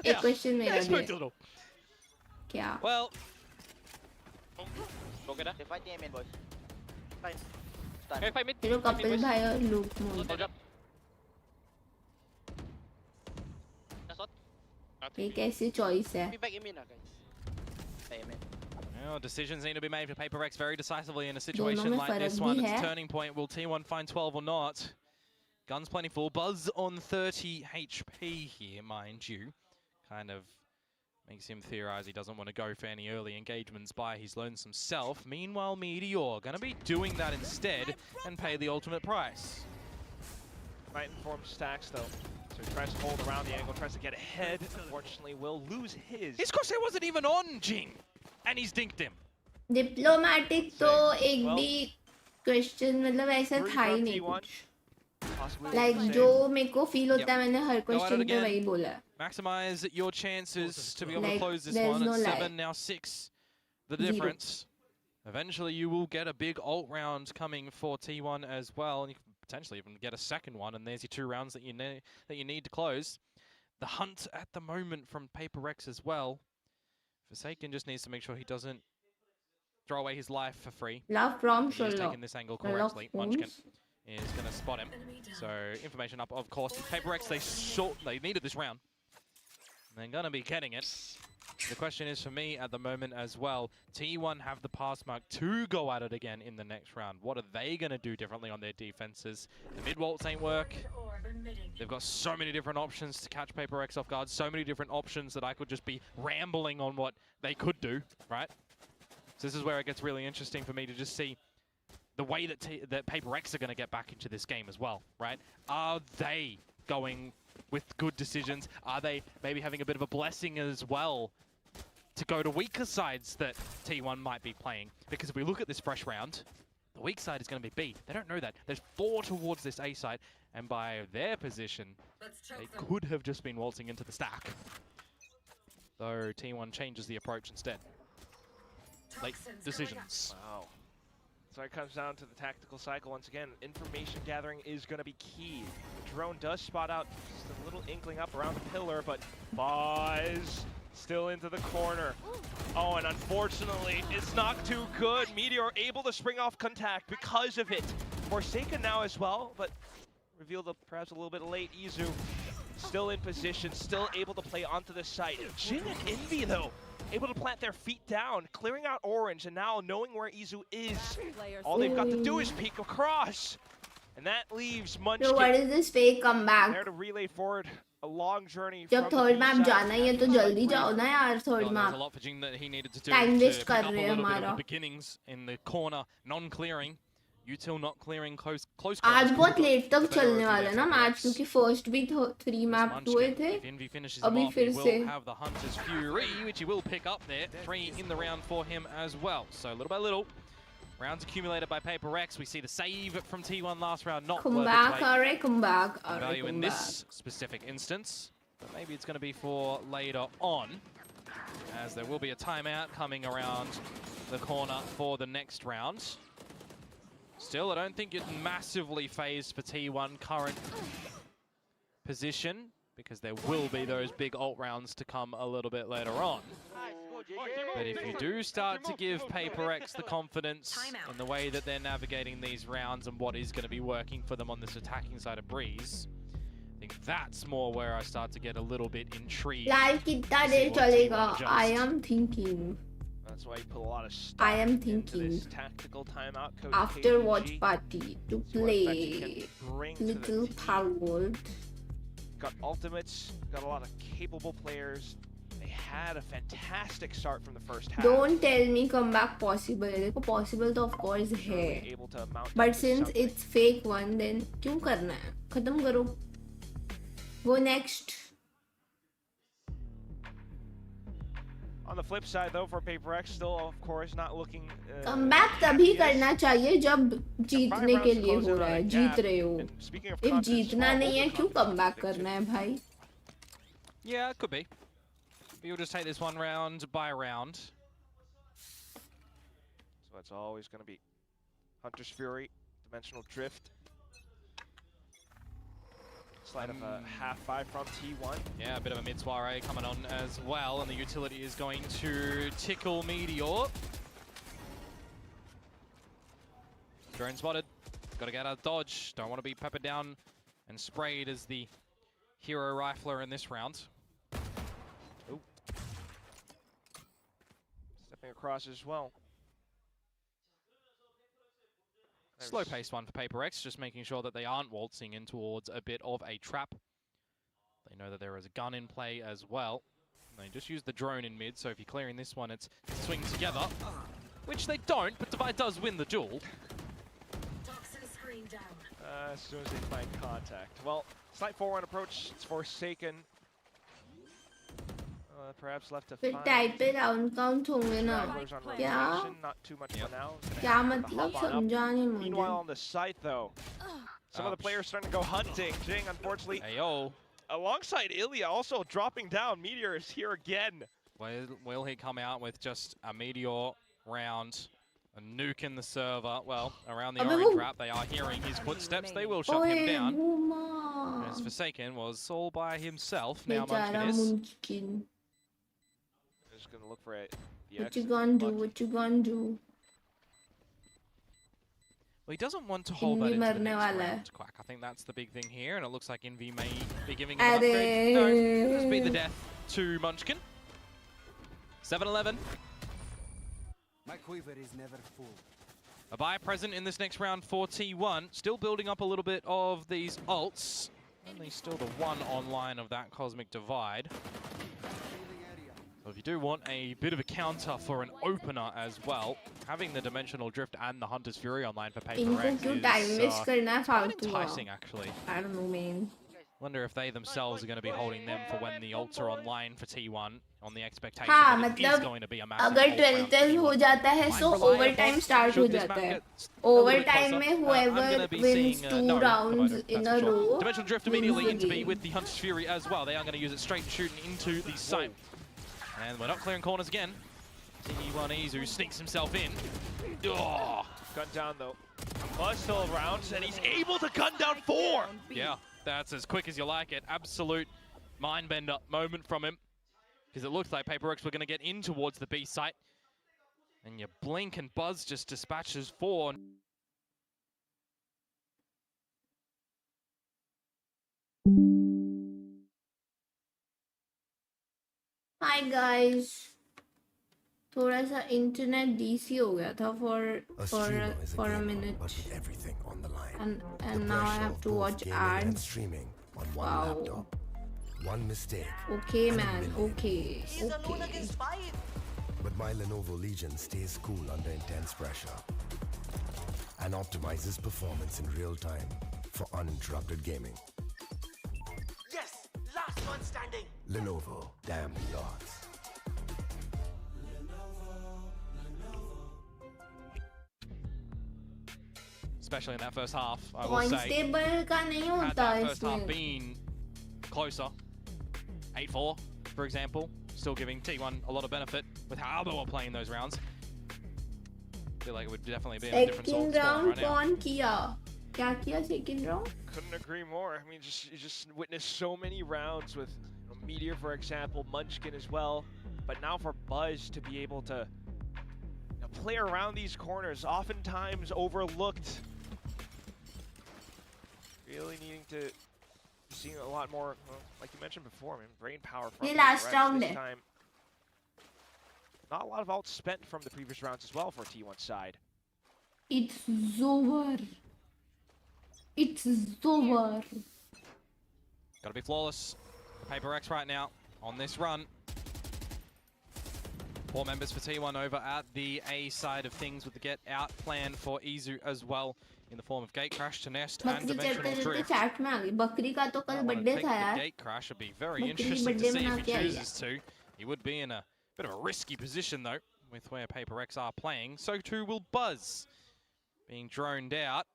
एक question मेरा भी है क्या Well, Go get that. They fight the main boys. Fine. Okay, fight mid. ये लोग कपिल भाई और look mole Hold up. That's what. ये कैसी चॉइस है Be back in main, guys. Stay in main. well, decisions need to be made for Paper Rex very decisively in a situation में like this फर्क one. भी It's a है। turning point. Will T1 find 12 or not? Guns plentiful. Buzz on 30 HP here, mind you. Kind of makes him theorize he doesn't want to go for any early engagements by his lonesome self. Meanwhile, Meteor going to be doing that instead and pay the ultimate price. Might inform stacks though. So he tries to hold around the angle, tries to get ahead. Unfortunately, will lose his. His crosshair wasn't even on Jing, and he's dinked him. Diplomatic तो एक भी question मतलब ऐसा था ही नहीं कुछ like जो मेरे को फील होता है मैंने हर क्वेश्चन पे वही बोला है Maximize your chances to be able to Like, close this there's one no at lie. 7, now 6. The Zero. difference. Eventually you will get a big ult round coming for T1 as well, and you can potentially even get a second one, and there's your 2 rounds that you need to close. The hunt at the moment from Paper Rex as well. Forsaken just needs to make sure he doesn't throw away his life for free. Love from He's Sherlock. taking this angle correctly. Munchkin is going to spot him. So information up, of course. Paper Rex, they needed this round. They're going to be getting it. The question is for me at the moment as well, T1 have the pass mark to go at it again in the next round. What are they going to do differently on their defenses? The mid-waltz ain't work. They've got so many different options to catch Paper Rex off guard, so many different options that I could just be rambling on what they could do, right? So this is where it gets really interesting for me to just see the way that Paper Rex are going to get back into this game as well, right? Are they going with good decisions? Are they maybe having a bit of a blessing as well to go to weaker sides that T1 might be playing? Because if we look at this fresh round, the weak side is going to be B. They don't know that. There's 4 towards this A side, and by their position, they could have just been waltzing into the stack. Though T1 changes the approach instead. Late decisions. Wow. So it comes down to the tactical cycle once again. Information gathering is going to be key. The drone does spot out just a little inkling up around the pillar, but Buzz still into the corner. Oh, and unfortunately, it's not too good. Meteor able to spring off contact because of it. Forsaken now as well, but revealed perhaps a little bit late. Izu still in position, still able to play onto the site. Jin and Envy, though, able to plant their feet down, clearing out orange, and now knowing where Izu is, all they've got to do is peek across. And that leaves Munchkin. So what is this fake comeback? There to relay forward a long journey. जब third map जाना ही है तो जल्दी जाओ ना यार third There's a map lot for Jing that he needed to do Time to waste pick कर up a रहे हैं little bit of हमारा the beginnings in the corner, non-clearing. Util not clearing close आज बहुत late तक चलने वाला है ना मैच क्योंकि फर्स्ट भी 3 मैप हुए थे अभी फिर से He will have the Hunter's Fury, which he will pick up there. 3 in the round for him as well. So little by little, rounds accumulated by Paper Rex. We see the save from T1 last round, not come worth back its weight alright come back in alright value in come this back specific instance. But maybe it's going to be for later on, as there will be a timeout coming around the corner for the next round. Still, I don't think you're massively phased for T1 current position, because there will be those big ult rounds to come a little bit later on. But if you do start to give Paper X the confidence in the way that they're navigating these rounds and what is going to be working for them on this attacking side of Breeze, I think that's more where I start to get a little bit intrigued. Live कितना देर चलेगा I am thinking That's why you put a lot of stock I am into thinking this tactical timeout. Coach after KGG. watch party to play little Palworld. Got ultimates, got a lot of capable players. They had a fantastic start from the first half. Don't tell me comeback possible है देखो possible तो of course है Able to mount but up to since something. it's fake one then क्यों करना है खत्म करो go next On the flip side, though, for Paper X, still, of course, not looking. Comeback तभी करना चाहिए जब जीतने के लिए हो रहा है, जीत रहे हो. If जीतना नहीं है क्यों कमबैक करना है भाई? Yeah, it could be. But you'll just take this one round by round. So it's always going to be Hunter's Fury, Dimensional Drift. Slide of a half five from T1. Yeah, a bit of a mid soiree coming on as well, and the utility is going to tickle Meteor. Drone spotted. Got to get out of dodge. Don't want to be peppered down and sprayed as the hero rifler in this round. Ooh. Stepping across as well. Slow-paced one for Paper X, just making sure that they aren't waltzing in towards a bit of a trap. They know that there is a gun in play as well. And they just use the drone in mid, so if you're clearing this one, it's swing together. Which they don't, but Divide does win the duel. As soon as they find contact. Well, slight 4-1 approach. It's Forsaken. Perhaps left to फिर find. Type पे round count होंगे ना? क्या? Not too much for now. क्या मतलब समझा नहीं मुझे. Meanwhile, on the site though, some of the players starting to go hunting. Jing, unfortunately, alongside Ilya, also dropping down. Meteor is here again. Will he come out with just a Meteor round, a nuke in the server? Well, around the orange trap, they are hearing his footsteps. They will shut him down. As Forsaken was all by himself. Now Munchkin is. Just gonna look for it. What you gonna do? What you gonna do? Well, he doesn't want to hold that into the next round, Quack. I think that's the big thing here, and it looks like Envy may be giving him an upgrade. No, it'll just be the death to Munchkin. 7-11. My quiver is never full. A buy present in this next round for T1. Still building up a little bit of these ults. Only still the one online of that Cosmic Divide. So if you do want a bit of a counter for an opener as well, having the Dimensional Drift and the Hunter's Fury online for Paper X is quite enticing, actually. I don't know, man. Wonder if they themselves are going to be holding them for when the ults are online for T1 on the expectation हाँ, that it is going to be a massive अगर 12-12 हो जाता है so overtime start हो जाता है. Overtime में whoever wins 2 rounds in a row Dimensional Drift immediately into B with the Hunter's Fury as well. They are going to use it straight and shooting into the site. And we're not clearing corners again. T1 Izu sneaks himself in. Oh, gun down though. Buzz still around, and he's able to gun down 4. Yeah, that's as quick as you like it. Absolute mind-bender moment from him. Because it looks like Paper X were going to get in towards the B site. And you blink and Buzz just dispatches 4. Hi guys. थोड़ा सा internet DC हो गया था for a minute. And now I have to watch ads. Streaming on one Wow. laptop. One mistake. Okay, man. Okay. But my Lenovo Legion stays cool under intense pressure and optimizes performance in real time for uninterrupted gaming. Yes, last one standing. Lenovo, damn the odds. Especially in that first half, I will say. Stable का नहीं Had होता that first half इसमें. been closer, 8-4, for example, still giving T1 a lot of benefit with how they were playing those rounds. Feel like it would definitely be in a different sort of Second spot round right now. कौन किया? क्या किया second round? Couldn't agree more. I mean, you just witnessed so many rounds with Meteor, for example, Munchkin as well. But now for Buzz to be able to play around these corners, oftentimes overlooked. Really needing to see a lot more, well, like you mentioned before, man, brain power from ये last round this है. time. Not a lot of ults spent from the previous rounds as well for T1's side. It's over. It's over. Gotta be flawless. Paper X right now on this run. 4 members for T1 over at the A side of things with the get out plan for Izu as well in the form of Gate Crash to Nest and बकरी Dimensional चलते चलते Drift. chat में आ गई. बकरी का तो कल birthday था The यार. Gate Crash would be very बकरी interesting to birthday see if मना he के आई है. chooses to. He would be in a Bit of a risky position though, with where Paper X are playing. So too will Buzz. Being droned out.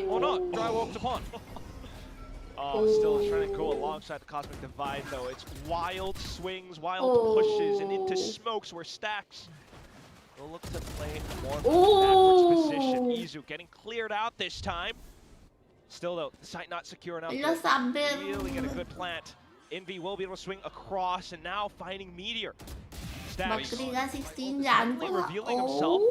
Or not, dry walked upon. Oh, still trying to go alongside the Cosmic Divide, though. It's wild swings, wild pushes, and into smokes where Stacks will look to play more of a backwards position. Izu getting cleared out this time. Still, though, the site not secure enough to really get a good plant. Envy will be able to swing across, and now finding Meteor. Stacks 16 revealing himself.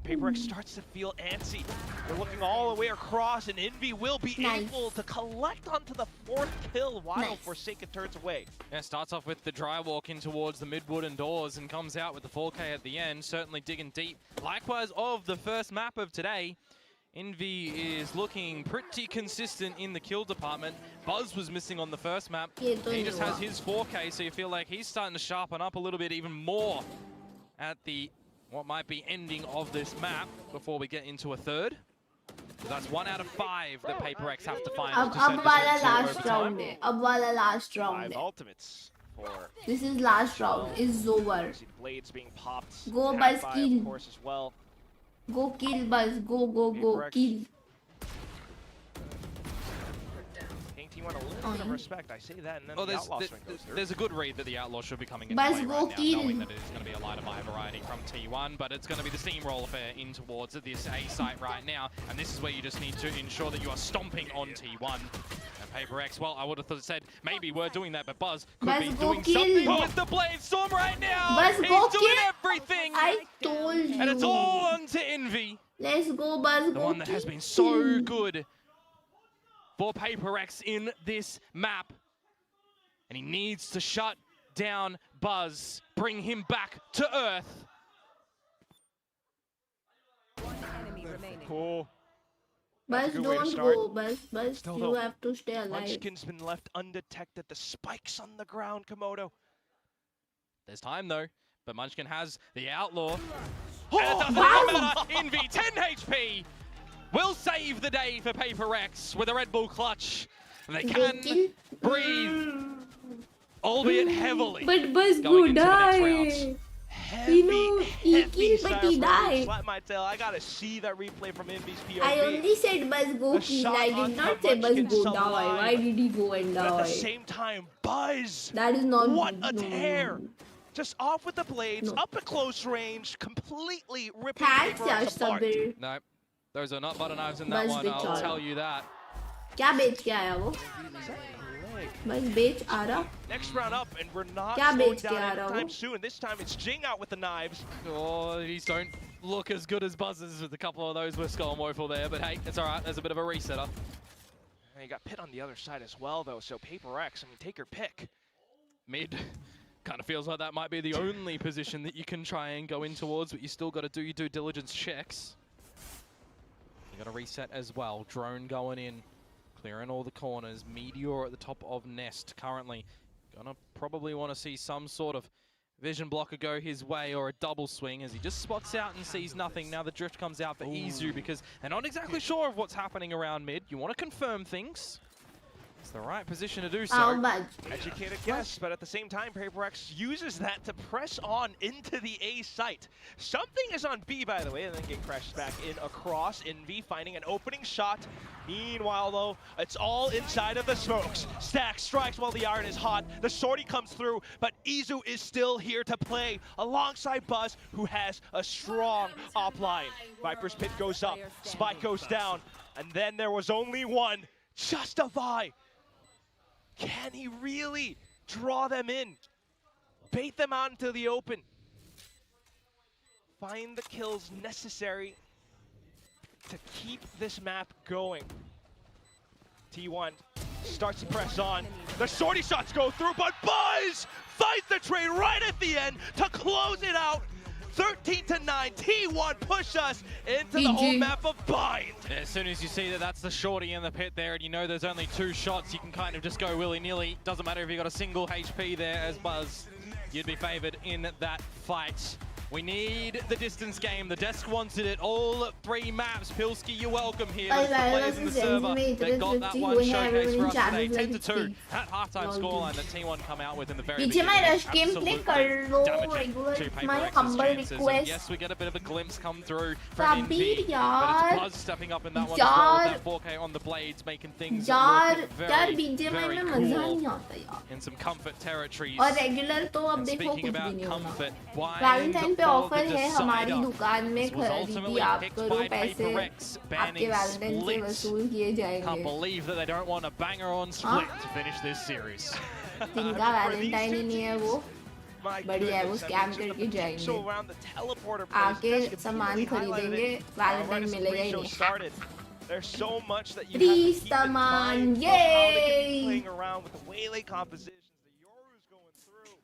Paper X starts to feel antsy. They're looking all the way across, and Envy will be able to collect onto the 4th kill while Forsaken turns away. Yeah, starts off with the dry walk in towards the mid-wooden doors and comes out with the 4K at the end, certainly digging deep. Likewise of the first map of today, Envy is looking pretty consistent in the kill department. Buzz was missing on the first map. He just has his 4K, so you feel like he's starting to sharpen up a little bit even more at the what might be ending of this map before we get into a third. So that's 1 out of 5 that Paper X have to find. Ab wala last round hai. Ab wala last round 5 hai. ultimates for This is last round. It's over. blades being popped. Go Buzz, By, kill. of course, as well. Go kill Buzz. Go kill. T1 a little bit of respect. I say that, and then the Outlaw swing goes through. There's a good read that the Outlaw should be coming in Buzz, play go right now, kill. knowing that it is going to be a lighter buy variety from T1, but it's going to be the steamroll affair in towards this A site right now, and this is where you just need to ensure that you are stomping on T1. And Paper X, well, I would have said maybe we're doing that, but Buzz could be doing something with the Blade Storm right now. Buzz, He's go doing kill. everything. I told you. And it's all on to Envy. Let's go Buzz. The one that has been so good for Paper X in this map. And he needs to shut down Buzz, bring him back to earth. Cool. Buzz, don't go. Buzz, Still, you though, have to stay alive. Munchkin's been left undetected. The spikes on the ground, Komodo. There's time though, but Munchkin has the Outlaw. Oh, and it doesn't matter. Envy, 10 HP, will save the day for Paper X with a Red Bull clutch. And they can breathe, albeit heavily. But Buzz going go into the next die. rounds. You know, he killed but he died. Slap my tail. I gotta see that replay from Envy's POV. I only said Buzz go The kill. shot I did on not say Buzz Munchkin go die. sublime. Why did he go and But at die? the same time, Buzz. That is not What a no. tear. Just off with the blades, up at close range, completely ripping Thanks, Paper X Yash apart. Sabir. No, those are not butter knives in that Buzz one, I'll बेचारा. tell you that. क्या बेच के आया वो? बस बेच आ रहा. Next round up, and we're not क्या slowing बेच के down आ रहा anytime वो? soon. This time it's Jing out with the knives. Oh, these don't look as good as Buzz's with a couple of those with Skull and Woeful there, but hey, it's all right. There's a bit of a resetter. And you got Pit on the other side as well, though, so Paper X, I mean, take your pick. Mid kind of feels like that might be the only position that you can try and go in towards, but you still got to do your due diligence checks. You got to reset as well. Drone going in, clearing all the corners. Meteor at the top of Nest currently. Gonna probably want to see some sort of vision blocker go his way or a double swing as he just spots out and sees nothing. Now the drift comes out for Izu because they're not exactly sure of what's happening around mid. You want to confirm things. It's the right position to do so. How much? Educated guess, but at the same time, Paper X uses that to press on into the A site. Something is on B, by the way, and then get crashed back in across. Envy finding an opening shot. Meanwhile, though, it's all inside of the smokes. Stack strikes while the iron is hot. The sortie comes through, but Izu is still here to play alongside Buzz, who has a strong op line. Viper's Pit goes up, Spike goes down, and then there was only one. Justify. Can he really draw them in? Bait them out into the open. Find the kills necessary to keep this map going. T1 starts to press on. The sortie shots go through, but Buzz finds the trade right at the end to close it out. 13-9, T1 push us into the whole map of Bind. Yeah, as soon as you see that that's the shorty in the pit there and you know there's only 2 shots, you can kind of just go willy-nilly. Doesn't matter if you got a single HP there as Buzz. You'd be favored in that fight. We need the distance game. The desk wanted it. All 3 maps. Pilski, you're welcome here. Kal It's the players in the server that got that one showcase for us today. 10-2 at halftime scoreline that T1 come out with in the very BGMI beginning. rush gameplay कर लो regular. To My PaperX's humble chances. And request. yes, we get a bit of a glimpse come through from Sabir Envy, but yaar. it's Buzz stepping up in that one as well. With that 4K on the blades, making things यार look यार very, BGMI very में मजा cool नहीं आता यार. in some comfort territories. और regular तो अब And देखो speaking कुछ भी about नहीं होना. comfort, why Valentine पे for ऑफर the है हमारी decider? दुकान में This was खरीदी ultimately आप picked करो by पैसे PaperX, आपके banning Valentine से Split. वसूल किए Can't जाएंगे. believe that they don't want a banger on Split to finish this series. जिनका Valentine ही नहीं है वो बढ़िया है वो स्कैम करके जाएंगे आके सामान खरीदेंगे Valentine मिलेगा ही नहीं. There's so much that you Free have to keep in saman, mind for how they can be yay! playing around with the waylay compositions, the Yoru's going through.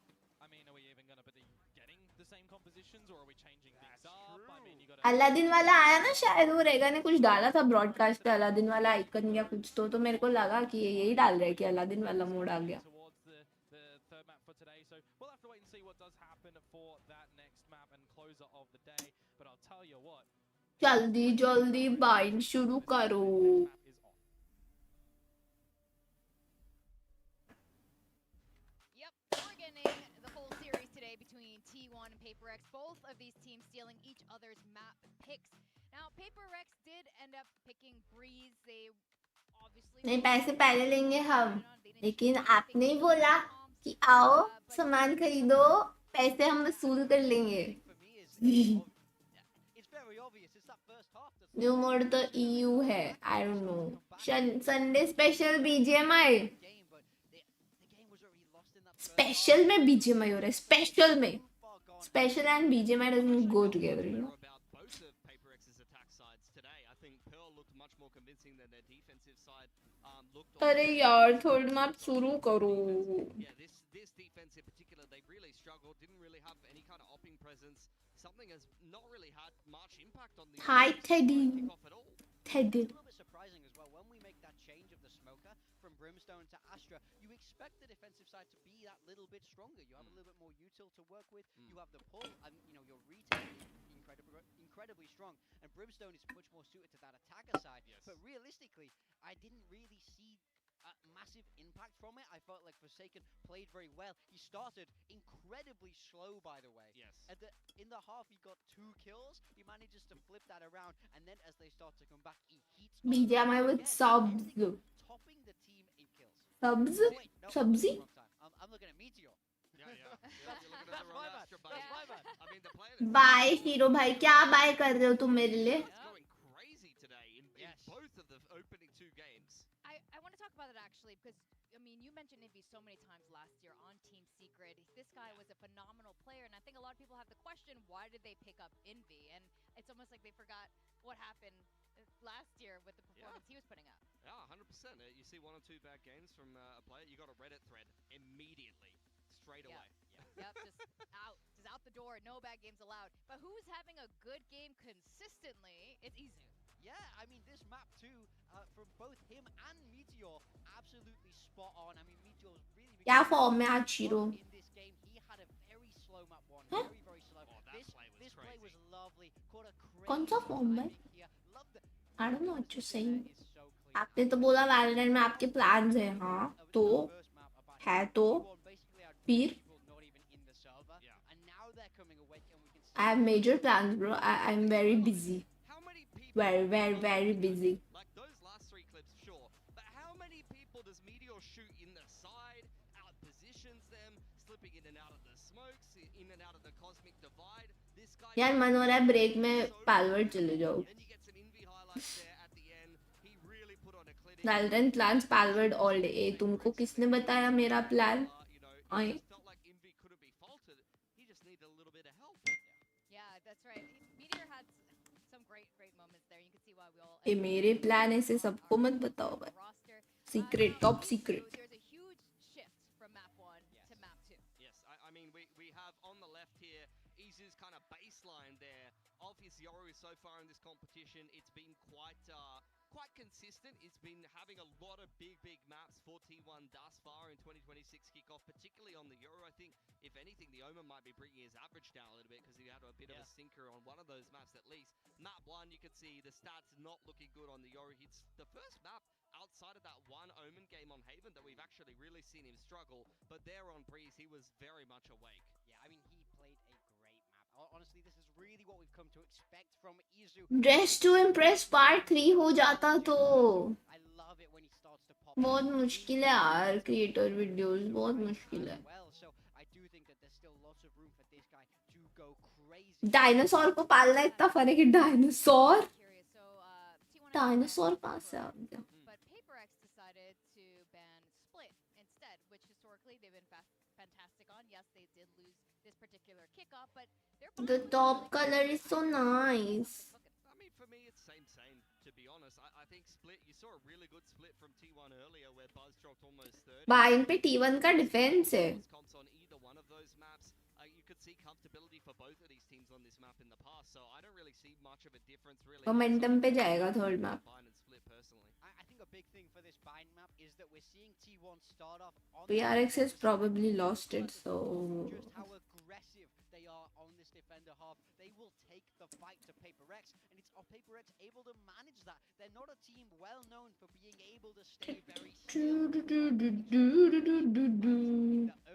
I mean, are we even going to be getting the same compositions or are we changing things up? I mean, you got to... Aladdin वाला आया ना शायद वो रेगा ने कुछ डाला था ब्रॉडकास्ट पे अलादीन वाला आइकन या कुछ तो मेरे को लगा कि ये यही डाल रहे हैं कि अलादीन वाला मोड आ गया. The third map for today, so we'll have to wait and see what does happen for that next map and closer of the day. But I'll tell you what. जल्दी जल्दी bind शुरू करो. Yep, we're getting the whole series today between T1 and PaperX. Both of these teams stealing each other's map picks. Now, PaperX did end up picking Breeze. They obviously नहीं पैसे पहले लेंगे हम लेकिन आपने ही बोला कि आओ सामान खरीदो पैसे हम वसूल कर लेंगे. न्यू मोड तो EU है I don't know. Sunday special BGMI special में BGMI हो रहा है स्पेशल में special and BGMI doesn't go together, you know. अरे यार थर्ड मैप शुरू करो. This defense in particular, they really struggled, didn't really have any kind of opping presence. Something has not really had much impact on the Hi Teddy. Teddy. A little bit surprising as well. When we make that change of the smoker from Brimstone to Astra, you expect the defensive side to be that little bit stronger. You have a little bit more util to work with. You have the pull, and your retail is incredibly strong. And Brimstone is much more suited to that attacker side. But realistically, I didn't really see a massive impact from it. I felt like Forsaken played very well. He started incredibly slow, by the way. In the half, he got 2 kills. He manages to flip that around, and then as they start to come back, he heats BGMI with subs. topping the team in kills. Subs? Wait, no, Subsy? wrong time. I'm looking at Meteor. That's my bad. That's my bad. I mean, the player by hero भाई क्या bye कर रहे हो तुम मेरे लिए. going crazy today in both of the opening 2 games. I want to talk about it actually because I mean you mentioned Envy so many times last year on Team Secret. This guy was a phenomenal player, and I think a lot of people have the question, why did they pick up Envy? And it's almost like they forgot what happened last year with the performance he was putting up. Yeah, 100%. You see 1 or 2 bad games from a player, you got a Reddit thread immediately, straight away. Yep, just out the door, no bad games allowed. But who's having a good game consistently? It's Izu. Yeah, I mean, this map too, from both him and Meteor, absolutely spot on. I mean, Meteor's really been क्या form में आज hero. in this game. He had a very slow map one, very slow. This play was lovely. Caught a crazy कौन सा form में. here. Loved the I don't know what you're saying. आपने तो बोला Valentine में आपके plans हैं. हाँ तो है तो फिर I have major plans, bro. I'm very busy. Very busy. Like those last 3 clips, sure. But how many people does Meteor shoot in the side, out positions them, slipping in and out of the smokes, in and out of the cosmic divide? This guy... यार मन हो रहा है break में Palworld चले जाओ. Valentine plans Palworld all day. तुमको किसने बताया मेरा plan. That's right. Meteor had some great moments there. You can see why we all. ये मेरे प्लान ऐसे सबको मत बताओ भाई. Secret top secret. There's a huge shift from map 1 to map 2. Yes, I mean we have on the left here Izu's kind of baseline there of his Yoru so far in this competition. It's been quite consistent. It's been having a lot of big maps for T1 thus far in 2026 kickoff, particularly on the Euro. I think, if anything, the Omen might be bringing his average down a little bit because he had a bit of a sinker on one of those maps at least. Map 1, you can see the stats not looking good on the Euro. It's the first map outside of that one Omen game on Haven that we've actually really seen him struggle. But there on Breeze, he was very much awake. Yeah, I mean, he played a great map. Honestly, this is really what we've come to expect from Izu. Dress to Impress Part 3 हो जाता तो I love it when he starts to pop. बहुत मुश्किल है यार creator videos बहुत मुश्किल है Well, so I do think that there's still lots of room for this guy to go crazy. Dinosaur को पालना इतना फन है कि डायनासोर कहाँ से आ गया But PaperX decided to ban Split instead, which historically they've been fantastic on. Yes, they did lose this particular kickoff, but the top color is so nice. I mean, for me, it's same, to be honest. I think Split, you saw a really good split from T1 earlier where Buzz dropped almost 30. बाइन पे T1 का defence है Comps on either one of those maps. You could see comfortability for both of these teams on this map in the past, so I don't really see much of a difference really. Momentum पे जाएगा third map Bind and Split personally. I think a big thing for this bind map is that we're seeing T1 start off on PRX has probably lost it so just how aggressive they are on this defender half. They will take the fight to PaperX, and it's PaperX able to manage that. They're not a team well known for being able to stay very still in the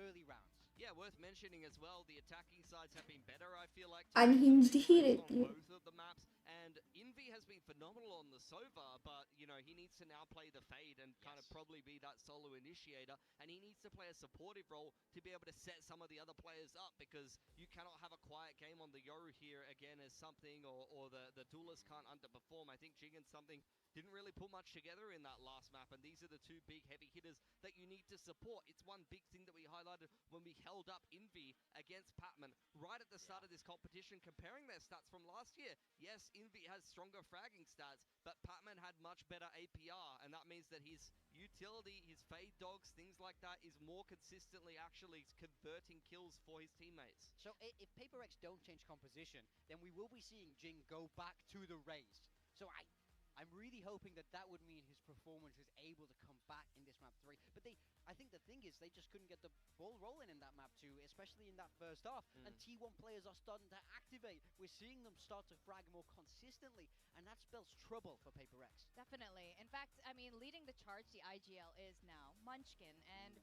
early rounds. Yeah, worth mentioning as well, the attacking sides have been better, I feel like. Unhinged ही रहती है Both of the maps, and Envy has been phenomenal on the Sova, but, you know, he needs to now play the Fade and kind of probably be that solo initiator, and he needs to play a supportive role to be able to set some of the other players up, because you cannot have a quiet game on the Yoru here again as something, or the duelist can't underperform. I think Jing and something didn't really put much together in that last map, and these are the two big heavy hitters that you need to support. It's one big thing that we highlighted when we held up Envy against Patman right at the start of this competition, comparing their stats from last year. Yes, Envy has stronger fragging stats, but Patman had much better APR, and that means that his utility, his fade dogs, things like that, is more consistently actually converting kills for his teammates. So if PaperX don't change composition, then we will be seeing Jing go back to the raised. So I'm really hoping that that would mean his performance is able to come back in this map 3. But I think the thing is they just couldn't get the ball rolling in that map 2, especially in that first half. And T1 players are starting to activate. We're seeing them start to frag more consistently, and that spells trouble for PaperX. Definitely. In fact, I mean, leading the charge, the IGL is now Munchkin, and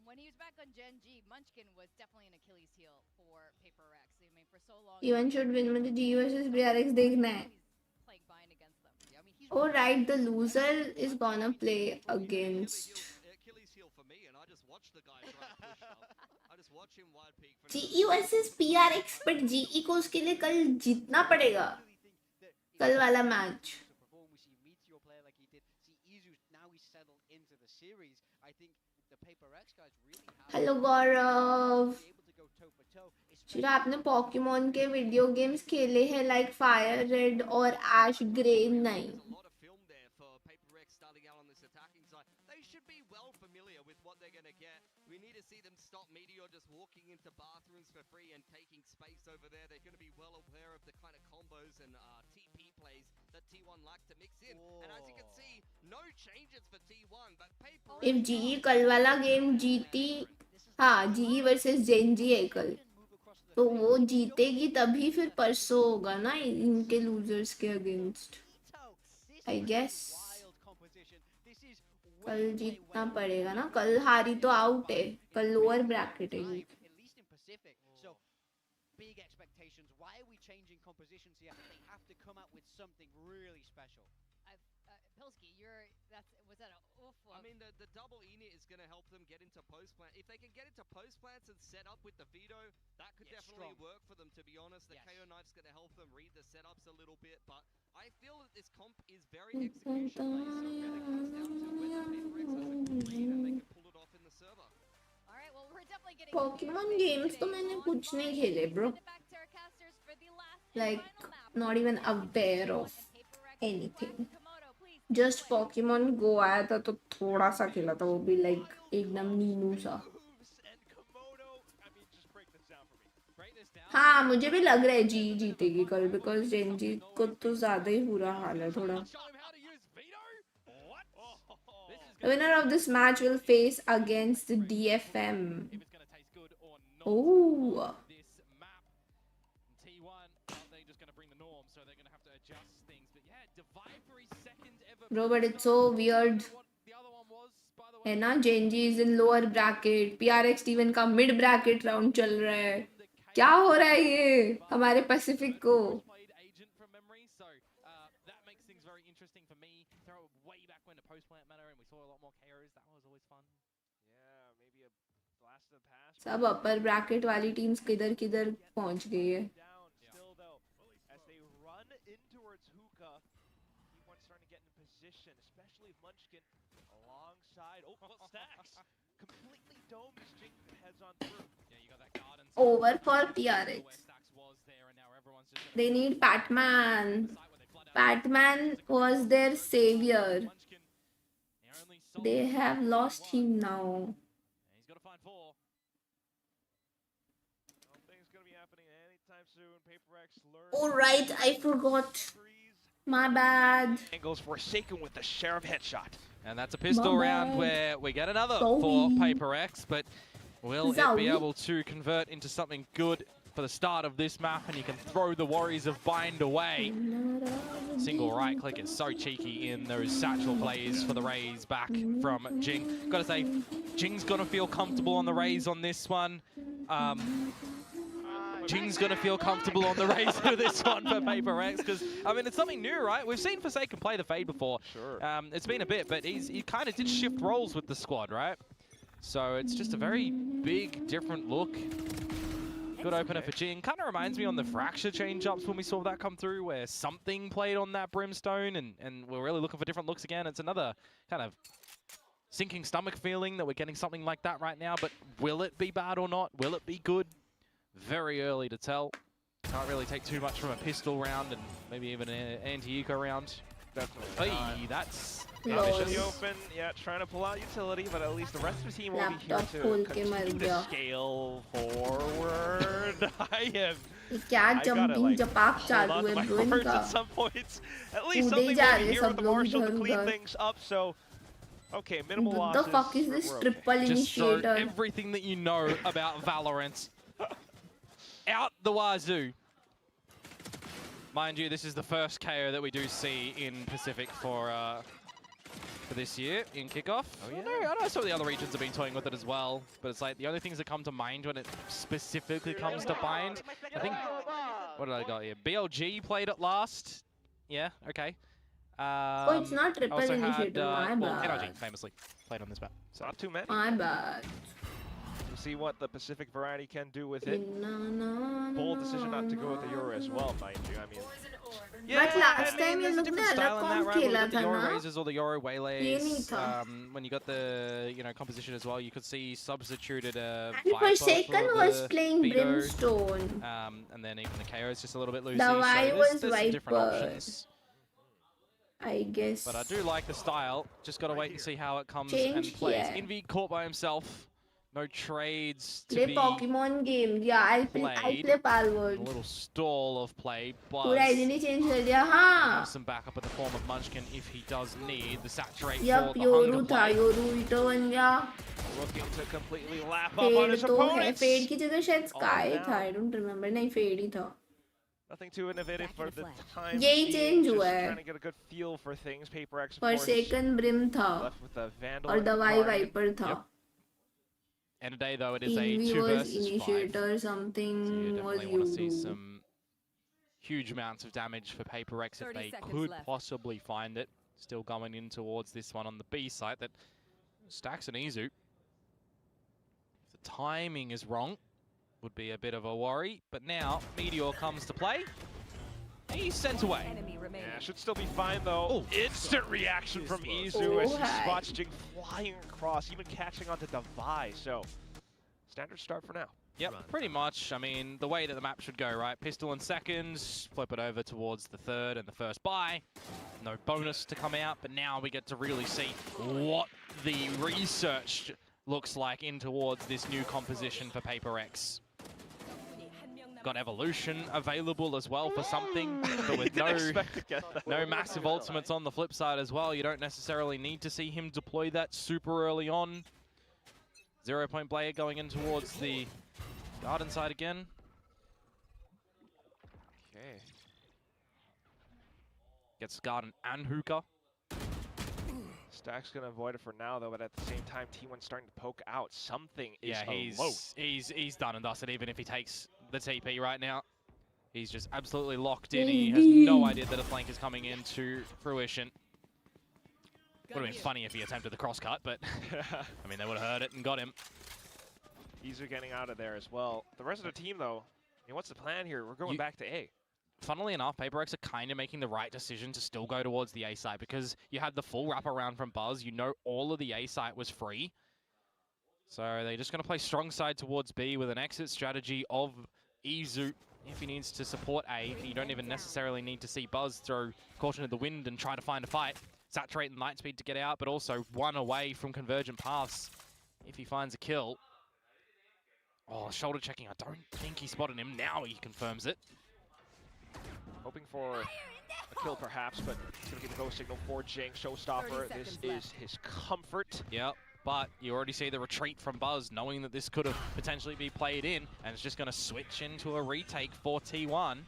when he was back on Gen G, Munchkin was definitely an Achilles heel for PaperX. I mean, for so long. Even should win मुझे G versus PRX देखना है playing bind against them. Yeah, I mean, oh right the loser is gonna play against Achilles heel for me, and I just watched the guy try to push up. I just watch him wide peak. GE versus PRX but GE को उसके लिए कल जीतना पड़ेगा कल वाला match We see Meteor play like he did. See Izu, now he's settled into the series. I think the PaperX guys really have hello Gaurav be able to go toe for toe. फिर आपने Pokemon के video games खेले हैं like fire red और ऐश grey नहीं They should be well familiar with what they're going to get. We need to see them stop Meteor just walking into bathrooms for free and taking space over there. They're going to be well aware of the kind of combos and TP plays that T1 like to mix in. And as you can see, no changes for T1, but PaperX... if GE कल वाला game जीती हाँ GE versus Genji है कल तो वो जीतेगी तभी फिर परसों होगा ना इनके लूजर्स के अगेंस्ट आई गेस कल जीतना पड़ेगा ना कल हारी तो आउट है कल लोअर ब्रैकेट है So big expectations. Why are we changing compositions here? They have to come out with something really special. Pilsky, was that a awful... I mean, the double init is going to help them get into post plant. If they can get into post plants and set up with the veto, that could definitely work for them, to be honest. The KO knife's going to help them read the setups a little bit, but I feel that this comp is very execution-based, so it really comes down to whether PaperX has a good lead and they can pull it off in the server. Alright, well, we're definitely getting... Pokemon games तो मैंने कुछ नहीं खेले bro like not even aware of anything just Pokemon Go आया था तो थोड़ा सा खेला था वो भी like एकदम नीनू सा हाँ मुझे भी लग रहा है जी जीतेगी कल because जेनजी को तो ज्यादा ही बुरा हाल है थोड़ा The winner of this match will face against the DFM. Oh. Bro, but it's so weird. है ना, Genji is in lower bracket, PRX even का mid bracket round चल रहा है. क्या हो रहा है ये हमारे पैसिफिक को? सब अपर ब्रैकेट वाली टीम्स किधर किधर पहुंच गई है. Over for PRX. They need Batman. Batman was their savior. They have lost him now. Alright, I forgot. My bad. Angles Forsaken with the Sheriff headshot. And that's a pistol round where we get another for Paper X, but will it be able to convert into something good for the start of this map? And you can throw the worries of Bind away. Single right click is so cheeky in those satchel plays for the Rays back from Jing. Gotta say, Jing's gonna feel comfortable on the Rays on this one. Jing's gonna feel comfortable on the Rays for this one for Paper X, because I mean it's something new, right? We've seen Forsaken play the Fade before. Sure. It's been a bit, but he kind of did shift roles with the squad, right? So it's just a very big, different look. Good opener for Jing. Kind of reminds me on the Fracture change-ups when we saw that come through, where something played on that Brimstone, and we're really looking for different looks again. It's another kind of sinking stomach feeling that we're getting something like that right now, but will it be bad or not? Will it be good? Very early to tell. Can't really take too much from a pistol round and maybe even an anti-eco round. Definitely. Hey, that's Out in the open, yeah, trying to pull out utility, but at least the rest of the team will be here to continue to scale forward. I gotta like hold on to my words at some points. At least something will be here with the Marshal to clean things up. So, okay, minimal losses. What the fuck is this triple Just initiator? throw everything that you know about Valorant out the wazoo. Mind you, this is the first KO that we do see in Pacific for this year in kickoff. Oh, yeah. I know some of the other regions have been toying with it as well, but it's like the only things that come to mind when it specifically comes to Bind. I think, what did I got here? BLG played it last. Yeah, okay. Oh, it's not triple also initiator, my well, bad. NRG famously played on this map. So not too many. My bad. We'll see what the Pacific variety can do with it. Bold decision not to go with the Euro as well, mind you. I mean, yeah, but last time you looked at style in that round. We got the Euro na? Razors or the Euro Ye Waylays. nahi tha. When you got the composition as well, you could see substituted And Viper Forsaken for was the playing Beto. Brimstone. And then even the KO is just a little bit loosey. The Y so was there's some different Viper. options. I guess. But I do like the style. Just got to wait and see how it comes Change and plays. kiya. Envy caught by himself. No trades to Play be Pokemon game. Yeah, I'll play a Palworld. little stall of play. But पूरा identity change कर दिया हाँ. have some backup in the form of Munchkin if he does need the saturate Yup, for the Yoru hunger था. play. Yoru ito बन गया. looking to completely lap up on his Fade तो है. opponents. Fade की जगह शायद Sky था. I don't remember. नहीं, Fade ही था. Nothing too innovative for the time यही being, change just हुआ है. trying to get a good feel for things. Paper X, of course, Forsaken Brim था. left with the Vandal और दवाई card. Viper था. End of day though, it is a Envy 2 was versus 5. initiator, something was Definitely want to see Yoru. some huge amounts of damage for Paper X if 30 they seconds could left. possibly find it. Still going in towards this one on the B site that stacks an Izu. If the timing is wrong, would be a bit of a worry. But now Meteor comes to play. He's sent away. Yeah, should still be fine though. Instant reaction from Izu as he spots Jing flying across, even catching onto Devi. So, standard start for now. Yep, pretty much. I mean, the way that the map should go, right? Pistol in seconds, flip it over towards the third and the first buy. No bonus to come out, but now we get to really see what the research looks like in towards this new composition for Paper X. got evolution available as well for something, but with no massive ultimates on the flip side as well, you don't necessarily need to see him deploy that super early on. 0 Point Blade going in towards the garden side again. Okay. Gets garden and hookah. Stack's gonna avoid it for now though, but at the same time, T1's starting to poke out. Something is he's done and dusted. Even if he takes the TP right now, he's just absolutely locked in. He has no idea that a flank is coming into fruition. Would have been funny if he attempted the crosscut, but I mean they would have heard it and got him. Easer getting out of there as well. The rest of the team though, I mean, what's the plan here? We're going back to A. Funnily enough, PaperX are kind of making the right decision to still go towards the A site because you had the full wraparound from Buzz. You know all of the A site was free. So they're just going to play strong side towards B with an exit strategy of Izu if he needs to support A. You don't even necessarily need to see Buzz throw caution to the wind and try to find a fight. Saturate and Lightspeed to get out, but also one away from convergent paths if he finds a kill. Oh, shoulder checking. I don't think he spotted him. Now he confirms it. Hoping for a kill perhaps, but he's going to give a go signal for Jing. Showstopper, this is his comfort. Yep, but you already see the retreat from Buzz, knowing that this could have potentially been played in, and it's just going to switch into a retake for T1.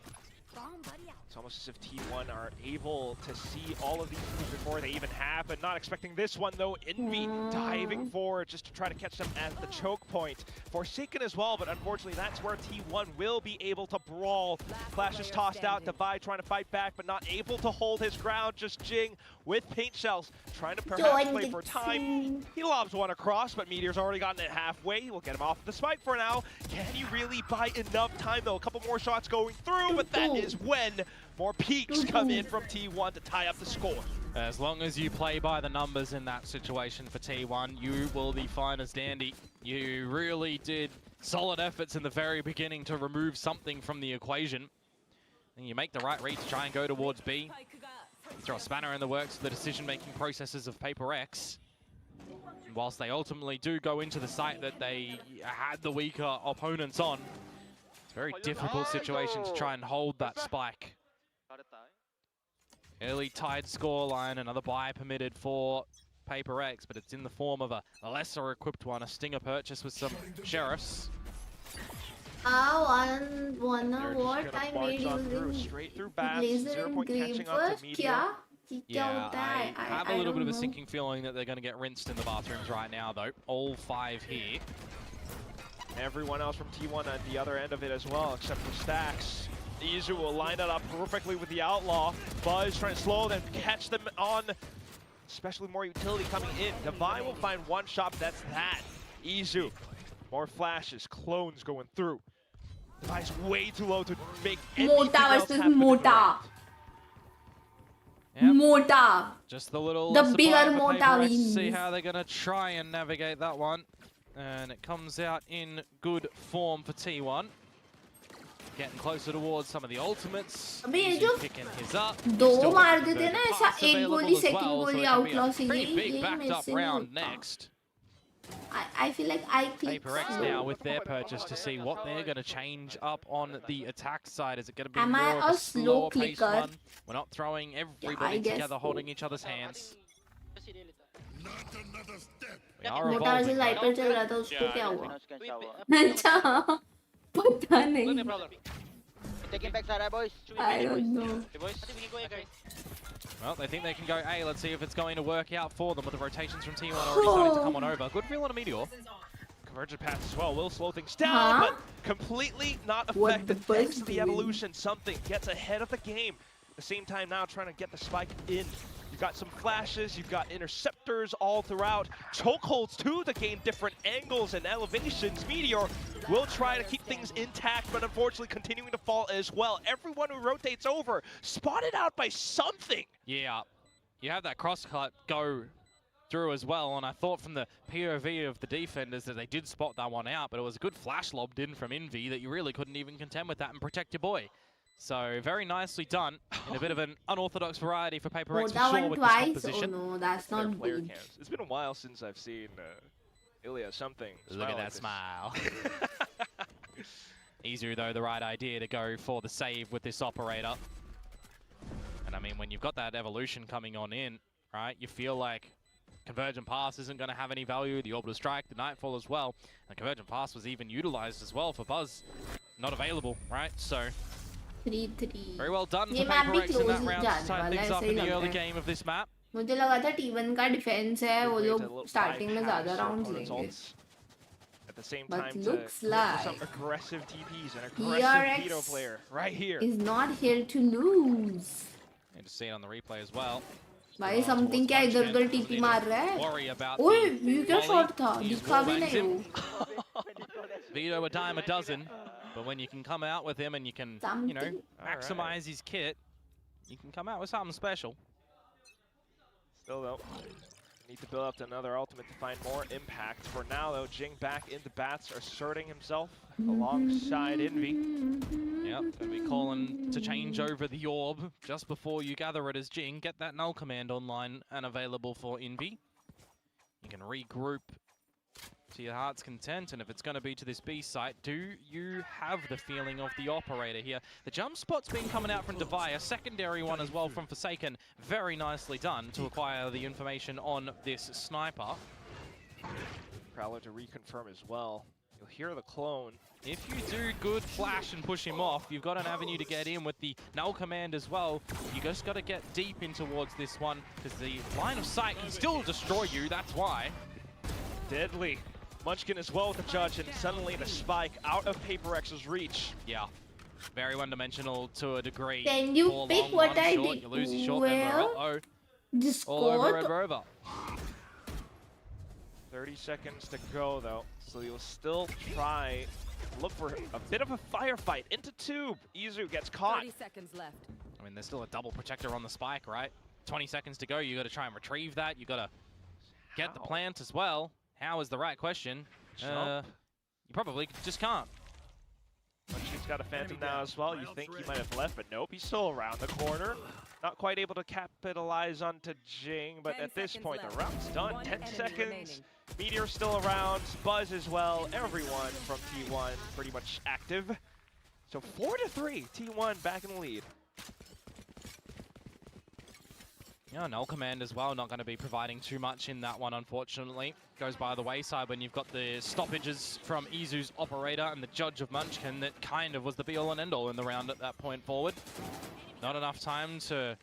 It's almost as if T1 are able to see all of these moves before they even happen. Not expecting this one though. Envy diving forward just to try to catch them at the choke point. Forsaken as well, but unfortunately that's where T1 will be able to brawl. Flash is tossed out. Divide trying to fight back, but not able to hold his ground. Just Jing with paint shells, trying to perhaps play for time. He lobs one across, but Meteor's already gotten it halfway. We'll get him off the spike for now. Can he really buy enough time though? A couple more shots going through, but that is when more peaks come in from T1 to tie up the score. As long as you play by the numbers in that situation for T1, you will be fine as dandy. You really did solid efforts in the very beginning to remove something from the equation. And you make the right read to try and go towards B. You throw a spanner in the works for the decision-making processes of PaperX. And whilst they ultimately do go into the site that they had the weaker opponents on, it's a very difficult situation to try and hold that spike. Early tied scoreline, another buy permitted for PaperX, but it's in the form of a lesser equipped one, a Stinger purchase with some Sheriffs. What I made using straight through Bats, laser 0 and Point green catching up first? to Meteor. Yeah, I have a little bit of a know. sinking feeling that they're going to get rinsed in the bathrooms right now, though. All 5 here. Everyone else from T1 at the other end of it as well, except for Stacks. Izu will line it up perfectly with the Outlaw. Buzz trying to slow them, catch them on, especially more utility coming in. Divine will find one shot, that's that. Izu, more flashes, clones going through. Divine's way too low to make anything Mota else versus happen. Mota. Yep. Mota. Just the little The supply bigger for Mota PaperX. wins. See how they're going to try and navigate that one. And it comes out in good form for T1. Getting closer towards some of the ultimates. अबे ये Izu जो picking his up. दो मार देते ना ऐसा Pass एक available गोली as सेकंड well, so गोली it can be a outlaw से pretty ये big backed मेरे up से नहीं round होता. next. I feel like I click PaperX slow. now with their purchase to see what they're going to change up on the attack side. Is it going to be Am I more of a a slow slower paced clicker? one? We're not throwing everybody guess together, so. holding each other's hands. We are मोटा evolving, वैसे though. साइपर चल रहा था उसको क्या हुआ? अच्छा पता नहीं. Taking backside, boys. I don't know. Boys, I think we can go here, guys. Well, they think they can go A. Let's see if it's going to work out for them with the rotations from T1 already starting to come on over. Good feel on a Meteor. Convergent path as well will slow things down, but completely not affected thanks to the evolution. Something gets ahead of the game. At the same time now trying to get the spike in. You've got some flashes, you've got interceptors all throughout. Chokeholds too to gain different angles and elevations. Meteor will try to keep things intact, but unfortunately continuing to fall as well. Everyone who rotates over, spotted out by something. Yeah, you have that crosscut go through as well, and I thought from the POV of the defenders that they did spot that one out, but it was a good flash lobbed in from Envy that you really couldn't even contend with that and protect your boy. So very nicely done, in a bit of an unorthodox variety for PaperX for sure with this twice? composition. Oh no, that's Their not player good. cams. It's been a while since I've seen Ilya something. Look at that like smile. Izu, though, the right idea to go for the save with this operator. And I mean, when you've got that evolution coming on in, right, you feel like Convergent Pass isn't going to have any value. The Orbital Strike, the Nightfall as well. And Convergent Pass was even utilized as well for Buzz. Not available, right? So 3-3. very well done for ये map भी Paper X in that close round to जाने tie वाला things है, up ऐसा in he the early लगता है. game of this map. मुझे लगा था T1 का डिफेंस है, वो लोग स्टार्टिंग में ज्यादा राउंड्स लेंगे. At the same But time, looks to look like for some aggressive TPs and aggressive veto player right here. is not here to lose. And to see it on the replay as well. भाई something क्या इधर-उधर TP मार रहा है? Worry about ओए, the ये क्या volley. Shot था? He's दिखा भी wallbanged नहीं him. वो. Veto a dime a dozen, but when you can come out with him and you can, you know, maximize his kit, you can come out with something special. Still though, need to build up to another ultimate to find more impact. For now though, Jing back into bats, asserting himself alongside Envy. Yep, gonna be calling to change over the orb just before you gather it as Jing. Get that null command online and available for Envy. You can regroup to your heart's content, and if it's going to be to this B site, do you have the feeling of the operator here? The jump spot's been coming out from Devi, a secondary one as well from Forsaken. Very nicely done to acquire the information on this sniper. Prowler to reconfirm as well. You'll hear the clone. If you do good flash and push him off, you've got an avenue to get in with the null command as well. You just got to get deep in towards this one, because the line of sight can still destroy you, that's why. Deadly. Munchkin as well with the judge, and suddenly the spike out of Paper X's reach. Yeah, very one-dimensional to a degree. Can you Four pick long, what one I short, did you lose your short member. well? Uh-oh. Just All over, scored. over. 30 seconds to go though, so you'll still try look for a bit of a firefight into tube. Izu gets caught. 30 seconds left. I mean, there's still a double protector on the spike, right? 20 seconds to go. You got to try and retrieve that. You got to get the plant as well. How is the right question? You probably just can't. Munchkin's got a Phantom now as well. You think he might have left, but nope, he's still around the corner. Not quite able to capitalize onto Jing, but at this point, the round's done. 10 seconds. Meteor still around. Buzz as well. Everyone from T1 pretty much active. So 4-3, T1 back in the lead. Yeah, null command as well, not going to be providing too much in that one, unfortunately. Goes by the wayside when you've got the stoppages from Izu's operator and the judge of Munchkin that kind of was the be-all and end-all in the round at that point forward. Not enough time to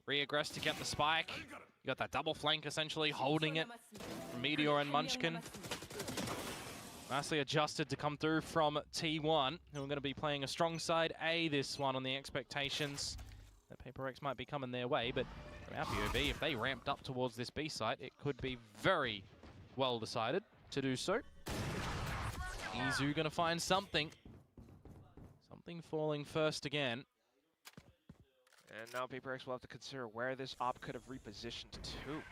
re-aggress to get the spike. You got that double flank essentially holding it from Meteor and Munchkin. Nicely adjusted to come through from T1, who are going to be playing a strong side A this one on the expectations that Paper X might be coming their way, but from our POV, if they ramped up towards this B site, it could be very well decided to do so. Izu going to find something. Something falling first again. And now Paper X will have to consider where this op could have repositioned to.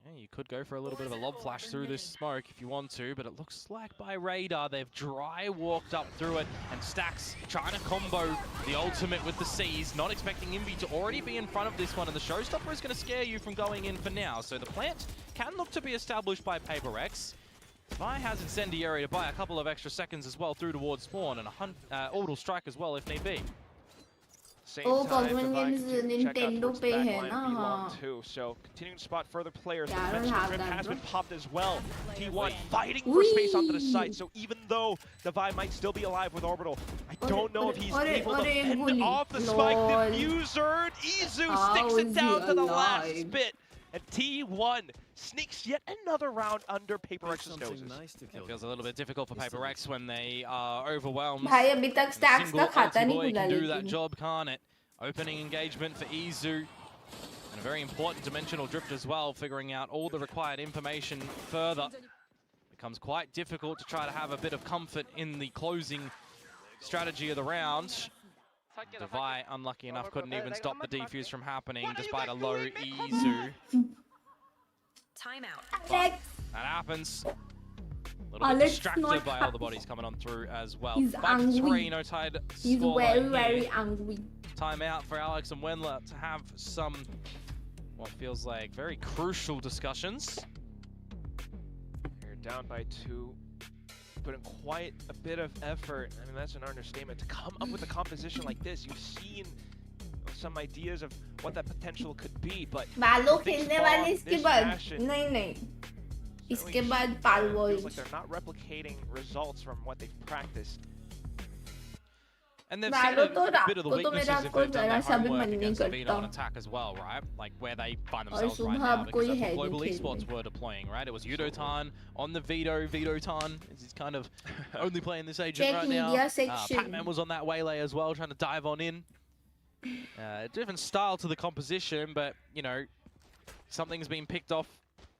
Yeah, you could go for a little bit of a lob flash through this smoke if you want to, but it looks like by radar they've dry walked up through it, and Stacks trying to combo the ultimate with the C's, not expecting Envy to already be in front of this one, and the showstopper is going to scare you from going in for now. So the plant can look to be established by Paper X. Vi has Incendiary to buy a couple of extra seconds as well through towards spawn, and a orbital strike as well if need be. Oh, Pokemon games Nintendo पे है ना. So continuing to spot further players. Yeah, I don't have Rip that, has bro. been popped as well. T1 fighting for space onto the site. So even though Devi might still be alive with Orbital, I don't know if he's able to fend off the spike diffuser. Izu sticks it down to the last bit. And T1 sneaks yet another round under Paper X's noses. It feels a little bit difficult for Paper X when they are overwhelmed. भाई अभी तक Stacks का खाता नहीं खुला can do that लेकिन. job, can't it? Opening engagement for Izu. And a very important dimensional drift as well, figuring out all the required information further. Becomes quite difficult to try to have a bit of comfort in the closing strategy of the round. Devi, unlucky enough, couldn't even stop the defuse from happening despite a low Izu. Timeout. That happens. A little bit distracted by all the bodies coming on through as well. He's 5-3, angry. no tied He's scoreline very here. angry. Timeout for Alex and Wendler to have some, what feels like very crucial discussions. You're down by 2. put in quite a bit of effort. I mean, that's an understatement. To come up with a composition like this, you've seen some ideas of what that potential could be, but Valo खेलने वाले इसके बाद नहीं इसके बाद Palworld feels like they're not replicating results from what they've practiced. And they've seen a bit of the weaknesses if they've done their homework against the Vito on attack as well, right? Like where they find themselves right now, because that's what Global Esports were deploying, right? It was Yudotan on the Vitotan. He's kind of only playing this agent right now. Pac-Man was on that waylay as well, trying to dive on in. Different style to the composition, but, you know, something's been picked off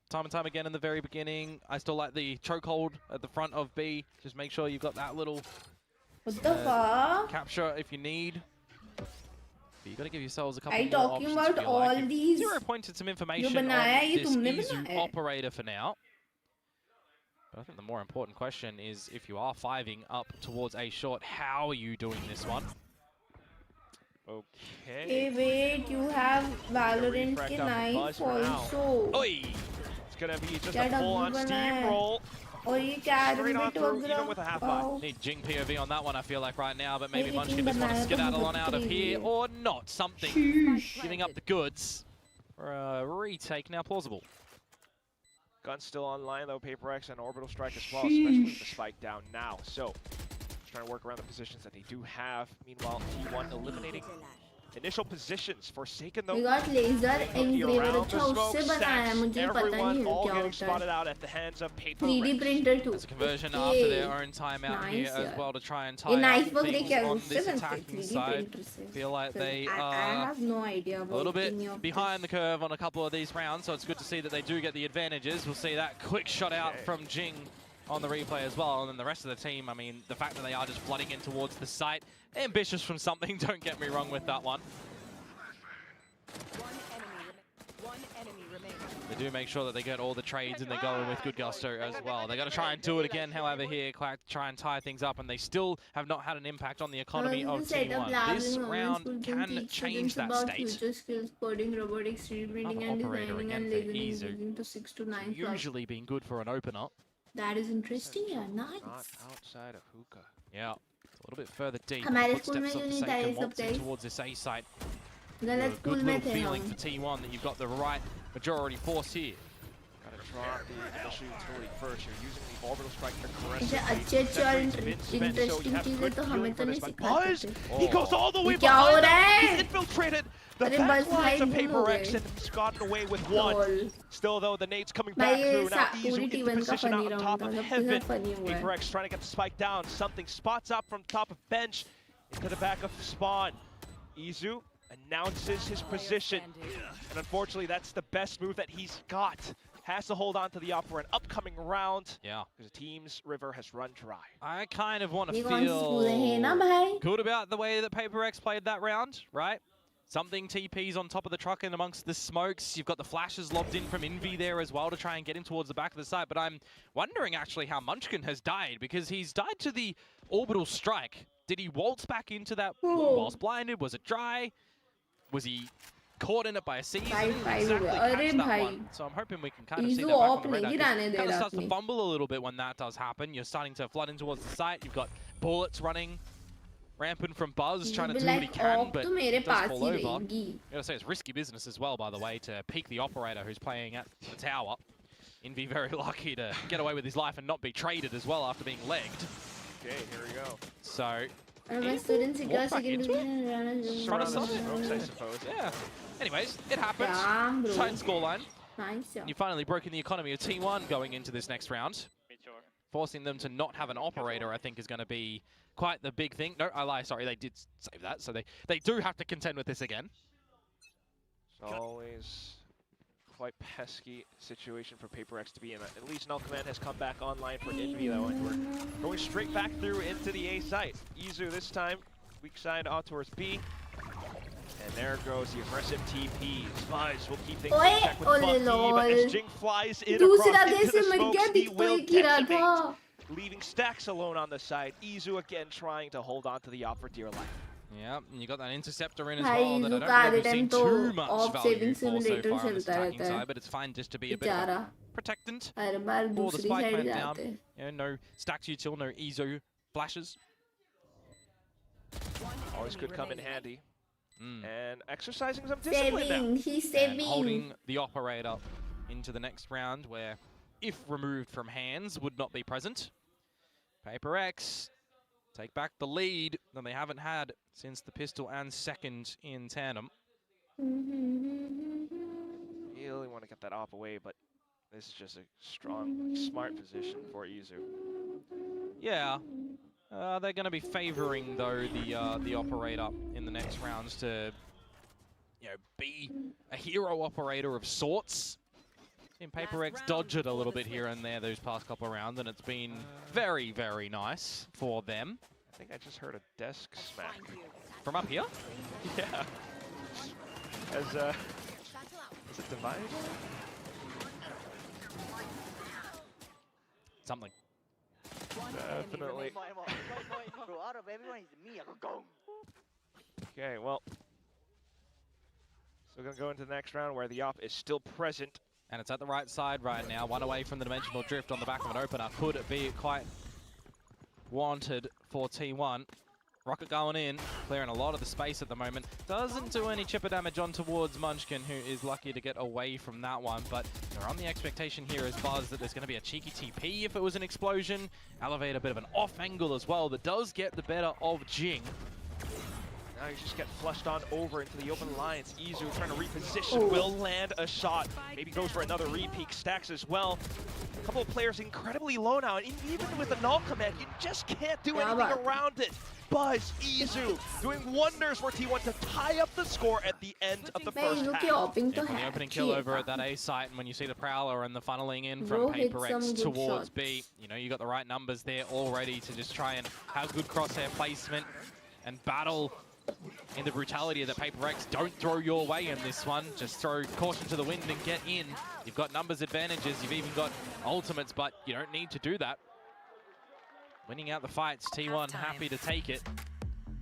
time and time again in the very beginning. I still like the chokehold at the front of B. Just make sure you've got that little... What the fuck? Capture if you need. But you got to give yourselves a couple more options. Are you talking about all these? Zero pointed some information on this Izu operator for now. But I think the more important question is if you are 5ing up towards A short, how are you doing this one? Okay. Hey, wait, you have Valorant ke knife also. Oi! It's gonna be just a full-on steamroll. Straight on through, even with a half-buy. Need Jing POV on that one, I feel like, right now, but maybe Munchkin just want to skedaddle on out of here, or not. Something. Giving up the goods for a retake now plausible. Gun's still online, though. Paper X and Orbital Strike as well, especially with the spike down now. So, trying to work around the positions that they do have. Meanwhile, T1 eliminating initial positions. Forsaken though. We got laser engraver अच्छा उससे बनाया मुझे पता नहीं all क्या getting होता spotted है. out at the hands of Paper 3D printer too. There's a conversion after their own timeout here as well to try and tie knife up वगैरह things क्या on उससे this बनते attacking 3D side. printer से. Feel like they I are have no idea about a little bit any of behind the curve on a couple of these rounds, so it's good to see that they do get the advantages. We'll see that quick shot out from Jing on the replay as well, and then the rest of the team, I mean, the fact that they are just flooding in towards the site, ambitious from something, don't get me wrong with that one. One enemy remaining. They do make sure that they get all the trades and they go in with good gusto as well. They got to try and do it again, however, here, try and tie things up, and they still have not had an impact on the economy of T1. This round can change that state. Future skills, coding, robotics, 3D printing, and designing, and leading to 6 to 9 plus. Usually been good for an opener. That is interesting, yeah, nice. Not outside of hookah. Yeah, a little bit further deep. हमारे Footsteps school में of क्यों नहीं the था ये Forsaken सब waltzing guys? towards this A site. गलत Good school में little थे feeling हम. for T1 that you've got the right majority force here. Gotta drop the initial utility first. You're using the orbital strike ऐसे aggressively. अच्छे और interesting चीजें तो हमें तो नहीं सिखाते थे. He goes all the way क्या हो behind रहा them. है? He's infiltrated the अरे back बस lines of भाई Paper हो X गए. and he's gotten away with one. Still though, the nade's coming back भाई ये through. Now पूरी Izu in T1 का position funny out on round top था. of सब heaven. कुछ funny हुआ Paper है. X trying to get the spike down. Something spots up from top of bench into the back of spawn. Izu announces his position. And unfortunately, that's the best move that he's got. Has to hold on to the up for an upcoming round. Yeah. Because the team's river has run dry. I kind of want to ये कौन सी school है feel ना भाई? good about the way that Paper X played that round, right? Something TP's on top of the truck and amongst the smokes. You've got the flashes lobbed in from Envy there as well to try and get him towards the back of the site. But I'm wondering actually how Munchkin has died, because he's died to the orbital strike. Did he waltz back into that whilst blinded? Was it dry? Was he caught in it by a season? Exactly catch that one. So I'm hoping we can kind of see that back on the radar. Kind of starts to fumble a little bit when that does happen. You're starting to flood in towards the site. You've got bullets running rampant from Buzz, trying to do what he can, but it does fall over. Gotta say, it's risky business as well, by the way, to peek the operator who's playing at the tower. Envy very lucky to get away with his life and not be traded as well after being legged. Okay, here we go. So, My students walk back into it. Front of smokes, I suppose. Yeah. Anyways, it happens. Yeah, bro. Tight scoreline. Nice. Yeah. You've finally broken the economy of T1 going into this next round. Forcing them to not have an operator, I think, is going to be quite the big thing. No, I lie. Sorry, they did save that. So they do have to contend with this again. It's always quite pesky situation for Paper X to be in. At least Null Command has come back online for Envy, though, and we're going straight back through into the A site. Izu this time, weak side out towards B. And there goes the aggressive TP. Spies will keep things in check with Bucky, but as Jing flies in across into the smokes, he will decimate, leaving Stacks alone on the side. Izu again trying to hold on to the op for dear life. Yeah, and you got that interceptor in as भाई well that I इजू don't का think आधे we've time seen तो too much of value saving for so simulator far on this चलता attacking रहता है side, but it's fine just to be a bit of बेचारा a protectant her bar for the दूसरी spike side plant down. जाते हैं Yeah, no S8UL, no EZO flashes. Always could come in handy. And exercising some discipline saving now. he's And saving holding the operator into the next round where, if removed from hands, would not be present. Paper X take back the lead that they haven't had since the pistol and second in tandem. Really want to get that off away, but this is just a strong, smart position for Izu. Yeah, they're going to be favoring though the operator in the next rounds to, you know, be a hero operator of sorts. In Paper X dodge it a little bit here and there those past couple of rounds, and it's been very, very nice for them. I think I just heard a desk smack. From up here? Yeah. As is it divided? Something. Definitely. Out of everyone is me. I go. Okay, well. So we're going to go into the next round where the op is still present. And it's at the right side right now. One away from the dimensional drift on the back of an opener. Could it be quite wanted for T1? Rocket going in, clearing a lot of the space at the moment. Doesn't do any chipper damage on towards Munchkin, who is lucky to get away from that one. But they're on the expectation here as Buzz that there's going to be a cheeky TP if it was an explosion. Elevate a bit of an off angle as well that does get the better of Jing. Now you just get flushed on over into the open lines. Izu trying to reposition, will land a shot. Maybe goes for another repeat, stacks as well. A couple of players incredibly low now, and even with the null command, you just can't do anything around it. Buzz, Izu, doing wonders for T1 to tie up the score at the end of the first half. Yeah, from the opening kill over at that A site, and when you see the Prowler and the funneling in from Paper X towards B, you know, you got the right numbers there already to just try and have good crosshair placement and battle in the brutality that Paper X don't throw your way in this one. Just throw caution to the wind and get in. You've got numbers advantages, you've even got ultimates, but you don't need to do that. Winning out the fights, T1 happy to take it.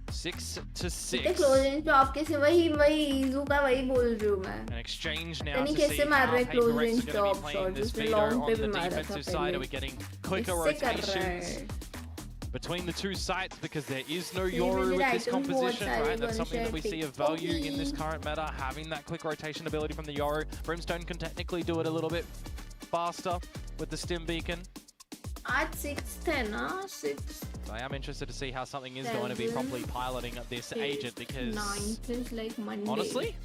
6-6. An exchange now to see how Paper X are going to be playing this Vito on the defensive side. Are we getting quicker rotations between the two sites because there is no Yoru with this composition, right? That's something that we see of value in this current meta, having that quick rotation ability from the Yoru. Brimstone can technically do it a little bit faster with the Stim Beacon. At 6-10, 6. So I am interested to see how something is going to be properly piloting this agent because, 9 is like Monday. honestly,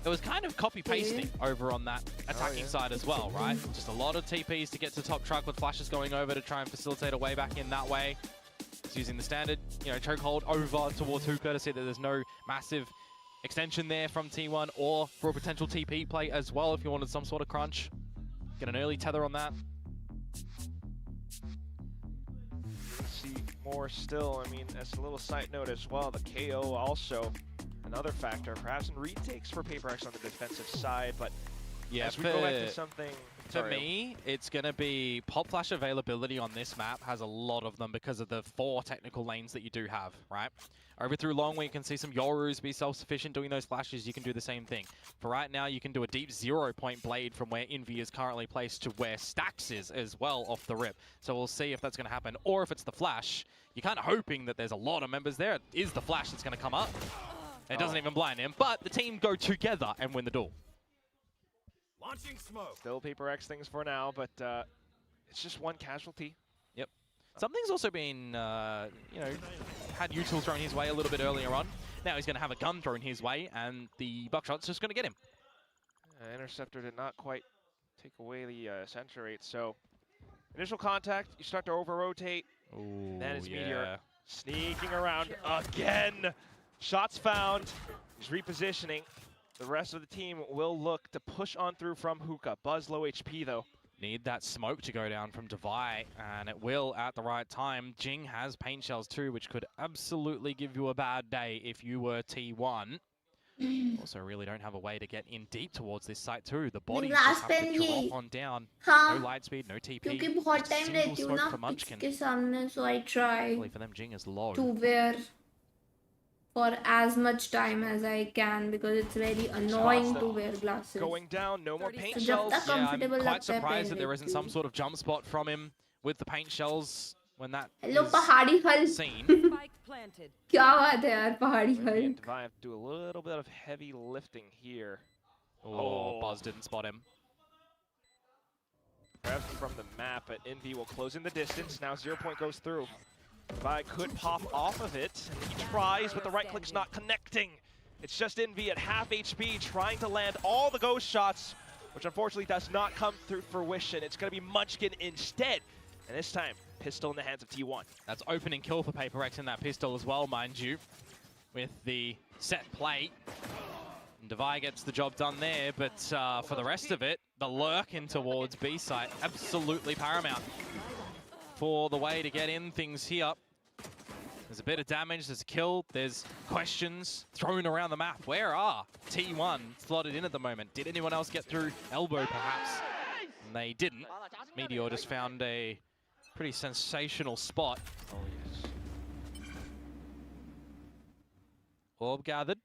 it was kind of copy-pasting over on that attacking side as well, right? Just a lot of TPs to get to top truck with flashes going over to try and facilitate a way back in that way. It's using the standard, you know, chokehold over towards Hookah to see that there's no massive extension there from T1 or for a potential TP play as well if you wanted some sort of crunch. Get an early tether on that. See more still. I mean, as a little side note as well, the KO also another factor, perhaps in retakes for Paper X on the defensive side, but yeah, as we go into something... To me, it's going to be pop flash availability on this map has a lot of them because of the 4 technical lanes that you do have, right? Over through long where you can see some Yorus be self-sufficient doing those flashes, you can do the same thing. For right now, you can do a deep 0-point blade from where Envy is currently placed to where Stax is as well off the rip. So we'll see if that's going to happen, or if it's the flash. You're kind of hoping that there's a lot of members there. It is the flash that's going to come up. It doesn't even blind him, but the team go together and win the duel. Launching smoke. Still Paper X things for now, but it's just one casualty. Yep. Something's also been, you know, had util thrown his way a little bit earlier on. Now he's going to have a gun thrown his way, and the buckshot's just going to get him. Interceptor did not quite take away the center rate, so initial contact, you start to over-rotate. Then it's Meteor sneaking around again. Shots found. He's repositioning. The rest of the team will look to push on through from Hookah. Buzz low HP though. Need that smoke to go down from Devi, and it will at the right time. Jing has paint shells too, which could absolutely give you a bad day if you were T1. Also really don't have a way to get in deep towards this site too. The bodies just have to drop on down. No light speed, no TP. क्योंकि बहुत time रहती हूँ ना इसके सामने, so I try for them, Jing is low. to wear for as much time as I can because it's very annoying to wear glasses. Going down, no more paint So shells. जब तक comfortable I'm quite लगता है surprised that पहन there isn't लेती some हूँ. sort of jump spot from him with the paint shells when that Hello is पहाड़ी हल. seen. क्या बात है यार पहाड़ी हल. And Devi have to do a little bit of heavy lifting here. Oh, Buzz didn't spot him. Perhaps from the map, but Envy will close in the distance. Now 0 Point goes through. Devi could pop off of it. He tries, but the right click's not connecting. It's just Envy at half HP trying to land all the ghost shots, which unfortunately does not come through fruition. It's going to be Munchkin instead. And this time, pistol in the hands of T1. That's opening kill for Paper Rex in that pistol as well, mind you, with the set play. And Devi gets the job done there, but for the rest of it, the lurk in towards B site, absolutely paramount for the way to get in things here. There's a bit of damage, there's a kill, there's questions thrown around the map. Where are T1 slotted in at the moment? Did anyone else get through elbow perhaps? And they didn't. Meteor just found a pretty sensational spot. Oh yes. Orb gathered.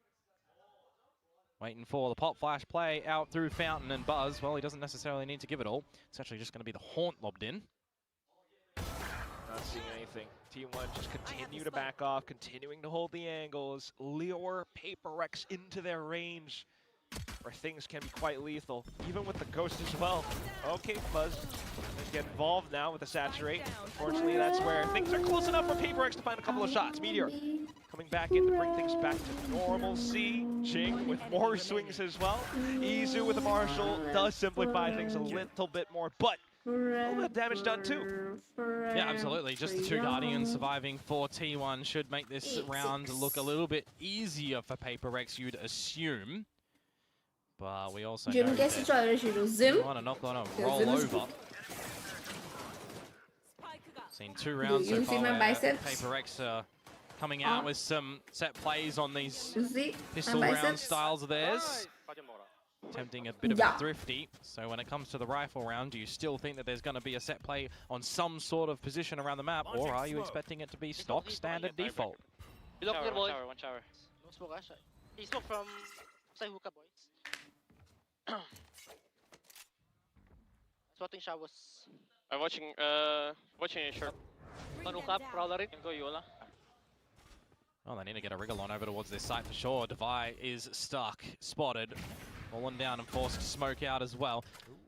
Waiting for the pop flash play out through Fountain and Buzz. Well, he doesn't necessarily need to give it all. It's actually just going to be the Haunt lobbed in. Not seeing anything. T1 just continue to back off, continuing to hold the angles, lure Paper Rex into their range, where things can be quite lethal, even with the Ghost as well. Okay, Buzz get involved now with the Saturate. Unfortunately, that's where things are close enough for Paper Rex to find a couple of shots. Meteor coming back in to bring things back to normalcy. Jing with more swings as well. Izu with the Marshall does simplify things a little bit more, but a little bit of damage done too. Yeah, absolutely. Just the two Guardians surviving for T1 should make this round look a little bit easier for Paper Rex, you'd assume. But we also know that you want to knock on a roll over. Seen 2 rounds so far where Paper Rex coming out with some set plays on these pistol round styles of theirs. Attempting a bit of a thrifty. So when it comes to the rifle round, do you still think that there's going to be a set play on some sort of position around the map, or are you expecting it to be stock standard default? One shower. No smoke, he smoke from S8UL boys. Spotting showers. I'm watching a short. One hook up, prowler in. Go Yola. Well, they need to get a wriggle on over towards this site for sure. Devi is stuck, spotted, fallen down and forced to smoke out as well.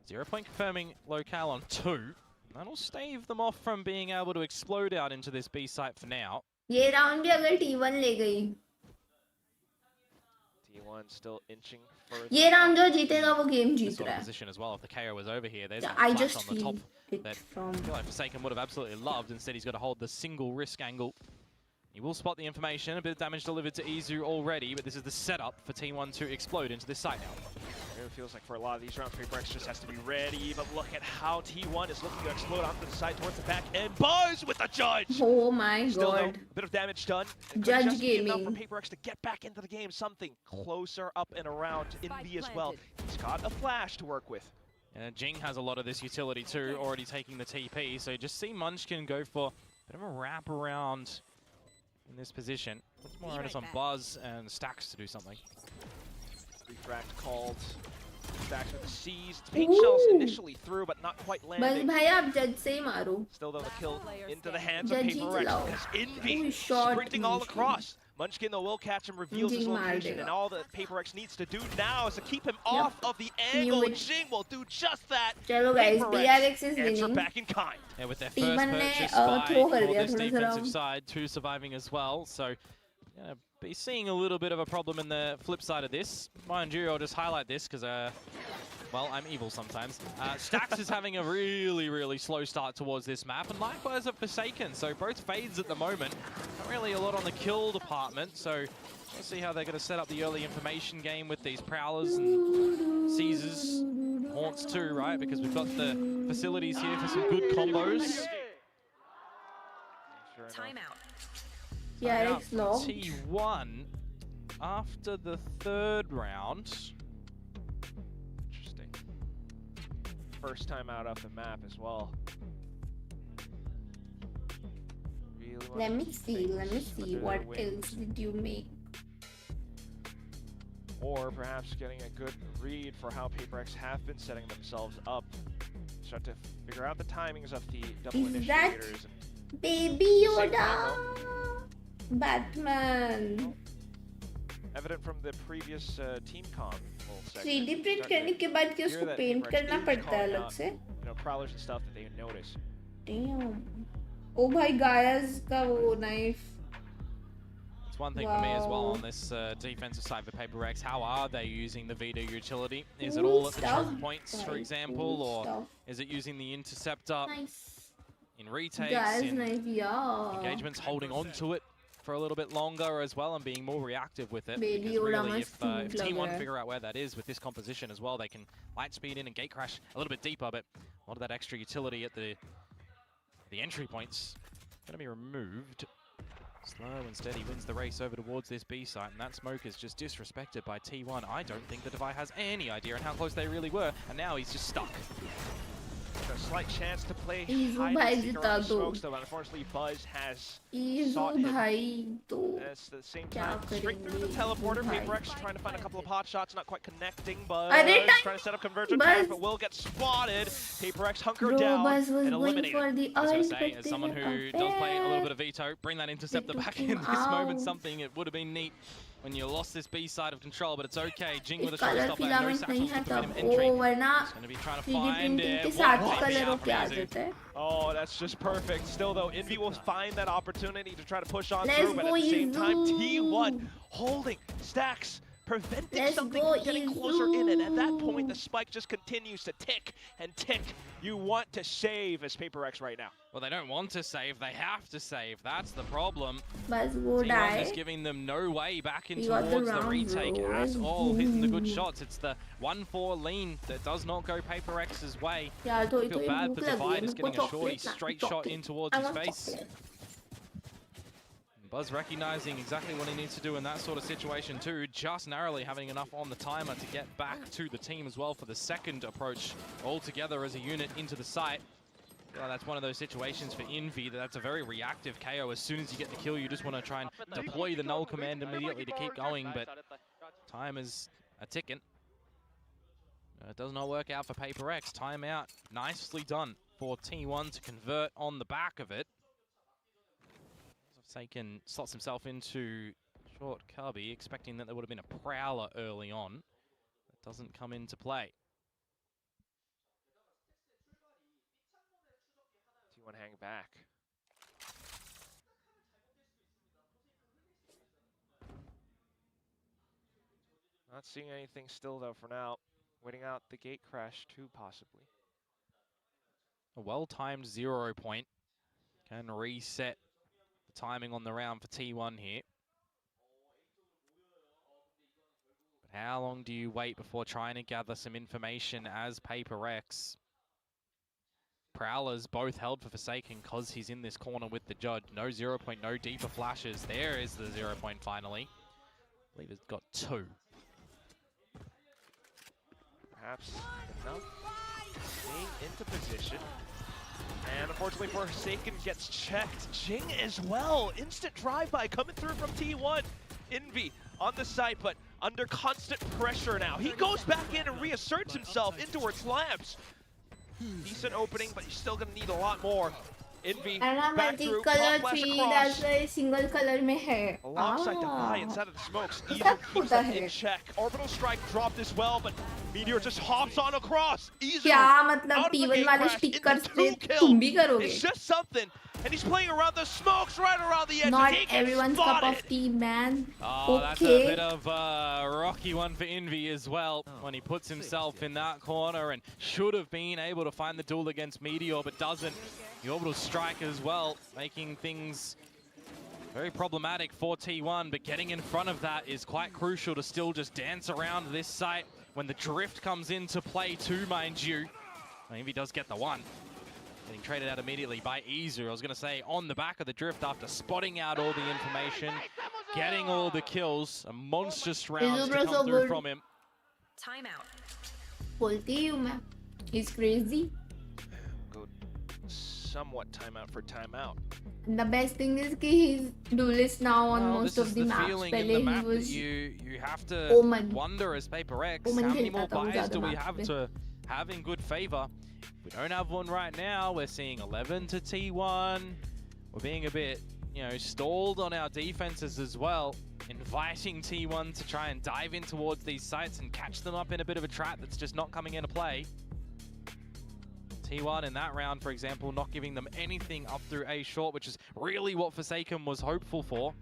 0 Point confirming locale on 2. That'll stave them off from being able to explode out into this B site for now. ये round भी अगर T1 ले गई. T1 still inching further. ये round जो जीतेगा वो game जीत Sort रहा of है. position as well. If the KO was over here, there's Yeah, a I flash just on the top feel that it from. I feel like Forsaken would have absolutely loved. Instead, he's got to hold the single risk angle. He will spot the information. A bit of damage delivered to Izu already, but this is the setup for T1 to explode into this site now. It really feels like for a lot of these rounds, Paper Rex just has to be ready, but look at how T1 is looking to explode onto the side towards the back end. Buzz with the judge! Oh my Still god. no bit of damage done. It could Judge just be enough for gaming. Paper Rex to get back into the game. Something closer up and around Envy as well. He's got a flash to work with. And Jing has a lot of this utility too, already taking the TP. So just see Munchkin go for a bit of a wrap around in this position. Puts more onus on Buzz and Stacks to do something. Refract called. Stacks with the C's. Paint shells initially through, but not quite बस landing. भाई आप जज से ही मारो. Still though the kill into the hands of Judge Paper he Rex चलाओ. because Envy shot sprinting all Munchkin. across. Munchkin though will catch him, reveals his Jing मार location, देगा. and all that Paper Rex needs to do now is to keep him off of the angle. Knew it. Jing will do just that. चलो guys, Paper PRX Rex is answer winning. back in kind. Yeah, with their T1 first ने, purchase throw by कर for दिया this थोड़ा सा defensive round. side, 2 surviving as well. So, yeah, be seeing a little bit of a problem in the flip side of this. Mind you, I'll just highlight this because, well, I'm evil sometimes. Stacks is having a really, really slow start towards this map, and likewise at Forsaken. So both fades at the moment. Not really a lot on the kill department, so we'll see how they're going to set up the early information game with these Prowlers and Caesars. Haunts too, right? Because we've got the facilities here for some good combos. Timeout. PRX locked. T1 after the 3rd round. Interesting. First time out off the map as well. Really Let me see what else did you make? or perhaps getting a good read for how PaperX have been setting themselves up. Start to figure out the timings of the double initiators. Baby Yoda! Batman! Evident from the previous team com 3D print करने के बाद क्या उसको paint करना पड़ता है अलग से? You know, prowlers and stuff that they notice. Damn. Oh भाई Gaia's का वो knife. It's one thing for me as well on this defensive side for PaperX. How are they using the Vita utility? Is it all at the choke points, for example, or is it using the interceptor in retakes, in engagements, holding on to it for a little bit longer as well and being more reactive with it? Because really, if T1 figure out where that is with this composition as well, they can light speed in and gate crash a little bit deeper, but a lot of that extra utility at the entry points going to be removed. Slow and steady wins the race over towards this B site, and that smoke is just disrespected by T1. I don't think the Devi has any idea on how close they really were, and now he's just stuck. A slight chance to play hide and seek around the smokes, though, but unfortunately Buzz has sought him. At the same time, straight through the teleporter, PaperX trying to find a couple of hot shots, not quite connecting. Buzz trying to set up convergent path, but will get spotted. PaperX hunker down and eliminated. I was going to say, as someone who does play a little bit of Veto, bring that interceptor back in this moment, something it would have been neat when you lost this B side of control, but it's okay. Jing with a showstopper and no satchels to prevent him entry. He's going to be trying to find it. Oh, that's just perfect. Still though, Envy will find that opportunity to try to push on through, but at the same time, T1 holding stacks, preventing something from getting closer in, and at that point, the spike just continues to tick and tick. You want to save as PaperX right now. Well, they don't want to save, they have to save. That's the problem. T1 is giving them no way back in towards the retake at all, hitting the good shots. It's the 1-4 lean that does not go PaperX's way. I feel bad for Devi just getting a shorty straight shot in towards his face. Buzz recognizing exactly what he needs to do in that sort of situation too, just narrowly having enough on the timer to get back to the team as well for the second approach all together as a unit into the site. Well, that's one of those situations for Envy that's a very reactive KO. As soon as you get the kill, you just want to try and deploy the null command immediately to keep going, but time is a ticking. It does not work out for PaperX. Timeout, nicely done for T1 to convert on the back of it. Saken slots himself into short cubby, expecting that there would have been a prowler early on. That doesn't come into play. T1 hang back. Not seeing anything still though for now. Waiting out the gate crash too, possibly. A well-timed 0 point can reset timing on the round for T1 here. But how long do you wait before trying to gather some information as PaperX? Prowlers both held for Forsaken because he's in this corner with the judge. No 0 point, no deeper flashes. There is the 0 point finally. I believe it's got 2. Perhaps enough. Staying into position. And unfortunately, Forsaken gets checked. Jing as well. Instant drive-by coming through from T1. Envy on the site, but under constant pressure now. He goes back in and reasserts himself into towards lamps. Decent opening, but he's still going to need a lot more. Envy back through, pop flash across. single color में है. Alongside Devi inside of the smokes. Easer keeps them in check. Orbital strike dropped as well, but Meteor just hops on across. Easer out of the gate crash into 2 kills. It's just something. And he's playing around the smokes, right around the edge. Not everyone's cup of tea, man. Oh, that's a bit of a rocky one for Envy as well, when he puts himself in that corner and should have been able to find the duel against Meteor, but doesn't. The orbital strike as well, making things very problematic for T1, but getting in front of that is quite crucial to still just dance around this site when the drift comes into play too, mind you. Envy does get the one. Getting traded out immediately by Izu. I was going to say, on the back of the drift after spotting out all the information, getting all the kills, a monstrous round to come through from him. बोलती हूँ मैं. He's crazy. Good somewhat timeout for timeout. The best thing is that he's duelist now on most this of is the maps. feeling in Pehle the he map was that you have to Omen. wonder as Paper X, Omen how many khelta more tha wo buys zyada do we maps have pe. to have in good favor? We don't have one right now. We're seeing 11 to T1. We're being a bit, stalled on our defenses as well, inviting T1 to try and dive in towards these sites and catch them up in a bit of a trap that's just not coming into play. T1 in that round, for example, not giving them anything up through A short, which is really what Forsaken was hopeful for.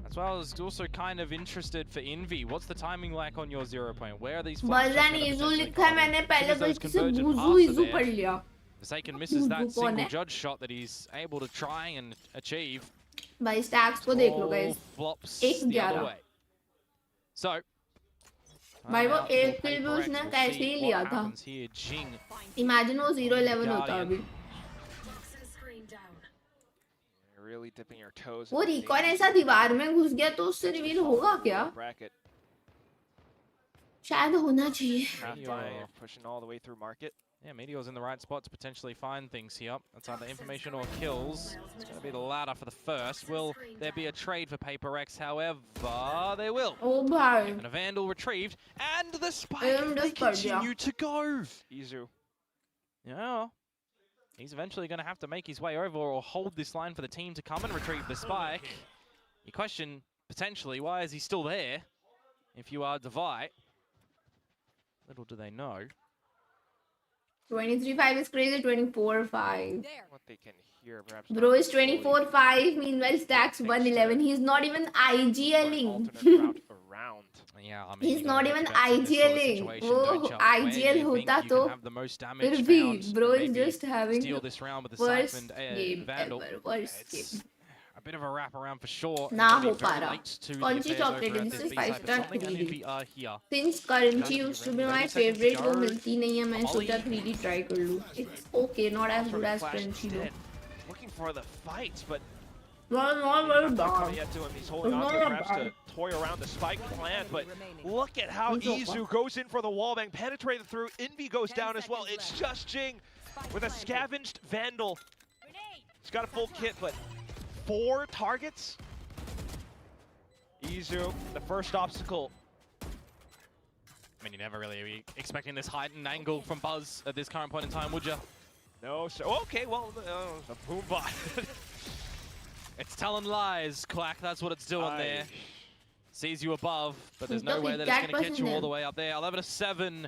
That's why I was also kind of interested for Envy. What's the timing like on your 0 point? Where are these flashes Buzz and gonna Izu potentially लिखा come है in? मैंने As soon पहले as those गलती से convergent Buzu passes are Izu there, पढ़ लिया. Forsaken misses that Buzu कौन single है? judge shot that he's able to try and achieve. भाई stacks को देख लो guys. Flops 1-11. the other way. So, भाई वो timeout एक for kill भी Paper X. उसने We'll कैसे see ही what लिया था. happens here. Jing Imagine वो 0-11 होता Guardian. अभी. You're really dipping your toes. वो in the रिकॉन dangers ऐसा of दीवार में घुस गया तो उससे रिवील होगा क्या? bracket. शायद होना चाहिए. Half-Fire pushing all the way through market. Yeah, Meteor's in the right spot to potentially find things here. That's either information or kills. It's going to be the latter for the first. Will there be a trade for Paper X? However, there will. Oh, bhai. And a Vandal retrieved. And the spike, just they pad diya. continue to go. Izu. Yeah. He's eventually going to have to make his way over or hold this line for the team to come and retrieve the spike. You question, potentially, why is he still there? If you are Divide. Little do they know. 23-5 is crazy. 24-5. What they can hear, perhaps. Bro is 24-5. Meanwhile, stacks 111. He's not even IGLing. Around. Yeah, I mean, He's not even IGLing. Oh, IGL hota to फिर भी bro is just having steal this round with the worst siphoned game Vandal. ever. Worst game. A bit of a wrap around for sure. ना Very हो पा रहा. late to the कौन सी affairs chocolate over है at जिससे this B 5 side, but star something and 3D? Envy are here. Since currency used to be my 30 seconds favorite, to वो go. मिलती नहीं है. मैं सोचा 3D try कर लूँ. It's okay, not as good as Flash Frenchie though. dead. Looking for the fight, but Well, not very not bad. coming up to him. He's holding on to it perhaps to toy around the spike plan, but look at how Izu goes in for the wallbang, penetrated through. Envy goes down as well. It's just Jing with a scavenged Vandal. He's got a full kit, but 4 targets? Izu, the first obstacle. I mean, you never really be expecting this heightened angle from Buzz at this current point in time, would you? No, so okay, well, the boom bot. It's telling lies, Quack. That's what it's doing there. Sees you above, but there's no way that it's going to get you all the way up there. 11-7.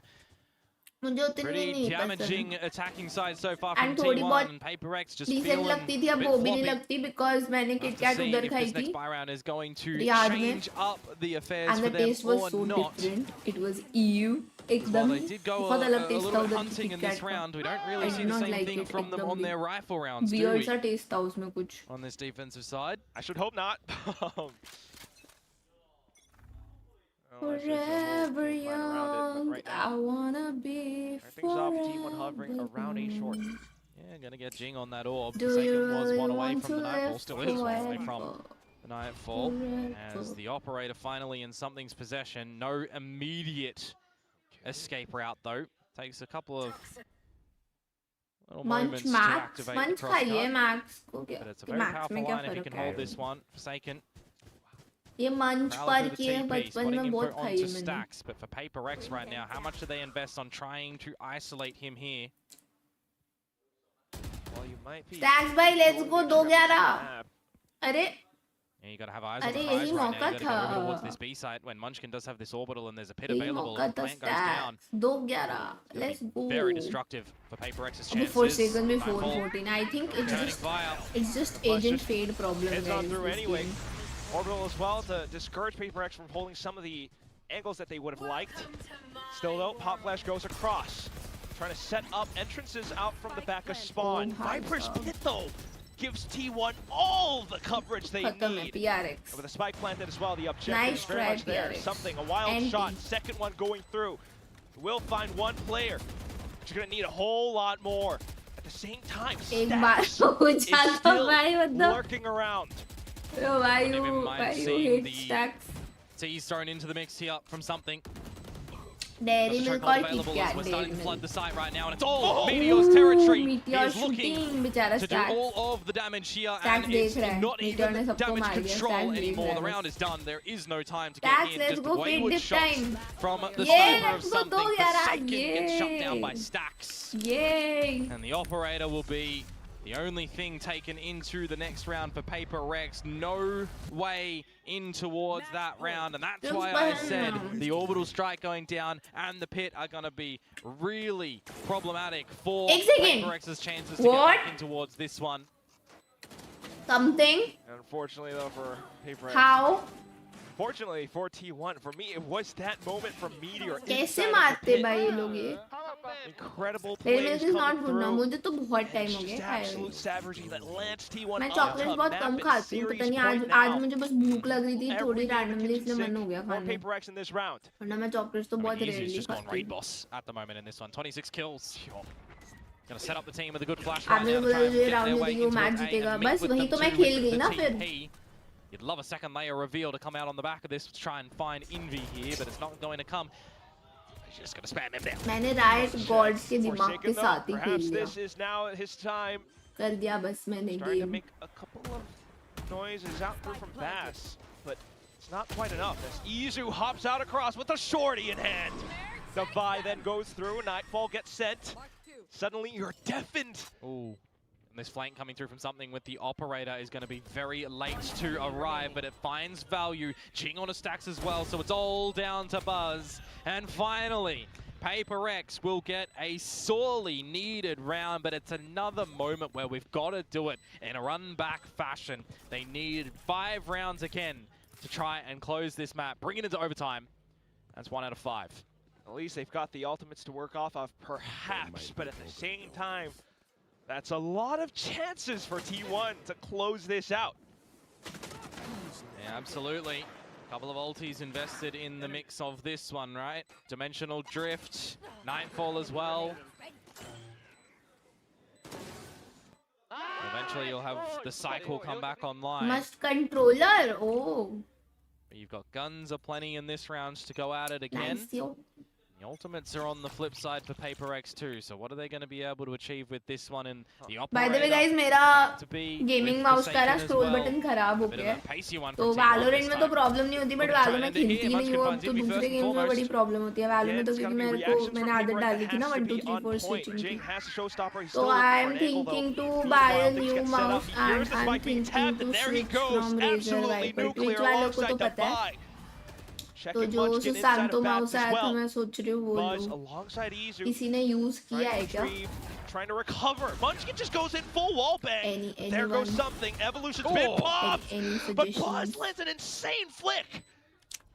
मुझे उतनी Pretty नहीं damaging पसंद. attacking side so far from And थोड़ी T1 बहुत and Paper X just decent feeling लगती थी, a अब bit वो भी नहीं floppy. लगती because मैंने Have Kit to Kat see उधर if खाई this next थी. buy round is going to Riyadh में. change up the affairs And for the them taste was or so not. different. It was EU. Well, एकदम they did go बहुत a अलग taste था little bit उधर की hunting in Kit this Kat round. का. We don't I really see did the not same like thing it from them एकदम on भी. their rifle rounds, do Weird we? सा taste था उसमें कुछ. On this defensive side. I should hope not. Forever young, right I wanna be Everything's off. T1 forever hovering around A short. Yeah, gonna get Jing on that orb. Do The you second was really one away want from the to Nightfall, live still is one away from forever? the Nightfall. As Forever. the operator finally in something's possession. No immediate escape route though. Takes a couple of little Munch moments to Max, activate Munch the खाइए crosscut. Max को क्या? But it's a very Max powerful में क्या line if you फर्क can है? hold this one. Forsaken. ये Munch Rally पर through की the है TP, बचपन spotting में him बहुत खाई onto है मैंने. stacks, but for Paper X right now, how much do they invest on trying to isolate him here? Well, you might be. Stacks भाई, let's go 2-11. अरे Yeah, you gotta have eyes on the अरे prize यही right now. मौका You gotta go towards था. this B site when Munchkin does have this orbital and there's a pit यही available. मौका If the था plant goes down, Stacks. 2-11. Let's go. very destructive for Paper X's अभी chances. 4 seconds Nightfall before 14. I think it's turning just fire. agent fade problem. Heads guys, on through this anyway. game. Orbital as well to discourage Paper X from holding some of the angles that they would have liked. Still though, Pop Flash goes across. Trying to set up entrances out from the back of spawn. Viper's Pit though gives T1 all the coverage they खत्म है need. PRX. And with a spike planted as well, the objective Nice is very try, much there. PRX. Something, a wild Empty. shot, second one going through. Will find one player, but you're gonna need a whole lot more. At the same time, एक बार Stacks हो is जाता still भाई मतलब. lurking around. Yo, why Don't even you mind hate seeing Stacks? T's thrown into the mix here from something. Dairy Just Milk chokehold और Kit available as Kat. we're Dairy starting to flood Milk. the site right now, and it's all Meteor's territory. He Meteor is looking shooting, बेचारा to do Stacks. all of the damage here, Stacks and देख it's रहा है. not Meteor ने even सबको damage मार दिया. control Stacks देख anymore. रहा The है round बस. is done. There is no time to Stacks, get in. let's Just go, wayward feed shots time. from the Yeah, sniper of let's go, something. dog, yaar. Forsaken gets shut down by Yay. Stacks. Yay. And the operator will be the only thing taken into the next round for Paper Rex. No way in towards that round. And that's why I said the orbital strike going down and the pit are going to be really problematic for Paper Rex's chances to get back in towards this one. Something. Unfortunately, though, for Paper Rex. How? Fortunately for T1, for me, it was that moment from Meteor. कैसे मारते भाई ये लोग ये? Incredible Dairy plays Milk is not coming good now. through. मुझे तो बहुत time हो Just गया. absolute savagery that lands T1 मैं on चॉकलेट top बहुत map कम and खाती हूँ. series पता नहीं point आज now. मुझे बस भूख लग रही थी थोड़ी randomly इसलिए मन हो गया For खाने. Paper Rex in this round. वरना मैं चॉकलेट्स तो बहुत Easy's rarely just gone खाती raid हूँ. boss at the moment in this one. 26 kills. Gonna set up the team with a good flash right आपने now तो to बोला try and ये get राउंड their नहीं way देगी वो into match it. जीतेगा. And meet बस with वही them तो मैं too खेल with गई the ना team फिर. P. You'd love a second layer reveal to come out on the back of this to try and find Envy here, but it's not going to come. He's just gonna spam him down. मैंने Riot Gods के दिमाग के साथ ही खेल Perhaps लिया. this is now his time. कर दिया बस मैंने Starting to game. make a couple of noises out through from Bass, but it's not quite enough as Izu hops out across with a shorty in hand. The buy then goes through, Nightfall gets sent. Suddenly you're deafened. Ooh. And this flank coming through from something with the operator is going to be very late to arrive, but it finds value. Jing on a stacks as well, so it's all down to Buzz. And finally, Paper Rex will get a sorely needed round, but it's another moment where we've got to do it in a run-back fashion. They need 5 rounds again to try and close this map, bring it into overtime. That's 1 out of 5. At least they've got the ultimates to work off of, perhaps, but at the same time, that's a lot of chances for T1 to close this out. Yeah, absolutely. A couple of ultis invested in the mix of this one, right? Dimensional Drift, Nightfall as well. Eventually you'll have the cycle come back online. Must controller. Oh. You've got guns aplenty in this round to go at it again. Nice, yo. The ultimates are on the flip side for Paper X too, so what are they going to be able to achieve with this one? And the By the way guys, मेरा gaming mouse का ना scroll button खराब हो गया है. तो Valorant में तो problem नहीं होती, but Valorant में खेलती नहीं हूँ अब, तो दूसरे games में बड़ी problem होती है. Valorant में तो क्योंकि मैंने आदत डाली थी ना 1 2 3 4 switching की. So I'm thinking to buy a new mouse and I'm thinking to switch from Razer Viper. Twitch वालों को तो पता है. तो जो सुशांतो माउस आया था मैं सोच रही हूँ वो लूँ. किसी ने यूज किया है क्या? Trying to recover. Munchkin just goes in full wall bang. There goes something. Evolution's been popped. But Buzz lands an insane flick.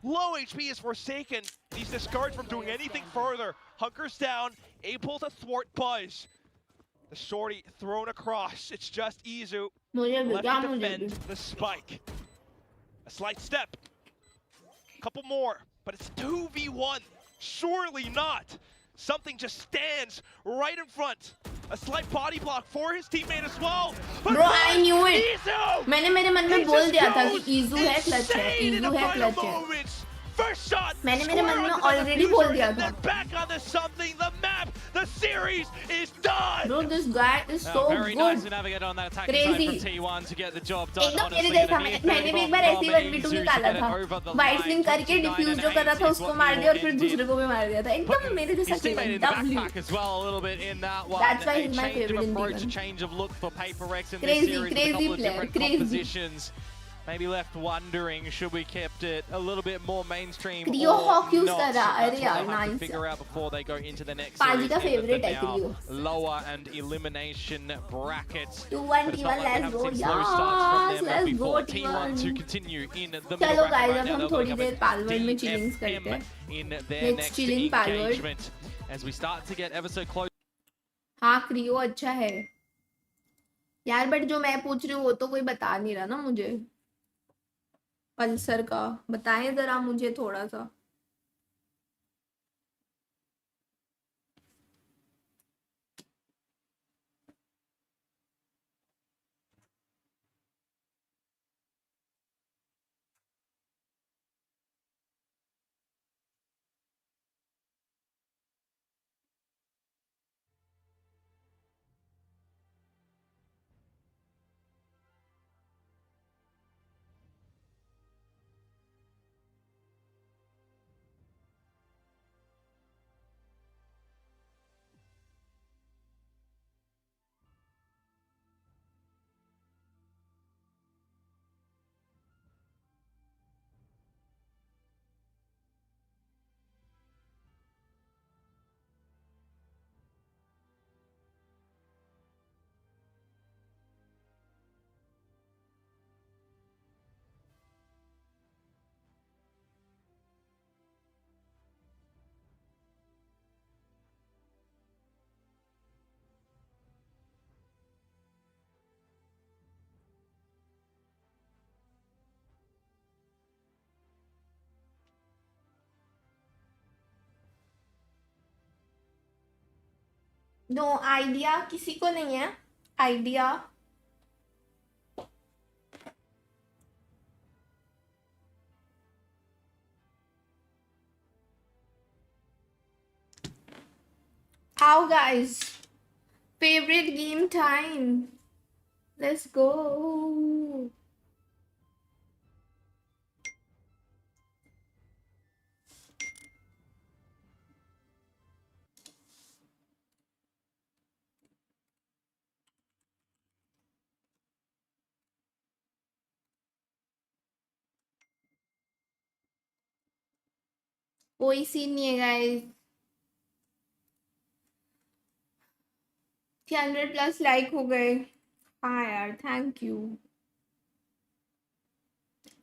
Low HP is Forsaken. He's discarded from doing anything further. Hunkers down, able to thwart Buzz. The shorty thrown across. It's just Izu left to defend the spike. A slight step. Couple more, but it's 2v1. Surely not. Something just stands right in front. A slight body block for his teammate as well. But Bro, I knew it. Izu! मैंने मेरे मन में बोल दिया था कि Izu है clutch है. Izu है clutch है. First shot. मैंने मेरे मन में already बोल दिया था. Back on the something. The map. The series is done. Bro, this guy is so very good. nice to navigate on that attacking side Crazy. from T1 to get the job done. एकदम मेरे जैसा मैंने भी एक बार ऐसे ही 1v2 निकाला था. White sling करके डिफ्यूज जो कर रहा था उसको मार दिया और फिर दूसरे को भी मार दिया था. एकदम मेरे जैसा खेला. W. As well, a little bit in that one. That's why he's my Change of favorite in approach, D1. change of look for Paper Rex in Crazy, this series with a crazy couple of player, different crazy. compositions. Maybe left wondering, should we kept it a little bit more mainstream Creo or Hawk use not? कर रहा है. That's अरे what यार they'll have to nice figure यार. out before they go into the next पाजी series का in the favorite है now Creo. lower and elimination brackets. 2-1 But it's not T1, like they let's haven't go. seen slow starts from Yes, them let's before. go T1 to T1. continue in the middle चलो bracket guys, right अब now. हम They'll थोड़ी become there a Palworld में chillings करते DFM हैं. in their Let's next chill in Palworld. engagement as we start to get ever so close. हाँ Creo अच्छा है यार, बट जो मैं पूछ रही हूँ वो तो कोई बता नहीं रहा ना मुझे. पल्सर का बताएं जरा मुझे थोड़ा सा. नो आइडिया, किसी को नहीं है idea? How guys? Favorite game time. Let's go. कोई सीन नहीं है गाइस. 300+ लाइक हो गए. हाँ यार, thank you.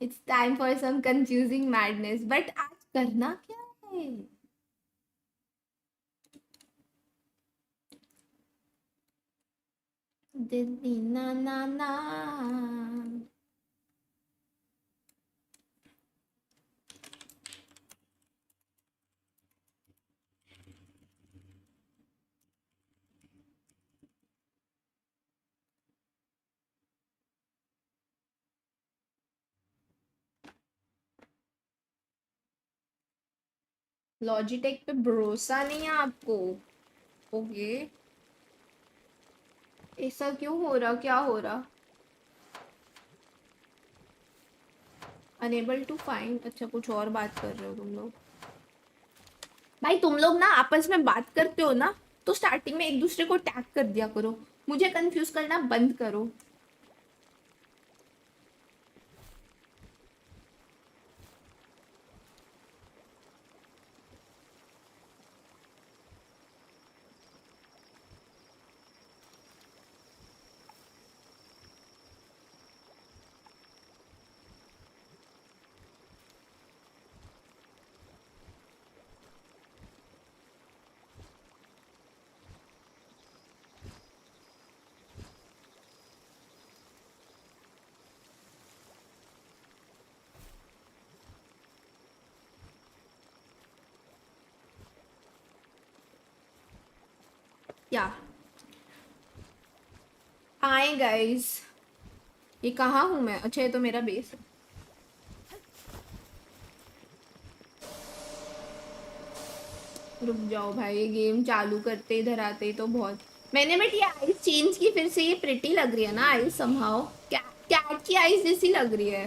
It's time for some confusing madness. But आज करना क्या है? दिल्ली ना ना ना. लॉजिटेक पे भरोसा नहीं है आपको? ओके. ऐसा क्यों हो रहा? क्या हो रहा? Unable to find. अच्छा, कुछ और बात कर रहे हो तुम लोग. भाई तुम लोग ना आपस में बात करते हो ना, तो स्टार्टिंग में एक दूसरे को टैग कर दिया करो. मुझे कंफ्यूज करना बंद करो. क्या आए गाइस? ये कहाँ हूँ मैं? अच्छा, ये तो मेरा बेस है. रुक जाओ भाई, ये गेम चालू करते इधर आते तो बहुत. मैंने बट ये आइस चेंज की फिर से. ये प्रिटी लग रही है ना आइस समहाउ. कैट की आइस जैसी लग रही है.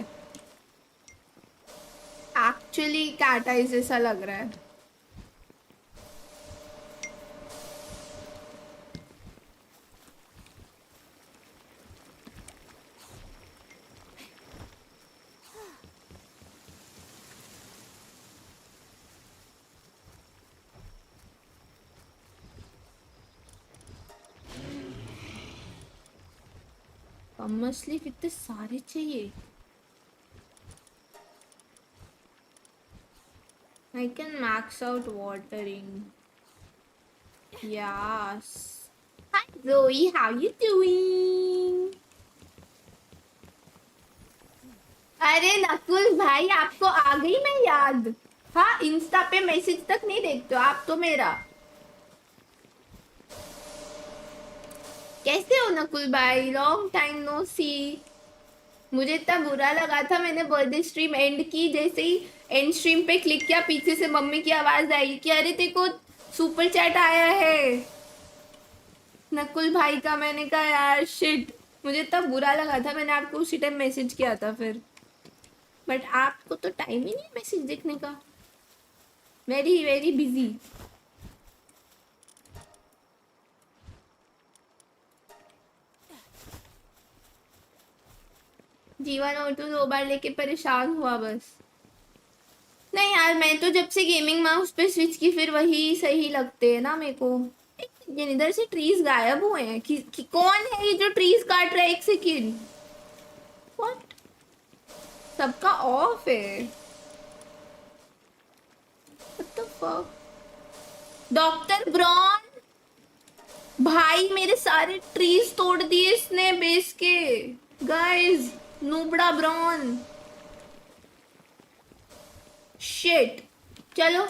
एक्चुअली कैट आइस जैसा लग रहा है. मसली कितने सारे चाहिए. I can max out watering. Yes. Hi Zoe, how you doing? अरे नकुल भाई, आपको आ गई मैं याद. हाँ, इंस्टा पे मैसेज तक नहीं देखते हो आप तो मेरा. कैसे हो नकुल भाई? लॉन्ग टाइम नो सी. मुझे इतना बुरा लगा था, मैंने बर्थडे स्ट्रीम एंड की, जैसे ही एंड स्ट्रीम पे क्लिक किया पीछे से मम्मी की आवाज आई कि अरे तेरे को सुपर चैट आया है नकुल भाई का. मैंने कहा यार शिट, मुझे इतना बुरा लगा था. मैंने आपको उसी टाइम मैसेज किया था फिर, बट आपको तो टाइम ही नहीं मैसेज देखने का. Very very busy. जीवन और तो 2 बार लेके परेशान हुआ बस. नहीं यार, मैं तो जब से गेमिंग माउस पे स्विच की फिर वही सही लगते हैं ना मेरे को. ये इधर से ट्रीज गायब हुए हैं. कौन है ये जो ट्रीज काट रहा है? एक सेकेंड. व्हाट? सबका ऑफ है. What the fuck? Doctor Bron भाई, मेरे सारे ट्रीज तोड़ दिए इसने बेस के. गाइस, नूबड़ा ब्रॉन. शिट. चलो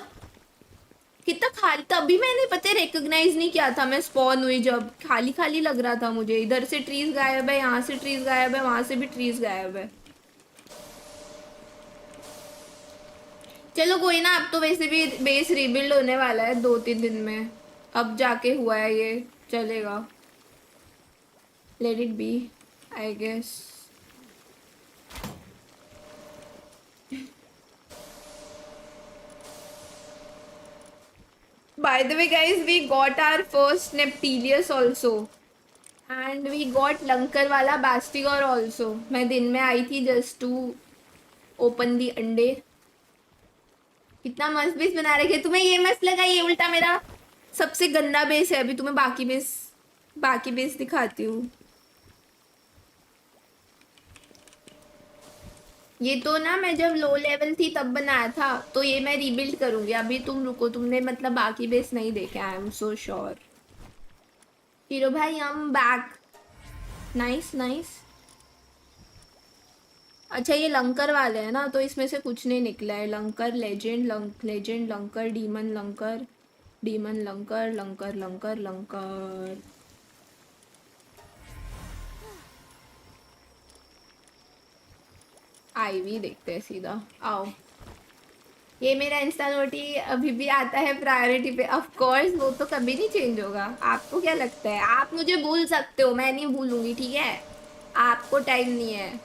कितना खाली, तभी मैंने पता रिकॉग्नाइज नहीं किया था, मैं स्पॉन हुई जब खाली खाली लग रहा था मुझे। इधर से ट्रीज गायब है, यहाँ से ट्रीज गायब है, वहां से भी ट्रीज गायब है। चलो कोई ना, अब तो वैसे भी बेस रिबिल्ड होने वाला है 2-3 दिन में, अब जाके हुआ है ये, चलेगा। Let it be I guess. By the way guys, we got our first Neptilius also. And we got Lankar wala Bastigor also. मैं दिन में आई थी just to open the अंडे। कितना मस्त बेस बना रखे। तुम्हें ये मस्त लगा, ये उल्टा मेरा सबसे गंदा बेस है। अभी तुम्हें बाकी बेस दिखाती हूँ। ये तो ना मैं जब लो लेवल थी तब बनाया था, तो ये मैं रीबिल्ड करूंगी। अभी तुम रुको, तुमने मतलब बाकी बेस नहीं देखे। I am so sure. Hero भाई I am back. Nice nice. अच्छा ये लंकर वाले हैं ना, तो इसमें से कुछ नहीं निकला है। Lancer legend legend lancer demon lancer demon lancer lancer lancer lancer. IV देखते हैं सीधा। आओ, ये मेरा इंस्टा नोटी अभी भी आता है प्रायोरिटी पे। ऑफ कोर्स वो तो कभी नहीं चेंज होगा। आपको क्या लगता है? आप मुझे भूल सकते हो, मैं नहीं भूलूंगी, ठीक है? आपको टाइम नहीं है।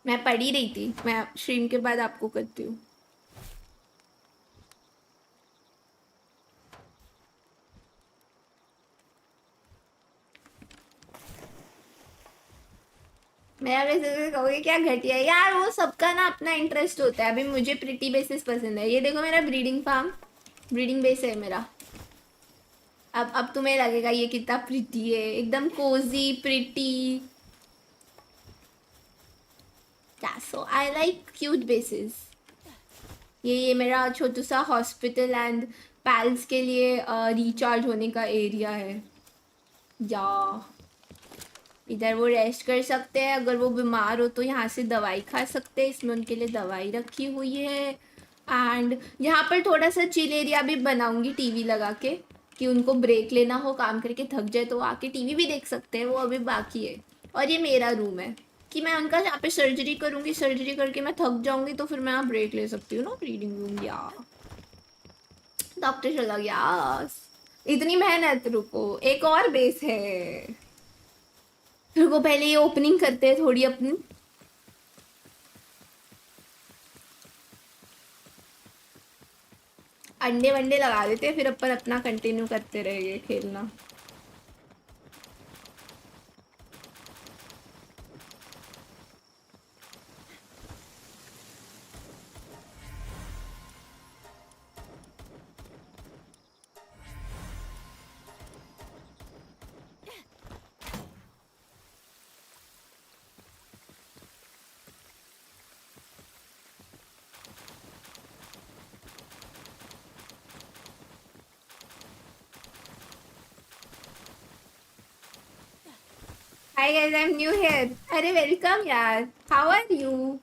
मैं पढ़ ही रही थी, मैं स्ट्रीम के बाद आपको करती हूँ। मैं वैसे कहोगे क्या घटिया यार, वो सबका ना अपना इंटरेस्ट होता है। अभी मुझे प्रिटी बेसिस पसंद है। ये देखो मेरा ब्रीडिंग फार्म, ब्रीडिंग बेस है मेरा। अब तुम्हें लगेगा ये कितना प्रिटी है, एकदम cosy pretty. So I like cute basis. ये मेरा छोटू सा हॉस्पिटल एंड पैल्स के लिए रिचार्ज होने का एरिया है। या इधर वो रेस्ट कर सकते हैं, अगर वो बीमार हो तो यहाँ से दवाई खा सकते हैं। इसमें उनके लिए दवाई रखी हुई है। एंड यहाँ पर थोड़ा सा चिल एरिया भी बनाऊंगी टीवी लगा के, कि उनको ब्रेक लेना हो, काम करके थक जाए तो आके टीवी भी देख सकते हैं। वो अभी बाकी है। और ये मेरा रूम है कि मैं उनका यहाँ पे सर्जरी करूँगी, सर्जरी करके मैं थक जाऊँगी तो फिर मैं यहाँ ब्रेक ले सकती हूँ ना, ब्रीडिंग रूम। या डॉक्टर चला गया। इतनी मेहनत। रुको, एक और बेस है। रुको पहले ये ओपनिंग करते हैं थोड़ी अपनी। अंडे वंडे लगा देते हैं, फिर अपन अपना कंटिन्यू करते रहेंगे खेलना। Hi guys, I'm new here. अरे welcome यार. How are you?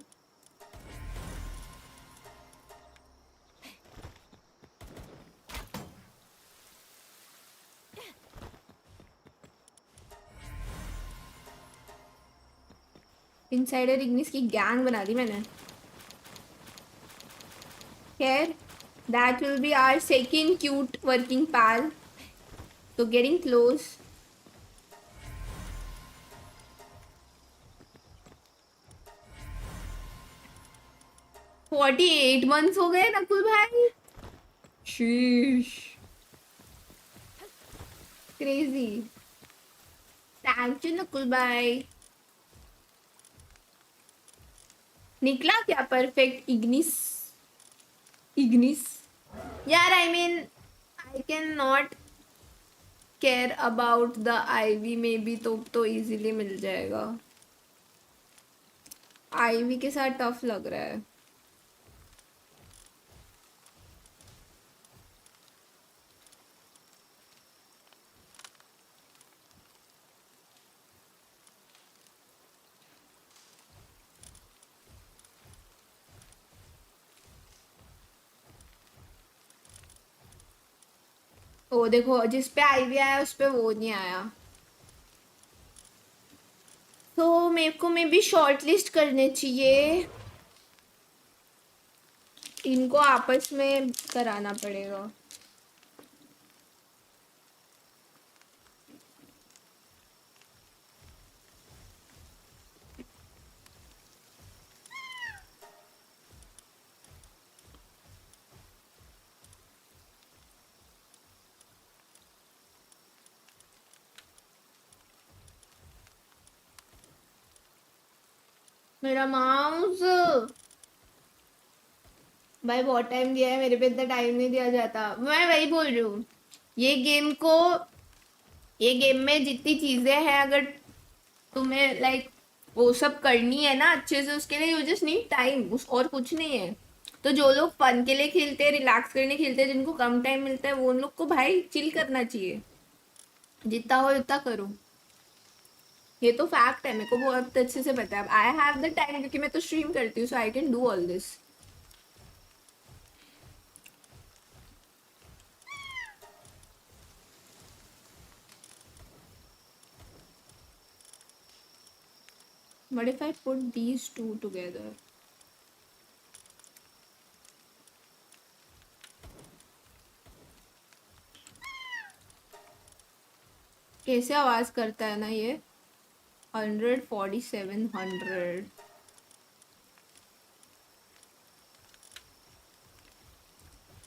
Insider Ignis की गैंग बना दी मैंने. Here, that will be our second cute working pal. So getting close. $48 months हो गए नकुल भाई. शीश. Crazy. Thank you नकुल भाई. निकला क्या परफेक्ट इग्निस यार. I mean I cannot care about the IV में भी तो easily मिल जाएगा. IV के साथ टफ लग रहा है. ओ देखो जिस पे आईवी आया उस पे वो नहीं आया। तो मेरे को मे भी शॉर्ट लिस्ट करने चाहिए, इनको आपस में कराना पड़ेगा। मेरा माउस भाई बहुत टाइम दिया है, मेरे पे इतना टाइम नहीं दिया जाता। मैं वही बोल रही हूँ, ये गेम में जितनी चीजें हैं, अगर तुम्हें लाइक वो सब करनी है ना अच्छे से, उसके लिए यू जस्ट नीड टाइम, उस और कुछ नहीं है। तो जो लोग फन के लिए खेलते हैं, रिलैक्स करने खेलते हैं, जिनको कम टाइम मिलता है, वो उन लोग को भाई चिल करना चाहिए, जितना हो उतना करो। ये तो फैक्ट है, मेरे को बहुत अच्छे से पता है। आई हैव द टाइम क्योंकि मैं तो स्ट्रीम करती हूँ, so I can do all this. What if I put these two together? कैसे आवाज करता है ना ये 14700।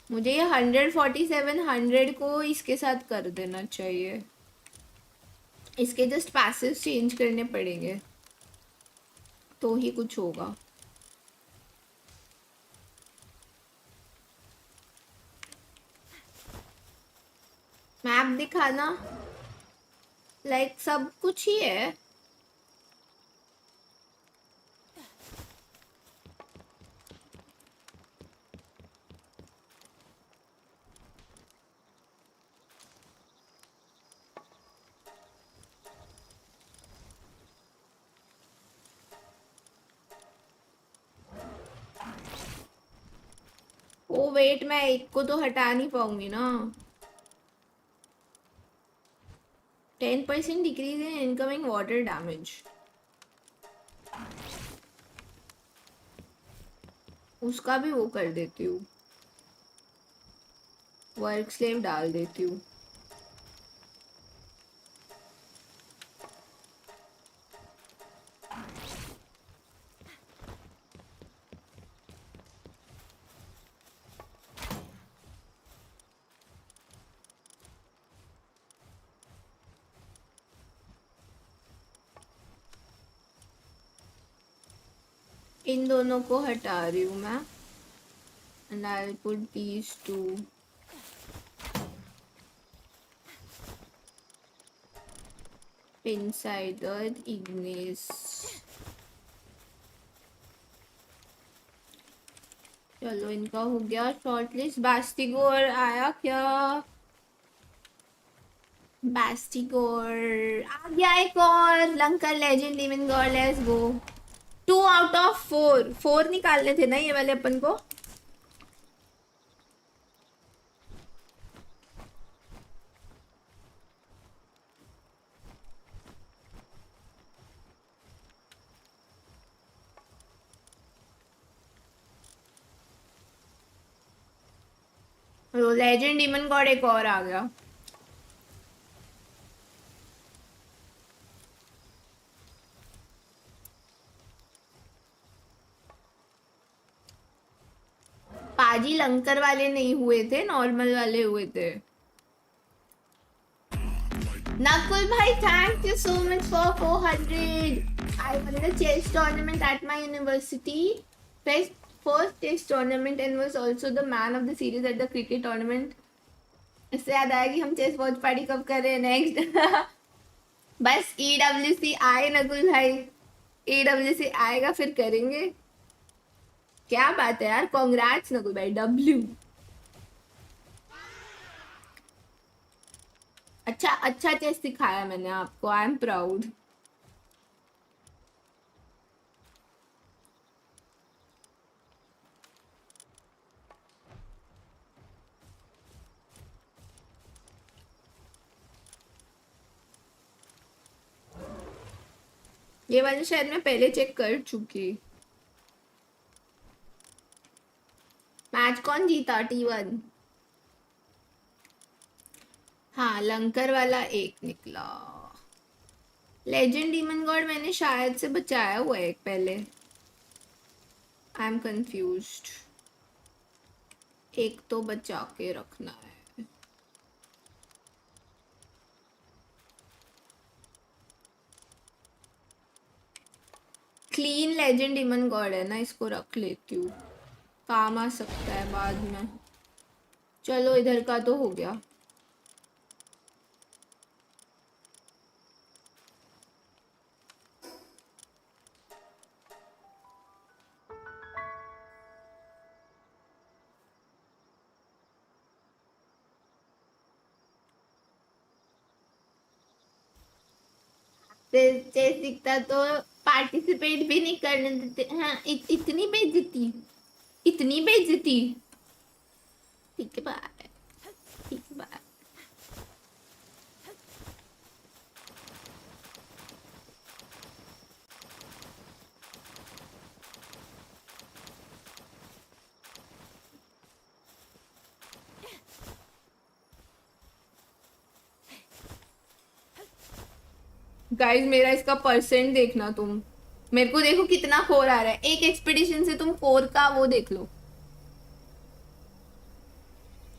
मुझे ये 14700 को इसके साथ कर देना चाहिए, इसके जस्ट पैसिव चेंज करने पड़ेंगे तो ही कुछ होगा। मैप दिखाना, लाइक सब कुछ ही है। ओ वेट, मैं एक को तो हटा नहीं पाऊंगी ना। 10% decrease in incoming water damage, उसका भी वो कर देती हूँ, वर्क स्लेव डाल देती हूँ। इन दोनों को हटा रही हूँ मैं, and I'll put these two inside the ignis. चलो इनका हो गया शॉर्टलिस्ट। बास्टिगोर आया क्या? बास्टिगोर आ गया, एक और Lanka legend living God. Let's go. 2 out of 4, 4 निकालने थे ना ये वाले अपन को। लेजेंड डीमन गॉड एक और आ गया। पाजी लंकर वाले नहीं हुए थे, नॉर्मल वाले हुए थे। नकुल भाई, thank you so much for 400। I won the chess tournament at my university. First chess tournament and was also the man of the series at the cricket tournament. इससे याद आया कि हम चेस वॉच पार्टी कब कर रहे हैं next. बस EWC आए नकुल भाई, EWC आएगा फिर करेंगे। क्या बात है यार, कॉन्ग्रेट्स नकुल भाई। W अच्छा चेस सिखाया मैंने आपको, आई एम प्राउड। ये वाले शायद मैं पहले चेक कर चुकी। मैच कौन जीता? T1। हाँ, लंकर वाला एक निकला। लेजेंड डीमन गॉड मैंने शायद से बचाया हुआ है एक पहले। I am confused. एक तो बचा के रखना है। क्लीन लेजेंड डीमन गॉड है ना, इसको रख लेती हूँ, काम आ सकता है बाद में। चलो इधर का तो हो गया। चेस दिखता तो पार्टिसिपेट भी नहीं करने देते। हाँ, इतनी बेइज्जती, इतनी बेइज्जती। ठीक है बाय, ठीक है बाय। गाइस मेरा इसका परसेंट देखना तुम, मेरे को देखो कितना कोर आ रहा है। एक एक्सपीडिशन से तुम कोर का वो देख लो।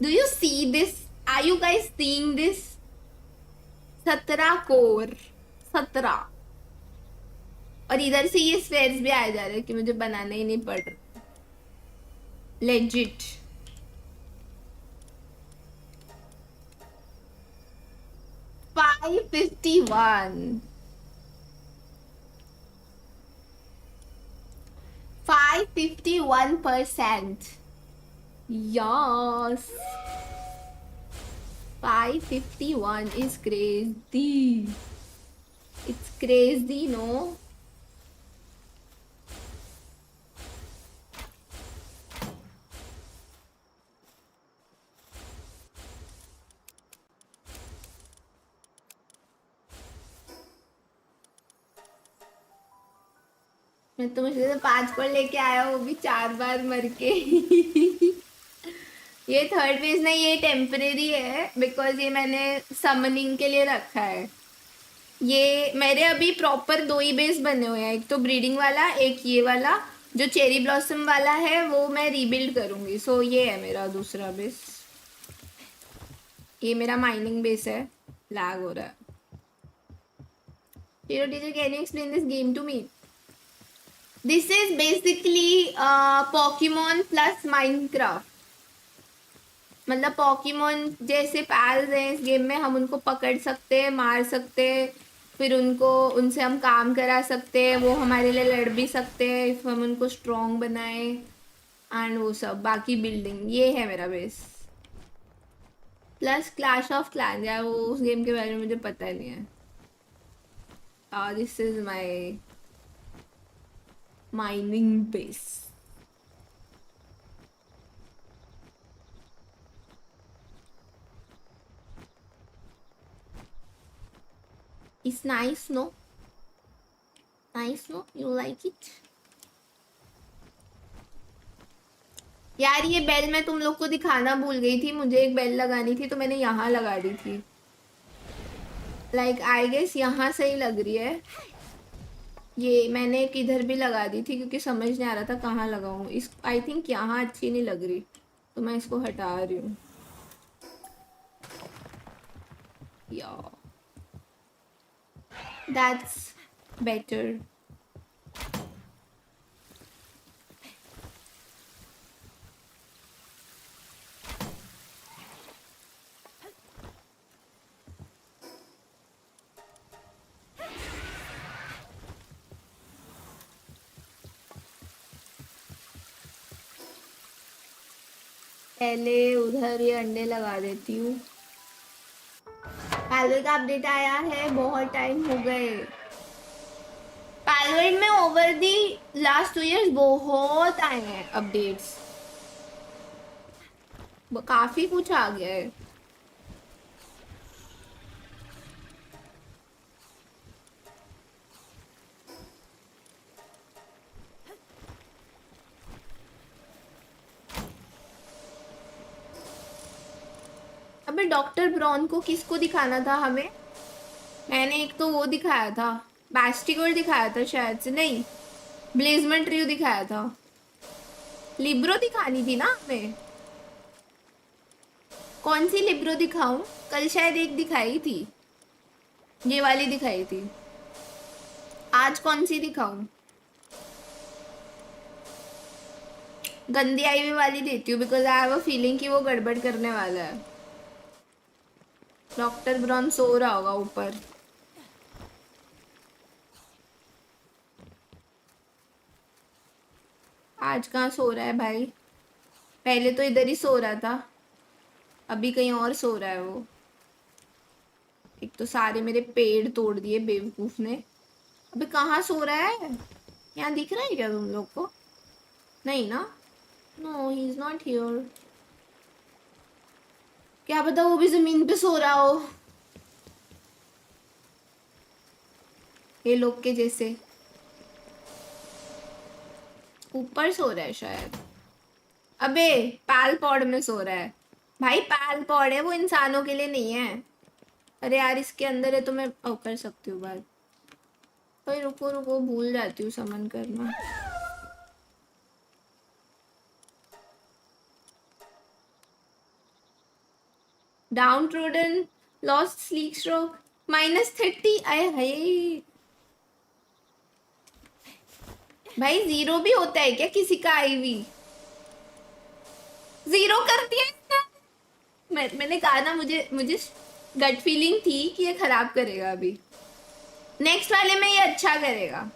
Do you see this? Are you guys seeing this? 17 core, 17। और इधर से ये स्फेयर्स भी आ जा रहे हैं कि मुझे बनाने ही नहीं पड़ रहा। Legit. $551, 551%. Yes, 551 is crazy. It's crazy, no? मैं तो मुझे तो 5 पर लेके आया, वो भी 4 बार मर के। ये थर्ड बेस नहीं, ये टेम्परेरी है बिकॉज ये मैंने समनिंग के लिए रखा है। ये मेरे अभी प्रॉपर 2 ही बेस बने हुए हैं, एक तो ब्रीडिंग वाला, एक ये वाला जो चेरी ब्लॉसम वाला है वो मैं रीबिल्ड करूंगी। सो ये है मेरा दूसरा बेस। ये मेरा माइनिंग बेस है। लैग हो रहा है। Hero teacher, can you explain this game to me? This is basically Pokemon plus Minecraft. मतलब पॉकीमोन जैसे पैल्स हैं इस गेम में, हम उनको पकड़ सकते हैं, मार सकते हैं, फिर उनसे हम काम करा सकते हैं, वो हमारे लिए लड़ भी सकते हैं इफ हम उनको स्ट्रॉन्ग बनाए एंड वो सब। बाकी बिल्डिंग ये है मेरा base. Plus clash of clans, यार वो उस गेम के बारे में मुझे पता नहीं है। This is my mining base. It's nice, no? Nice, no? You like it? यार ये बेल मैं तुम लोग को दिखाना भूल गई थी। मुझे एक बेल लगानी थी तो मैंने यहाँ लगा दी थी। लाइक आई गेस यहाँ सही लग रही है। ये मैंने एक इधर भी लगा दी थी क्योंकि समझ नहीं आ रहा था कहाँ लगाऊं। इस आई थिंक यहाँ अच्छी नहीं लग रही तो मैं इसको हटा रही हूँ। Yeah, that's better. पहले उधर ये अंडे लगा देती हूँ। पालवर्ल्ड का अपडेट आया है, बहुत टाइम हो गए। पालवर्ल्ड में ओवर दी लास्ट 2 years बहुत आए हैं अपडेट्स, काफी कुछ आ गया है। अबे डॉक्टर ब्राउन को किसको दिखाना था हमें? मैंने एक तो वो दिखाया था, बैस्टिगोर दिखाया था शायद से, नहीं ब्लेजमेंट ट्रियो दिखाया था, लिब्रो दिखानी थी ना हमें। कौन सी लिब्रो दिखाऊं? कल शायद एक दिखाई थी, ये वाली दिखाई थी। आज कौन सी दिखाऊं? गंदी आई हुई वाली देती हूँ because I have a feeling कि वो गड़बड़ करने वाला है। डॉक्टर ब्राउन सो रहा होगा ऊपर। आज कहाँ सो रहा है भाई? पहले तो इधर ही सो रहा था, अभी कहीं और सो रहा है वो। एक तो सारे मेरे पेड़ तोड़ दिए बेवकूफ ने। अबे कहाँ सो रहा है? यहाँ दिख रहा है क्या तुम लोग को? नहीं ना, no he is not here. क्या पता वो भी जमीन पे सो रहा हो, ये लोग के जैसे। ऊपर सो रहा है शायद। अबे पाल पॉड में सो रहा है भाई, पाल पॉड है वो, इंसानों के लिए नहीं है। अरे यार इसके अंदर है तो मैं कर सकती हूँ बात। भाई रुको रुको, भूल जाती हूँ समन करना। Down trodden, lost sleek stroke, -30। आए हाय भाई, 0 भी होता है क्या किसी का आईवी? 0 कर दिया इसने। मैंने कहा ना, मुझे मुझे गट फीलिंग थी कि ये खराब करेगा। अभी नेक्स्ट वाले में ये अच्छा करेगा।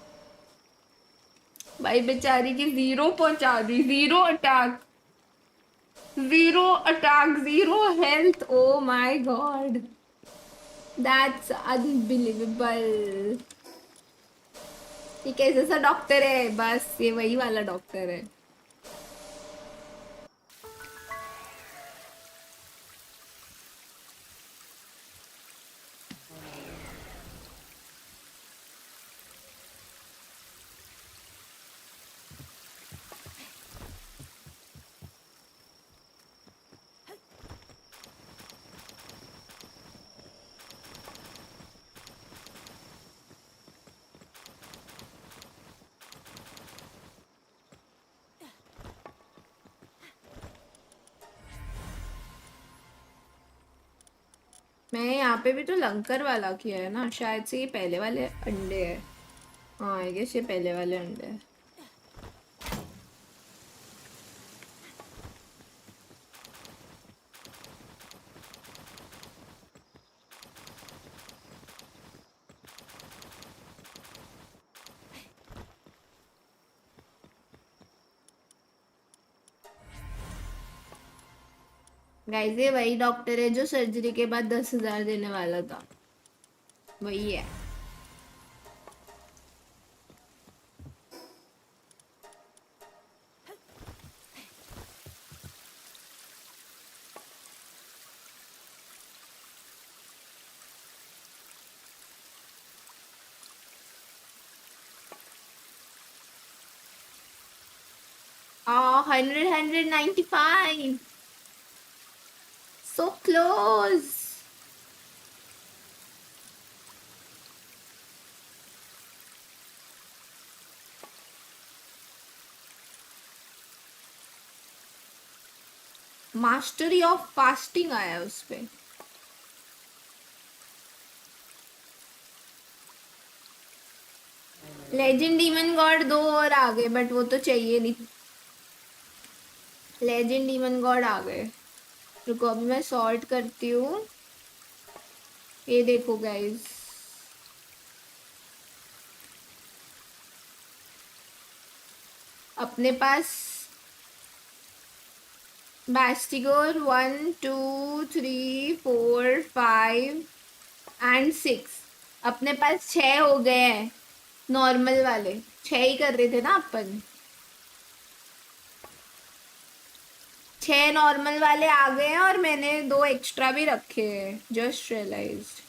भाई बेचारी की 0 पहुंचा दी, 0 attack, 0 attack, 0 health. O my God, that's unbelievable. ये कैसा सा डॉक्टर है? बस ये वही वाला डॉक्टर है। मैं यहाँ पे भी तो लंकर वाला किया है ना, शायद से ये पहले वाले अंडे है। हाँ आई गेस ये पहले वाले अंडे है। गाइस ये वही डॉक्टर है जो सर्जरी के बाद 10,000 देने वाला था, वही है। Oh, 195. So close. Mastery of fasting आया उस पे। लेजेंड डीमन गॉड 2 और आ गए, बट वो तो चाहिए नहीं। लेजेंड डीमन गॉड आ गए। रुको अभी मैं सॉर्ट करती हूँ। ये देखो गाइस, अपने पास बैस्टिगोर 1 2 3 4 5 एंड 6, अपने पास 6 हो गए हैं। नॉर्मल वाले 6 ही कर रहे थे ना अपन। 6 नॉर्मल वाले आ गए हैं और मैंने 2 एक्स्ट्रा भी रखे हैं, जस्ट रियलाइज्ड।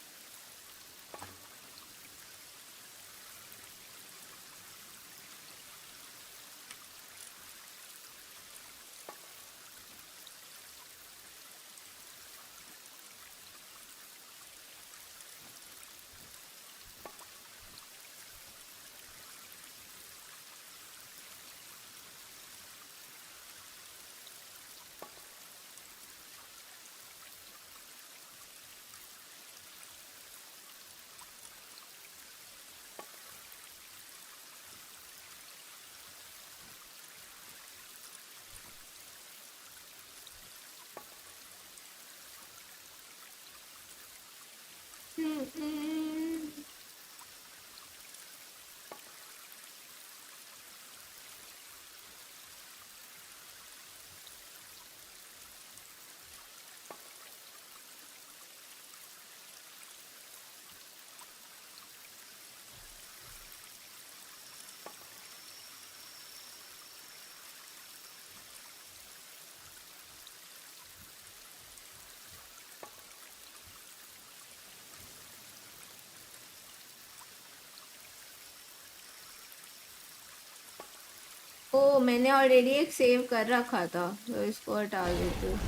ओ मैंने ऑलरेडी एक सेव कर रखा था तो इसको हटा देती हूँ।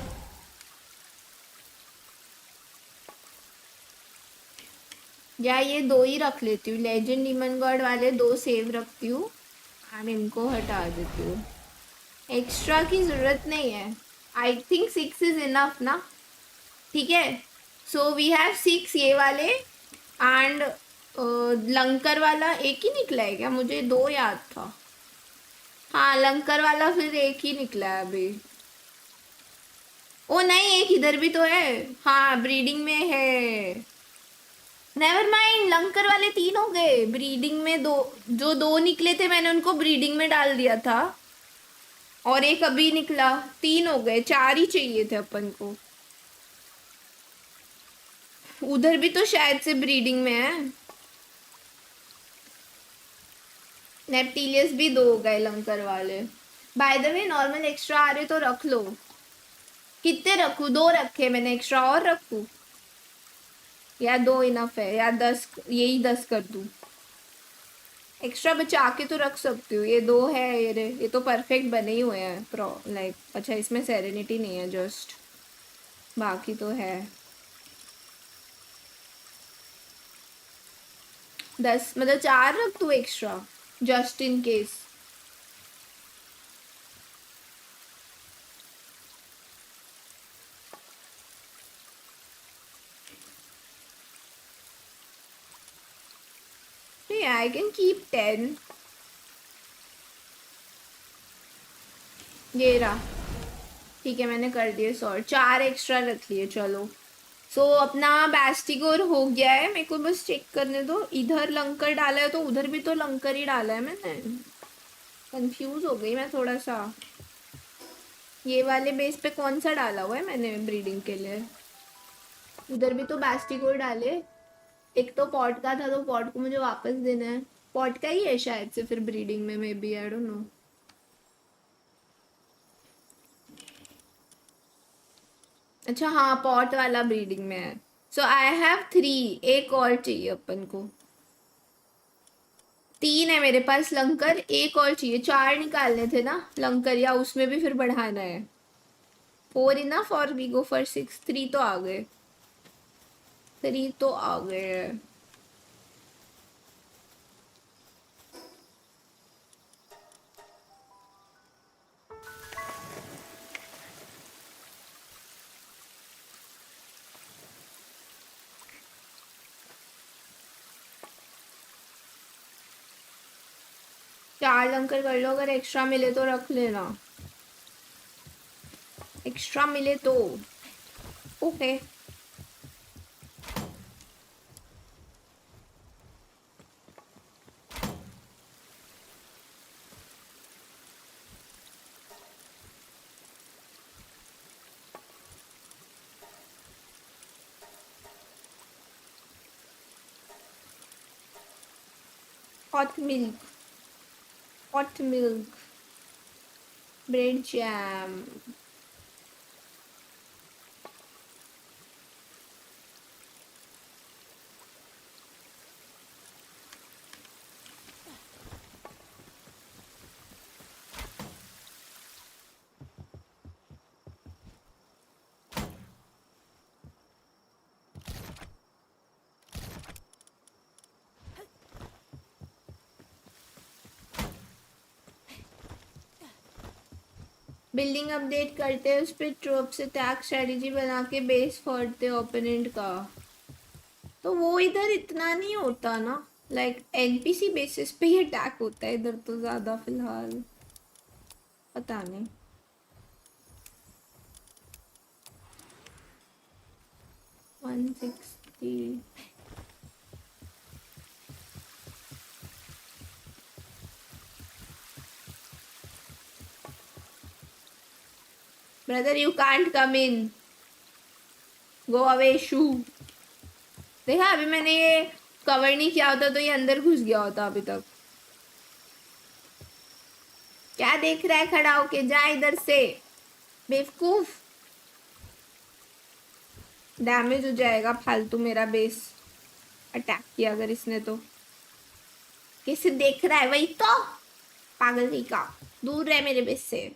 या ये 2 ही रख लेती हूँ, लेजेंड डीमन गॉड वाले 2 सेव रखती हूँ एंड इनको हटा देती हूँ। एक्स्ट्रा की ज़रूरत नहीं है। आई थिंक 6 इज़ इनफ ना। ठीक है, सो वी हैव 6 ये वाले एंड लंकर वाला एक ही निकला है क्या? मुझे 2 याद था। हाँ लंकर वाला फिर एक ही निकला है अभी। ओ नहीं, एक इधर भी तो है। हाँ ब्रीडिंग में है। नेवर माइंड, लंकर वाले 3 हो गए। ब्रीडिंग में 2, जो 2 निकले थे मैंने उनको ब्रीडिंग में डाल दिया था और एक अभी निकला। 3 हो गए, 4 ही चाहिए थे अपन को। उधर भी तो शायद से ब्रीडिंग में है। नेप्टीलियस भी 2 हो गए लंकर वाले। By the way normal extra आ रहे तो रख लो। कितने रखूँ? 2 रखे मैंने, एक्स्ट्रा और रखूँ या 2 इनफ है या 10? यही 10 कर दूँ। एक्स्ट्रा बचा के तो रख सकती हूँ। ये 2 है, ये तो परफेक्ट बने ही हुए हैं प्रो लाइक। अच्छा इसमें सेरेनिटी नहीं है जस्ट, बाकी तो है। 10 मतलब 4 रख दूँ extra just in case. Yeah, I can keep 10. ये रहा। ठीक है मैंने कर दिए सॉर्ट, 4 एक्स्ट्रा रख लिए। चलो सो अपना बैस्टिकोर हो गया है। मेरे को बस चेक करने दो। इधर लंकर डाला है तो उधर भी तो लंकर ही डाला है मैंने। कंफ्यूज हो गई मैं थोड़ा सा। ये वाले बेस पे कौन सा डाला हुआ है मैंने ब्रीडिंग के लिए? उधर भी तो बैस्टिकोर डाले। एक तो पॉट का था तो पॉट को मुझे वापस देना है। पॉट का ही है शायद से फिर ब्रीडिंग में, may be, I don't know. अच्छा हाँ पॉट वाला ब्रीडिंग में है। सो आई हैव 3, एक और चाहिए अपन को। 3 है मेरे पास लंकर, एक और चाहिए। 4 निकालने थे ना लंकर, या उसमें भी फिर बढ़ाना है? 4 इनफ और वी गो फॉर 6। 3 तो आ गए, 3 तो आ गए। 4 लंकर कर लो, अगर एक्स्ट्रा मिले तो रख लेना। एक्स्ट्रा मिले तो okay. Hot milk, hot milk, bread jam. Building update करते हैं, उस पर ट्रोप से टैग स्ट्रेटेजी बना के बेस फोड़ते ओपोनेंट का। तो वो इधर इतना नहीं होता ना, लाइक एनपीसी बेसिस पे ही अटैक होता है इधर तो ज़्यादा फिलहाल, पता नहीं। Brother, you can't come in. Go away, shoo. देखा अभी मैंने ये कवर नहीं किया होता तो ये अंदर घुस गया होता अभी तक। क्या देख रहा है खड़ा होके? जा इधर से बेवकूफ। डैमेज हो जाएगा फालतू मेरा बेस अटैक किया अगर इसने तो। कैसे देख रहा है? वही तो पागल नहीं का, दूर रह मेरे बेस से।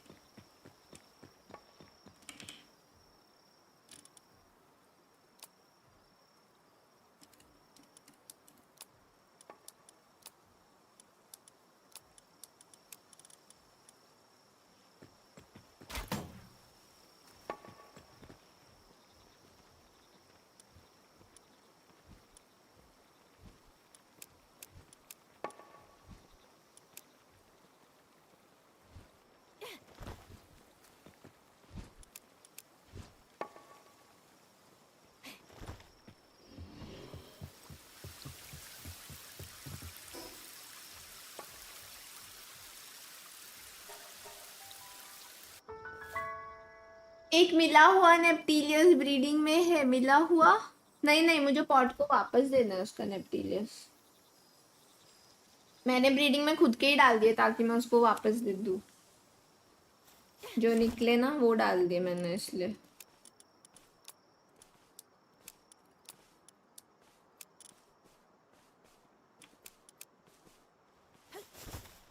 एक मिला हुआ नेप्टीलियस ब्रीडिंग में है, मिला हुआ नहीं नहीं, मुझे पॉट को वापस देना है उसका नेप्टीलियस। मैंने ब्रीडिंग में खुद के ही डाल दिए ताकि मैं उसको वापस दे दूँ, जो निकले ना वो डाल दिए मैंने इसलिए।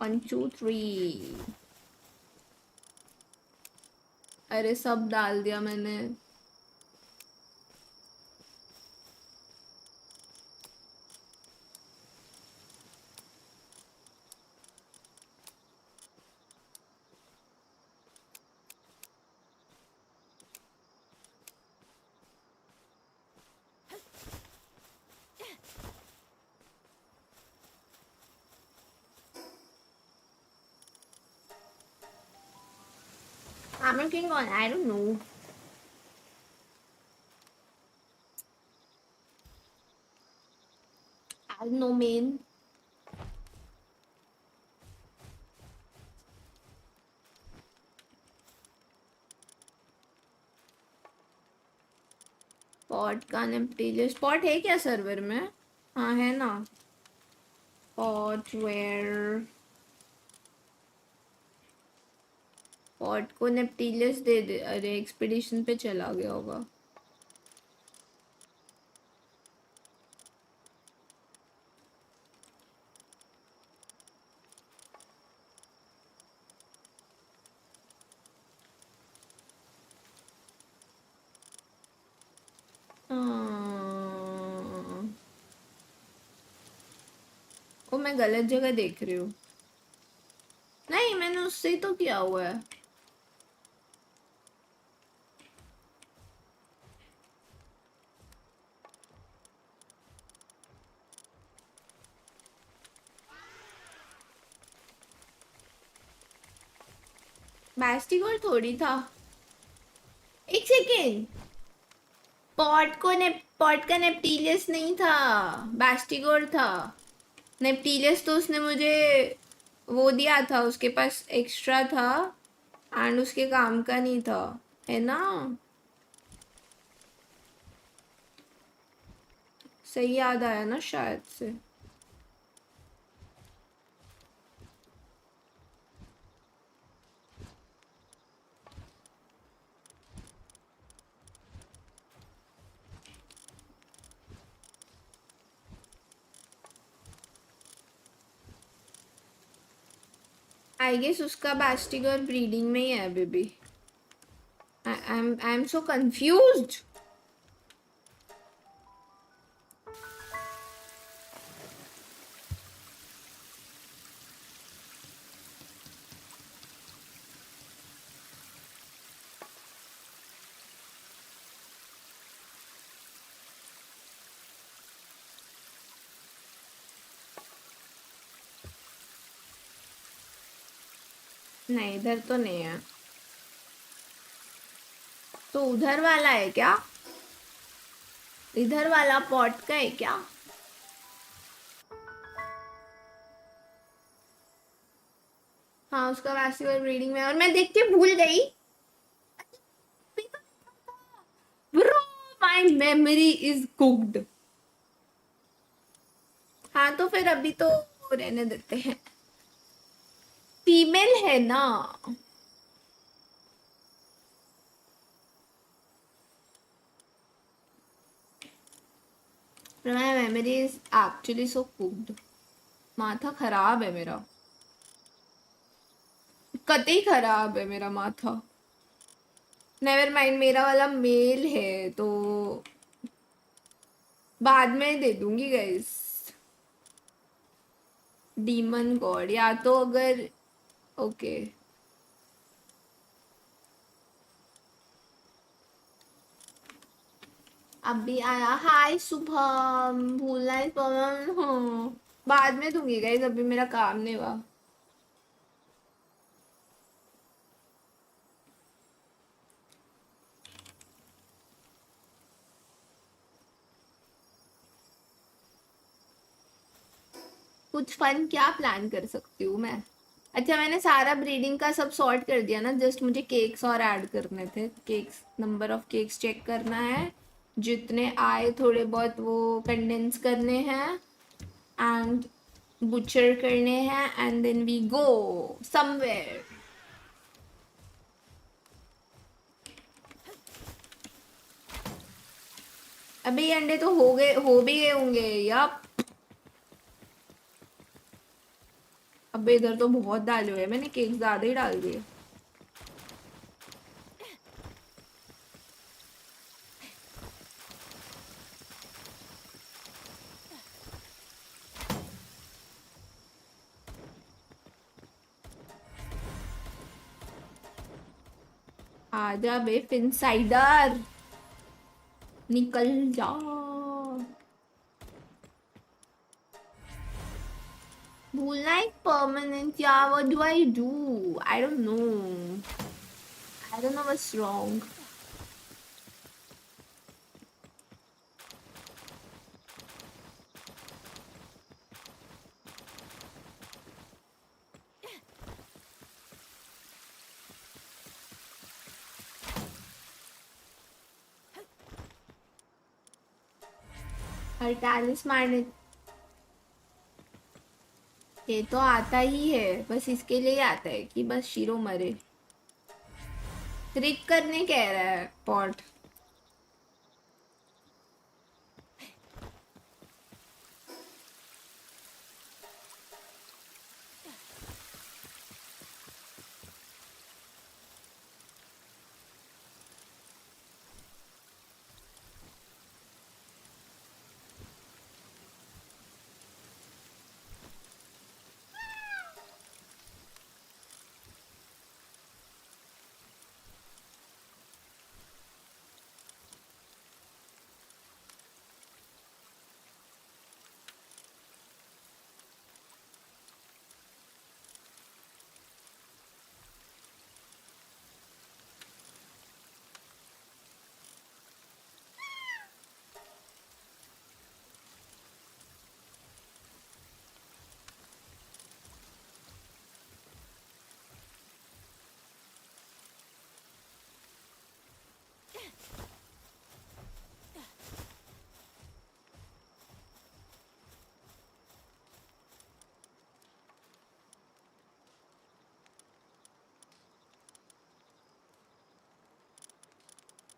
वन टू थ्री, अरे सब डाल दिया मैंने। I'm looking on, I don't know. I don't know, man. Pot का नेप्टीलियस, पॉट है क्या सर्वर में? हाँ है ना। पॉट वेयर, पॉट को नेप्टीलियस दे दे। अरे एक्सपीडिशन पे चला गया होगा। ओ मैं गलत जगह देख रही हूँ। नहीं मैंने उससे ही तो किया हुआ है। बैस्टिगोर थोड़ी था। एक सेकेंड, पॉट का नेप्टीलियस नहीं था, बैस्टिगोर था। नेप्टीलियस तो उसने मुझे वो दिया था, उसके पास एक्स्ट्रा था एंड उसके काम का नहीं था, है ना? सही याद आया ना शायद से। आई गेस उसका बैस्टिगर ब्रीडिंग में ही है अभी भी। आई एम सो कंफ्यूज्ड। नहीं इधर तो नहीं है, तो उधर वाला है क्या? इधर वाला पॉट का है क्या? हाँ उसका वैस्टिगर ब्रीडिंग में, और मैं देख के भूल गई। Bro my memory is cooked. हाँ तो फिर अभी तो रहने देते हैं। फीमेल है ना? My memory is actually so cooked. माथा खराब है मेरा। कतई खराब है मेरा माथा। नेवर माइंड, मेरा वाला मेल है तो बाद में दे दूंगी गाइस। डीमन गॉड या तो अगर ओके अभी आया। हाय शुभम, भूलना है पवन। हाँ बाद में दूंगी गाइस, अभी मेरा काम नहीं हुआ। कुछ फन क्या प्लान कर सकती हूँ मैं? अच्छा मैंने सारा ब्रीडिंग का सब सॉर्ट कर दिया ना, जस्ट मुझे केक्स और ऐड करने थे। Cakes, number of cakes check करना है, जितने आए थोड़े बहुत वो कंडेंस करने हैं एंड बुचर करने हैं and then we go somewhere. अबे ये अंडे तो हो भी गए होंगे। यप अबे इधर तो बहुत डाले हुए हैं मैंने, केक ज्यादा ही डाल दिए। आजा बे फिनसाइडर, निकल जा। भूलना एक परमानेंट या what do I do? I don't know. I don't know what's wrong. हर टैलिस मारने ये तो आता ही है, बस इसके लिए आता है कि बस शीरो मरे। ट्रिक करने कह रहा है पॉट।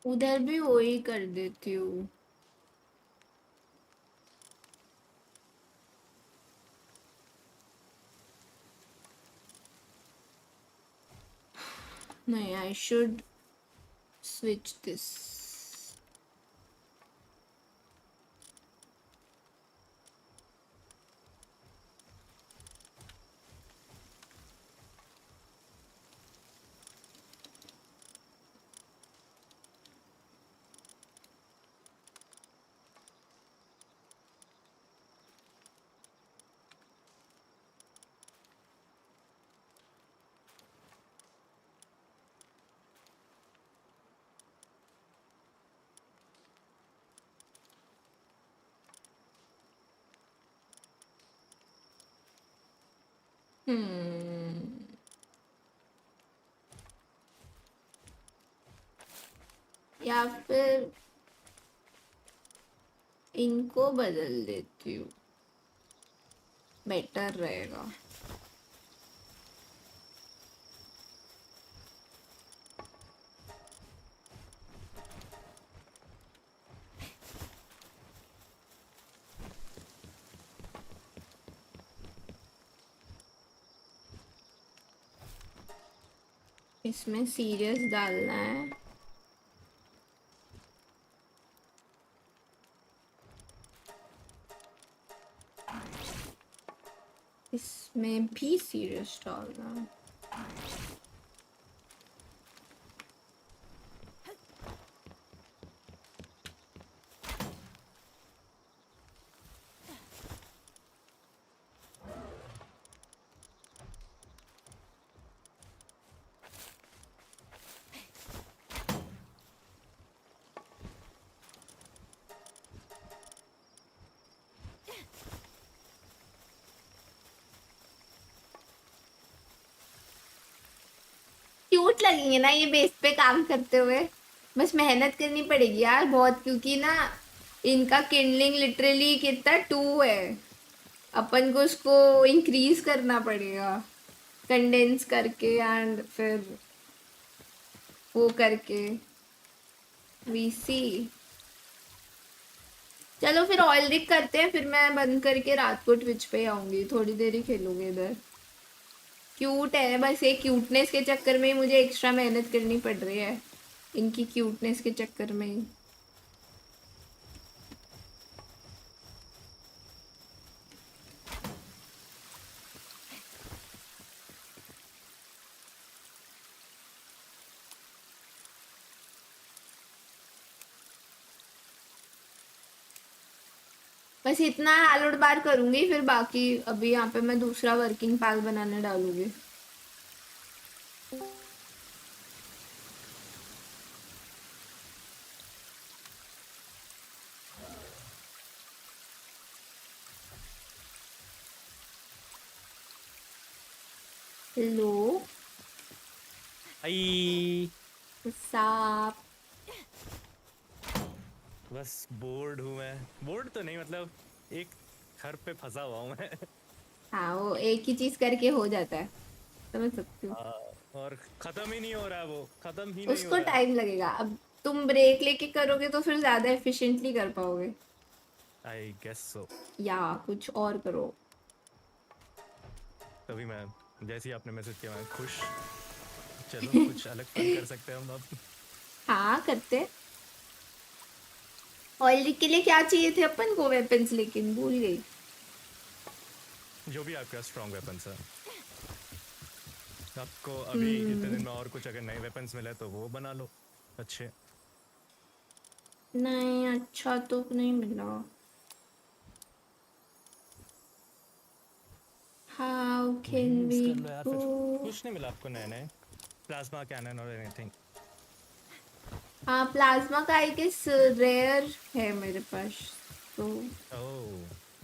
उधर भी वही कर देती हूँ। नहीं, I should switch this. या फिर इनको बदल देती हूँ, बेटर रहेगा। इसमें सीरियस डालना है। इसमें भी सीरियस डालना है। क्यूट लगेंगे ना ये बेस पे काम करते हुए। बस मेहनत करनी पड़ेगी यार बहुत, क्योंकि ना इनका किंडलिंग लिटरली कितना 2 है। अपन को उसको इंक्रीज करना पड़ेगा कंडेंस करके एंड फिर वो करके वी सी। चलो फिर ऑयल रिक करते हैं, फिर मैं बंद करके रात को ट्विच पे आऊंगी, थोड़ी देर ही खेलूंगी इधर। क्यूट है, बस ये क्यूटनेस के चक्कर में ही मुझे एक्स्ट्रा मेहनत करनी पड़ रही है, इनकी क्यूटनेस के चक्कर में ही। बस इतना हालोड बार करूंगी, फिर बाकी अभी यहाँ पे मैं दूसरा वर्किंग पैल बनाने डालूंगी। Hello hi. साप। बस बोर्ड हूँ मैं, बोर्ड तो नहीं मतलब एक घर पे फंसा हुआ हूँ मैं। हाँ वो एक ही चीज करके हो जाता है, समझ सकती हूँ। और खत्म ही नहीं हो रहा है, वो खत्म ही नहीं हो उसको रहा है। टाइम लगेगा, अब तुम ब्रेक लेके करोगे तो फिर ज्यादा एफिशिएंटली कर पाओगे, आई गेस सो। या कुछ और करो। तभी मैं जैसे ही आपने मैसेज किया मैं खुश। चलो कुछ अलग फन कर सकते हैं हम अब। हाँ करते। ऑयल के लिए क्या चाहिए थे अपन को वेपन्स, लेकिन भूल गई। जो भी आपका स्ट्रॉन्ग वेपन्स है आपको अभी इतने दिन में, और कुछ अगर नए वेपन्स मिले तो वो बना लो अच्छे। नहीं अच्छा तो नहीं मिला। How can we go? कुछ नहीं मिला आपको नए नए प्लाज्मा कैनन और एनीथिंग? हाँ प्लाज्मा का आई गेस रेयर है मेरे पास, तो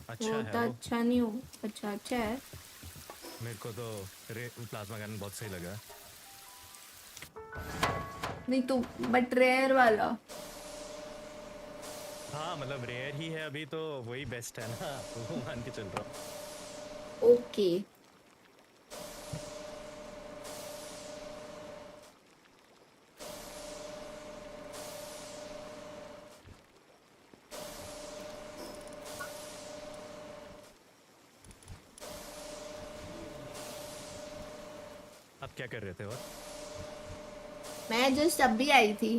अच्छा वो है तो वो। अच्छा नहीं हो। अच्छा अच्छा है। मेरे को तो प्लाज्मा कैनन बहुत सही लगा। नहीं तो बट रेयर वाला। हाँ मतलब रेयर ही है अभी तो वही बेस्ट है ना, वो मान के चल रहा हूँ। ओके आप क्या कर रहे थे? और मैं जस्ट अभी आई थी,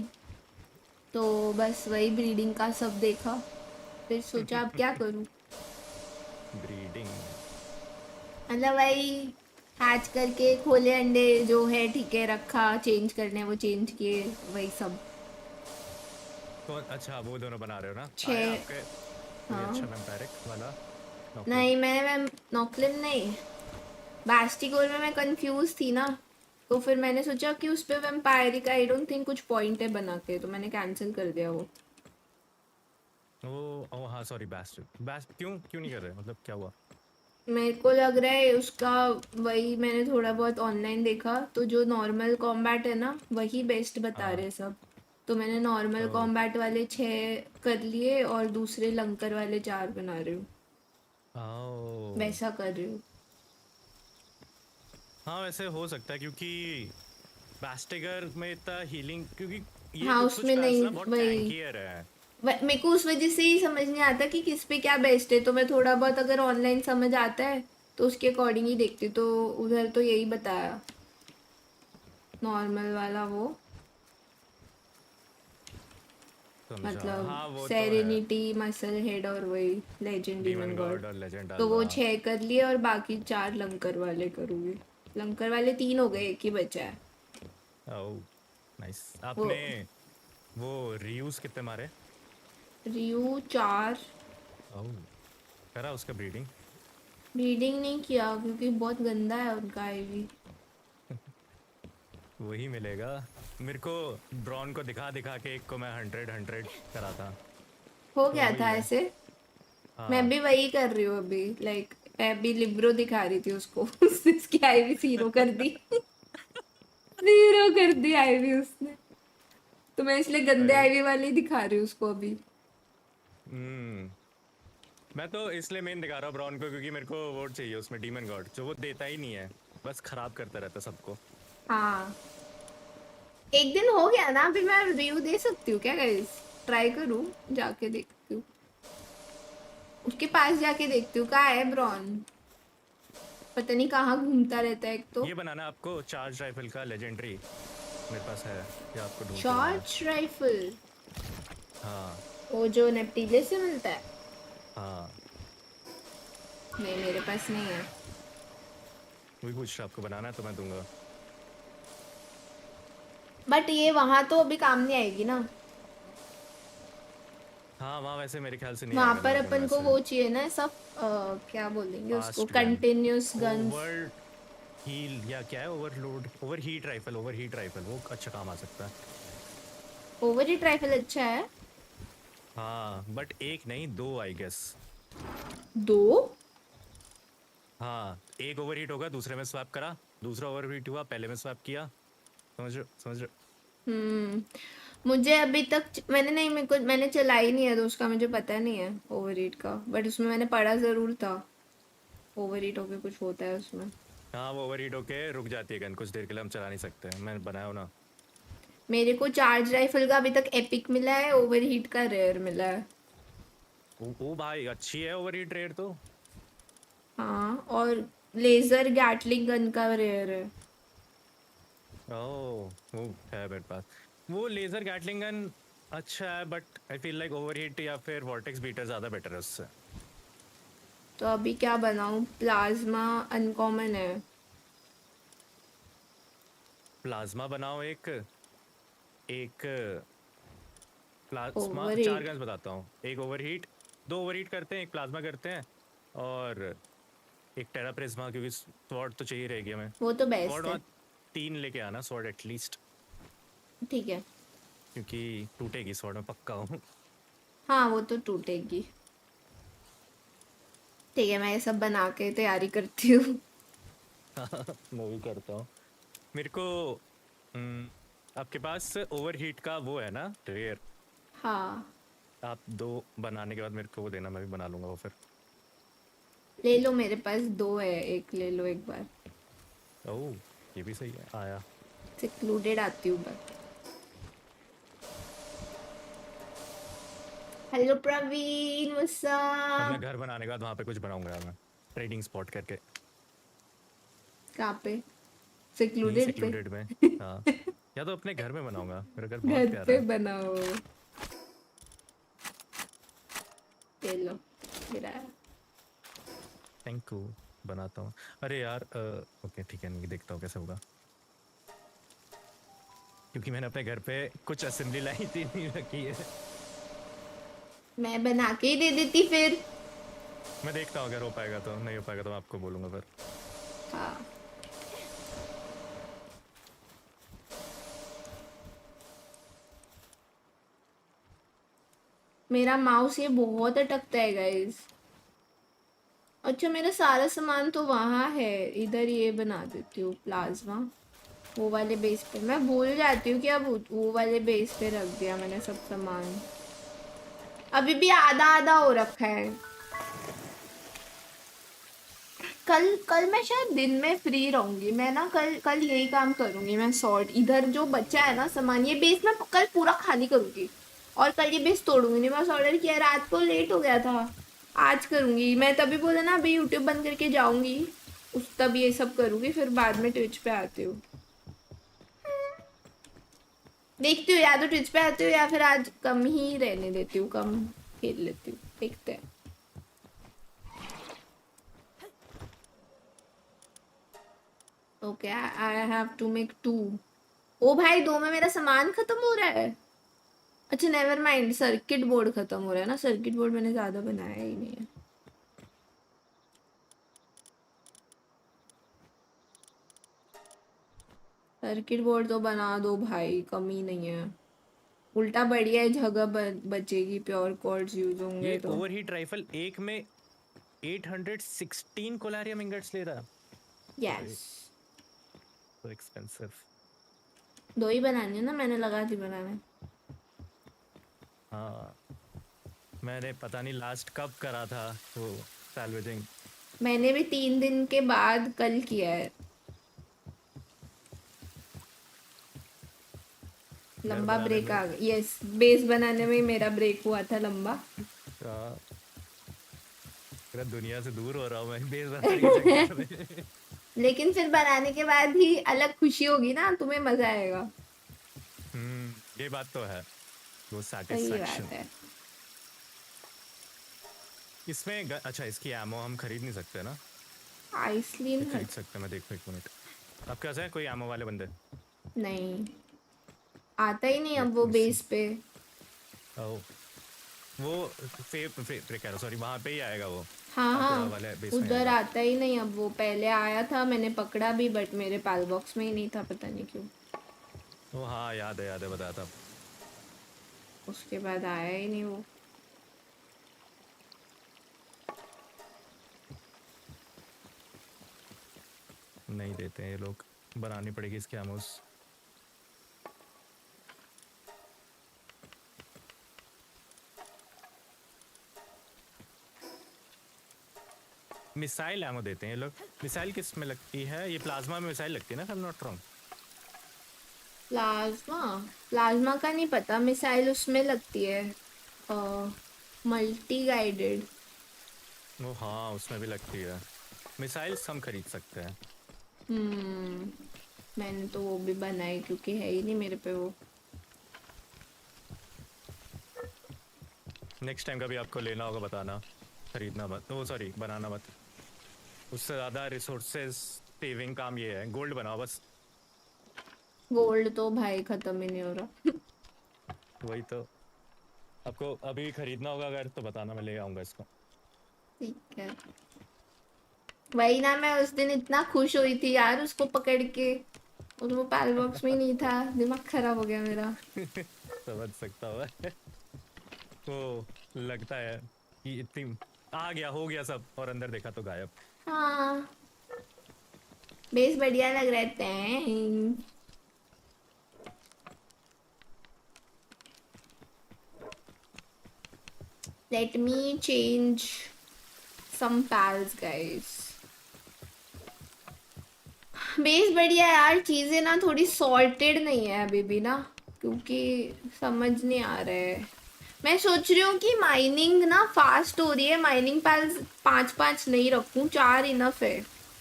तो बस वही ब्रीडिंग का सब देखा, फिर सोचा अब क्या करूं। ब्रीडिंग मतलब वही हैच करके खोले अंडे जो है, ठीक है रखा, चेंज करने वो चेंज किए, वही सब। कौन? अच्छा वो दोनों बना रहे हो ना? 6 आपके हाँ। अच्छा वैम्पायरिक वाला नहीं मैं नॉकलिन नहीं, बास्टिकोर में मैं कंफ्यूज थी ना, तो फिर मैंने सोचा कि उस पे वैम्पायरिक आई डोंट थिंक कुछ पॉइंट है बना के, तो मैंने कैंसिल कर दिया वो। ओ हाँ सॉरी बेस्ट क्यों नहीं कर रहे, मतलब क्या हुआ? मेरे को लग रहा है उसका, वही मैंने थोड़ा बहुत ऑनलाइन देखा, तो जो नॉर्मल कॉम्बैट है ना वही बेस्ट बता रहे सब, तो मैंने नॉर्मल कॉम्बैट वाले 6 कर लिए और दूसरे लंकर वाले 4 बना रही हूँ, वैसा कर रही हूँ। हाँ वैसे हो सकता है क्योंकि बास्टिगर में इतना हीलिंग, क्योंकि ये हाँ कुछ उसमें नहीं, बहुत वही टैंकियर है। मेरे को उस वजह से ही समझ नहीं आता कि किस पे क्या बेस्ट है, तो मैं थोड़ा बहुत अगर ऑनलाइन समझ आता है तो उसके अकॉर्डिंग ही देखती हूँ, तो उधर तो यही बताया। नॉर्मल वाला वो मतलब हाँ वो तो है। सेरेनिटी, मसल हेड और वही legend demon demon God. God और लेजेंड तो वो डालना। 6 कर लिए और बाकी 4 लंकर वाले करूँगी। लंकर वाले 3 हो गए, एक ही बचा है। Oh nice. वो आपने वो रियूज कितने मारे? रियू 4। ओह करा उसका ब्रीडिंग? ब्रीडिंग नहीं किया क्योंकि बहुत गंदा है उनका आईवी। वही मिलेगा मेरे को। ब्रॉन को दिखा दिखा के एक को मैं 100 करा था। हो तो गया वही था है। ऐसे। हाँ। मैं भी वही कर रही हूँ अभी, लाइक मैं भी लिब्रो दिखा रही थी उसको। उसकी आईवी 0 कर दी। 0 कर दी आईवी उसने। तो मैं इसलिए गंदे अरे आईवी वाली दिखा रही हूँ उसको अभी। मैं तो इसलिए मेन दिखा रहा हूँ ब्रॉन को क्योंकि मेरे को वो चाहिए उसमें डीमन गॉड, जो वो देता ही नहीं है, बस खराब करता रहता सबको। हाँ एक दिन हो गया ना, अभी मैं रिव्यू दे सकती हूँ क्या गाइस? ट्राई करूँ, जाके देखती हूँ उसके पास, जाके देखती हूँ कहाँ है ब्रॉन। पता नहीं कहाँ घूमता रहता है। एक तो ये बनाना आपको चार्ज राइफल का लेजेंडरी मेरे पास है, ये आपको ढूंढ के बनाना है। शॉर्ट राइफल, हाँ वो जो नेप्टीले से मिलता है। हाँ नहीं मेरे पास नहीं है। वही पूछ रहा, आपको बनाना है तो मैं दूंगा। बट ये वहाँ तो अभी काम नहीं आएगी ना। हाँ वहाँ वैसे मेरे ख्याल से नहीं वहाँ आएगा पर वेपन अपन को वैसे। वो चाहिए ना सब, क्या बोलेंगे उसको, fast gun, continuous guns. Over heal या क्या है, ओवरलोड, ओवर हीट राइफल, वो अच्छा काम आ सकता है। ओवर हीट राइफल अच्छा है। हाँ बट एक नहीं, 2 आई गेस। 2? हाँ एक ओवर हीट होगा, दूसरे में स्वैप करा, दूसरा ओवर हीट हुआ, पहले में स्वैप किया। समझ रहे? मुझे अभी तक मैंने नहीं, मैंने चलाई नहीं है तो उसका मुझे पता नहीं है ओवर हीट का, बट उसमें मैंने पढ़ा जरूर था ओवर हीट होके कुछ होता है उसमें। हाँ वो ओवर हीट होके रुक जाती है गन, कुछ देर के लिए हम चला नहीं सकते। मैंने बनाया हो ना। मेरे को चार्ज राइफल का अभी तक एपिक मिला है, ओवर हीट का रेयर मिला है। ओ भाई अच्छी है ओवर हीट रेयर तो। हाँ और लेजर गैटलिंग गन का रेयर है। ओह वो है मेरे पास। वो लेजर गैटलिंग गन अच्छा है but I feel like over heat या फिर वॉर्टेक्स बीटर ज़्यादा बेटर है उससे। तो अभी क्या बनाऊं? प्लाज्मा अनकॉमन है। प्लाज्मा बनाओ एक प्लाज्मा, ओवर 4 हीट गन्स बताता हूँ। एक ओवर हीट, 2 ओवर हीट करते हैं, एक प्लाज्मा करते हैं और एक टेरा प्रिज्मा, क्योंकि स्वॉर्ड तो चाहिए रहेगी हमें। वो तो बेस्ट स्वॉर्ड है। 3 लेके आना, स्वॉर्ड एटलीस्ट, ठीक है। क्योंकि टूटेगी स्वॉर्ड में पक्का हूँ। हाँ वो तो टूटेगी। ठीक है मैं ये सब बना के तैयारी करती हूँ। मैं भी करता हूँ। मेरे को आपके पास ओवर हीट का वो है ना रेयर? हाँ आप 2 बनाने के बाद मेरे को वो देना, मैं भी बना लूंगा वो फिर। ले लो, मेरे पास 2 है, एक ले लो एक बार। ओह ये भी सही है, आया। सेक्लूडेड आती हूँ बस। हेलो प्रवीण, व्हाट्स अपना अप? घर बनाने के बाद वहाँ पे कुछ बनाऊंगा यार मैं, ट्रेडिंग स्पॉट करके। कहाँ पे? नहीं सेक्लूडेड पे? सेक्लूडेड में। हाँ या तो अपने घर में बनाऊंगा, मेरा घर बहुत घर प्यारा पे है। बनाओ। ले लो मेरा। थैंक यू, बनाता हूँ। अरे यार ओके ठीक है, नहीं देखता हूँ कैसे होगा, क्योंकि मैंने अपने घर पे कुछ असेंबली लाइन थी नहीं रखी है। मैं बना के ही दे देती फिर। मैं देखता हूँ अगर हो पाएगा तो, नहीं हो पाएगा तो मैं आपको बोलूँगा फिर। हाँ मेरा माउस ये बहुत अटकता है गाइस। अच्छा मेरा सारा सामान तो वहाँ है, इधर ये बना देती हूँ प्लाज्मा, वो वाले बेस पे। मैं भूल जाती हूँ कि अब वो वाले बेस पे रख दिया मैंने सब सामान। अभी भी आधा आधा हो रखा है। कल मैं शायद दिन में फ्री रहूंगी, मैं ना कल यही काम करूंगी। मैं सॉर्ट इधर जो बचा है ना सामान, ये बेस मैं कल पूरा खाली करूंगी और कल ये बेस तोड़ूंगी नहीं। बस ऑर्डर किया, रात को लेट हो गया था, आज करूंगी। मैं तभी बोला ना अभी यूट्यूब बंद करके जाऊंगी, तब ये सब करूंगी, फिर बाद में ट्विच पे आती हूँ। देखती हूँ, या तो ट्विच पे आती हूँ या फिर आज कम ही रहने देती हूँ, कम खेल लेती हूँ, देखते हैं। Okay, I have to make 2। ओ भाई 2 में मेरा सामान खत्म हो रहा है। अच्छा नेवर माइंड, सर्किट बोर्ड खत्म हो रहा है ना, सर्किट बोर्ड मैंने ज्यादा बनाया ही नहीं है। सर्किट बोर्ड तो बना दो भाई, कमी नहीं है, उल्टा बढ़िया है, जगह बचेगी, प्योर कॉर्ड्स यूज होंगे ये तो। ओवरहीट राइफल एक में 816 कोलारियम इंगट्स ले रहा है। यस, तो एक्सपेंसिव। 2 ही बनानी है ना, मैंने लगा दी बनाने। हाँ, मैंने पता नहीं लास्ट कब करा था वो सैल्वेजिंग। मैंने भी 3 दिन के बाद कल किया है। लंबा ब्रेक आ गया। यस, बेस बनाने में ही मेरा ब्रेक हुआ था लंबा। पूरा दुनिया से दूर हो रहा हूँ मैं बेस बनाने के चक्कर में। लेकिन फिर बनाने के बाद ही अलग खुशी होगी ना, तुम्हें मजा आएगा। ये बात तो है, वो सही सैटिस्फैक्शन। बात है। इसमें अच्छा, इसकी एमो हम खरीद नहीं सकते ना? आइसलीन खरीद सकते, मैं देखो 1 मिनट। आपके पास है कोई एमो वाले बंदे? नहीं आता ही नहीं अब वो बेस पे। वो कह रहा, सॉरी, वहाँ पे ही आएगा वो। हाँ हाँ, वाले बेस में उधर आएगा। आता ही नहीं अब वो। पहले आया था, मैंने पकड़ा भी, बट मेरे पाल बॉक्स में ही नहीं था, पता नहीं क्यों। वो हाँ, याद है बताया था। उसके बाद आया ही नहीं वो। नहीं देते हैं ये लोग, बनानी पड़ेगी इसकी एमोस। मिसाइल एमो देते हैं ये लोग। मिसाइल किस में लगती है? ये प्लाज्मा में मिसाइल लगती है ना, I'm not wrong। प्लाज्मा का नहीं पता, मिसाइल उसमें लगती है, मल्टी गाइडेड। वो हाँ, उसमें भी लगती है। मिसाइल्स हम खरीद सकते हैं। मैंने तो वो भी बनाई क्योंकि है ही नहीं मेरे पे वो। नेक्स्ट टाइम कभी आपको लेना होगा बताना, खरीदना मत, वो सॉरी बनाना मत। उससे ज़्यादा रिसोर्सेज सेविंग काम ये है, गोल्ड बनाओ बस। गोल्ड तो भाई खत्म ही नहीं हो रहा। वही तो, आपको अभी खरीदना होगा अगर तो बताना, मैं ले आऊँगा इसको। ठीक है, वही ना, मैं उस दिन इतना खुश हुई थी यार उसको पकड़ के, और वो पैल बॉक्स में ही नहीं था, दिमाग खराब हो गया मेरा। समझ सकता हूँ। वो लगता है कि इतनी आ गया, हो गया सब, और अंदर देखा तो गायब। हाँ, बेस बढ़िया लग रहे थे। Let me change some pals guys। Base बढ़िया है यार, चीजें ना थोड़ी सॉर्टेड नहीं है अभी भी ना, क्योंकि समझ नहीं आ रहा है। मैं सोच रही हूँ कि माइनिंग ना फास्ट हो रही है, माइनिंग पैल्स 5-5 नहीं रखूँ, 4 इनफ है,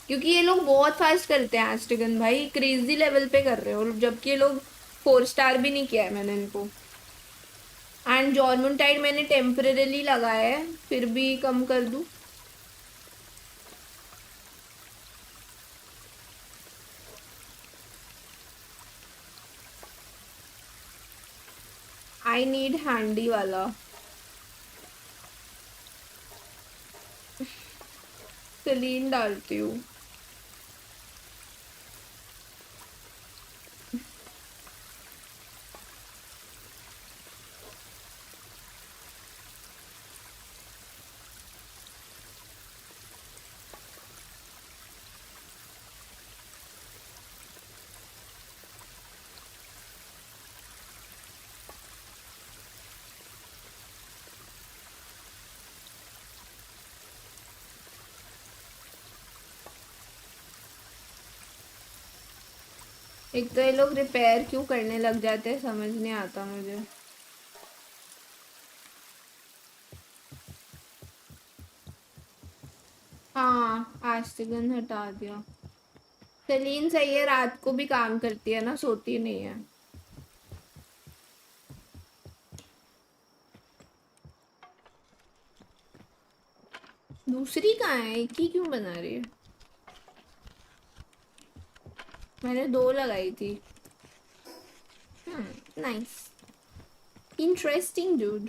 क्योंकि ये लोग बहुत फास्ट करते हैं। एस्टिगन भाई क्रेजी लेवल पे कर रहे हो, जबकि ये लोग 4 स्टार भी नहीं किया है मैंने इनको। एंड जॉर्मुंटाइड मैंने टेम्परेली लगाया है, फिर भी कम कर दूँ। आई नीड हैंडी वाला। सेलीन डालती हूँ। एक तो ये लोग रिपेयर क्यों करने लग जाते हैं, समझ नहीं आता मुझे। हाँ, एस्टिगन हटा दिया। सेलीन सही है, रात को भी काम करती है ना, सोती नहीं है। दूसरी कहाँ है? एक ही क्यों बना रही है? मैंने 2 लगाई थी। Nice, interesting dude.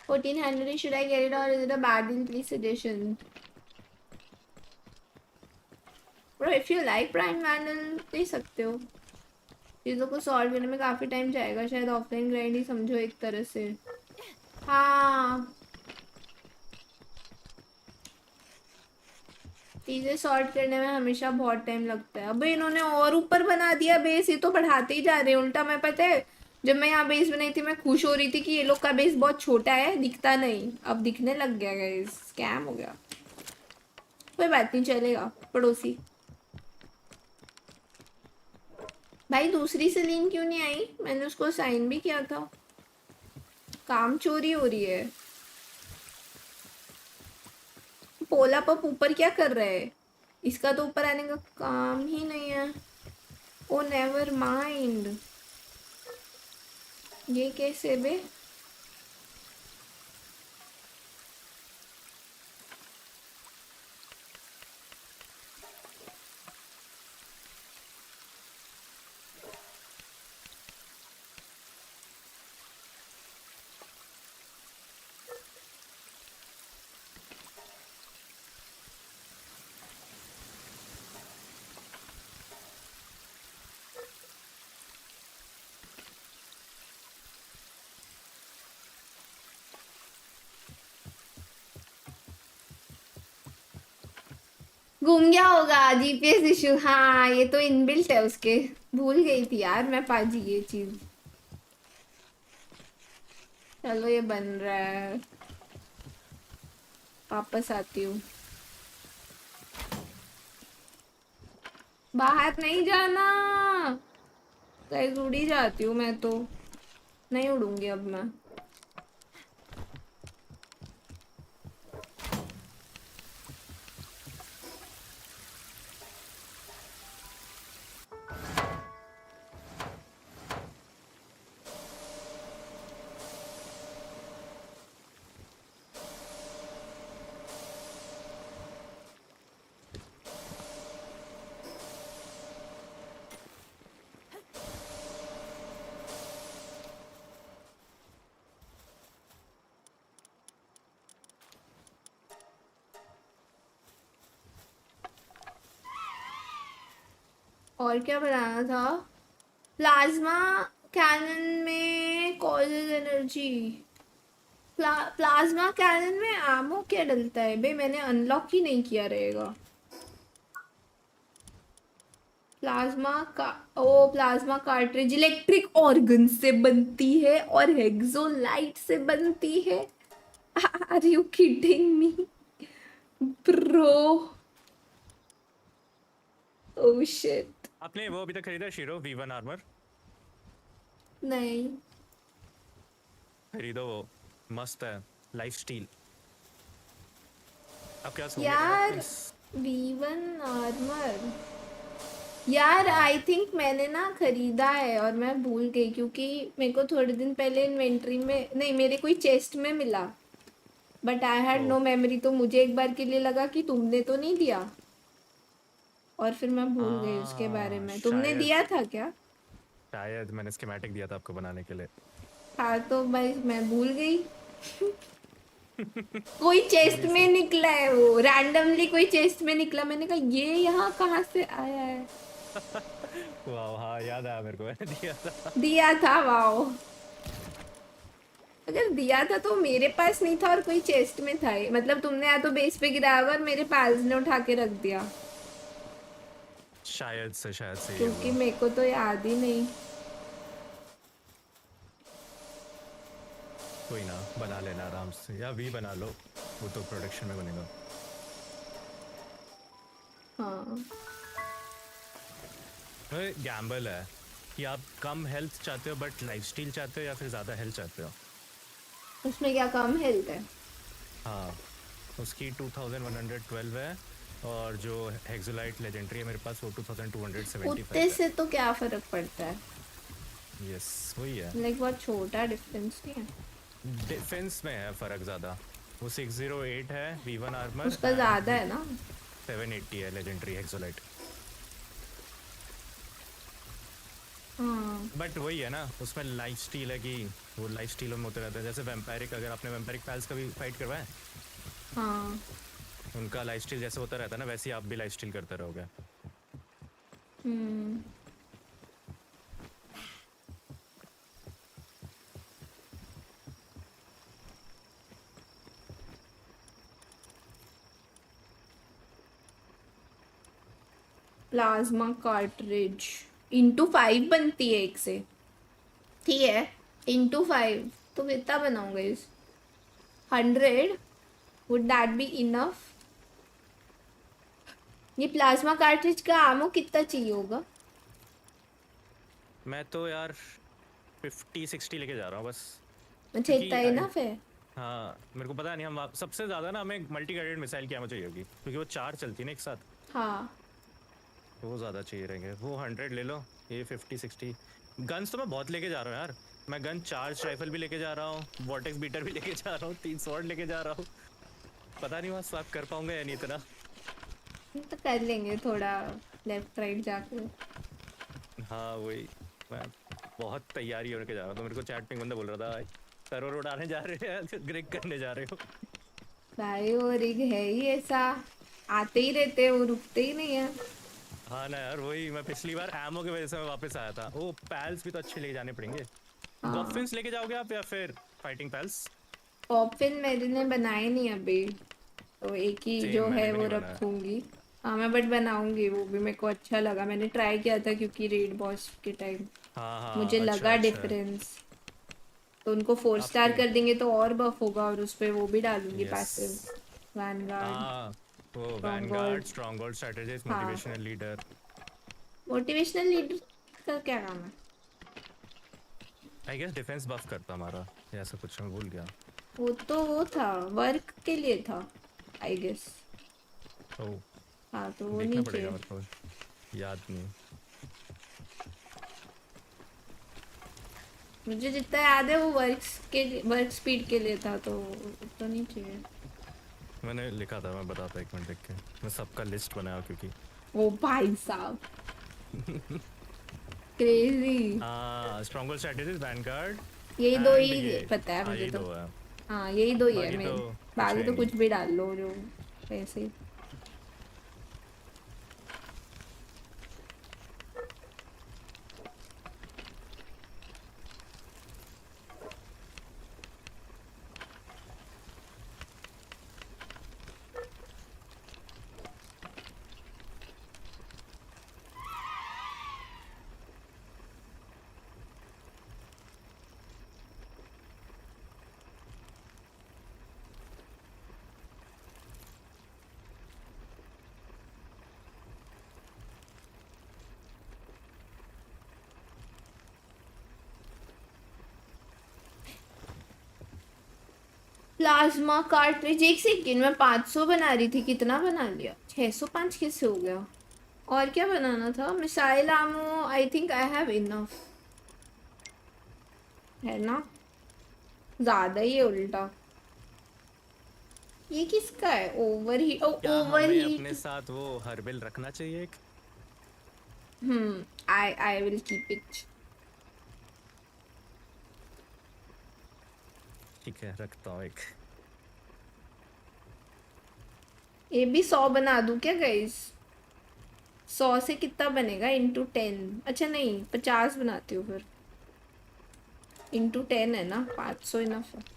$1400, should I get it or is it a bad deal? Please suggestion. Bro, if you like Prime Vandal ले सकते हो। चीज़ों को सॉल्व करने में काफ़ी टाइम जाएगा, शायद ऑफलाइन ग्राइंड ही समझो एक तरह से। हाँ, चीज़ें सॉर्ट करने में हमेशा बहुत टाइम लगता है। अबे इन्होंने और ऊपर बना दिया बेस, ये तो बढ़ाते ही जा रहे हैं उल्टा। मैं पता है जब मैं यहाँ बेस बनाई थी मैं खुश हो रही थी कि ये लोग का बेस बहुत छोटा है, दिखता नहीं, अब दिखने लग गया गाइस। स्कैम हो गया। कोई बात नहीं, चलेगा। पड़ोसी भाई, दूसरी सेलीन क्यों नहीं आई? मैंने उसको साइन भी किया था। काम चोरी हो रही है। पोला पप ऊपर क्या कर रहा है? इसका तो ऊपर आने का काम ही नहीं है। ओ नेवर माइंड, ये कैसे बे? घूम गया होगा जीपीएस इशू। हाँ, ये तो इनबिल्ट है उसके। भूल गई थी यार मैं पाजी ये चीज। चलो ये बन रहा है, वापस आती हूँ। बाहर नहीं जाना गाइस, उड़ ही जाती हूँ मैं तो। नहीं उड़ूंगी अब मैं। और क्या बनाना था? प्लाज्मा कैनन में कॉजेज एनर्जी। प्लाज्मा कैनन में आमो क्या डलता है बे? मैंने अनलॉक ही नहीं किया रहेगा। प्लाज्मा का प्लाज्मा कार्ट्रिज इलेक्ट्रिक ऑर्गन से बनती है और हेक्सोलाइट से बनती है। Are you kidding me bro? Oh shit. आपने वो अभी तक खरीदा शीरो V1 आर्मर? नहीं खरीदो, वो मस्त है। Life steel. अब क्या यार V1 आर्मर यार, आई थिंक मैंने ना खरीदा है और मैं भूल गई क्योंकि मेरे को थोड़े दिन पहले इन्वेंट्री में नहीं, मेरे कोई चेस्ट में मिला, but I had no memory. तो मुझे एक बार के लिए लगा कि तुमने तो नहीं दिया और फिर मैं भूल गई उसके बारे में। तुमने दिया था क्या? शायद मैंने स्कीमेटिक दिया था आपको बनाने के लिए। हाँ तो भाई मैं भूल गई। कोई चेस्ट में निकला है, वो रैंडमली कोई चेस्ट में निकला। मैंने कहा ये यहाँ कहाँ से आया है? वाह, हाँ याद आया मेरे को, मैंने दिया था। दिया था, वाओ। अगर दिया था तो मेरे पास नहीं था और कोई चेस्ट में था। मतलब तुमने या तो बेस पे गिराया होगा और मेरे पाल्स ने उठा के रख दिया। शायद से क्योंकि मेरे को तो याद ही नहीं। कोई ना, बना लेना आराम से, या भी बना लो, वो तो प्रोडक्शन में बनेगा। हाँ, गैम्बल है कि आप कम हेल्थ चाहते हो बट लाइफस्टाइल चाहते हो, या फिर ज़्यादा हेल्थ चाहते हो। उसमें क्या कम हेल्थ है? हाँ, उसकी 2112 है और जो हेक्सोलाइट लेजेंडरी है मेरे पास वो 2275 उतने है। से तो क्या फर्क पड़ता है? यस वही है। लाइक बहुत छोटा डिफरेंस नहीं है। डिफेंस में है फर्क ज़्यादा। वो 608 है V1 आर्मर, उसका ज़्यादा है ना। 780 है लेजेंडरी एक्सोलाइट। हाँ बट वही है ना, उसमें लाइफ स्टील है कि वो लाइफ स्टीलों में होते रहते हैं। जैसे वैम्पायरिक, अगर आपने वैम्पायरिक पैल्स कभी फाइट करवाया, हाँ उनका लाइफ स्टील जैसे होता रहता है ना, वैसे ही आप भी लाइफ स्टील करते रहोगे। प्लाज्मा कार्ट्रिज इंटू 5 बनती है एक से, ठीक है। इंटू 5 तो कितना बनाऊंगा इस 100? Would that be enough? ये प्लाज्मा कार्ट्रिज का आमो कितना चाहिए होगा? मैं तो यार 50-60 लेके जा रहा हूँ बस। अच्छा इतना इनफ है? हाँ मेरे को पता नहीं, हम सबसे ज़्यादा ना हमें मल्टी गाइडेड मिसाइल की आमो चाहिए होगी, क्योंकि वो 4 चलती है ना एक साथ, हाँ तो वो ज़्यादा चाहिए रहेंगे। वो 100 ले लो, ये 50-60। गन्स तो मैं बहुत लेके जा रहा हूँ यार। मैं गन चार्ज राइफल भी लेके जा रहा हूँ, वॉर्टेक्स बीटर भी लेके जा रहा हूँ, 3 स्वॉर्ड लेके जा रहा हूँ। पता नहीं वहाँ स्वाप कर पाऊंगा या नहीं इतना। तो कर लेंगे थोड़ा लेफ्ट राइट जाके। हाँ वही, मैं बहुत तैयारी होके जा रहा हूँ। तो मेरे को चैट में बंदा बोल रहा था, सर्वर उड़ाने जा रहे हैं, ग्रिग करने जा रहे हो। भाई वो रिग है ही ऐसा, आते ही रहते हैं, वो रुकते ही नहीं है। हाँ ना यार वही, मैं पिछली बार एमओ की वजह से मैं वापस आया था। ओ पैल्स भी तो अच्छे लेके जाने पड़ेंगे। गॉफिन्स लेके जाओगे आप या फिर फाइटिंग पैल्स? ऑप्शन मेरे ने बनाए नहीं अभी, तो एक ही जो है वो रखूंगी। हाँ मैं बट बनाऊंगी, वो भी मेरे को अच्छा लगा, मैंने ट्राई किया था क्योंकि रेड बॉस के टाइम मुझे लगा डिफरेंस। तो उनको 4 स्टार कर देंगे तो और बफ होगा, और उस पे वो भी डालूंगी पैसिव वैनगार्ड। वो Vanguard, stronghold strategist, motivational leader. Motivational leader का क्या काम है? आई गेस डिफेंस बफ करता हमारा, ऐसा कुछ मैं भूल गया। वो तो वो था वर्क के लिए था आई गेस। ओह हाँ तो वो देखना नहीं पड़ेगा, चाहिए, मतलब याद नहीं। मुझे जितना याद है वो वर्क स्पीड के लिए था, तो नहीं चाहिए। मैंने लिखा था, मैं बताता 1 मिनट देख के। मैं सबका लिस्ट बनाया क्योंकि ओ भाई साहब क्रेजी। हाँ स्ट्रॉन्गहोल्ड स्ट्रेटजिस्ट, वैनगार्ड, यही दो ही पता है मुझे तो। हाँ यही दो ही है मेन, बाकी तो कुछ भी डाल लो जो ऐसे। प्लाज्मा कार्ट्रिज, एक सेकेंड, मैं 500 बना रही थी, कितना बना लिया? 605 कैसे हो गया? और क्या बनाना था? Missile Amo I think I have enough है ना, ज़्यादा ही है उल्टा। ये किसका है? ओवर ही अपने साथ वो हर्बल रखना चाहिए एक। I will keep it. ठीक है रखता हूँ एक। ये भी 100 बना दूं क्या गाइस? 100 से कितना बनेगा? इंटू 10। अच्छा नहीं 50 बनाती हूँ फिर। इंटू 10 है ना, 500 इनफ है।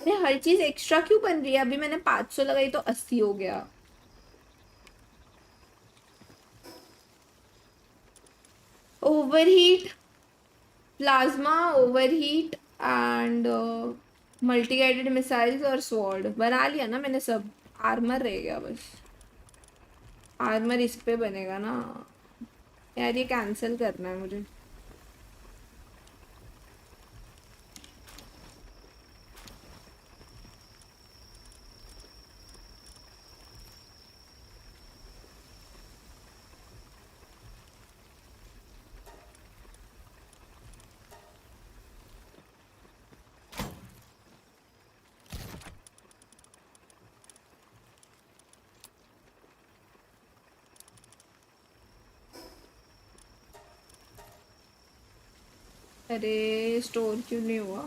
अरे हर चीज एक्स्ट्रा क्यों बन रही है? अभी मैंने 500 लगाई तो 80 हो गया। Overheat, plasma overheat and multi guided missiles और स्वॉर्ड बना लिया ना मैंने सब। आर्मर रह गया बस। आर्मर इस पे बनेगा ना यार, ये कैंसिल करना है मुझे। अरे स्टोर क्यों नहीं हुआ?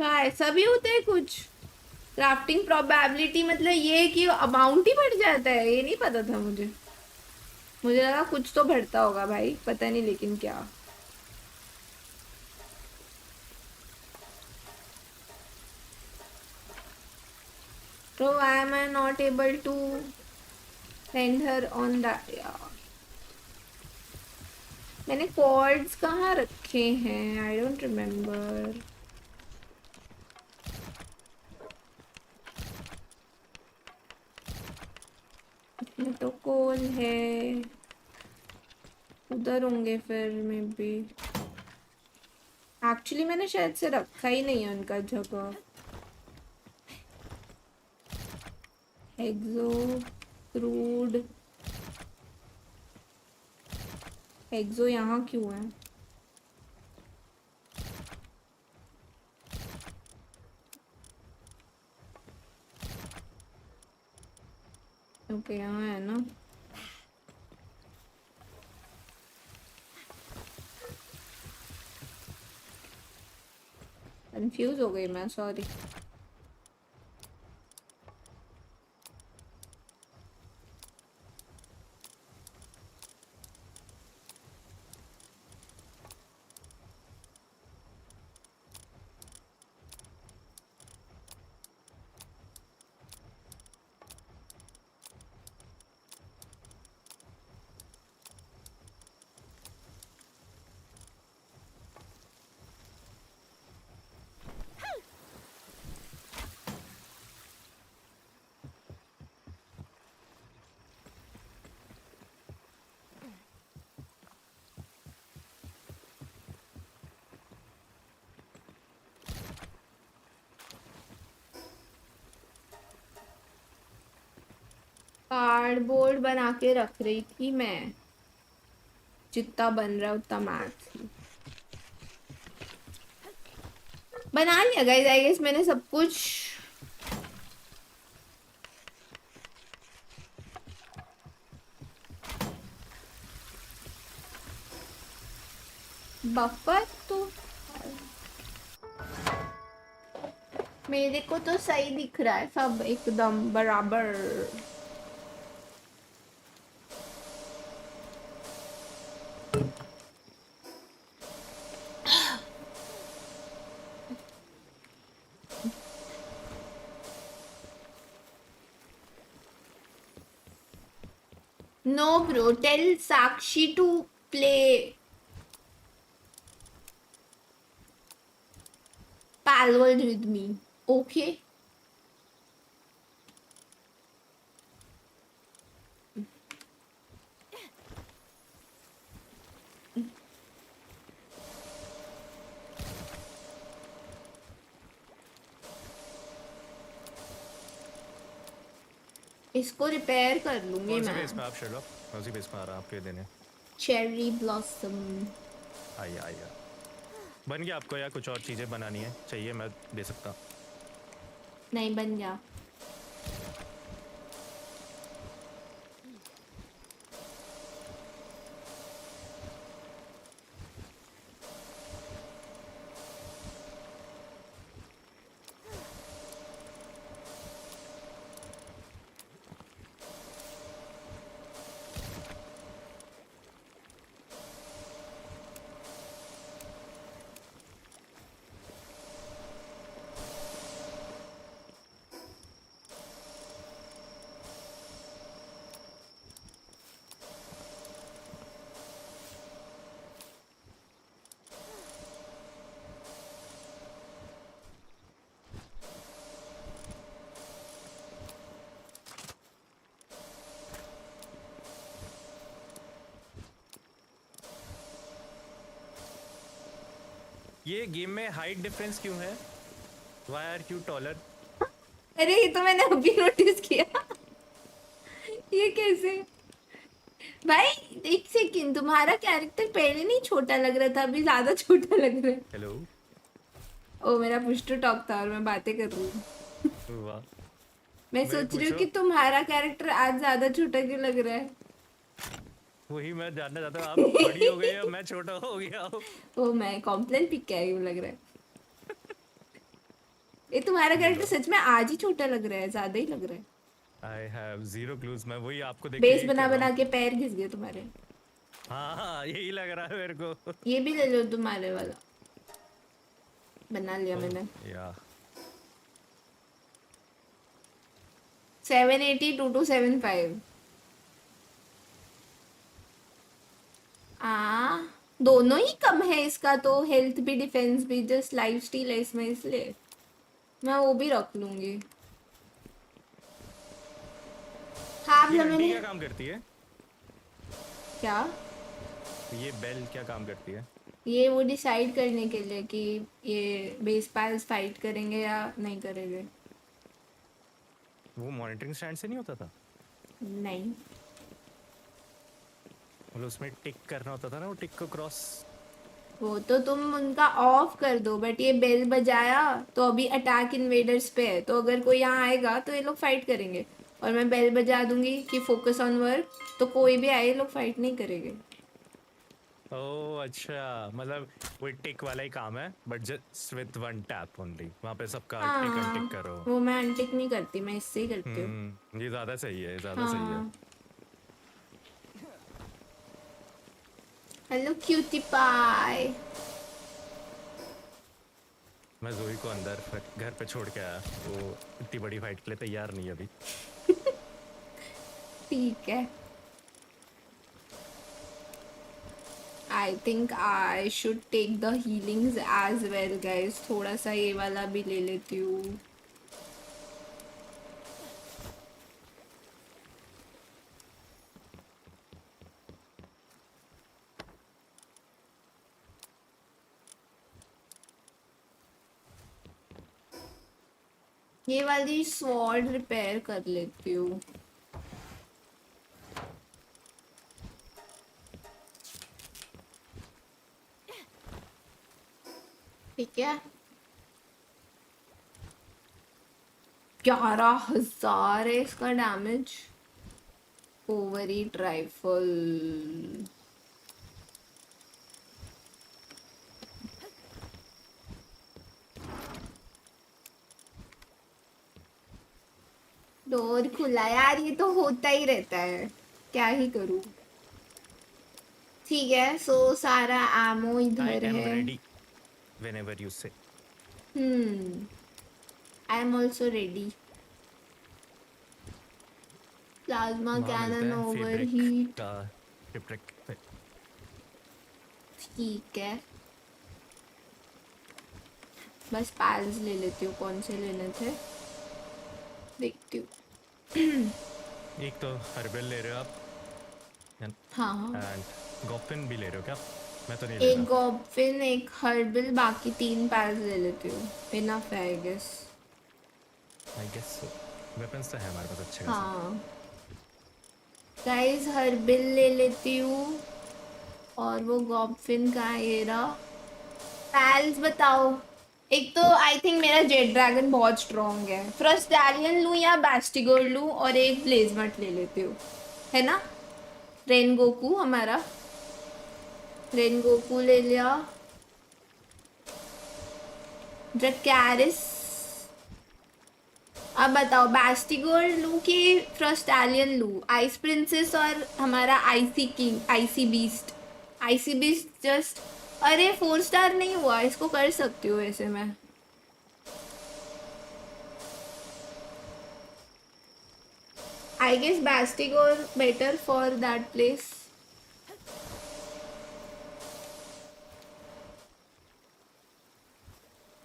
हाँ ऐसा भी होता है कुछ। क्राफ्टिंग प्रोबेबिलिटी मतलब ये कि अमाउंट ही बढ़ जाता है, ये नहीं पता था मुझे। मुझे लगा कुछ तो बढ़ता होगा भाई, पता नहीं लेकिन क्या। तो why am I not able to send her on that? यार मैंने कॉर्ड्स कहाँ रखे हैं? I don't remember. तो कॉल है उधर होंगे फिर में भी। एक्चुअली मैंने शायद से रखा ही नहीं है उनका जगह। एक्सो क्रूड एक्सो यहाँ क्यों है? ओके यहाँ है ना। कंफ्यूज हो गई मैं, सॉरी। कार्डबोर्ड बना के रख रही थी मैं, जितना बन रहा है उतना मैक्स बना लिया गाइस। आई गेस मैंने सब कुछ। बफर तो मेरे को तो सही दिख रहा है सब एकदम बराबर। No bro, tell Sakshi to play Palworld with me, okay? इसको रिपेयर कर लूंगी कौन सी मैं। बेस पे आप शेरलॉक? कौन सी बेस पे आ रहा है आपके देने? Cherry blossom. आइए आइए। बन गया आपको या कुछ और चीज़ें बनानी है चाहिए मैं दे सकता हूँ। नहीं बन गया। ये गेम में हाइट डिफरेंस क्यों है? Why are you taller? अरे ये तो मैंने अभी नोटिस किया। ये कैसे? भाई एक सेकंड, तुम्हारा कैरेक्टर पहले नहीं छोटा लग रहा था, अभी ज्यादा छोटा लग रहा है। हेलो। ओ मेरा पुश टू टॉक था और मैं बातें कर रही हूँ। वाह। मैं सोच रही हूँ कि तुम्हारा कैरेक्टर आज ज्यादा छोटा क्यों लग रहा है। वही मैं जानना चाहता हूँ, आप बड़ी हो गई या मैं छोटा हो गया हूँ? ओ मैं कॉम्प्लेन पिक किया क्यों लग रहा है। ये तुम्हारा कैरेक्टर सच में आज ही छोटा लग रहा है, ज्यादा ही लग रहा है। I have zero clues, मैं वही आपको देख बेस के बना कर रहा बना हूँ। के पैर घिस गए तुम्हारे। हाँ यही लग रहा है मेरे को। ये भी ले लो तुम्हारे वाला, बना लिया मैंने। या 782 to 75। दोनों ही कम है इसका तो, हेल्थ भी डिफेंस भी, जस्ट लाइफ स्टील है इसमें, इसलिए मैं वो भी रख लूंगी। हाँ ये मतलब घंटी मैंने क्या काम करती है? क्या, ये बेल क्या काम करती है? ये वो डिसाइड करने के लिए कि ये बेस पास फाइट करेंगे या नहीं करेंगे। वो मॉनिटरिंग स्टैंड से नहीं होता था? नहीं मतलब उसमें टिक करना होता था ना, वो टिक को क्रॉस। वो तो तुम उनका ऑफ कर दो, बट ये बेल बजाया तो अभी अटैक इन्वेडर्स पे है, तो अगर कोई यहाँ आएगा तो ये लोग फाइट करेंगे, और मैं बेल बजा दूंगी कि फोकस ऑन वर्क, तो कोई भी आए ये लोग फाइट नहीं करेंगे। ओह अच्छा, मतलब वो टिक वाला ही काम है, but just with one tap only. वहाँ पे सबका टिक अनटिक करो। वो मैं अनटिक नहीं करती, मैं इससे ही करती हूँ। ये ज्यादा सही है, ज्यादा सही है। Hello cutie pie. मैं जोई को अंदर घर पे छोड़ के आया, वो इतनी बड़ी फाइट के लिए तैयार नहीं है अभी। ठीक है, I think I should take the healings as well guys. थोड़ा सा ये वाला भी ले लेती हूँ। ये वाली स्वॉर्ड रिपेयर कर लेती हूँ। ठीक है, 11,000 है इसका डैमेज। ओवर ईट राइफल, डोर खुला यार, ये तो होता ही रहता है, क्या ही करूं। ठीक है, सो सारा एमो इधर है। Whenever you say. I am also ready. Plasma cannon overheat। ठीक है, बस पैल्स ले लेती हूँ। कौन से लेने थे देखती हूँ। एक तो हर्बल ले रहे हो आप? हाँ एंड गॉफिन भी ले रहे हो क्या? मैं तो नहीं एक गॉफिन, एक हर्बल, बाकी 3 पैल्स ले लेती हूँ। इनफ है आई गेस। वेपन्स तो है हमारे पास अच्छे। हाँ गाइस, हर्बल ले लेती हूँ, और वो गॉफिन का ये रहा। पैल्स बताओ। एक तो आई थिंक मेरा जेट ड्रैगन बहुत स्ट्रॉन्ग है। फर्स्ट डैलियन लूँ या बैस्टिगोर लूँ और एक ब्लेजमट ले लेती हूँ, है ना? रेन गोकू हमारा, रेन गोकू ले लिया। ड्रैकारिस, अब बताओ बैस्टिगोर लूँ कि फर्स्ट डैलियन लूँ? आइस प्रिंसेस और हमारा IC king, IC beast. IC beast just, अरे 4 स्टार नहीं हुआ, इसको कर सकती हूँ ऐसे मैं। I guess Bastigor better for that place.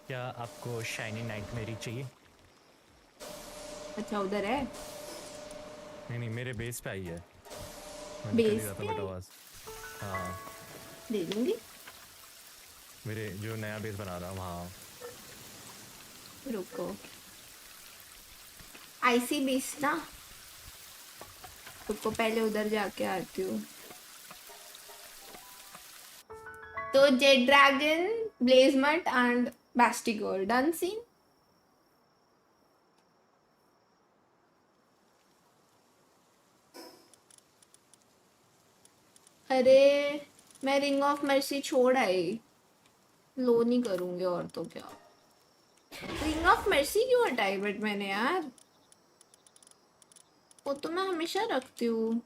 क्या आपको शाइनी नाइट मेरी चाहिए? अच्छा उधर है? नहीं नहीं, मेरे बेस पे आई है। मैंने कर ही बेस रहा था पे बट आई? आवाज। हाँ, दे दूंगी। मेरे जो नया बेस बना रहा हूँ वहाँ। रुको, आईसी बेस ना, रुको पहले उधर जाके आती हूँ। तो jet dragon, Blazamut and Bastigor done seen. अरे मैं रिंग ऑफ मर्सी छोड़ आई, लो नहीं करूंगी और तो क्या। रिंग ऑफ मर्सी क्यों हटाई बट मैंने यार, वो तो मैं हमेशा रखती हूँ।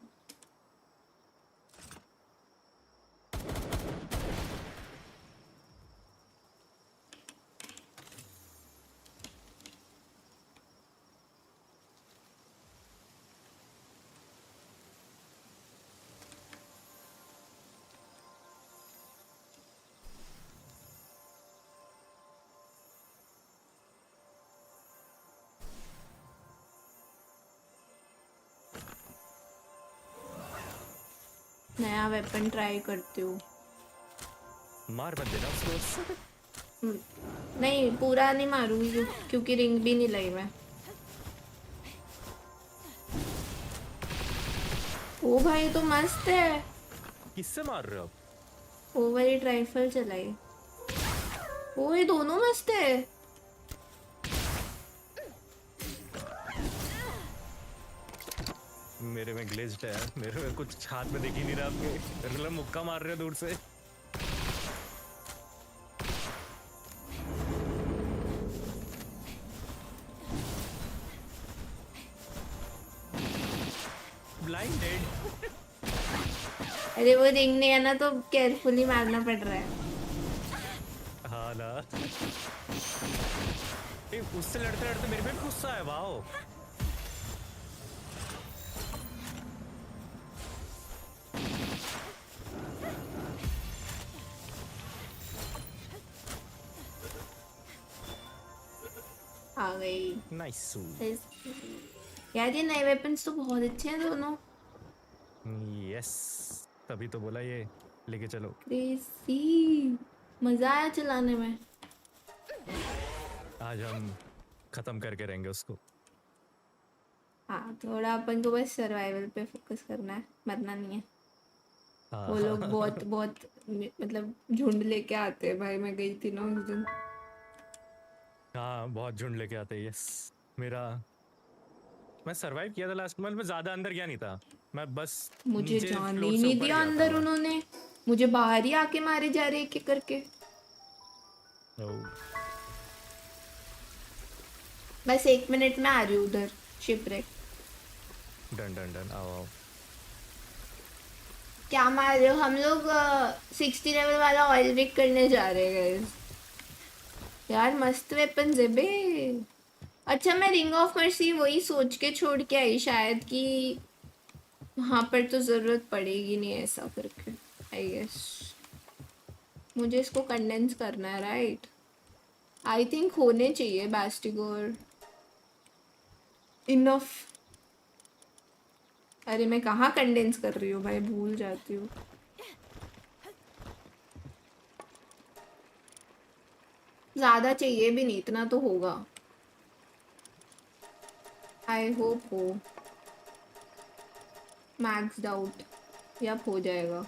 नया वेपन ट्राई करती हूँ। मार मत देना उसको। नहीं पूरा नहीं मारूंगी क्योंकि रिंग भी नहीं लाई मैं। ओ भाई तो मस्त है। किससे मार रहे हो? ओ वाली राइफल चलाई। ओ ये दोनों मस्त है। मेरे में ग्लिच्ड है, मेरे में कुछ हाथ में दिख ही नहीं रहा आपके। मतलब मुक्का मार रहे हो दूर से। ब्लाइंडेड। अरे वो रिंग नहीं है ना तो केयरफुली मारना पड़ रहा है। हाँ ना, उससे लड़ते लड़ते मेरे पे भी गुस्सा है। वाओ, आ गई। नाइस। यार ये नए वेपन्स तो बहुत अच्छे हैं दोनों। यस, तभी तो बोला ये लेके चलो। क्रेजी, मजा आया चलाने में। आज हम खत्म करके रहेंगे उसको। हाँ थोड़ा अपन को बस सर्वाइवल पे फोकस करना है, मरना नहीं है। हाँ। वो लोग बहुत बहुत मतलब झुंड लेके आते हैं भाई। मैं गई थी ना उस दिन। हाँ बहुत झुंड लेके आते हैं। यस, मैं सरवाइव किया था लास्ट मंथ में, ज्यादा अंदर गया नहीं था मैं, बस मुझे नीचे जाने फ्लोर ही से नहीं ऊपर दिया गया था अंदर मैं। उन्होंने। मुझे बाहर ही आके मारे जा रहे एक एक करके। बस 1 मिनट में आ रही हूँ उधर शिपरेक। डन डन डन, आओ आओ। क्या मार रहे हो? हम लोग 60 लेवल वाला ऑयल विक करने जा रहे हैं guys। यार मस्त वेपन्स है बे। अच्छा मैं रिंग ऑफ मर्सी वही सोच के छोड़ के आई शायद कि वहाँ पर तो ज़रूरत पड़ेगी नहीं ऐसा करके। आई गेस मुझे इसको कंडेंस करना है राइट। आई थिंक होने चाहिए बैस्टिगोर इनफ। अरे मैं कहाँ कंडेंस कर रही हूँ भाई, भूल जाती हूँ। ज़्यादा चाहिए भी नहीं, इतना तो होगा। आई होप हो मैक्स्ड आउट या हो जाएगा।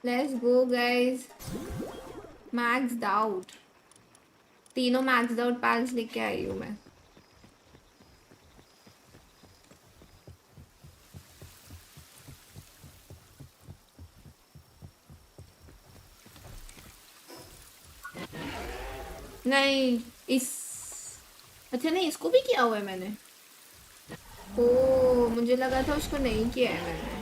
Let's go guys. Maxed out. तीनों maxed out pals लेके आई हूँ मैं. नहीं अच्छा नहीं, इसको भी किया हुआ है मैंने. ओ मुझे लगा था उसको नहीं किया है मैंने.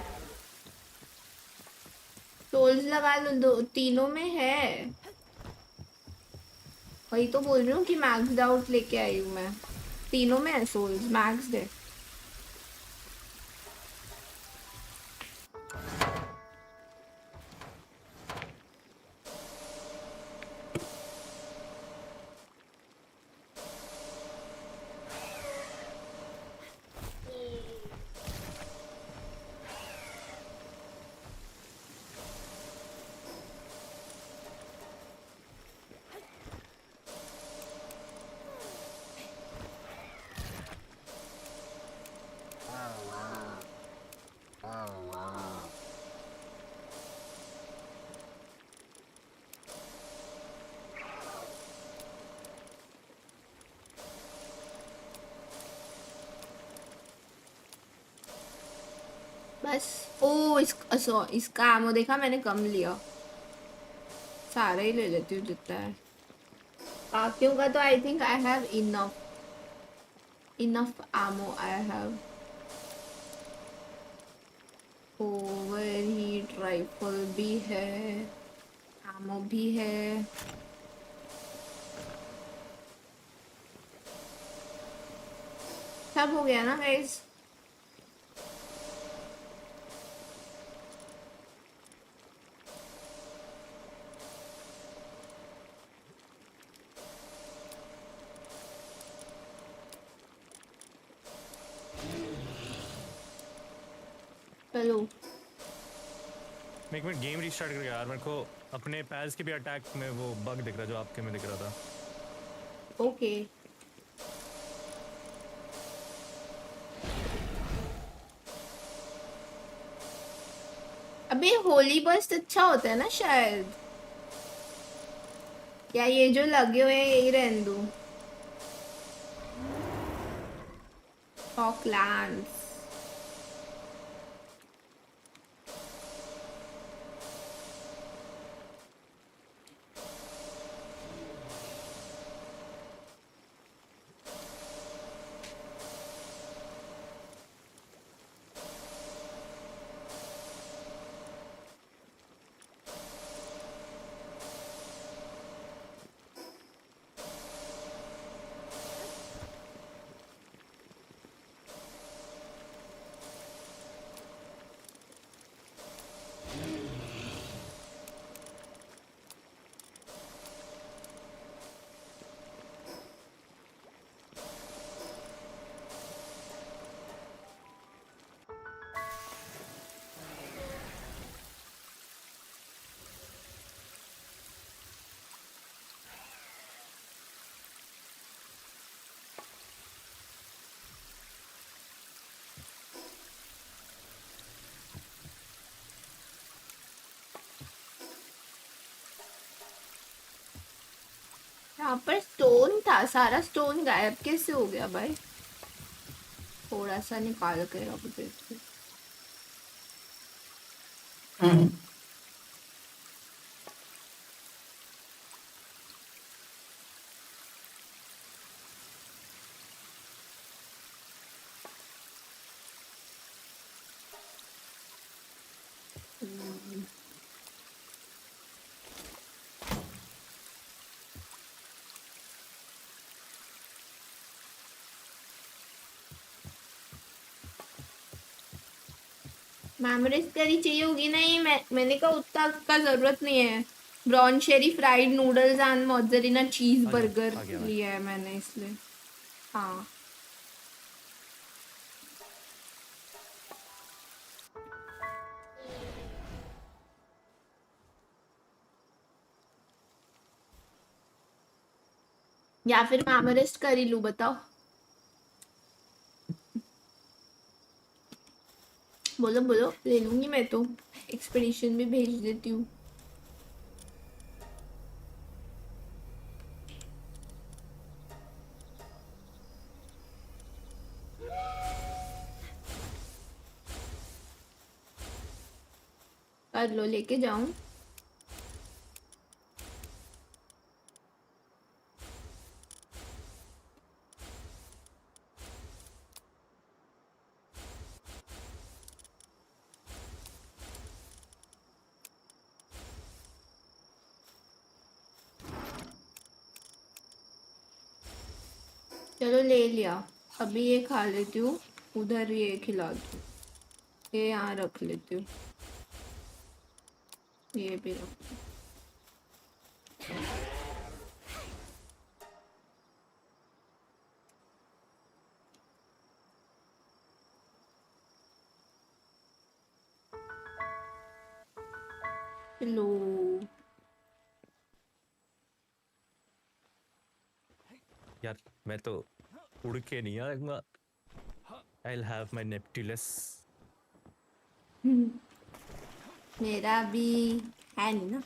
टोल्स लगा लो, दो तीनों में है. वही तो बोल रही हूँ कि मैक्स्ड आउट लेके आई हूँ मैं. तीनों में है सोल्स, मैक्स्ड है. बस. ओ इसका आमो देखा मैंने कम लिया. सारा ही ले लेती हूँ जितना है. बाकियों का तो आई think I have enough Amo. I have over heat rifle भी है, आमो भी है. सब हो गया ना गाइस. चलो मैं एक मिनट गेम रीस्टार्ट करके यार, मेरे को अपने पैल्स के भी अटैक में वो बग दिख रहा जो आपके में दिख रहा था. ओके. अबे होली बस्ट अच्छा होता है ना शायद. या ये जो लगे हुए हैं यही रहने दूं. ऑकलैंड्स. यहाँ पर स्टोन था, सारा स्टोन गायब कैसे हो गया भाई. थोड़ा सा निकाल के रख देते. मैमरिस करी चाहिए होगी. नहीं मैंने कहा उतना का जरूरत नहीं है. Brown Sheri fried noodles and mozzarella चीज बर्गर लिया है मैंने इसलिए. हाँ या फिर मैमरिस्ट करी लूँ बताओ. बोलो बोलो, ले लूंगी मैं तो. एक्सपीडिशन भी भेज देती हूँ। कर लो, लेके जाऊं? चलो ले लिया, अभी ये खा लेती हूँ, उधर ये खिला दूँ, ये यहाँ रख लेती हूँ, ये भी रख। लो यार मैं तो उड़ के नहीं आऊंगा। I'll have my Neptulus. मेरा भी है नहीं ना।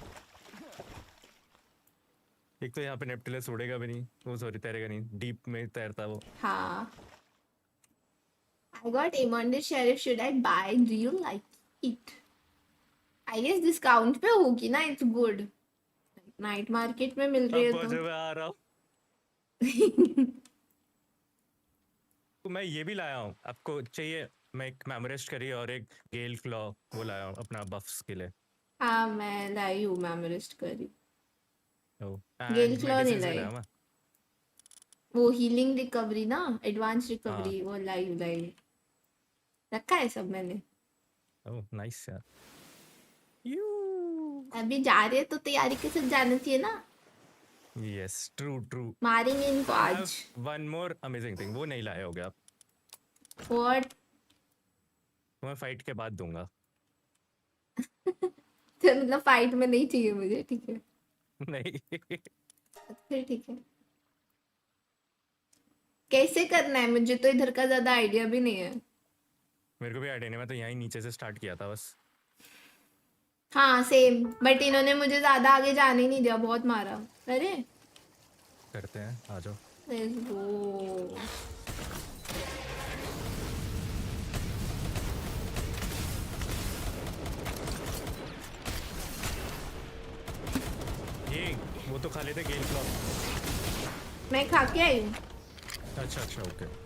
एक तो यहाँ पे नेप्टिलस उड़ेगा भी नहीं, वो सॉरी तैरेगा नहीं, डीप में तैरता वो। हाँ। I got aim on the sheriff. Should I buy? Do you like it? I guess discount पे होगी ना, it's good. नाइट मार्केट में मिल रही है तो। मैं आ रहा हूँ। तो मैं ये भी लाया हूँ, आपको चाहिए? मैं एक मैमरेस्ट करी और एक गेल क्लॉ वो लाया हूँ अपना बफ्स के लिए। हाँ मैं लाई हूँ मैमरेस्ट करी। And गेल क्लॉ नहीं medicines भी लाई। लाया मैं। वो हीलिंग रिकवरी ना, एडवांस रिकवरी, वो लाई रखा है सब मैंने। ओह नाइस यार। अभी जा रहे हैं तो तैयारी के साथ जाना चाहिए ना। Yes, true. मारेंगे इनको आज। One more amazing thing, वो नहीं लाए होगे आप। What? मैं फाइट के बाद दूंगा। तो मतलब फाइट में नहीं चाहिए मुझे, ठीक है? नहीं। फिर ठीक है। कैसे करना है, मुझे तो इधर का ज्यादा आइडिया भी नहीं है। मेरे को भी आइडिया नहीं, मैं तो यहीं नीचे से स्टार्ट किया था बस। हाँ सेम, बट इन्होंने मुझे ज्यादा आगे जाने ही नहीं दिया, बहुत मारा। अरे करते हैं, आ जाओ। Let's go. ये वो तो खा लेते गेल क्लॉ। मैं खा के आई हूँ। अच्छा ओके।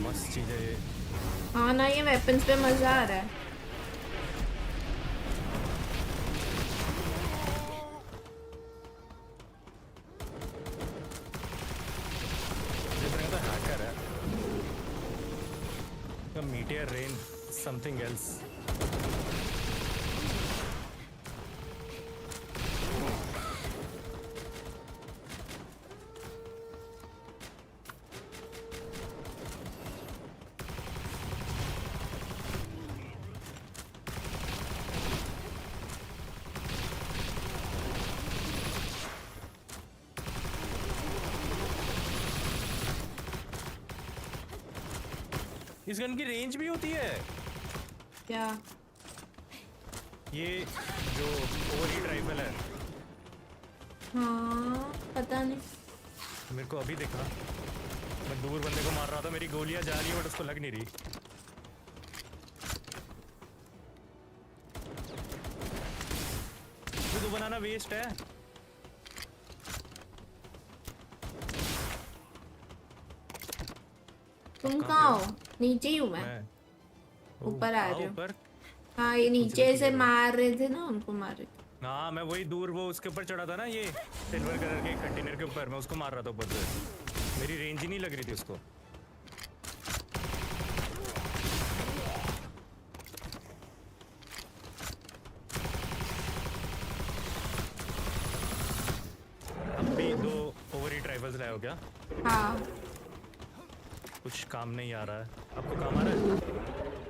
मस्त चीज है ये। हाँ ना, ये वेपन्स पे मजा आ रहा है। Meteor rain, something else. इस गन की रेंज भी होती है क्या? ये जो ओवरहीट राइफल है। हाँ पता नहीं, मेरे को अभी दिखा, मैं दूर बंदे को मार रहा था, मेरी गोलियां जा रही है बट उसको लग नहीं रही। तो बनाना वेस्ट है। तुम कहाँ हो? नीचे ही हूँ मैं, ऊपर आ रही हूँ। हाँ ये नीचे से मार रहे थे ना, उनको मार रहे थे। हाँ मैं वही दूर वो उसके ऊपर चढ़ा था ना, ये सिल्वर कलर के कंटेनर के ऊपर, मैं उसको मार रहा था ऊपर से। मेरी रेंज ही नहीं लग रही थी उसको। अब भी 2 ओवरहीट राइफल्स लाए हो क्या? हाँ। कुछ काम नहीं आ रहा है, आपको काम आ रहा है?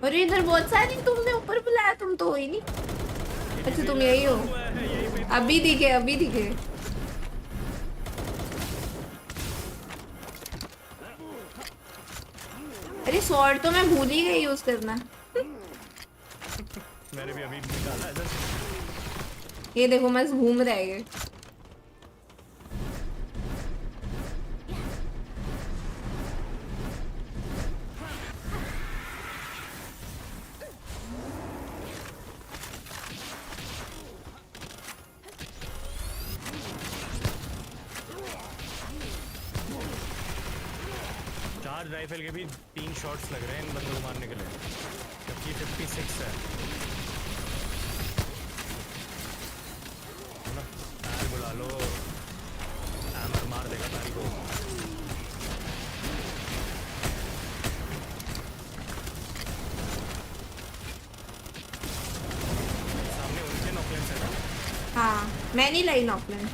अरे इधर बहुत सारी, तुमने ऊपर बुलाया, तुम तो हो ही नहीं। अच्छा तुम यही हो, अभी दिखे अभी दिखे। अरे स्वॉर्ड तो मैं भूल ही गई यूज करना। मैंने भी अभी निकाला है जस्ट। ये देखो मस्त घूम रहा है ये। चार्ज राइफल के भी 3 शॉट्स लग रहे हैं इन बंदों को मारने के लिए, जबकि 56 है ना। पैर बुला लो, हैमर मार देगा पैर को। सामने उनके नॉकलेंस है ना। हाँ मैं नहीं लाई नॉकलैंड।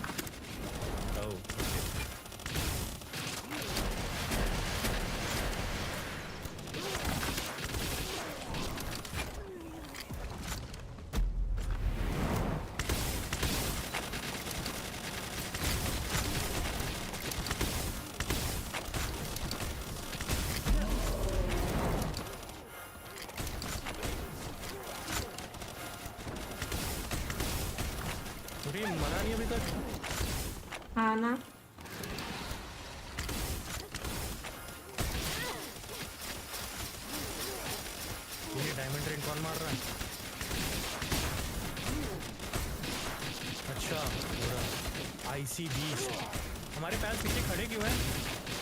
मरा नहीं अभी तक। हाँ ना। ये डायमंड रेड कौन मार रहा है? अच्छा आईसी बीस्ट। हमारे पैर पीछे खड़े क्यों हैं?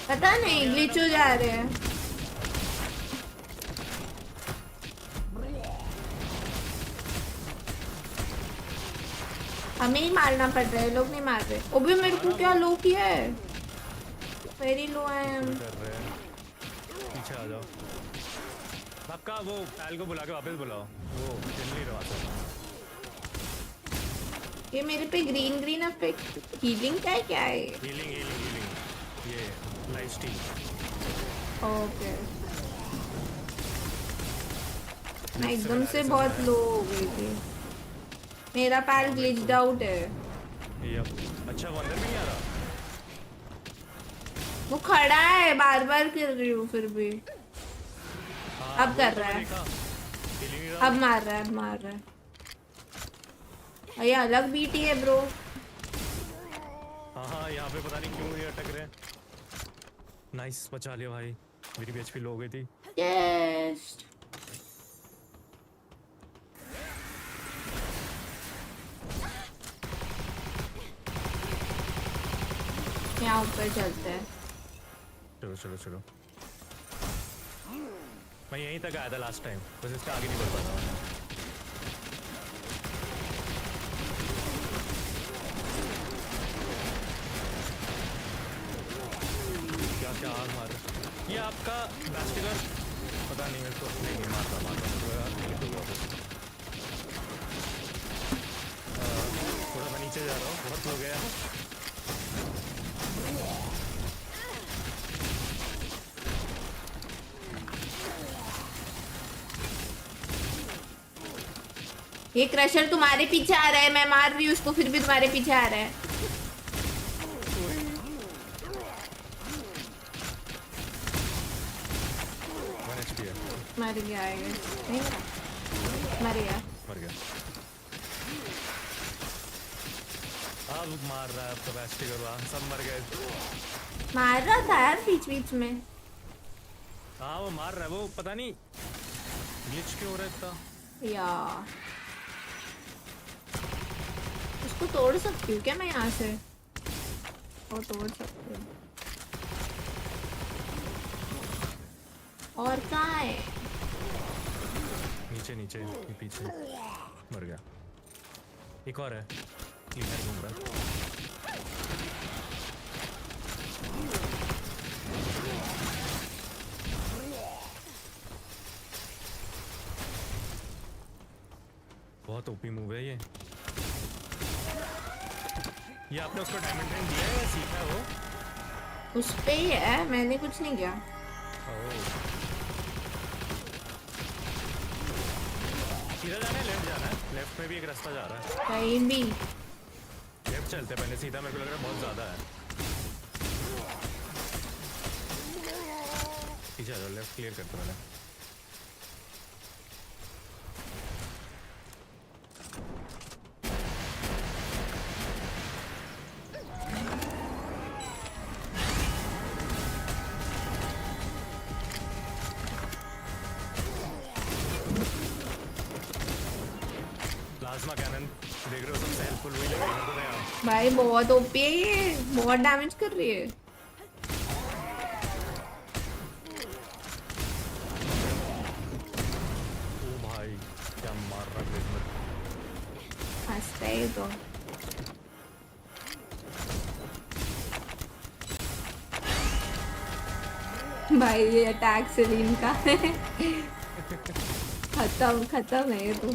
पता नहीं ग्लिच हो जा रहे हैं। हमें ही मारना पड़ रहा है, लोग नहीं मार रहे। वो भी मेरे को क्या लो किया है, वेरी लो आई एम। पीछे आ जाओ। आपका वो पैल को बुला के वापस बुलाओ, वो चल नहीं रहा था। ये मेरे पे ग्रीन ग्रीन इफेक्ट हीलिंग का है, क्या है? हीलिंग हीलिंग हीलिंग, ये लाइफ स्टील। ओके मैं एकदम से बहुत लो हो गई थी। मेरा पैर ग्लिच्ड आउट है। अच्छा वो अंदर भी नहीं आ रहा। वो खड़ा है, बार बार कर रही हूँ फिर भी। अब कर रहा है, अब मार रहा है, अब मार रहा है। ये अलग बीटी है ब्रो। हाँ यहाँ पे पता नहीं क्यों ये अटक रहे हैं। नाइस बचा लिया भाई, मेरी भी एचपी लो हो गई थी। यस यहाँ ऊपर चलते हैं। चलो चलो चलो। मैं यहीं तक आया था लास्ट टाइम, बस इसका आगे नहीं बढ़ पाता। क्या क्या आग मार ये आपका बैस्टिगर, पता नहीं मेरे को। नहीं मारता थोड़ा मैं नीचे जा रहा हूँ, बहुत हो गया। ये क्रशर तुम्हारे पीछे आ रहा है, मैं मार रही हूँ उसको फिर भी तुम्हारे पीछे आ रहा है। मर गया है, नहीं मर गया, मर गया। अब मार रहा है आपका बैस्टिगर, सब मर गए। मार रहा था यार बीच बीच में। हाँ वो मार रहा है, वो पता नहीं ग्लिच क्यों हो रहा है इतना। यार उसको तोड़ सकती हूँ क्या मैं यहाँ से? वो तोड़ सकती हूँ। और कहाँ है? नीचे नीचे ये पीछे मर गया। एक और है, इधर घूम रहा है। बहुत ओपी मूव है ये आपने उसको डायमंड रिंग दिया है या सीखा है वो? उस पे ही है, मैंने कुछ नहीं किया। सीधा जाना है, लेफ्ट जाना है? लेफ्ट में भी एक रास्ता जा रहा है। कहीं भी लेफ्ट चलते हैं पहले, सीधा मेरे को लग रहा है बहुत ज़्यादा है। पीछे आ जाओ, लेफ्ट क्लियर करते मैंने। प्लाज्मा कैनन देख रहे हो, सबसे हेल्पफुल वही लगेगा मेरे को तो यहाँ। भाई बहुत ओपी है ये, बहुत डैमेज कर रही है। ओ भाई क्या मार रहा है इसमें। हंसता है तो। भाई ये अटैक सेलिन का है। खत्म है ये तो।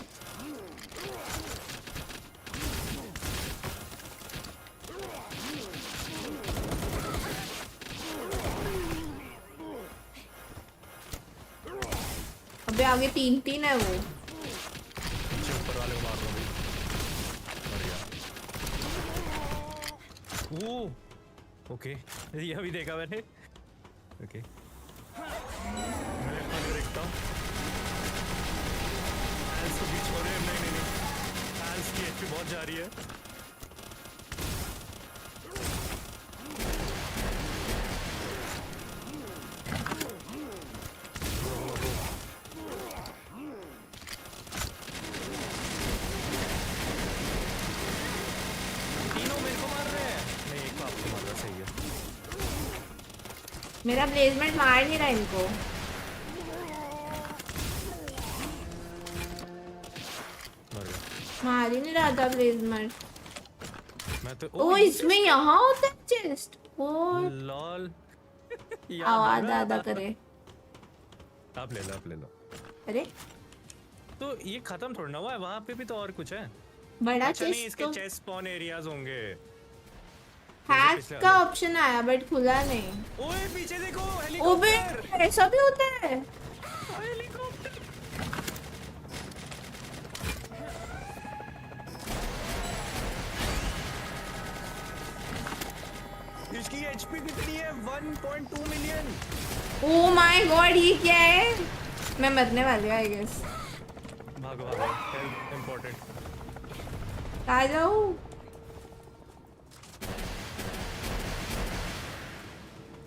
अबे आगे 3-3 है वो। ऊपर वाले को मार रहा हूँ। बढ़िया। वो ओके, ये अभी देखा मैंने। ओके मैं लेफ्ट वाले को देखता हूँ। एल्स को बीच हो रहे हैं। नहीं एल्स की एचपी बहुत जा रही है। मेरा प्लेसमेंट मार नहीं रहा इनको। मार ही नहीं रहा था प्लेसमेंट। मैं तो ओ इसमें यहाँ होता है चेस्ट। ओ लॉल। आवाज आधा करे। आप ले लो। अरे तो ये खत्म थोड़ा ना हुआ है, वहाँ पे भी तो और कुछ है। बड़ा अच्छा नहीं, चेस्ट इसके तो चेस्ट स्पॉन एरियाज होंगे। हैक का ऑप्शन आया बट खुला नहीं। ओए पीछे देखो, ओबे ऐसा भी होता है। हेलीकॉप्टर। इसकी एचपी कितनी है? 1.2 मिलियन। ओ माय गॉड ये क्या है? मैं मरने वाली हूँ आई गेस। भागो हेल्थ इंपॉर्टेंट। आ जाओ।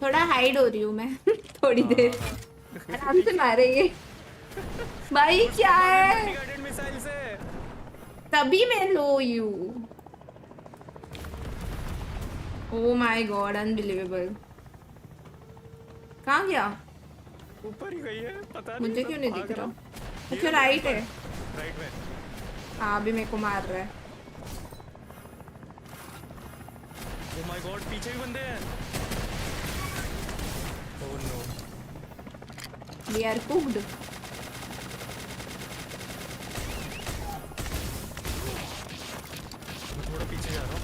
थोड़ा हाइड हो रही हूँ मैं। थोड़ी देर आराम से मारेंगे। भाई क्या है? मिसाइल से तभी मैं लो यू। Oh my God unbelievable. कहाँ गया? ऊपर ही गई है, पता नहीं। मुझे क्यों नहीं दिख रहा? अच्छा राइट है। राइट में। हाँ अभी मेरे को मार रहा है। ओ माय गॉड पीछे भी बंदे हैं। Oh no. We are cooked. मैं थोड़ा पीछे जा रहा हूँ।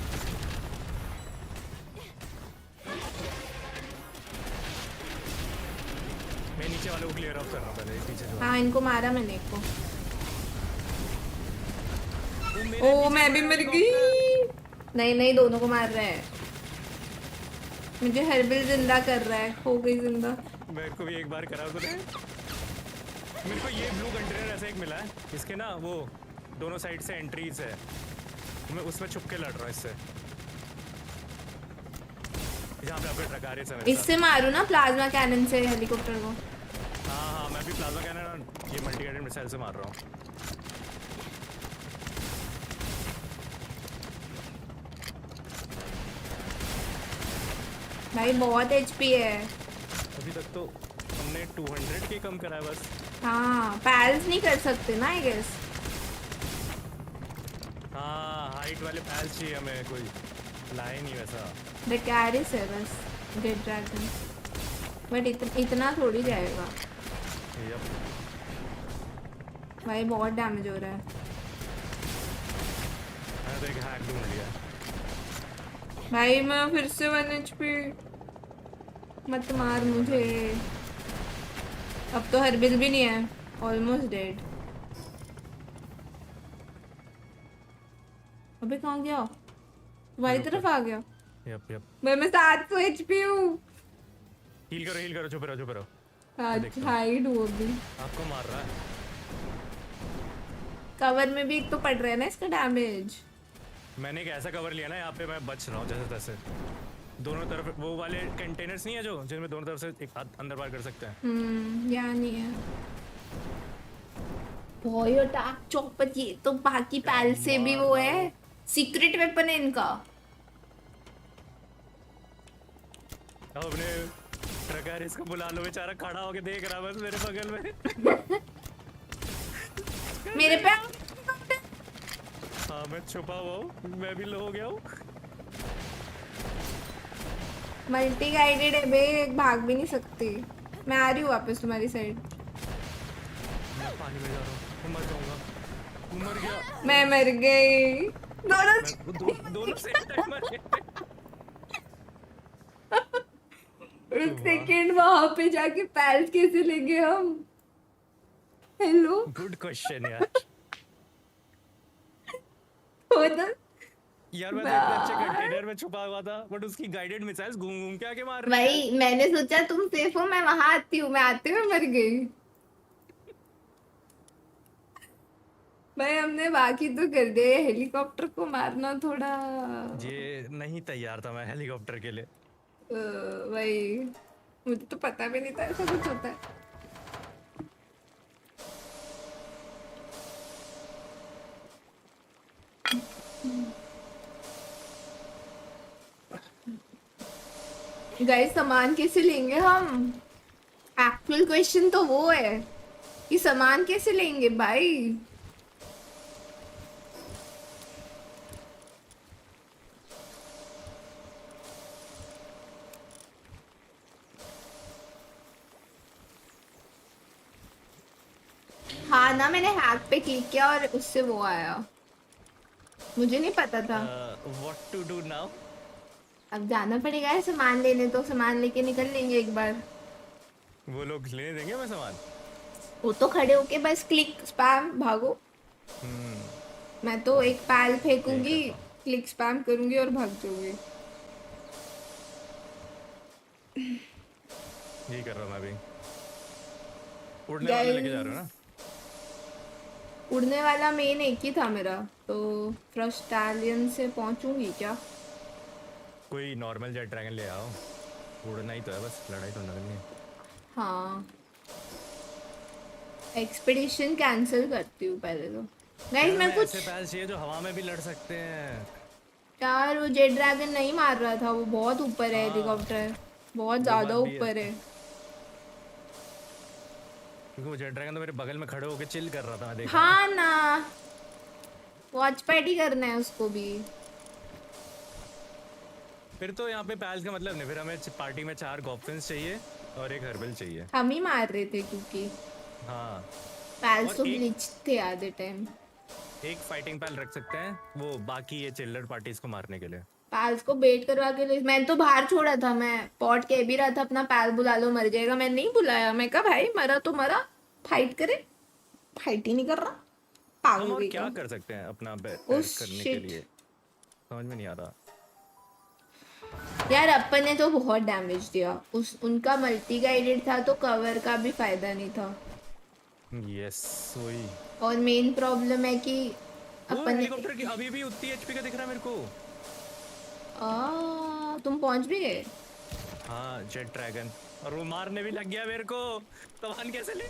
मैं नीचे वाले को क्लियर ऑफ कर रहा हूँ पहले, पीछे जो। हाँ इनको मारा मैंने एक को। ओ मैं भी मर गई। नहीं दोनों को मार रहा है। मुझे हर्बिल जिंदा कर रहा है। हो गई जिंदा। मेरे को भी एक बार करा तूने। मेरे को ये ब्लू कंटेनर ऐसा एक मिला है, इसके ना वो दोनों साइड से एंट्रीज है। मैं उसमें छुप के लड़ रहा हूँ इससे। जहाँ पे आपके ट्रक आ रहे हैं। इससे मारू ना प्लाज्मा कैनन से हेलीकॉप्टर को। हाँ मैं भी प्लाज्मा कैनन और ये मल्टी गाइडेड मिसाइल से मार रहा हूँ। भाई बहुत एचपी है। अभी तक तो हमने 200 के कम करा है बस। हाँ पैल्स नहीं कर सकते ना आई गेस। हाँ हाइट वाले पैल्स चाहिए हमें, कोई लाए नहीं वैसा। बेकारिस है बस डेड ड्रैगन। बट इतना थोड़ी जाएगा। भाई बहुत डैमेज हो रहा है। मैं तो एक हैक ढूंढ लिया। भाई मैं फिर से 1 HP। मत मार मुझे। अब तो हर्बिल भी नहीं है। Almost dead. अबे कहाँ गया? तुम्हारी तरफ आ गया। यप मैं 700 HP हूँ। हील करो, चुप रहो। हाइड हो भी। आपको मार रहा है। कवर में भी एक तो पड़ रहा है ना इसका डैमेज। मैंने एक ऐसा कवर लिया ना, यहाँ पे मैं बच रहा हूँ जैसे तैसे। दोनों तरफ वो वाले कंटेनर्स नहीं है जो जिनमें दोनों तरफ से एक हाथ अंदर बाहर कर सकते हैं। यहाँ नहीं है। बॉय अटैक चॉपर, ये तो बाकी पैल से भी वो है, सीक्रेट वेपन है इनका। अपने ट्रकर इसको बुला लो, बेचारा खड़ा होके देख रहा बस मेरे बगल में। मेरे पे हाँ मैं छुपा हुआ हूँ, मैं भी लो हो गया हूँ। मल्टी गाइडेड है बे, भाग भी नहीं सकती। मैं आ रही हूँ वापस तुम्हारी साइड। मैं पानी में जा रहा हूँ, मैं मर जाऊंगा। मर गया। मैं मर गई। दोनों सेम टाइम मर गए। एक सेकेंड, वहां पे जाके पैल्स कैसे लेंगे हम? हेलो, गुड क्वेश्चन यार। यार मैं तो इतने अच्छे कंटेनर में छुपा हुआ था, बट उसकी गाइडेड मिसाइल्स घूम के आके मार रही है। भाई मैंने सोचा तुम सेफ हो, मैं वहां आती हूँ, मैं आते हुए मर गई। भाई हमने बाकी तो कर दिया, हेलीकॉप्टर को मारना थोड़ा। ये नहीं तैयार था मैं हेलीकॉप्टर के लिए। भाई मुझे तो पता भी नहीं था ऐसा कुछ होता है। गाइस सामान कैसे लेंगे हम? एक्चुअल क्वेश्चन तो वो है कि सामान कैसे लेंगे भाई। हाँ ना, मैंने हैक पे क्लिक किया और उससे वो आया, मुझे नहीं पता था। What to do now? अब जाना पड़ेगा सामान लेने, तो सामान लेके निकल लेंगे एक बार। वो लोग लेने देंगे मैं सामान? वो तो खड़े होके बस क्लिक स्पैम भागो। मैं तो एक पैल फेंकूंगी, क्लिक स्पैम करूंगी और भाग जाऊंगी। यही कर रहा हूँ मैं भी। उड़ने वाले लेके जा रहे हो ना? उड़ने वाला मेन एक ही था मेरा, तो फ्रस्टालियन से पहुंचूंगी क्या? कोई नॉर्मल जेट ड्रैगन ले आओ, उड़ना ही तो है बस, लड़ाई तो करनी है। हाँ एक्सपीडिशन कैंसिल करती हूँ पहले तो। गाइस मैं कुछ ऐसे पैल चाहिए जो हवा में भी लड़ सकते हैं। यार वो जेट ड्रैगन नहीं मार रहा था, वो बहुत ऊपर है, हेलीकॉप्टर बहुत ज्यादा ऊपर है। क्योंकि वो जेट ड्रैगन तो मेरे बगल में खड़े होके चिल कर रहा था, मैं देख हाँ ना, वॉच पैडी करना है उसको भी। फिर तो यहाँ पे पैल्स का मतलब नहीं, फिर हमें पार्टी में 4 गॉब्लिन्स चाहिए और एक हर्बल चाहिए। हम ही मार रहे थे क्योंकि हाँ पैल्स तो ग्लिच थे आधे टाइम। एक फाइटिंग पैल रख सकते हैं वो बाकी ये चिल्लर पार्टीज को मारने के लिए। पैल्स को बेट करवा के ले, मैंने तो बाहर छोड़ा था, मैं पॉट कह भी रहा था अपना पैल बुला लो मर जाएगा, मैं नहीं बुलाया। मैं कहा भाई मरा तो मरा, फाइट करे, फाइट ही नहीं कर रहा। हम और क्या कर सकते हैं अपना करने के लिए, समझ में नहीं आ रहा यार। अपन ने तो बहुत डैमेज दिया, उनका मल्टी गाइडेड था तो कवर का भी फायदा नहीं था। यस वही। और मेन प्रॉब्लम है कि अपन हेलीकॉप्टर की अभी भी उतनी एचपी का दिख रहा है मेरे को। तुम पहुंच भी गए? हाँ जेट ड्रैगन, और वो मारने भी लग गया मेरे को। तवान कैसे ले?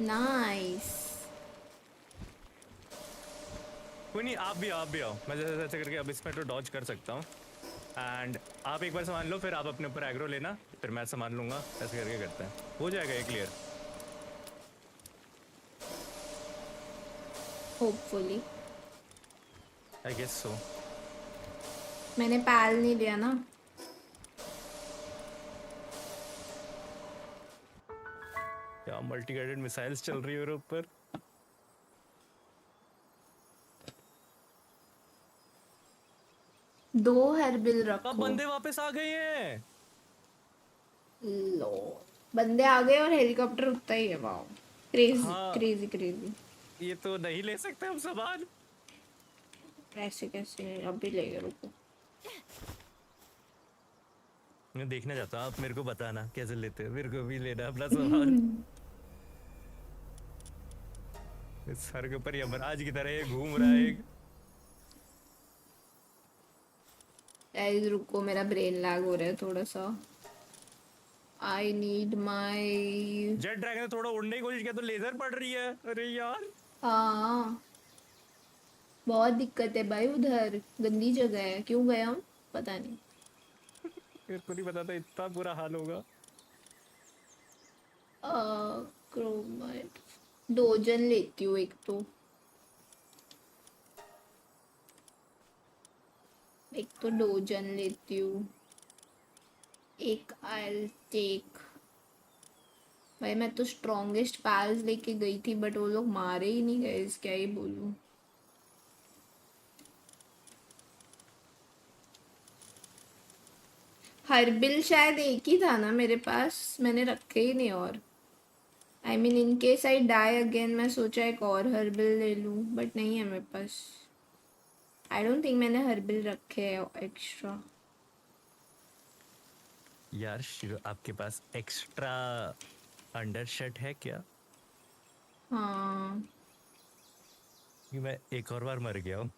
नाइस। कोई नहीं, आप भी आओ। मैं जैसे ऐसे करके अब इसमें तो डॉज कर सकता हूँ। एंड आप एक बार सामान लो, फिर आप अपने ऊपर एग्रो लेना, फिर मैं सामान लूंगा, ऐसे करके करते हैं, हो जाएगा ये clear hopefully. I guess so. मैंने पैल नहीं लिया ना। क्या मल्टी गाइडेड मिसाइल्स चल रही है मेरे ऊपर। दो हर्बल रखो। अब बंदे वापस आ गए हैं। लो बंदे आ गए और हेलीकॉप्टर उठता ही है। Wow crazy crazy crazy. ये तो नहीं ले सकते हम सामान। ऐसे कैसे अभी ले गए रुको मैं देखना चाहता हूँ, आप मेरे को बताना कैसे लेते हैं, मेरे को भी लेना अपना सामान। इस सर के ऊपर यमराज की तरह ये घूम रहा है एक। गाइस रुको मेरा ब्रेन लैग हो रहा है थोड़ा सा। I need my jet dragon ने थोड़ा उड़ने की कोशिश किया तो लेजर पड़ रही है। अरे यार हाँ बहुत दिक्कत है भाई उधर गंदी जगह है क्यों गए हम पता नहीं। मेरे को नहीं पता था इतना बुरा हाल होगा। क्रोमाइट डोजन लेती हूँ एक तो डोजन लेती हूँ एक आई टेक। भाई मैं तो स्ट्रॉन्गेस्ट पैल्स लेके गई थी बट वो लोग मारे ही नहीं गए क्या ही बोलूं। हर्बिल शायद एक ही था ना मेरे पास मैंने रखे ही नहीं और I mean in case I die again मैं सोचा एक और हर्बिल ले लूं बट नहीं है मेरे पास। आई डोंट थिंक मैंने हर्बिल रखे हैं एक्स्ट्रा। यार शिव आपके पास एक्स्ट्रा अंडरशर्ट है क्या? हाँ मैं एक और बार मर गया हूँ।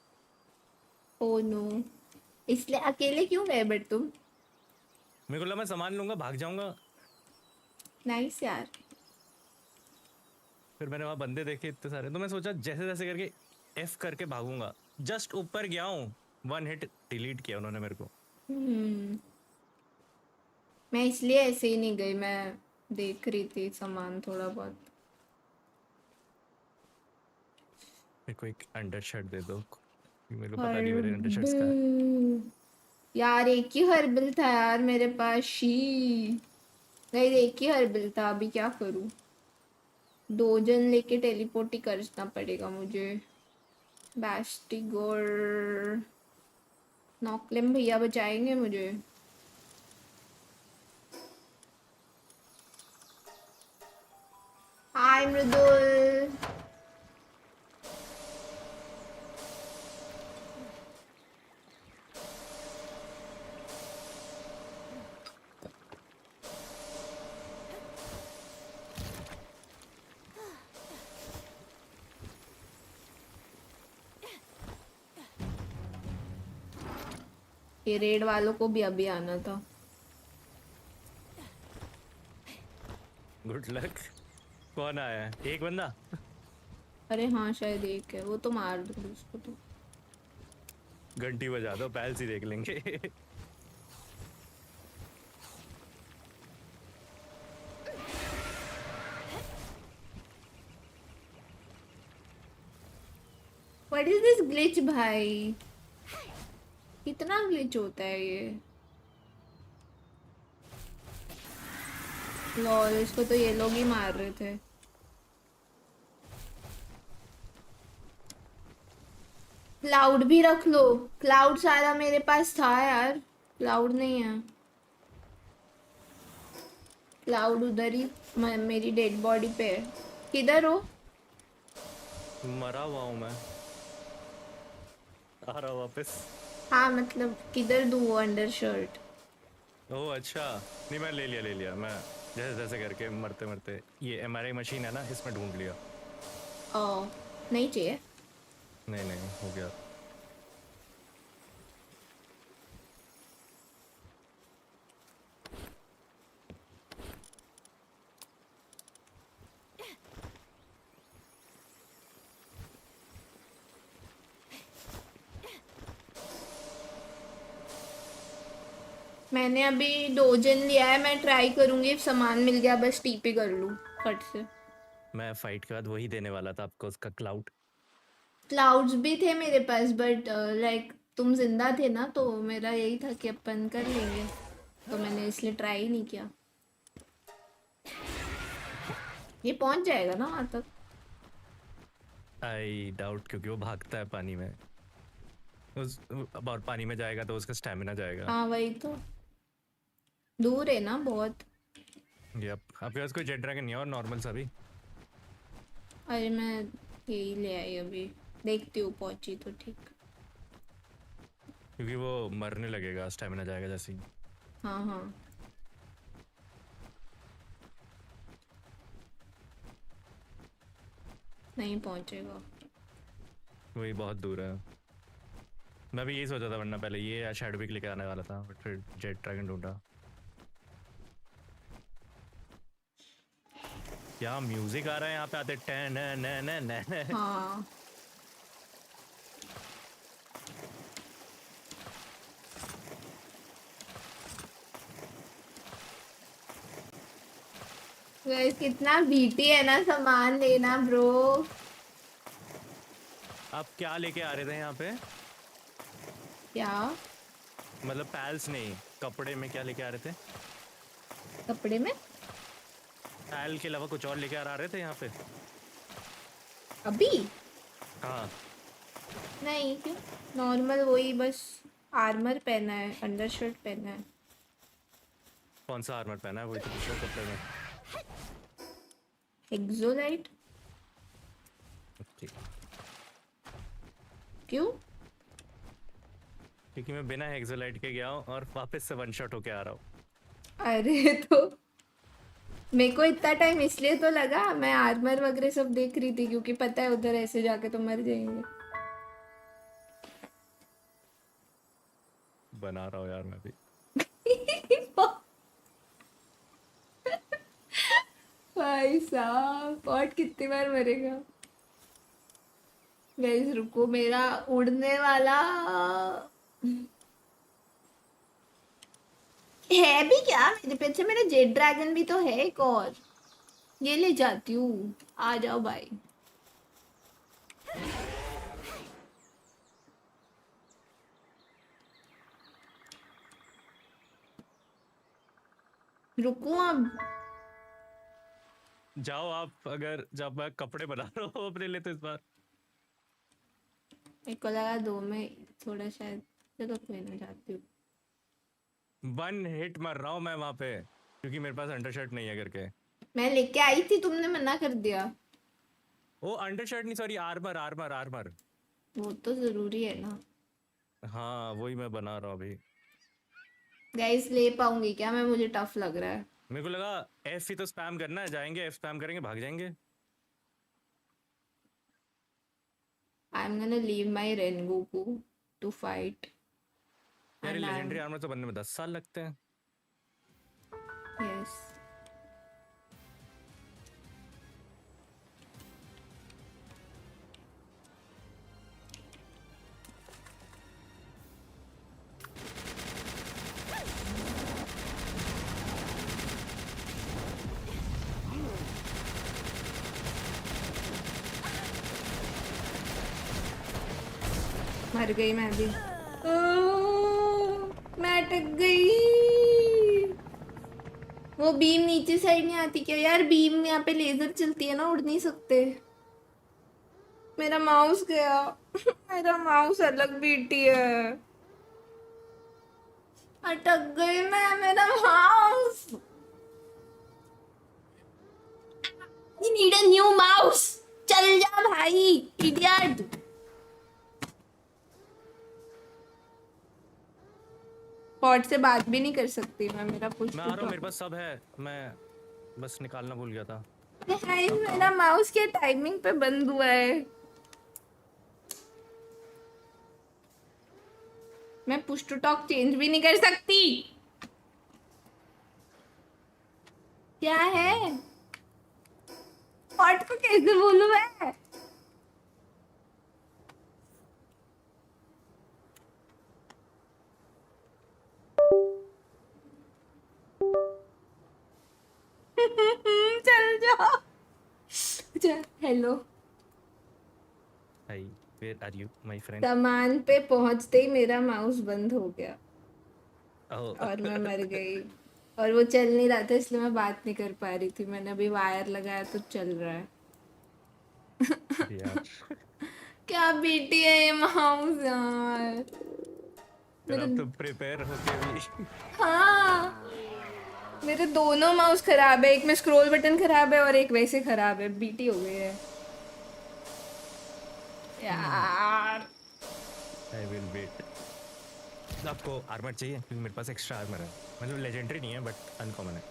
ओ नो इसलिए अकेले क्यों गए बट तुम? मेरे को लगा मैं सामान लूंगा भाग जाऊंगा। नाइस यार। फिर मैंने वहां बंदे देखे इतने सारे तो मैं सोचा जैसे जैसे करके एफ करके भागूंगा। जस्ट ऊपर गया हूँ 1 हिट डिलीट किया उन्होंने मेरे को। मैं इसलिए ऐसे ही नहीं गई मैं देख रही थी सामान थोड़ा बहुत। मेरे को एक अंडरशर्ट दे दो, मेरे को पता नहीं मेरे अंडरशर्ट्स कहाँ हर्बिल यार एक ही हर्बिल था यार मेरे पास शी नहीं एक ही हर्बिल था अभी क्या करूं? डोजन लेके टेलीपोर्ट ही करना पड़ेगा मुझे। बैस्टिगोर नॉकलेम भैया बचाएंगे मुझे। हाय मृदुल ये रेड वालों को भी अभी आना था। Good luck. कौन आया है? एक बंदा। अरे हाँ शायद एक है वो तो मार दो उसको तो। घंटी बजा दो पैल्स ही देख लेंगे। What is this glitch भाई? कितना ग्लिच होता है ये? लॉल इसको तो ये लोग ही मार रहे थे। क्लाउड भी रख लो। क्लाउड सारा मेरे पास था यार क्लाउड नहीं है। क्लाउड उधर ही मेरी डेड बॉडी पे है। किधर हो? मरा हुआ हूँ मैं, आ रहा हूँ वापस। हाँ मतलब किधर दूँ वो अंडर शर्ट? ओह अच्छा नहीं मैं ले लिया मैं जैसे जैसे करके मरते मरते ये MRI मशीन है ना इसमें ढूंढ लिया। ओह नहीं चाहिए। नहीं हो गया। मैंने अभी डोजन लिया है मैं ट्राई करूंगी सामान मिल गया बस टीपी कर लूँ फट से। मैं फाइट के बाद वही देने वाला था आपको उसका क्लाउड्स भी थे मेरे पास बट लाइक तुम जिंदा थे ना तो मेरा यही था कि अपन कर लेंगे तो मैंने इसलिए ट्राई ही नहीं किया। ये पहुंच जाएगा ना वहां तक? आई डाउट क्योंकि वो भागता है पानी में और पानी में जाएगा तो उसका स्टैमिना जाएगा। हाँ वही तो दूर है ना बहुत। यप आपके पास कोई जेट ड्रैगन नहीं है और नॉर्मल सा भी? अरे मैं यही ले आई अभी देखती हूँ पहुंची तो ठीक। क्योंकि वो मरने लगेगा, स्टैमिना जाएगा जैसे ही। हाँ हाँ नहीं पहुंचेगा, वही बहुत दूर है। मैं भी यही सोचा था, वरना पहले ये या शैडो पिक लेके आने वाला था, बट फिर जेट ड्रैगन ढूंढा। क्या म्यूजिक आ रहा है यहाँ पे आते टन न न न न। हाँ गाइस कितना बीटी है ना, सामान लेना ब्रो। आप क्या लेके आ रहे थे यहाँ पे? क्या मतलब पैल्स नहीं, कपड़े में क्या लेके आ रहे थे? कपड़े में? पैल के अलावा कुछ और लेके आ रहे थे यहाँ पे? अभी हाँ। नहीं, क्यों? नॉर्मल वही, बस आर्मर पहना है, अंडरशर्ट पहना है। कौन सा आर्मर पहना है? वही तो पूछ रहा हूँ कपड़े में। एक्सोलाइट। क्यों? क्योंकि मैं बिना एक्सोलाइट के गया हूँ और वापस से वन शॉट होके आ रहा हूँ। अरे तो मेरे को इतना टाइम इसलिए तो लगा, मैं आर्मर वगैरह सब देख रही थी, क्योंकि पता है उधर ऐसे जाके तो मर जाएंगे। बना रहा हूँ यार मैं भी। भाई साहब पॉट कितनी बार मरेगा? गाइस रुको, मेरा उड़ने वाला है भी क्या मेरे पीछे? मेरा जेट ड्रैगन भी तो है एक और, ये ले जाती हूँ। आ जाओ भाई। रुको अब। जाओ आप, अगर जब मैं कपड़े बना रहा हूँ अपने लिए तो इस बार। मेरे को लगा 2 में थोड़ा शायद, चलो कोई ना, जाती हूँ। 1 हिट मर रहा हूँ मैं वहाँ पे, क्योंकि मेरे पास अंडरशर्ट नहीं है करके। मैं लेके आई थी, तुमने मना कर दिया। ओ अंडरशर्ट नहीं, सॉरी आर्मर आर्मर आर्मर। वो तो जरूरी है ना। हाँ वही मैं बना रहा हूँ अभी। गाइस ले पाऊंगी क्या मैं? मुझे टफ लग रहा है। मेरे को लगा एफ ही तो स्पैम करना है, जाएंगे एफ स्पैम करेंगे भाग जाएंगे। I'm gonna leave my Rengoku to fight. यार And लेजेंडरी आर्मर तो बनने में 10 साल लगते हैं। yes. मर गई मैं भी। मैं अटक गई। वो बीम नीचे साइड नहीं आती क्या यार? बीम यहाँ पे लेजर चलती है ना, उड़ नहीं सकते। मेरा माउस गया। मेरा माउस अलग बीटी है। अटक गई मैं, मेरा mouse. I need a new mouse. चल जा भाई, इडियट। पॉट से बात भी नहीं कर सकती मैं, मेरा कुछ। मैं आ रहा हूँ, मेरे पास सब है, मैं बस निकालना भूल गया था। भाई मेरा माउस के टाइमिंग पे बंद हुआ है। मैं पुश टू टॉक चेंज भी नहीं कर सकती। क्या है? पॉट को कैसे बोलूं मैं? चल जाओ। Hello. Hi, where are you my friend? सामान पे पहुंचते ही मेरा माउस बंद हो गया। ओह। और मैं मर गई। और वो चल नहीं रहा था, इसलिए मैं बात नहीं कर पा रही थी। मैंने अभी वायर लगाया तो चल रहा है। यार क्या बेटी है ये माउस यार। मेरा तो प्रिपेयर होके भी। हाँ मेरे दोनों माउस खराब है, एक में स्क्रॉल बटन खराब है और एक वैसे खराब है, बीटी हो गई है यार। I will wait. आपको आर्मर चाहिए? क्योंकि मेरे पास एक्स्ट्रा आर्मर है, मतलब लेजेंडरी नहीं है बट अनकॉमन है।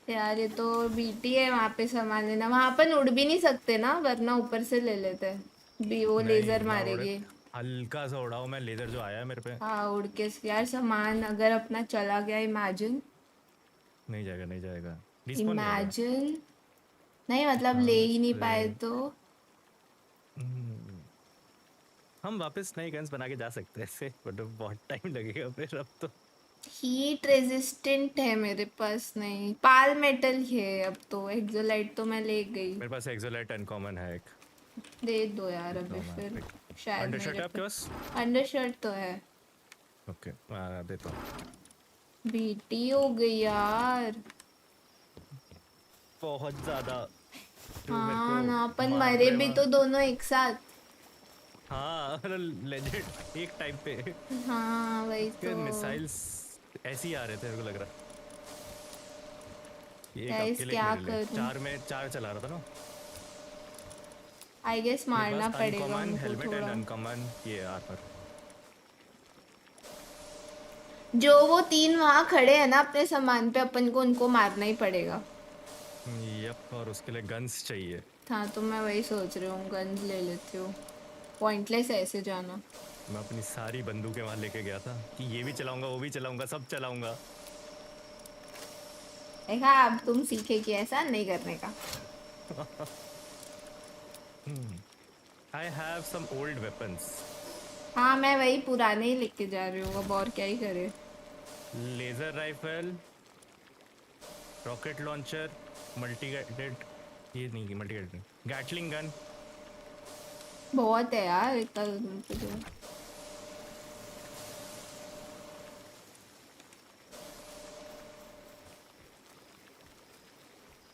यार ये तो बीटी है, वहाँ पे सामान लेना। वहाँ अपन उड़ भी नहीं सकते ना, वरना ऊपर से ले लेते भी, वो लेजर नहीं मैं उड़े, मारेगी। हल्का सा उड़ाऊँ मैं, लेजर जो आया है मेरे पे। हाँ उड़ के यार सामान अगर अपना चला गया, इमेजिन। नहीं जाएगा, नहीं जाएगा, रिस्पॉन नहीं होगा। इमेजिन नहीं, मतलब ले हाँ ही नहीं से पाए तो। हम वापस नए गन्स बना के जा सकते हैं ऐसे, बट बहुत टाइम लगेगा फिर। अब तो हीट रेजिस्टेंट है मेरे पास, नहीं पाल मेटल है अब तो। एक्सोलाइट तो मैं ले गई। मेरे पास एक्सोलाइट अनकॉमन है एक। दे दो यार अभी फिर, शायद अंडरशर्ट मेरे है आपके पास? अंडरशर्ट तो है। ओके देता हूँ। बीटी हो गई यार। बहुत ज्यादा। हाँ ना, अपन मरे भी तो दोनों एक साथ। हाँ लेजेंड एक टाइम पे। हाँ वही तो। मिसाइल्स ऐसे ही आ रहे थे, मेरे को लग रहा। ये एक गाइस आपके लिए, क्या एक मेरे लिए। करूं? चार चला रहा था ना। आई गेस मारना पड़ेगा अनकॉमन उनको हेलमेट एंड थोड़ा। अनकॉमन ये आर्मर। जो वो 3 वहाँ खड़े हैं ना अपने सामान पे, अपन को उनको मारना ही पड़ेगा। यप, और उसके लिए गन्स चाहिए। हाँ तो मैं वही सोच रही हूँ, गन्स ले लेती हूँ। पॉइंटलेस है ऐसे जाना। मैं अपनी सारी बंदूकें वहां लेके गया था कि ये भी चलाऊंगा, वो भी चलाऊंगा, सब चलाऊंगा। देखा, अब तुम सीखे कि ऐसा नहीं करने का। I have some old weapons. हाँ मैं वही पुराने ही लेके जा रही हूँ, अब और क्या ही करे। Laser rifle, rocket launcher, multi guided, ये नहीं मल्टी गाइडेड, गैटलिंग गन। बहुत है यार इतना।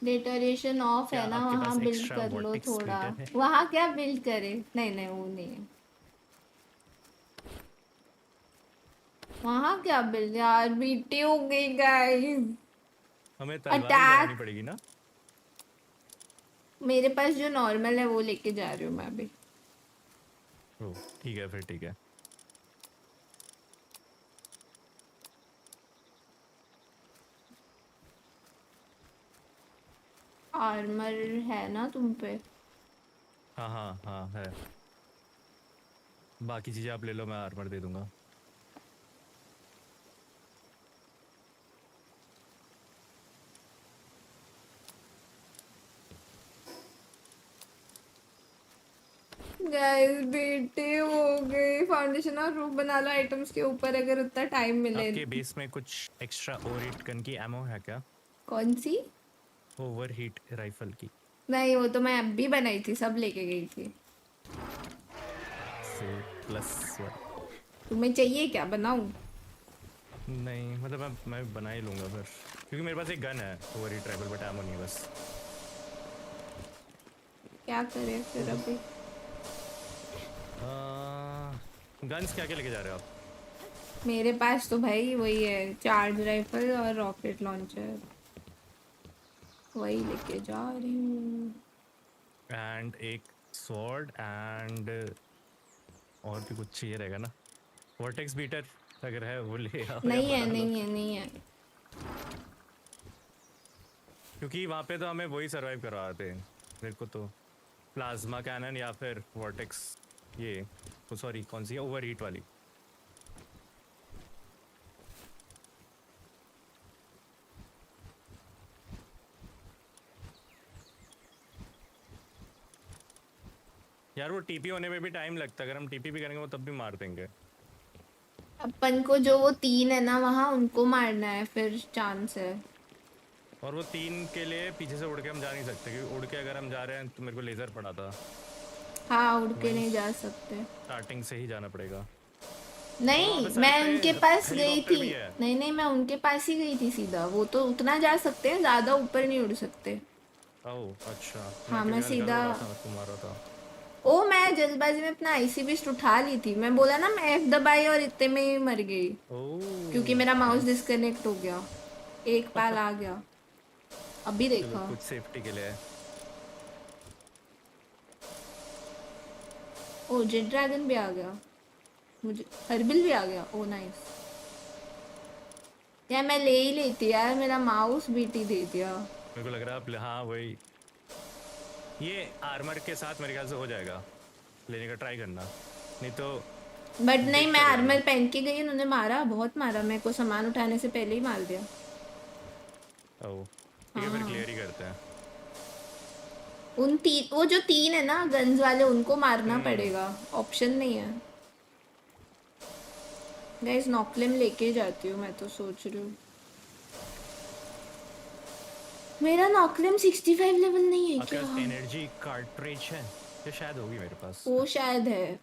डेटोरेशन ऑफ है ना, वहाँ बिल्ड कर लो थोड़ा। वहाँ क्या बिल्ड करे? नहीं नहीं वो नहीं है वहाँ। क्या बिल्ड यार, बीटी हो गई गाइस। हमें तलवार बनानी पड़ेगी ना। मेरे पास जो नॉर्मल है वो लेके जा रही हूँ मैं अभी। ठीक है फिर, ठीक है। आर्मर है ना तुम पे? हाँ हाँ हाँ है। बाकी चीजें आप ले लो, मैं आर्मर दे दूंगा। गाइस बेटे हो गए। फाउंडेशन और रूफ बना लो आइटम्स के ऊपर अगर उतना टाइम मिले। आपके बेस में कुछ एक्स्ट्रा ओवरहीट गन की एमो है क्या? कौन सी? ओवरहीट राइफल की। नहीं वो तो मैं अब भी बनाई थी, सब लेके गई थी। +1। तुम्हें चाहिए क्या बनाऊं? नहीं मतलब मैं बना ही लूंगा फिर, क्योंकि मेरे पास एक गन है ओवरहीट राइफल, बट एमो नहीं बस। क्या करें फिर अभी? गन्स क्या क्या लेके जा रहे हो आप? मेरे पास तो भाई वही है, चार्ज राइफल और रॉकेट लॉन्चर, वही लेके जा रही हूँ। एंड एक स्वॉर्ड एंड और भी कुछ चाहिए रहेगा ना। वर्टेक्स बीटर अगर है वो ले आओ। नहीं है नहीं है नहीं है, क्योंकि वहाँ पे तो हमें वही सरवाइव करवाते हैं। मेरे को तो प्लाज्मा कैनन या फिर वर्टेक्स, ये सॉरी कौन सी है, ओवरहीट वाली। यार वो टीपी होने में भी टाइम लगता है, अगर हम टीपी भी करेंगे वो तब भी मार देंगे। अपन को जो वो 3 है ना वहाँ, उनको मारना है फिर चांस है। और वो 3 के लिए पीछे से उड़ के हम जा नहीं सकते, क्योंकि उड़ के अगर हम जा रहे हैं तो मेरे को लेजर पड़ा था। हाँ उड़ के नहीं जा सकते, स्टार्टिंग से ही जाना पड़ेगा। नहीं मैं उनके पास गई थी। नहीं नहीं मैं उनके पास ही गई थी सीधा, वो तो उतना जा सकते हैं, ज्यादा ऊपर नहीं उड़ सकते। ओह अच्छा। हाँ मैं सीधा तुम्हारा था। ओ मैं जल्दबाजी में अपना आईसी बिस्ट उठा ली थी, मैं बोला ना मैं F दबाई और इतने में ही मर गई, क्योंकि मेरा माउस डिस्कनेक्ट हो गया, एक पाल आ गया। अभी देखा कुछ सेफ्टी के लिए। ओ जेट ड्रैगन भी आ गया। मुझे हर्बिल भी आ गया। ओ नाइस यार, मैं ले ही लेती यार, मेरा माउस बीटी दे दिया। मेरे को लग रहा है हाँ वही, ये आर्मर के साथ मेरे ख्याल से हो जाएगा, लेने का ट्राई करना, नहीं तो बट नहीं, दिक्कत मैं करेगा। आर्मर पहन के गई, उन्होंने मारा, बहुत मारा मेरे को, सामान उठाने से पहले ही मार दिया। ओह ठीक है, फिर हाँ। क्लियर ही करते हैं। वो जो 3 है ना गन्स वाले, उनको मारना पड़ेगा, ऑप्शन नहीं है। गाइस नॉकलेम लेके जाती हूँ मैं, तो सोच रही हूँ। मेरा नॉकलेम 65 लेवल नहीं है क्या? एनर्जी कार्ट्रिज है ये, शायद होगी मेरे पास। वो शायद है।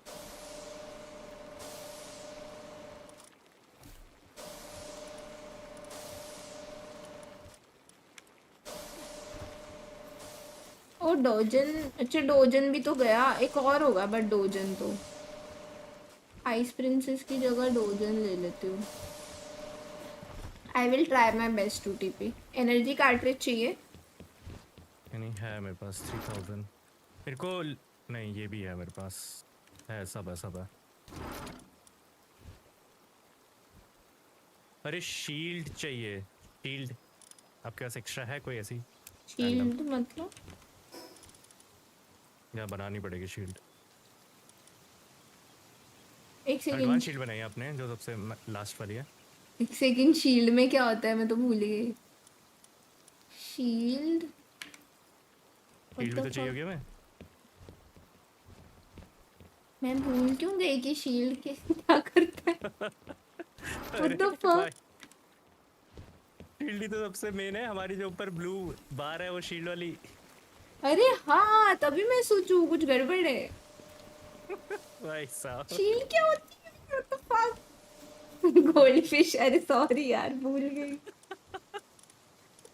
ओ डोजन, अच्छा डोजन भी तो गया, एक और होगा बट डोजन तो आइस प्रिंसेस की जगह डोजन ले लेती हूँ। I will try my best to TP. Energy cartridge चाहिए? नहीं है मेरे पास 3000 मेरे को, नहीं ये भी है मेरे पास, है सब है सब है। अरे शील्ड चाहिए, शील्ड आपके पास एक्स्ट्रा है कोई ऐसी? शील्ड मतलब या बनानी पड़ेगी शील्ड? एक सेकंड, एडवांस शील्ड बनाई आपने जो सबसे लास्ट वाली है? एक सेकंड, शील्ड में क्या होता है, मैं तो भूल गई। शील्ड शील्ड भी तो चाहिए होगी हमें। मैं भूल क्यों गई कि शील्ड के क्या करता है। What the fuck? शील्ड ही तो सबसे मेन है, हमारी जो ऊपर ब्लू बार है वो शील्ड वाली। अरे हाँ, तभी मैं सोचूं कुछ गड़बड़ है। भाई साहब शील्ड क्या होती है? What the fuck? Gold fish, अरे सॉरी यार, भूल गई।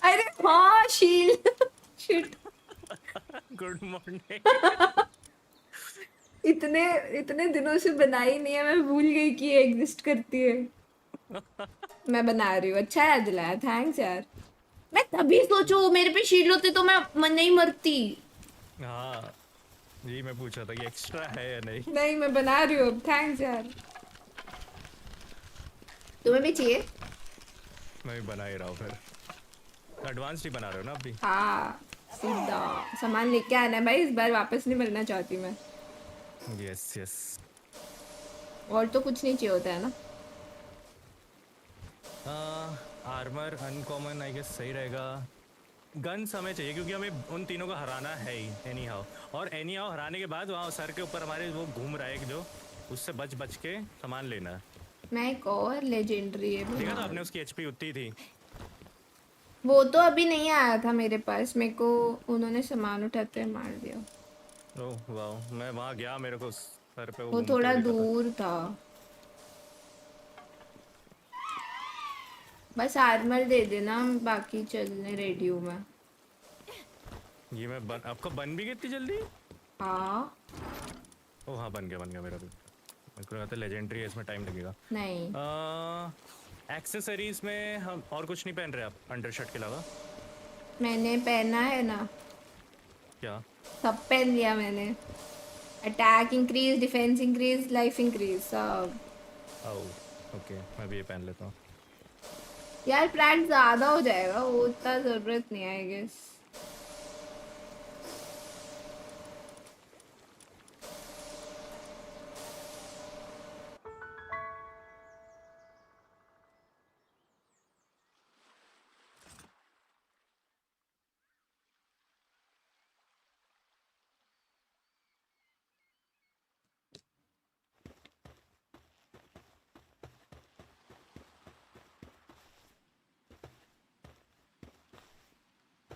अरे हाँ शील्ड शिट। Good morning. इतने दिनों से बनाई नहीं है, मैं भूल गई कि ये एग्जिस्ट करती है। मैं बना रही हूँ, अच्छा याद दिलाया, थैंक्स यार। मैं तभी सोचू मेरे पे शील्ड होती तो मैं नहीं मरती। हाँ जी, मैं पूछा था कि एक्स्ट्रा है या नहीं। नहीं, मैं बना रही हूँ अब, थैंक्स यार। तुम्हें भी चाहिए? मैं भी बना ही रहा हूँ फिर। एडवांस ही बना रहे हो ना अभी? हाँ सीधा सामान लेके आना है भाई, इस बार वापस नहीं भरना चाहती मैं। Yes yes. और तो कुछ नहीं चाहिए होता है ना। आर्मर अनकॉमन आई गेस सही रहेगा। गन्स हमें चाहिए क्योंकि हमें उन तीनों को हराना है ही एनी हाउ, और एनी हाउ हराने के बाद वहाँ सर के ऊपर हमारे वो घूम रहा है जो, उससे बच बच के सामान लेना है। मैं एक और लेजेंडरी है देखा था आपने, उसकी एचपी उतनी थी। वो तो अभी नहीं आया था मेरे पास, मेरे को उन्होंने सामान उठाते हुए मार दिया। ओह वाह, मैं वहाँ गया, मेरे को सर पे वो थोड़ा दूर था। बस आर्मर दे देना, बाकी चलने रेडी हूँ मैं। ये मैं आपका बन भी गई इतनी जल्दी? हाँ। ओह हाँ, बन गया मेरा भी। मेरे को लगा था लेजेंडरी है, इसमें टाइम लगेगा। नहीं। एक्सेसरीज में हम और कुछ नहीं पहन रहे आप अंडरशर्ट के अलावा? मैंने पहना है ना। क्या? सब पहन लिया मैंने। Attack increase, defence increase, life increase, सब। ओके, मैं भी ये पहन लेता हूँ। यार प्लान ज़्यादा हो जाएगा, वो उतना ज़रूरत नहीं है आई गेस।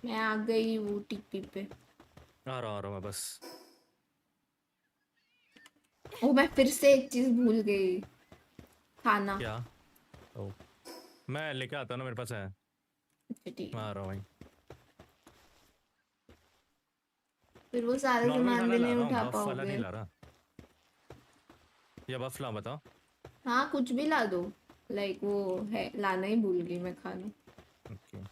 मैं आ गई वो टीपी पे। आ रहा हूँ मैं बस। ओ मैं फिर से एक चीज भूल गई, खाना। क्या? ओ मैं लेके आता हूँ ना, मेरे पास है। अच्छा ठीक। मैं आ रहा हूँ भाई। फिर वो सारा सामान भी नहीं उठा पाओगे। नहीं ला रहा या बफ ला, बताओ। हाँ कुछ भी ला दो, लाइक वो है, लाना ही भूल गई मैं खाना। ओके।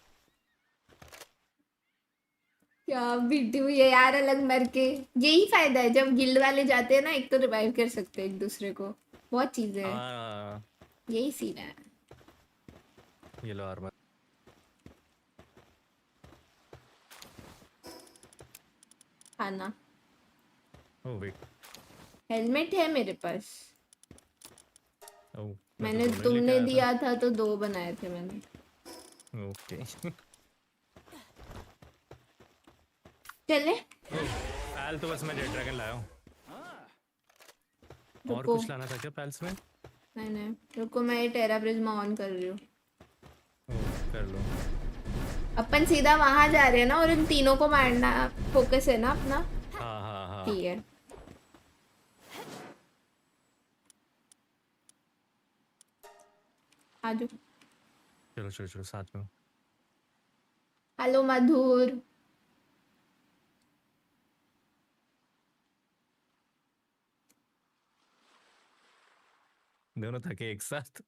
क्या बीटी हुई है यार अलग मर के। यही फायदा है जब गिल्ड वाले जाते हैं ना, एक तो रिवाइव कर सकते हैं एक दूसरे को, बहुत चीजें हैं, हाँ यही सीन है। ये लो आर्मर। खाना ओह वेट, हेलमेट है मेरे पास। ओह मैंने तुमने दिया था तो 2 बनाए थे मैंने। ओके चले पैल तो बस मैं रेड ड्रैगन लाया हूँ। और रुको। कुछ लाना था क्या पैल्स में? नहीं रुको, मैं ये टेरा प्रिज्मा ऑन कर रही हूँ। कर लो। अपन सीधा वहां जा रहे हैं ना, और इन तीनों को मारना फोकस है ना अपना। हाँ हाँ हाँ ठीक है। आजो। चलो चलो चलो साथ में। हेलो मधुर। दोनों थके एक साथ।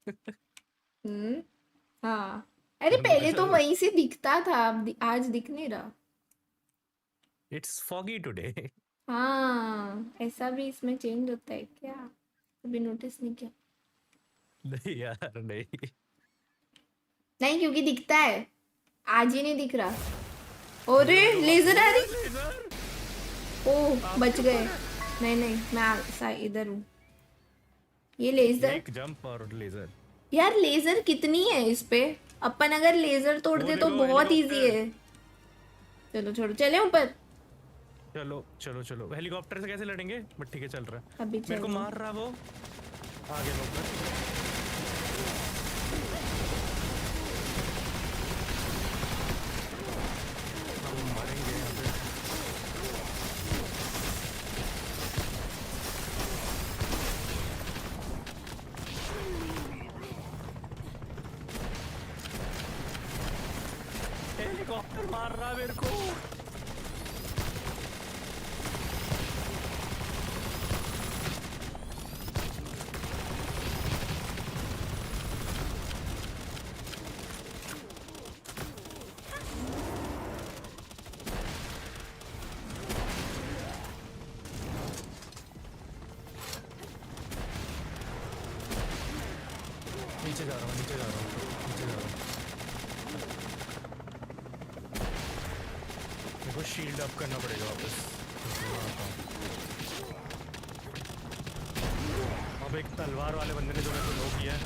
हाँ अरे तुमको पहले कैसा तो लगा? वहीं से दिखता था, आज दिख नहीं रहा। It's foggy today. हाँ ऐसा भी इसमें चेंज होता है क्या? कभी नोटिस नहीं किया। नहीं यार नहीं। नहीं क्योंकि दिखता है, आज ही नहीं दिख रहा। अरे लेजर आ रही। ओह बच गए। नहीं मैं इधर हूँ। ये लेजर, एक जंप और लेजर। यार लेजर कितनी है इस पे? अपन अगर लेजर तोड़ दे तो बहुत इजी है। चलो छोड़ो, चले ऊपर। चलो चलो चलो, हेलीकॉप्टर से कैसे लड़ेंगे? बट ठीक है चल रहा है। अभी मेरे को चलो। मार रहा वो आगे ऊपर। हम मारेंगे यहाँ पे। हेलीकॉप्टर मार रहा मेरे को। नीचे जा रहा हूँ, नीचे जा रहा हूँ, नीचे जा रहा हूँ। मेरे को शील्ड अप करना पड़ेगा वापस। अब एक तलवार वाले बंदे ने जो मेरे को लो किया है।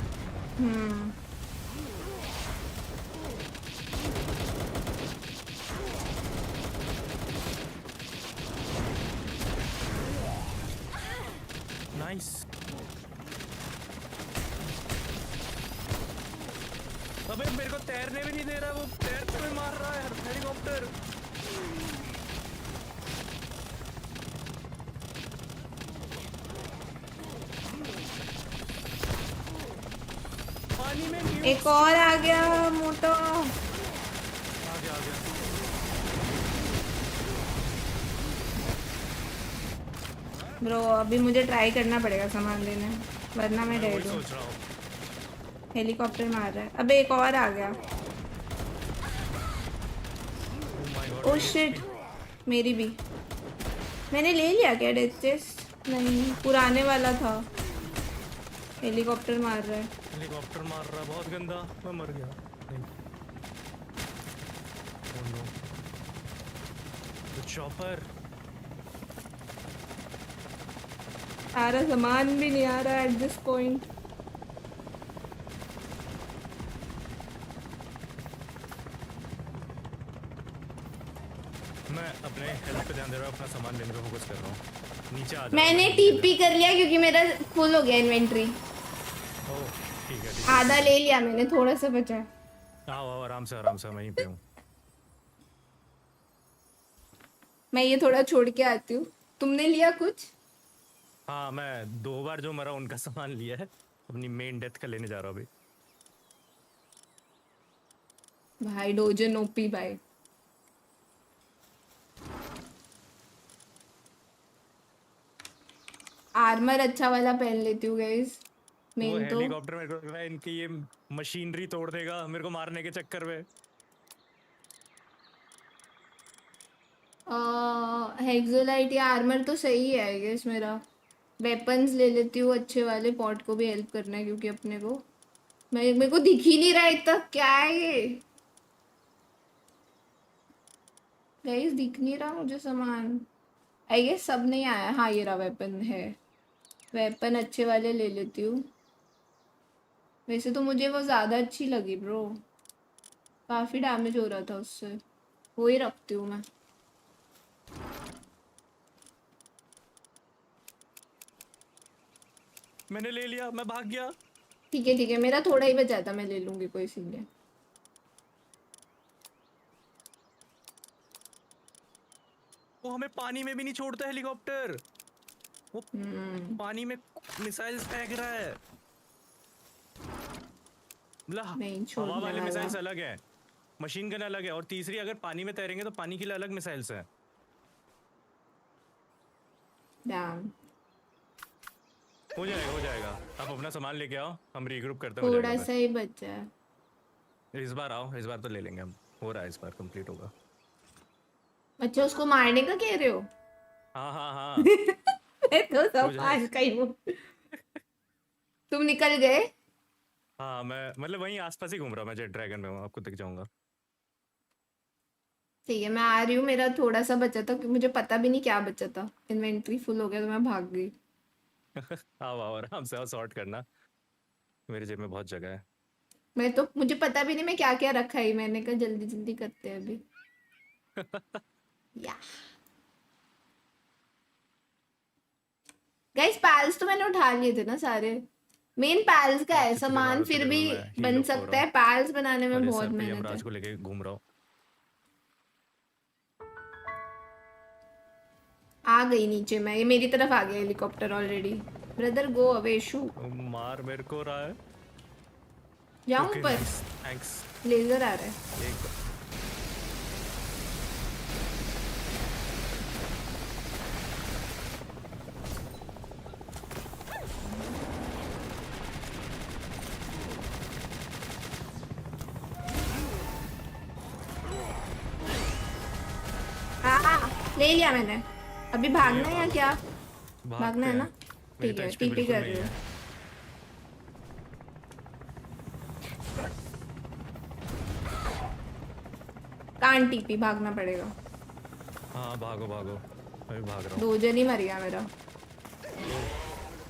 नाइस। अबे मेरे को तैरने भी नहीं दे रहा, वो तैरते हुए मार रहा है हेलीकॉप्टर। पानी में एक और आ गया मोटो। आ गया ब्रो अभी मुझे ट्राई करना पड़ेगा सामान लेने, वरना मैं डेड हूँ। सोच रहा हूँ। हेलीकॉप्टर मार रहा है। अबे एक और आ गया। ओह शिट, मेरी भी। मैंने ले लिया क्या डेथ चेस्ट? नहीं, पुराने वाला था। हेलीकॉप्टर मार रहा है। हेलीकॉप्टर मार रहा, बहुत गंदा। मैं मर गया। नहीं। Oh no. The chopper. सारा सामान भी नहीं आ रहा एट दिस पॉइंट। मैं अपने हेल्थ पे ध्यान दे रहा हूँ, अपना सामान लेने पे फोकस कर रहा हूँ। नीचे आ जाओ। मैंने टीपी कर लिया क्योंकि मेरा फुल हो गया इन्वेंट्री। ओह ठीक है। आधा ले लिया मैंने, थोड़ा सा बचा। आओ आओ आराम से मैं यहीं पे हूँ। मैं ये थोड़ा छोड़ के आती हूँ। तुमने लिया कुछ? हाँ मैं 2 बार जो मरा उनका सामान लिया है, अपनी मेन डेथ का लेने जा रहा हूँ अभी। भाई डोजन ओपी भाई। आर्मर अच्छा वाला पहन लेती हूँ गाइस। वो मेन तो हेलीकॉप्टर मेरे को लग रहा है इनकी ये मशीनरी तोड़ देगा मेरे को मारने के चक्कर में। हेक्सोलाइट या आर्मर तो सही है आई गेस मेरा। वेपन्स ले लेती हूँ अच्छे वाले, पॉट को भी हेल्प करना है क्योंकि अपने को मेरे को दिख ही नहीं रहा है इतना, क्या है ये गाइस, दिख नहीं रहा मुझे सामान। आई गेस सब नहीं आया। हाँ ये रहा, वेपन है, वेपन अच्छे वाले ले लेती हूँ। वैसे तो मुझे वो ज़्यादा अच्छी लगी ब्रो, काफ़ी डैमेज हो रहा था उससे, वो ही रखती हूँ मैं। मैंने ले लिया, मैं भाग गया। ठीक है, मेरा थोड़ा ही बचा था, मैं ले लूँगी कोई सीन नहीं। वो हमें पानी में भी नहीं छोड़ता हेलीकॉप्टर, वो पानी में मिसाइल्स फेंक रहा है। नहीं हवा वाले वाला। मिसाइल्स अलग है, मशीन गन अलग है, और तीसरी अगर पानी में तैरेंगे तो पानी के लिए अलग मिसाइल्स है। हो जाएगा। आप अपना सामान लेके आओ, हम रीग्रुप करते हैं। थोड़ा सा ही बचा है। इस बार आओ, इस बार तो ले लेंगे हम, हो रहा है, इस बार कंप्लीट होगा। अच्छा उसको मारने का कह रहे हो? हाँ। मैं तो सब आज का ही हूँ। तुम निकल गए? हाँ मैं मतलब वहीं आसपास ही घूम रहा हूँ, मैं जेट ड्रैगन में हूँ, आपको दिख जाऊंगा। ठीक है, मैं आ रही हूँ। मेरा थोड़ा सा बचा था, मुझे पता भी नहीं क्या बचा था, इन्वेंटरी फुल हो गया तो मैं भाग गई। आओ आराम से आओ, सॉर्ट करना, मेरी जेब में बहुत जगह है। मुझे पता भी नहीं मैं क्या क्या रखा है, मैंने कहा जल्दी जल्दी करते हैं अभी। या गाइस, पैल्स तो मैंने उठा लिए थे ना सारे। मेन पैल्स का है, सामान फिर भी बन सकता है, पैल्स बनाने में बहुत मेहनत है। को लेके घूम रहा हूँ। आ गई नीचे मैं, ये मेरी तरफ आ गया helicopter already. Brother go away shoo. मार मेरे को रहा है। जाऊं पर थैंक्स। लेजर आ रहा है। ले लिया मैंने। अभी भागना है या क्या? भागना है ना? ठीक है, टीपी कर रही हूँ। कान टीपी, भागना पड़ेगा। हाँ भागो मैं भी भाग रहा हूँ। 2 जन ही मर गया मेरा।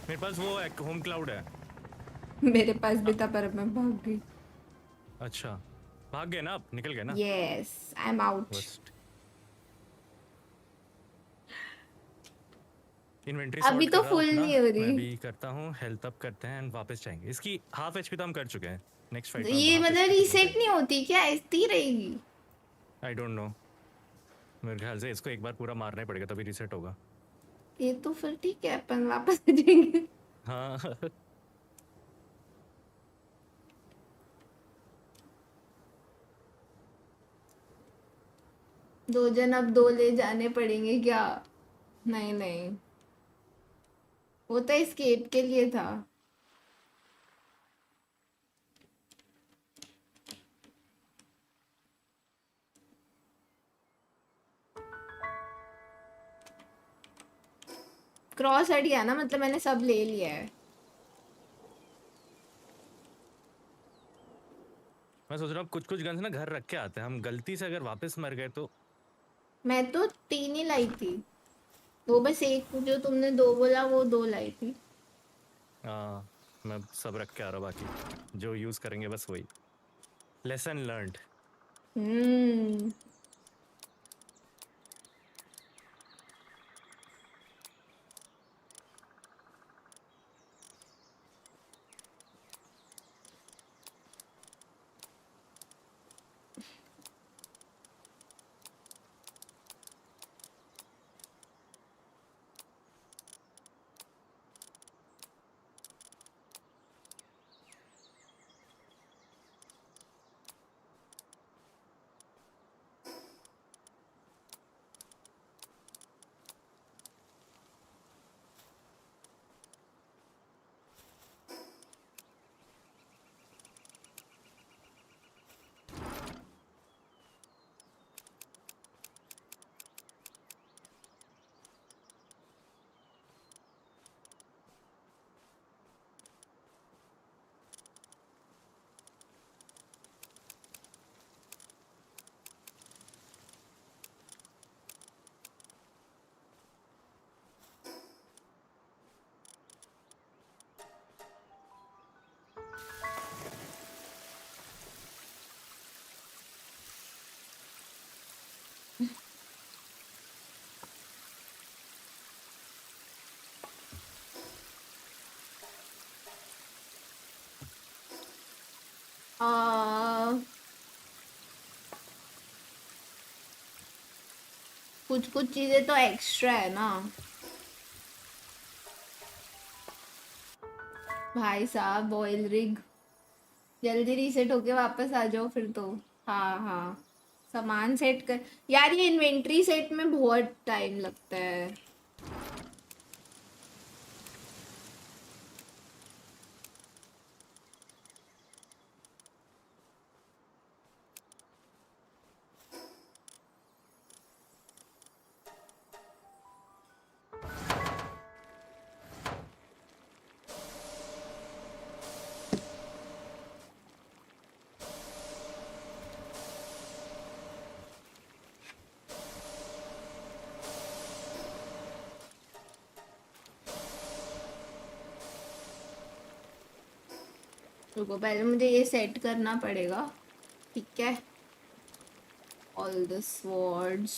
मेरे पास वो होम क्लाउड है। मेरे पास भी था पर मैं भाग गई। अच्छा भाग गए ना आप, निकल गए ना? Yes I am out. Inventory अभी तो फुल नहीं हो रही। मैं भी करता हूँ, हेल्थ अप करते हैं एंड वापस जाएंगे। इसकी हाफ एचपी तो हम कर चुके हैं। नेक्स्ट फाइट ये मतलब रीसेट नहीं होती क्या? ऐसी रहेगी? आई डोंट नो, मेरे ख्याल से इसको एक बार पूरा मारना ही पड़ेगा तभी रीसेट होगा। ये तो फिर ठीक है, अपन वापस आ जाएंगे। हाँ दो जन अब 2 ले जाने पड़ेंगे क्या? नहीं वो तो एस्केप के लिए था। क्रॉस हट गया ना, मतलब मैंने सब ले लिया है। मैं सोच रहा हूँ कुछ गन्स ना घर रख के आते हैं, हम गलती से अगर वापस मर गए तो। मैं तो 3 ही लाई थी, वो बस एक जो तुमने 2 बोला वो 2 लाई थी। हाँ मैं सब रख के आ रहा हूँ, बाकी जो यूज करेंगे बस वही। Lesson learned. कुछ कुछ चीजें तो एक्स्ट्रा है ना भाई साहब। बॉयल रिग जल्दी रीसेट होके वापस आ जाओ फिर तो। हाँ हाँ सामान सेट कर यार। ये इन्वेंट्री सेट में बहुत टाइम लगता है। रुको पहले मुझे ये सेट करना पड़ेगा। ठीक है ऑल द स्वॉर्ड्स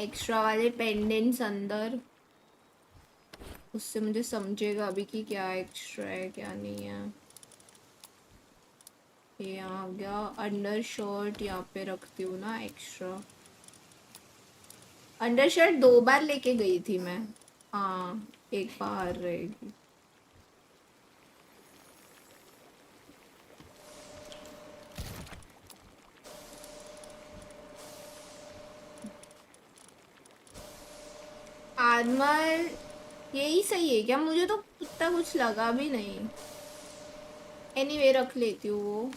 एक्स्ट्रा वाले पेंडेंट्स अंदर। उससे मुझे समझेगा अभी कि क्या एक्स्ट्रा है क्या नहीं है। ये आ गया अंडर शर्ट यहाँ पे रखती हूँ ना एक्स्ट्रा। अंडर शर्ट 2 बार लेके गई थी मैं। हाँ एक बाहर रहेगी। आर्मर यही सही है क्या? मुझे तो इतना कुछ लगा भी नहीं। एनीवे रख लेती हूँ वो।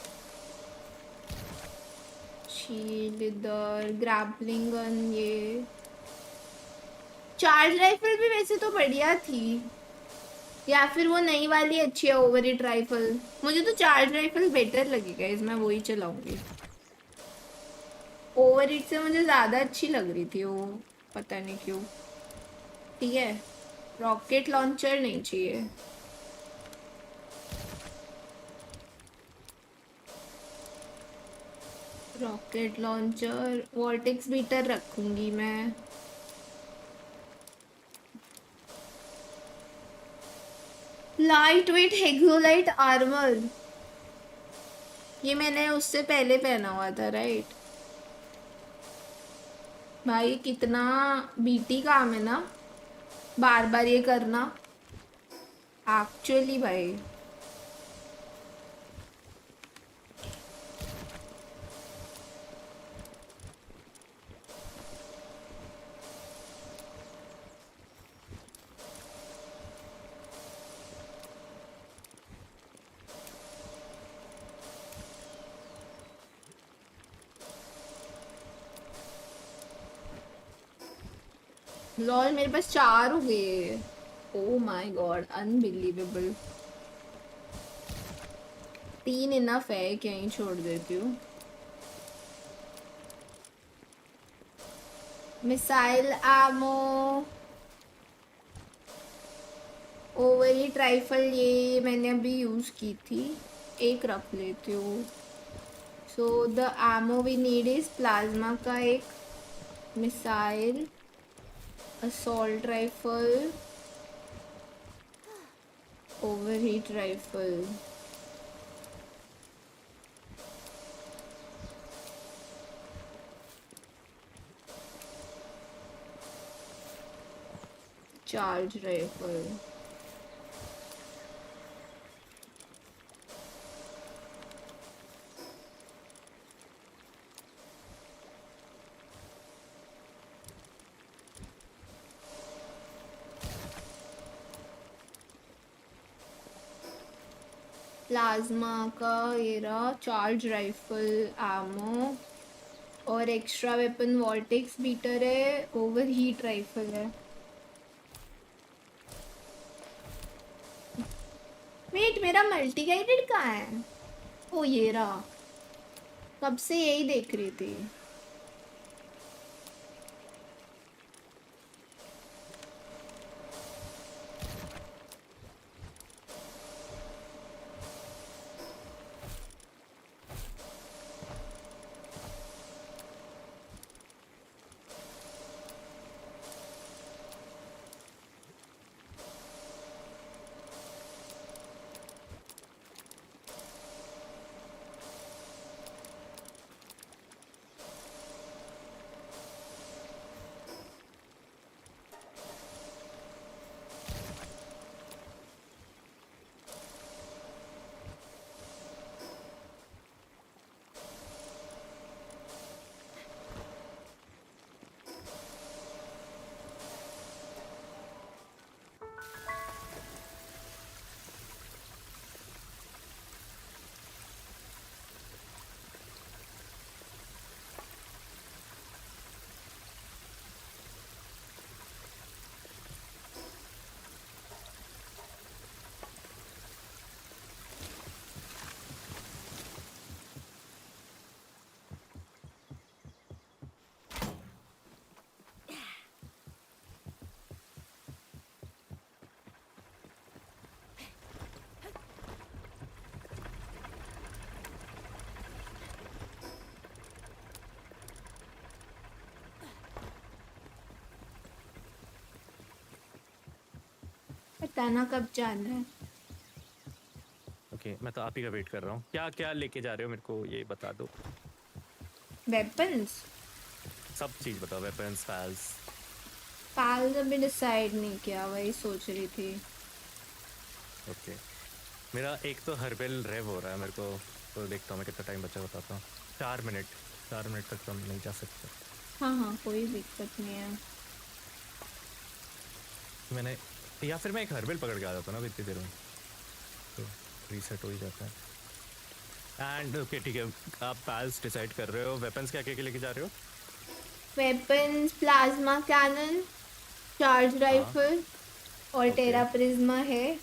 शील्ड इधर ग्रैपलिंग गन ये चार्ज राइफल भी वैसे तो बढ़िया थी या फिर वो नई वाली अच्छी है ओवर हिट राइफल। मुझे तो चार्ज राइफल बेटर लगेगा इसमें वही चलाऊंगी। ओवर हिट से मुझे ज़्यादा अच्छी लग रही थी वो पता नहीं क्यों। ठीक है रॉकेट लॉन्चर नहीं चाहिए। रॉकेट लॉन्चर वॉर्टेक्स बीटर रखूंगी मैं। लाइट वेट हेक्सोलाइट आर्मर ये मैंने उससे पहले पहना हुआ था राइट। भाई कितना बीटी काम है ना बार बार ये करना एक्चुअली भाई। लॉल मेरे पास 4 हो गए। ओ माय गॉड अनबिलीवेबल। 3 इनफ है क्या ही छोड़ देती हूँ। मिसाइल आमो ओवर हिट राइफल ये मैंने अभी यूज़ की थी एक रख लेती हूँ। So the ammo we need is plasma का एक missile assault rifle over heat rifle. Charge rifle plasma का ये रहा चार्ज राइफल आमो और एक्स्ट्रा वेपन वॉर्टेक्स बीटर है ओवर हीट राइफल है। वेट मेरा मल्टी गाइडेड कहाँ है? ओ ये रहा कब से यही देख रही थी। बताना कब जाना है। ओके मैं तो आप ही का वेट कर रहा हूँ। क्या क्या लेके जा रहे हो मेरे को ये बता दो। वेपन्स सब चीज़ बताओ, वेपन्स, फाइल्स। पाल अभी डिसाइड नहीं किया, वही सोच रही थी। ओके मेरा एक तो हर्बल रेव हो रहा है मेरे को, तो देखता हूँ मैं कितना टाइम बचा, बताता हूँ। 4 मिनट तक तो हम नहीं जा सकते। हाँ हाँ कोई दिक्कत नहीं है। मैंने या फिर मैं एक हर्बल पकड़ के आ जाता हूँ ना इतनी देर में, तो रीसेट हो ही जाता है। एंड ओके ठीक है, आप पाल्स डिसाइड कर रहे हो। वेपन्स क्या क्या लेके जा रहे हो? Weapons plasma cannon, charge rifle और टेरा प्रिज्मा है।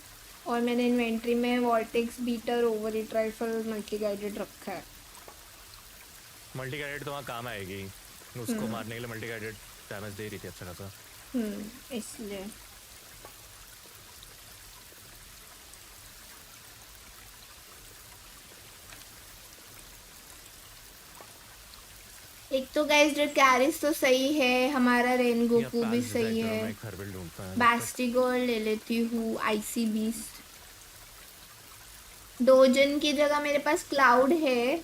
और मैंने इन्वेंट्री में vortex beater over hit rifle multi guided रखा है। मल्टी गाइडेड तो वहाँ काम आएगी, उसको मारने के लिए मल्टी गाइडेड डैमेज दे रही थी अच्छा खासा। इसलिए एक तो गाइस ड्रैकारिस तो सही है, हमारा रेनगोकू भी सही है। बैस्टिगोल ले लेती हूँ, आईसी बीस्ट। डोजन की जगह मेरे पास क्लाउड है।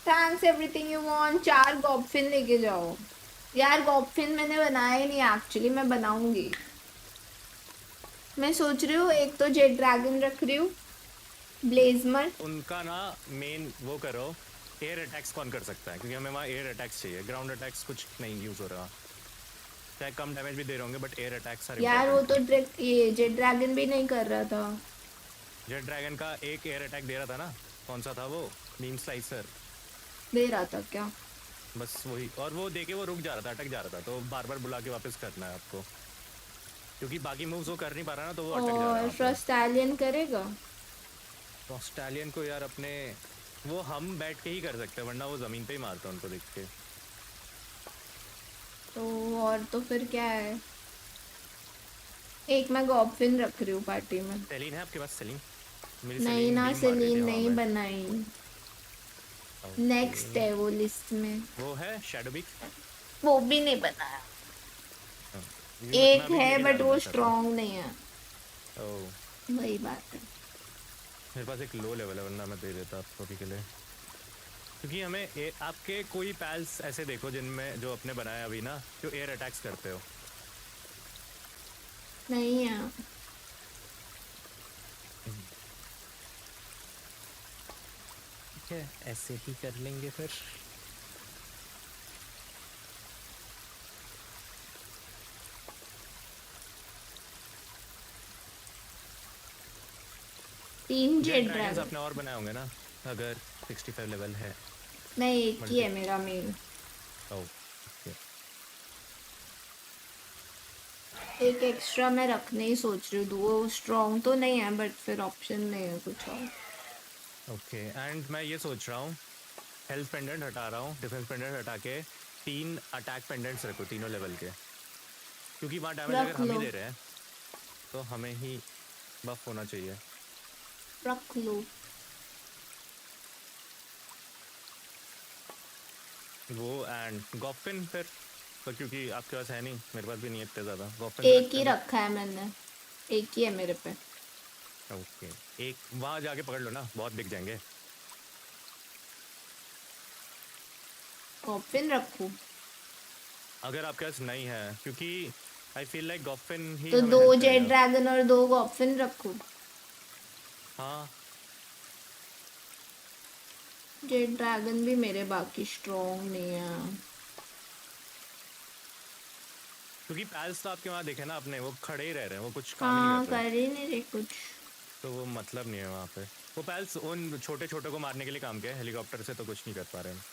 Thanks everything you want. 4 गॉबफिन लेके जाओ यार। गॉबफिन मैंने बनाया ही नहीं एक्चुअली, मैं बनाऊंगी। मैं सोच रही हूँ एक तो जेट ड्रैगन रख रही हूँ, ब्लेजमर। उनका ना मेन वो करो, एयर अटैक्स कौन कर सकता है, क्योंकि हमें वहाँ एयर अटैक्स चाहिए। ग्राउंड अटैक्स कुछ नहीं यूज हो रहा, चाहे कम डैमेज भी दे रहे होंगे, बट एयर अटैक्स सारे यार वो तो ये जेट ड्रैगन भी नहीं कर रहा था। जेट ड्रैगन का एक एयर अटैक दे रहा था ना, कौन सा था वो? बीम स्लाइसर दे रहा था क्या? बस वही, और वो देके वो रुक जा रहा था, अटक जा रहा था, तो बार बार बुला के वापस करना है आपको, क्योंकि बाकी मूव्स वो कर नहीं पा रहा ना, तो वो अटक जा रहा है। और फ्रस्टालियन करेगा? फ्रस्टालियन को यार अपने वो हम बैठ के ही कर सकते हैं, वरना वो जमीन पे ही मारता है उनको देख के। तो और तो फिर क्या है? एक मैं गॉबफिन रख रही हूँ पार्टी में। सेलिन है आपके पास? सेलिन नहीं ना, सेलिन नहीं बनाई। नेक्स्ट है वो लिस्ट में। वो है शैडोबिक, वो भी नहीं बनाया। एक है बट वो स्ट्रॉन्ग नहीं है। वही बात है। मेरे पास एक लो लेवल है, वरना मैं दे देता आपको अभी के लिए, क्योंकि हमें आपके कोई पैल्स ऐसे देखो जिनमें जो अपने बनाया अभी ना, जो एयर अटैक्स करते हो। नहीं है। ठीक है, ऐसे ही कर लेंगे फिर। तीन जेट ड्रैगन अपने और बनाए होंगे ना, अगर 65 लेवल है? नहीं, एक ही है मेरा मेन। एक एक्स्ट्रा मैं रखने ही सोच रही हूँ। वो स्ट्रॉन्ग तो नहीं है, बट फिर ऑप्शन नहीं है कुछ और। ओके एंड मैं ये सोच रहा हूँ, हेल्थ पेंडेंट हटा रहा हूँ, डिफेंस पेंडेंट हटा के 3 अटैक पेंडेंट्स रखो, तीनों लेवल के, क्योंकि वहाँ डैमेज अगर हम ही दे रहे हैं तो हमें ही बफ होना चाहिए। रख लो। वो एंड गॉफिन फिर तो, क्योंकि आपके पास है नहीं, मेरे पास भी नहीं है इतने ज़्यादा। गॉफिन एक ही रखा है मैंने, एक ही है मेरे पे। ओके एक वहाँ जाके पकड़ लो ना, बहुत बिक जाएंगे। गॉफिन रखूं? अगर आपके पास नहीं है, क्योंकि आई फील लाइक गॉफिन ही तो 2 जेट ड्रैगन और 2 गॉफिन रखूं? हाँ जेट ड्रैगन भी मेरे बाकी स्ट्रॉन्ग नहीं है, क्योंकि पैल्स तो आपके वहाँ देखे ना आपने, वो खड़े ही रह रहे हैं, वो कुछ काम ही नहीं कर रहे। कर ही नहीं रहे कुछ, तो वो मतलब नहीं है वहाँ पे। वो पैल्स उन छोटे छोटे को मारने के लिए काम किया, हेलीकॉप्टर से तो कुछ नहीं कर पा रहे हैं।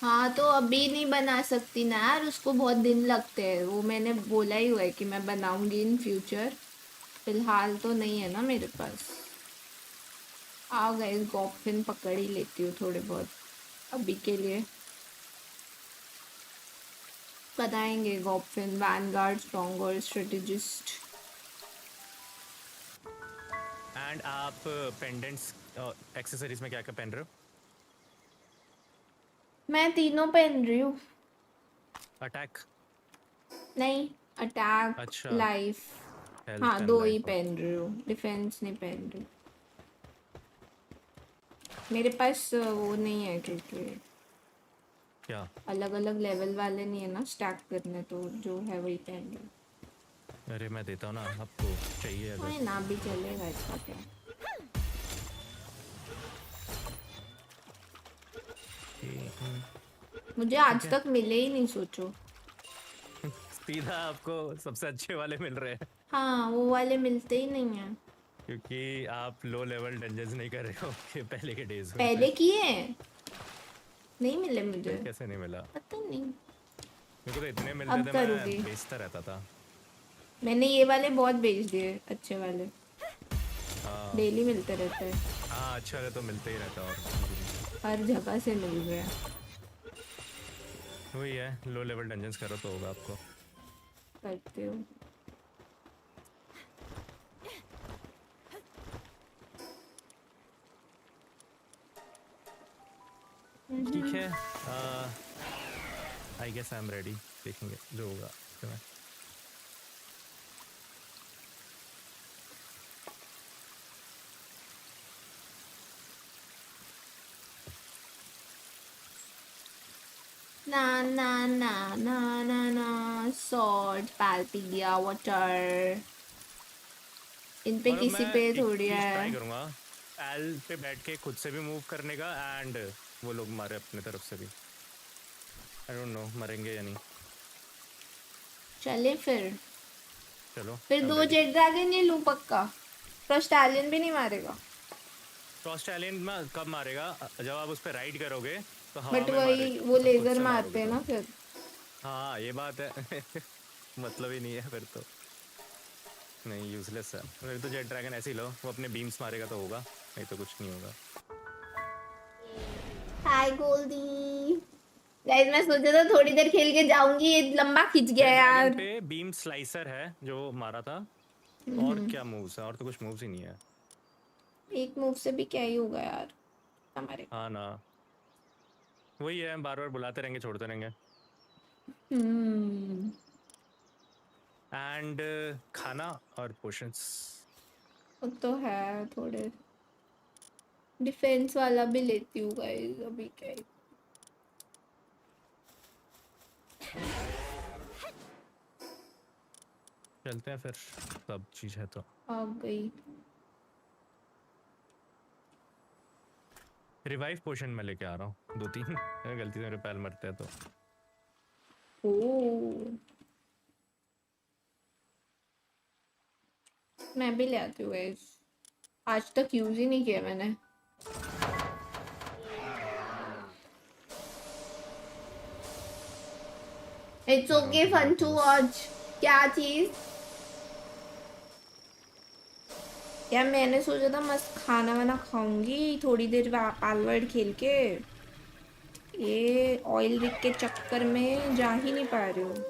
हाँ तो अभी नहीं बना सकती ना यार, उसको बहुत दिन लगते हैं। वो मैंने बोला ही हुआ है कि मैं बनाऊंगी इन फ्यूचर, फिलहाल तो नहीं है ना मेरे पास। आओ गाइस, गॉफिन पकड़ ही लेती हूँ थोड़े बहुत अभी के लिए। बनाएंगे गॉफिन, वैनगार्ड, स्ट्रॉन्गर, स्ट्रेटेजिस्ट। एंड आप पेंडेंट्स एक्सेसरीज में क्या क्या पहन रहे हो? मैं तीनों पहन रही हूँ। अटैक नहीं, अटैक, अच्छा लाइफ। हेल्थ हाँ, एंड 2 ही लाइफ पहन रही हूँ, डिफेंस नहीं पहन रही। मेरे पास वो नहीं है क्योंकि क्या अलग अलग लेवल वाले नहीं है ना स्टैक करने, तो जो है वही पहन रही हूँ। अरे मैं देता हूँ ना आपको चाहिए अगर हाँ, ना भी चलेगा, इसका क्या। मुझे आज तक मिले ही नहीं, सोचो। सीधा आपको सबसे अच्छे वाले मिल रहे हैं हाँ, वो वाले मिलते ही नहीं हैं। क्योंकि आप लो लेवल डंजन्स नहीं कर रहे हो कि पहले के डेज में पहले किए हैं, नहीं मिले मुझे। फिर कैसे नहीं मिला? पता नहीं, मेरे को तो इतने मिलते अब थे करूँगी। मैं बेचता रहता था। मैंने ये वाले बहुत बेच दिए, अच्छे वाले। हाँ डेली मिलते रहते हैं, हाँ अच्छे वाले तो मिलते ही रहता और हर जगह से मिल रहे हैं। वही है, लो लेवल डंजन्स करो तो होगा आपको। करती हूँ। ठीक है, I guess I am ready. देखेंगे जो होगा तुम्हें। ना ना ना ना ना ना, सॉल्ट, पाल्पिडिया, वाटर। इन पे और अब किसी मैं पे एक थोड़ी चीज ट्राई है। करूंगा, एल पे बैठ के खुद से भी मूव करने का एंड वो लोग मारे अपने तरफ से भी। आई डोंट नो मरेंगे या नहीं। चले फिर चलो फिर I'm 2 ready। जेट ड्रैगन ये लूं पक्का। फ्रस्टालियन भी नहीं मारेगा। ऑस्ट्रेलियन में कब मारेगा? जब आप उस पर राइड करोगे तो हवा बट में वही मारेगा, वो तब खुद लेजर से मारते मारोगे हैं तो। ना फिर। हाँ ये बात है मतलब ही नहीं है फिर तो। नहीं यूजलेस है फिर तो। जेट ड्रैगन ऐसे ही लो, वो अपने बीम्स मारेगा तो होगा, नहीं तो कुछ नहीं होगा। हाय गोल्डी। गाइस मैं सोचा था थोड़ी देर खेल के जाऊंगी, ये लंबा खिंच गया जेट ड्रैगन यार। पे बीम स्लाइसर है जो मारा था। और क्या मूव्स है? और तो कुछ मूव्स ही नहीं है। एक मूव से भी क्या ही होगा यार हमारे। हाँ ना, वही है, बार बार बुलाते रहेंगे छोड़ते रहेंगे। एंड खाना और पोशंस वो तो है थोड़े। डिफेंस वाला भी लेती हूँ गाइस, अभी क्या ही। चलते हैं फिर, सब चीज है तो। आ गई। रिवाइव पोशन में लेके आ रहा हूँ 2-3 अगर गलती से मेरे पैर मरते हैं तो। ओह, मैं भी ले आती हूँ गाइस, आज तक यूज ही नहीं किया मैंने। It's okay fun to watch. क्या चीज? यार मैंने सोचा था मस्त खाना वाना खाऊंगी थोड़ी देर पालवर्ल्ड खेल के, ये ऑयल रिग के चक्कर में जा ही नहीं पा रही हूँ।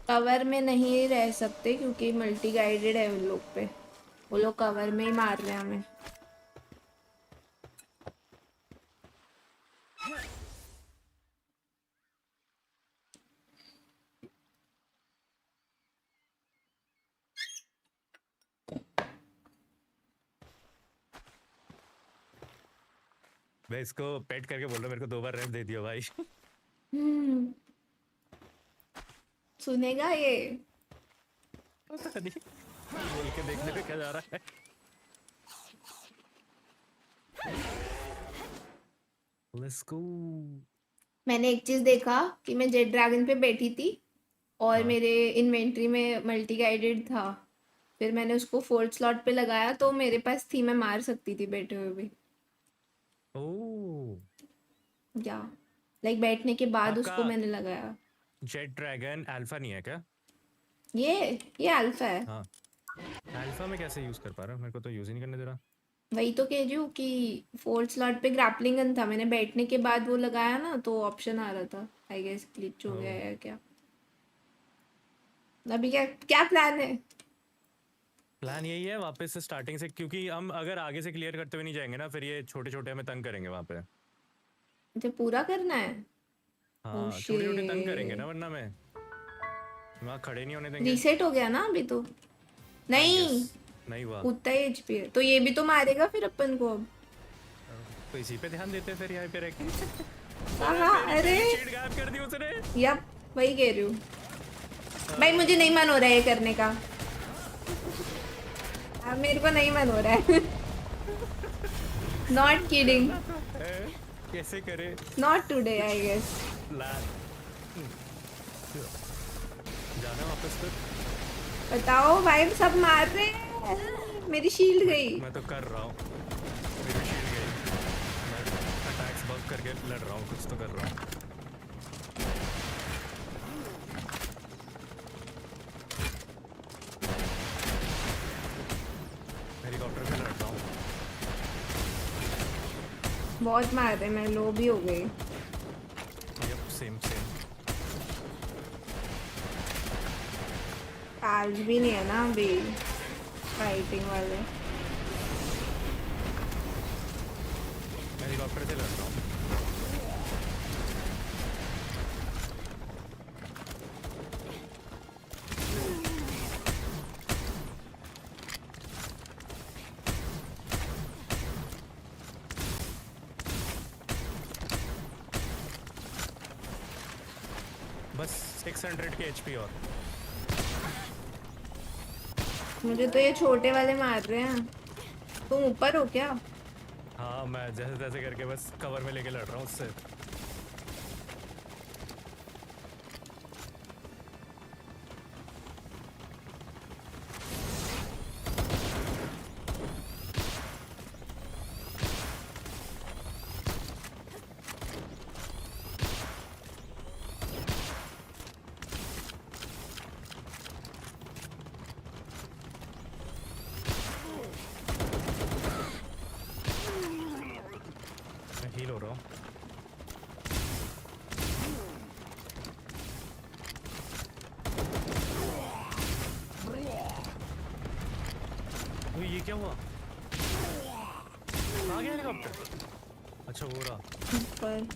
कवर में नहीं रह सकते क्योंकि मल्टी गाइडेड है उन लोग पे, वो लोग कवर में ही मार रहे हैं हमें। मैं इसको पेट करके बोल रहा हूँ, मेरे को 2 बार रेप दे दिया भाई सुनेगा ये? पता नहीं, बोल के देखने में क्या जा रहा है। Let's go। मैंने एक चीज देखा कि मैं जेट ड्रैगन पे बैठी थी और हाँ। मेरे इन्वेंट्री में मल्टी गाइडेड था, फिर मैंने उसको 4th स्लॉट पे लगाया तो मेरे पास थी, मैं मार सकती थी बैठे हुए भी। ओह, या लाइक बैठने के बाद आपका उसको मैंने लगाया। जेट ड्रैगन अल्फा नहीं है क्या? ये अल्फा है। हाँ, अल्फा में कैसे यूज कर पा रहा हूँ? मेरे को तो यूज ही नहीं करने दे रहा। वही तो कह रही हूँ कि 4th स्लॉट पे ग्रैपलिंग गन था, मैंने बैठने के बाद वो लगाया ना तो ऑप्शन आ रहा था, आई गेस ग्लिच हो गया या क्या। अभी क्या क्या प्लान है? प्लान यही है वापस से स्टार्टिंग से, क्योंकि हम अगर आगे से क्लियर करते हुए नहीं जाएंगे ना फिर ये छोटे छोटे हमें तंग करेंगे वहाँ पे। अच्छा पूरा करना है? हाँ छोटे छोटे तंग करेंगे ना, वरना मैं वहाँ खड़े नहीं होने देंगे। रीसेट हो गया ना अभी तो? नहीं नहीं हुआ उतना ही एचपी है तो ये भी तो मारेगा फिर अपन को अब। तो इसी पे ध्यान देते हैं फिर यहाँ पे रह के। अरे शील्ड गायब कर दी उसने। यप वही कह रही हूँ भाई, मुझे नहीं मन हो रहा है ये करने का। अब मेरे को नहीं मन हो रहा है। Not kidding. कैसे करे? Not today I guess. जाना वापस फिर? बताओ भाई सब मार रहे हैं, मेरी शील्ड गई। मैं तो कर रहा हूँ, मेरी शील्ड गई, मैं अटैक्स बग करके लड़ रहा हूँ, कुछ तो कर रहा हूँ। हेलीकॉप्टर पे लड़ रहा हूँ। बहुत मार रहे, मैं लो भी हो गई। Yep same same. आज भी नहीं है ना अभी फाइटिंग वाले। हेलीकॉप्टर से लड़ रहा हूँ। बस 600 के एचपी और। मुझे तो ये छोटे वाले मार रहे हैं। तुम ऊपर हो क्या? हाँ मैं जैसे तैसे करके बस कवर में लेके लड़ रहा हूँ उससे। हील हो रहा हूँ। ये क्या हुआ? आ गया हेलीकॉप्टर? अच्छा हो रहा ऊपर।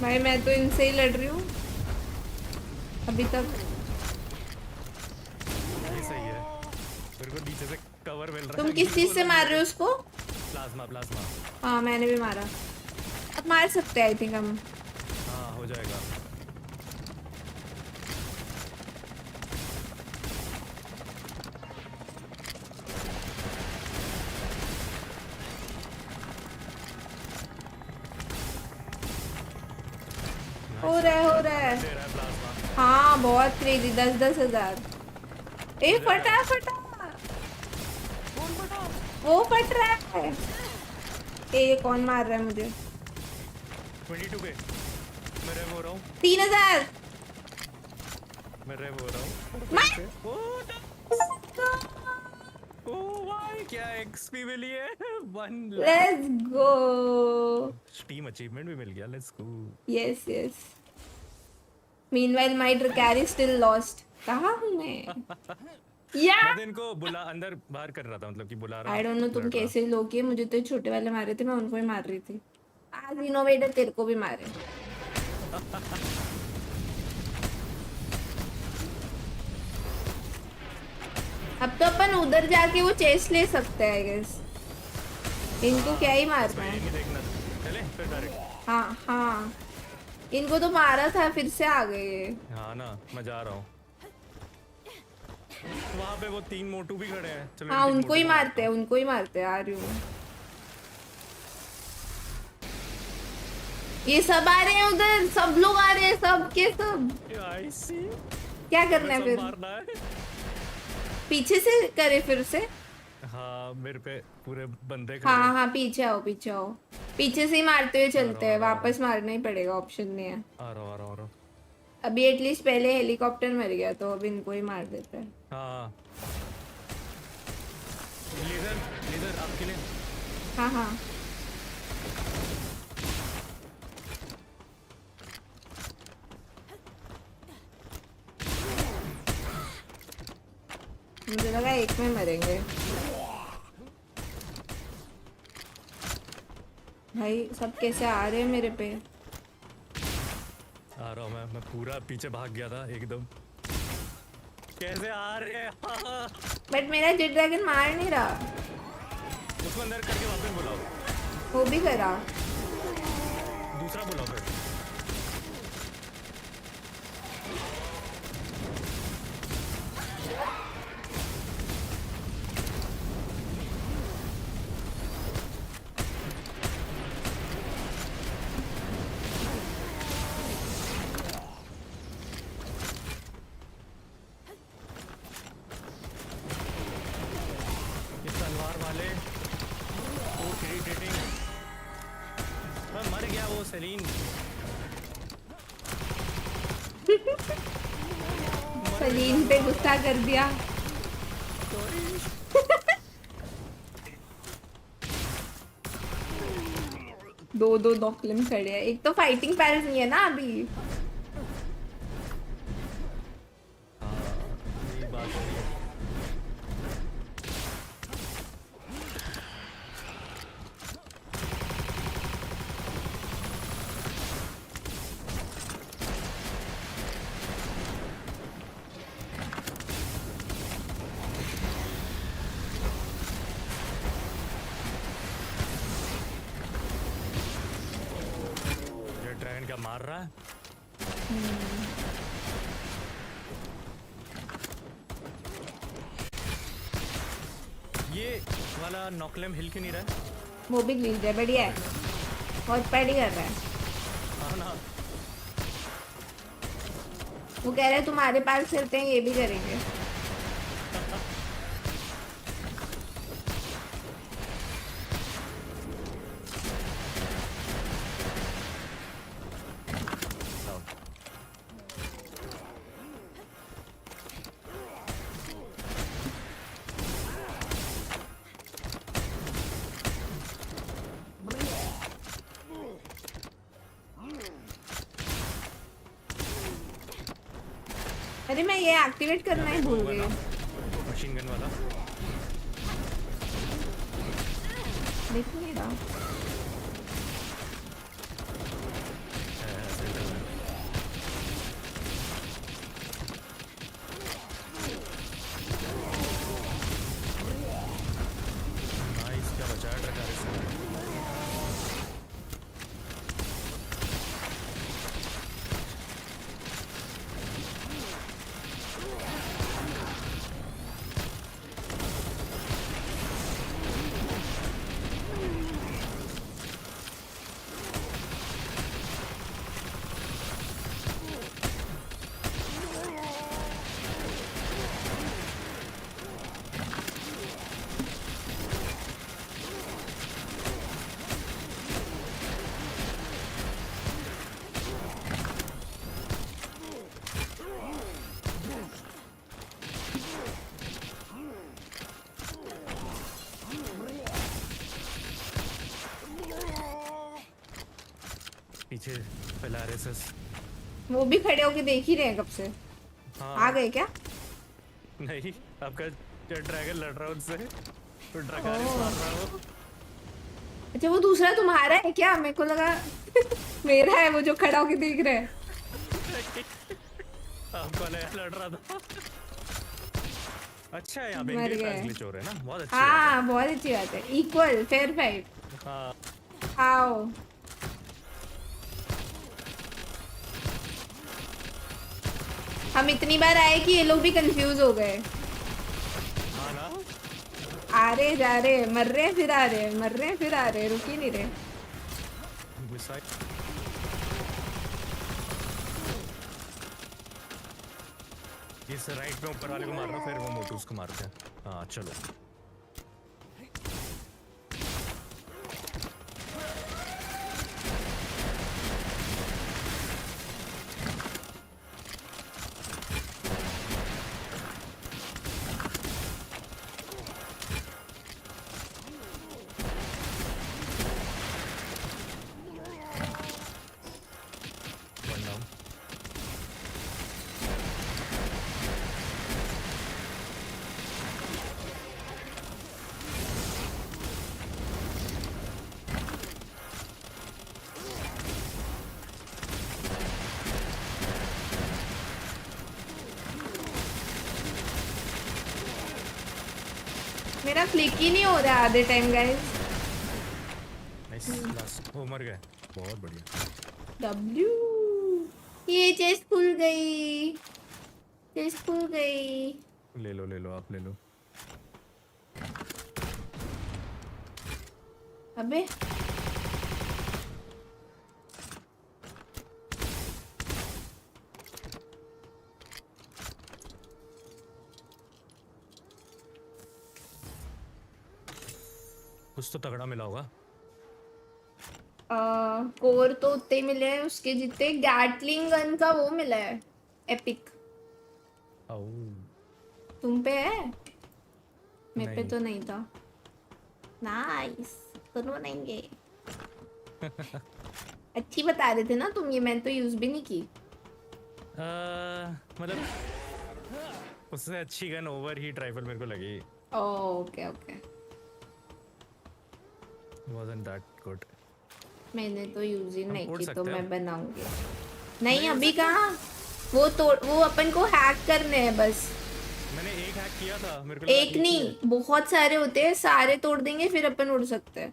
भाई मैं तो इनसे ही लड़ रही हूँ अभी तक। ये सही है, मेरे को नीचे से कवर मिल रहा है। तुम किस चीज से मार रहे हो उसको? Plasma plasma. हाँ मैंने भी मारा। अब मार सकते हैं आई थिंक हम। हाँ हो जाएगा। हो रहा है। हाँ बहुत क्रेजी। 10-10 हजार। ए फटा फटा। वो फट रहा है। ये कौन मार रहा है मुझे? 22 पे मैं रेव हो रहा हूँ। 3000 मैं रेव हो रहा हूँ। ओह भाई क्या एक्सपी मिली है। 1 lakh. Let's go. Team achievement भी मिल गया। Let's go. Yes yes. Meanwhile my carry still lost. कहाँ हूँ मैं? मैं तो इनको बुला अंदर बाहर कर रहा था, मतलब कि बुला रहा। आई डोंट नो तुम कैसे लोग किए, मुझे तो छोटे वाले मारे थे, मैं उनको ही मार रही थी। आज इनोवेटर तेरे को भी मारे। अब तो अपन उधर जाके वो चेस्ट ले सकते हैं आई गेस। इनको क्या ही मारना है। चले फिर डायरेक्ट। हाँ हाँ इनको तो मारा था फिर से आ गए। हाँ ना मैं जा रहा हूँ। वहाँ पे वो 3 मोटू भी खड़े हैं। चलो हाँ उनको ही मारते हैं, उनको ही मारते हैं। आ रही हूँ। ये सब आ रहे हैं उधर, सब लोग आ रहे हैं, सब के सब। क्या करना है फिर? पीछे से करे फिर से। हाँ मेरे पे पूरे बंदे खड़े हाँ हैं। हाँ पीछे आओ पीछे से ही मारते हुए चलते हैं, आ रहा वापस मारना ही पड़ेगा, ऑप्शन नहीं है। आ रहा अभी एटलीस्ट पहले हेलीकॉप्टर मर गया तो अब इनको ही मार देते हैं। हाँ लेजर आपके लिए। हाँ हाँ मुझे लगा एक में मरेंगे। भाई सब कैसे आ रहे हैं मेरे पे। आ रहा हूँ मैं पूरा पीछे भाग गया था एकदम। कैसे आ रहे हैं? बट मेरा जेट ड्रैगन मार नहीं रहा। उसको अंदर करके वापस बुलाओ। वो भी करा। दूसरा बुलाओ फिर। सेलिन सलीम पे गुस्सा कर दिया। दो डॉकलम खड़े हैं। एक तो फाइटिंग पैरस नहीं है ना अभी। क्या मार रहा है? ये वाला नॉकलेम हिल क्यों नहीं रहा है? वो भी ग्लिच है, बढ़िया है, बहुत पैडी कर रहा है। हाँ ना। वो कह रहे हैं तुम्हारे पास चलते हैं, ये भी करेंगे। अरे मैं ये एक्टिवेट करना ही भूल गई। मशीन गन वाला देख नहीं रहा। नाइस, क्या बचाया ट्रैकर इसने। पीछे पेलारिस वो भी खड़े होके देख ही रहे हैं कब से। हाँ। आ गए क्या? नहीं, आपका ड्रैगन लड़ रहा है उनसे, तो ड्रैगन मार रहा है वो। अच्छा वो दूसरा तुम्हारा है क्या? मेरे को लगा मेरा है वो जो खड़ा होके देख रहा है। आपको लड़ रहा था। अच्छा है, यहाँ पे मर गए। ग्लिच हो रहे हैं ना, बहुत अच्छी हाँ बहुत अच्छी बात है। Equal fair fight. हाँ आओ हम इतनी बार आए कि ये लोग भी कंफ्यूज हो गए। हाँ ना? आ रहे जा रहे, मर रहे फिर आ रहे, मर रहे फिर आ रहे, रुक ही नहीं रहे। इस राइट पे ऊपर वाले को मार रहा, फिर वो मोटूस को मारते हैं। हाँ चलो। मेरा क्लिक ही नहीं हो रहा आधे टाइम गाइस। नाइस लास्ट वो मर गए बहुत बढ़िया। W ये चेस्ट खुल गई, चेस्ट खुल गई। ले लो आप ले लो। अबे कुछ तो तगड़ा मिला होगा। कोर तो उतने मिले हैं उसके जितने। गैटलिंग गन का वो मिला है एपिक। तुम पे है? मेरे पे तो नहीं था। नाइस दोनों बनाएंगे। अच्छी बता रहे थे ना तुम, ये मैंने तो यूज भी नहीं की। मतलब उससे अच्छी गन ओवर हीट राइफल मेरे को लगी। Okay okay wasn't that good। मैंने तो यूज ही नहीं की, तो मैं हैं। बनाऊंगी। नहीं अभी कहाँ, वो अपन को हैक करने हैं बस। मैंने एक हैक किया था, मेरे को एक नहीं बहुत सारे होते हैं, सारे तोड़ देंगे फिर अपन उड़ सकते हैं।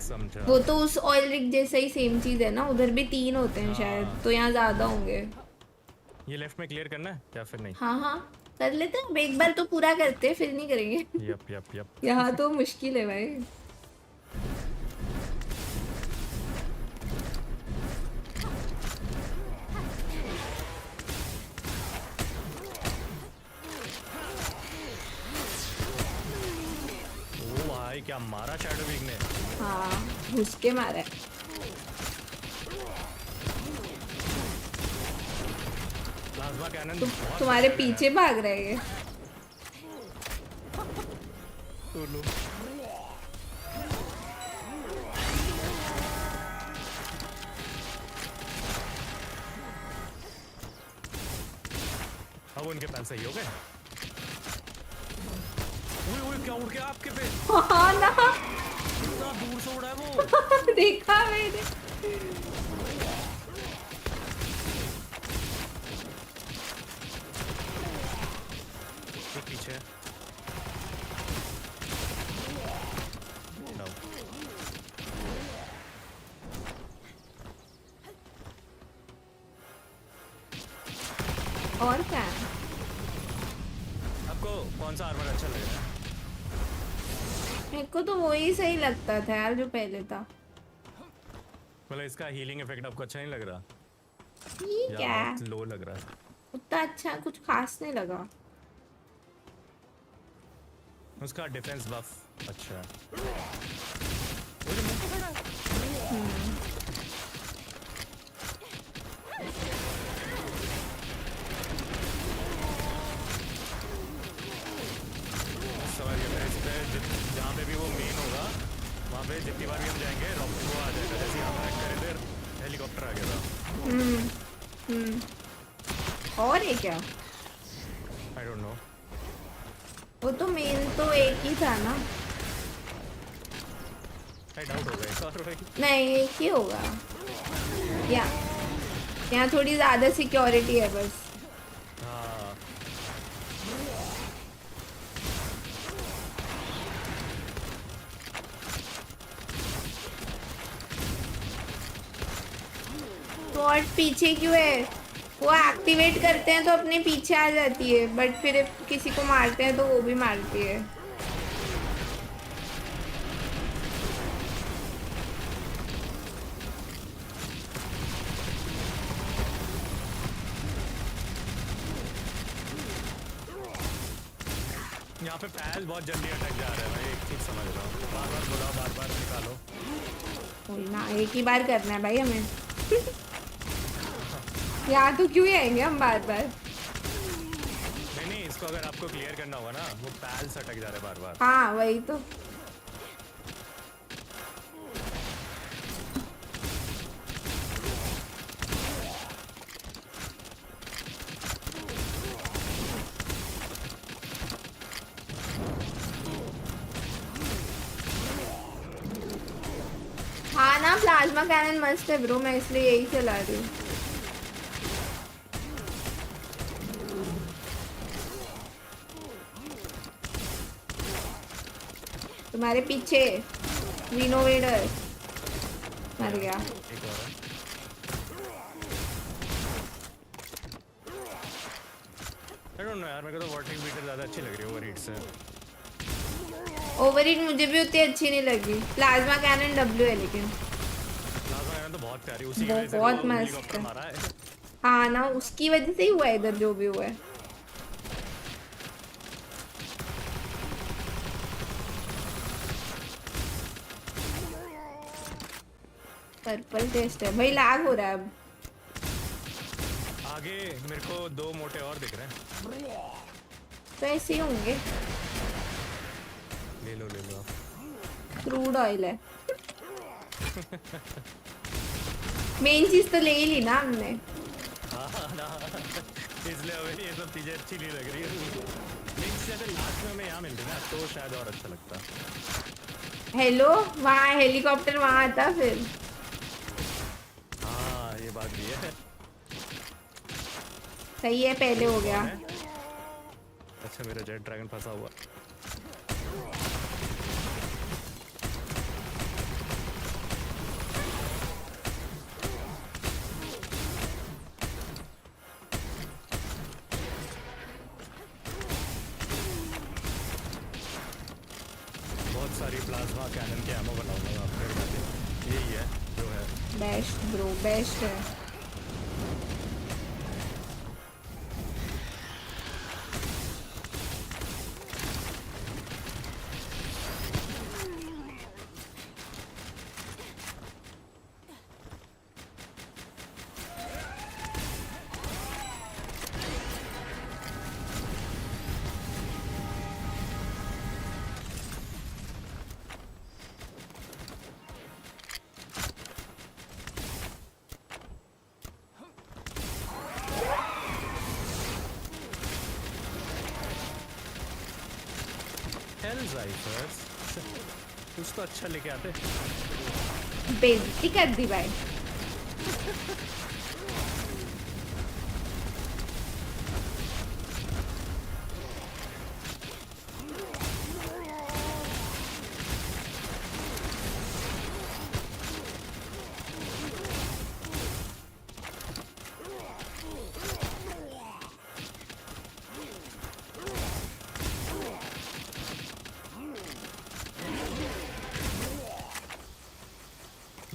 समझा। वो तो उस ऑयल रिग जैसा ही सेम चीज है ना, उधर भी 3 होते हैं शायद, तो यहाँ ज्यादा होंगे। ये लेफ्ट में क्लियर करना है या फिर नहीं? हाँ कर लेते हैं, एक बार तो पूरा करते हैं फिर नहीं करेंगे। यप यहाँ तो मुश्किल है भाई। ओ भाई क्या मारा शैडो विग ने। हाँ घुस के मारा है। प्लाज्मा कैनन तुम्हारे पीछे भाग रहे हैं। अब उनके पैन सही हो गए। ओए क्या उड़ गया आपके पे? हाँ ना कितना दूर से उड़ा है वो। देखा मैंने। पीछे और क्या आपको कौन सा आर्मर अच्छा लग रहा है? मेरे को तो वही सही लगता था यार जो पहले था। मतलब इसका हीलिंग इफेक्ट आपको अच्छा नहीं लग रहा? ठीक है, बहुत लो लग रहा है। उतना अच्छा कुछ खास नहीं लगा। उसका डिफेंस बफ अच्छा है। जहाँ पे भी वो मेन होगा वहाँ पे जितनी बार भी हम जाएंगे रॉकेट वो आ जाएगा। जैसे यहाँ पर करे थे हेलीकॉप्टर आ गया था। और है क्या? I don't know. वो तो मेन तो एक ही था ना। आई डाउट हो गया। नहीं एक ही होगा। यहाँ थोड़ी ज्यादा सिक्योरिटी है बस। हाँ बॉट पीछे क्यों है? वो एक्टिवेट करते हैं तो अपने पीछे आ जाती है, बट फिर किसी को मारते हैं तो वो भी मारती है। यहाँ पे पैल बहुत जल्दी अटक जा रहा है भाई। एक चीज समझ रहा हूँ, बार बार बुलाओ बार बार निकालो। कोई ना एक ही बार करना है भाई हमें। यहाँ तो क्यों ही आएंगे हम बार बार। नहीं इसको अगर आपको क्लियर करना होगा ना, वो पैल से अटक जा रहे हैं बार बार। हाँ वही तो। हाँ ना प्लाज्मा कैनन मस्त है ब्रो, मैं इसलिए यही चला रही हूँ। तुम्हारे पीछे रिनोवेटर मर गया। एक और है। I don't know यार, मेरे को तो वॉटिंग बीटर ज़्यादा अच्छी लग रही है ओवरहीट से। ओवरहीट मुझे भी उतनी अच्छी नहीं लगी। प्लाज्मा कैनन W है लेकिन प्लाज्मा कैनन तो बहुत प्यारी, उसी की वो वजह से बहुत तो मस्त हेलीकॉप्टर है। मारा है। हाँ ना, उसकी वजह से ही हुआ है इधर जो भी हुआ है। पर्पल टेस्ट है भाई, लैग हो रहा है अब। आगे मेरे को 2 मोटे और दिख रहे हैं। तो ऐसे ही होंगे। ले लो क्रूड ऑयल है। मेन चीज तो ले ही ली ना हमने। हाँ ना, इसलिए हमें ये सब चीजें अच्छी नहीं लग रही है। लेकिन से अगर लास्ट में हमें यहाँ मिलती ना तो शायद और अच्छा लगता। हेलो, वहाँ हेलीकॉप्टर वहाँ आता फिर। हाँ ये बात भी है। सही है, पहले हो गया। अच्छा मेरा जेट ड्रैगन फंसा हुआ। बहुत सारी प्लाज्मा कैनन के एमो बनाऊंगा आपके। यही है जो है बेस्ट ब्रो, बेस्ट है। कुछ तो अच्छा लेके आते। बेइज्जती कर दी भाई।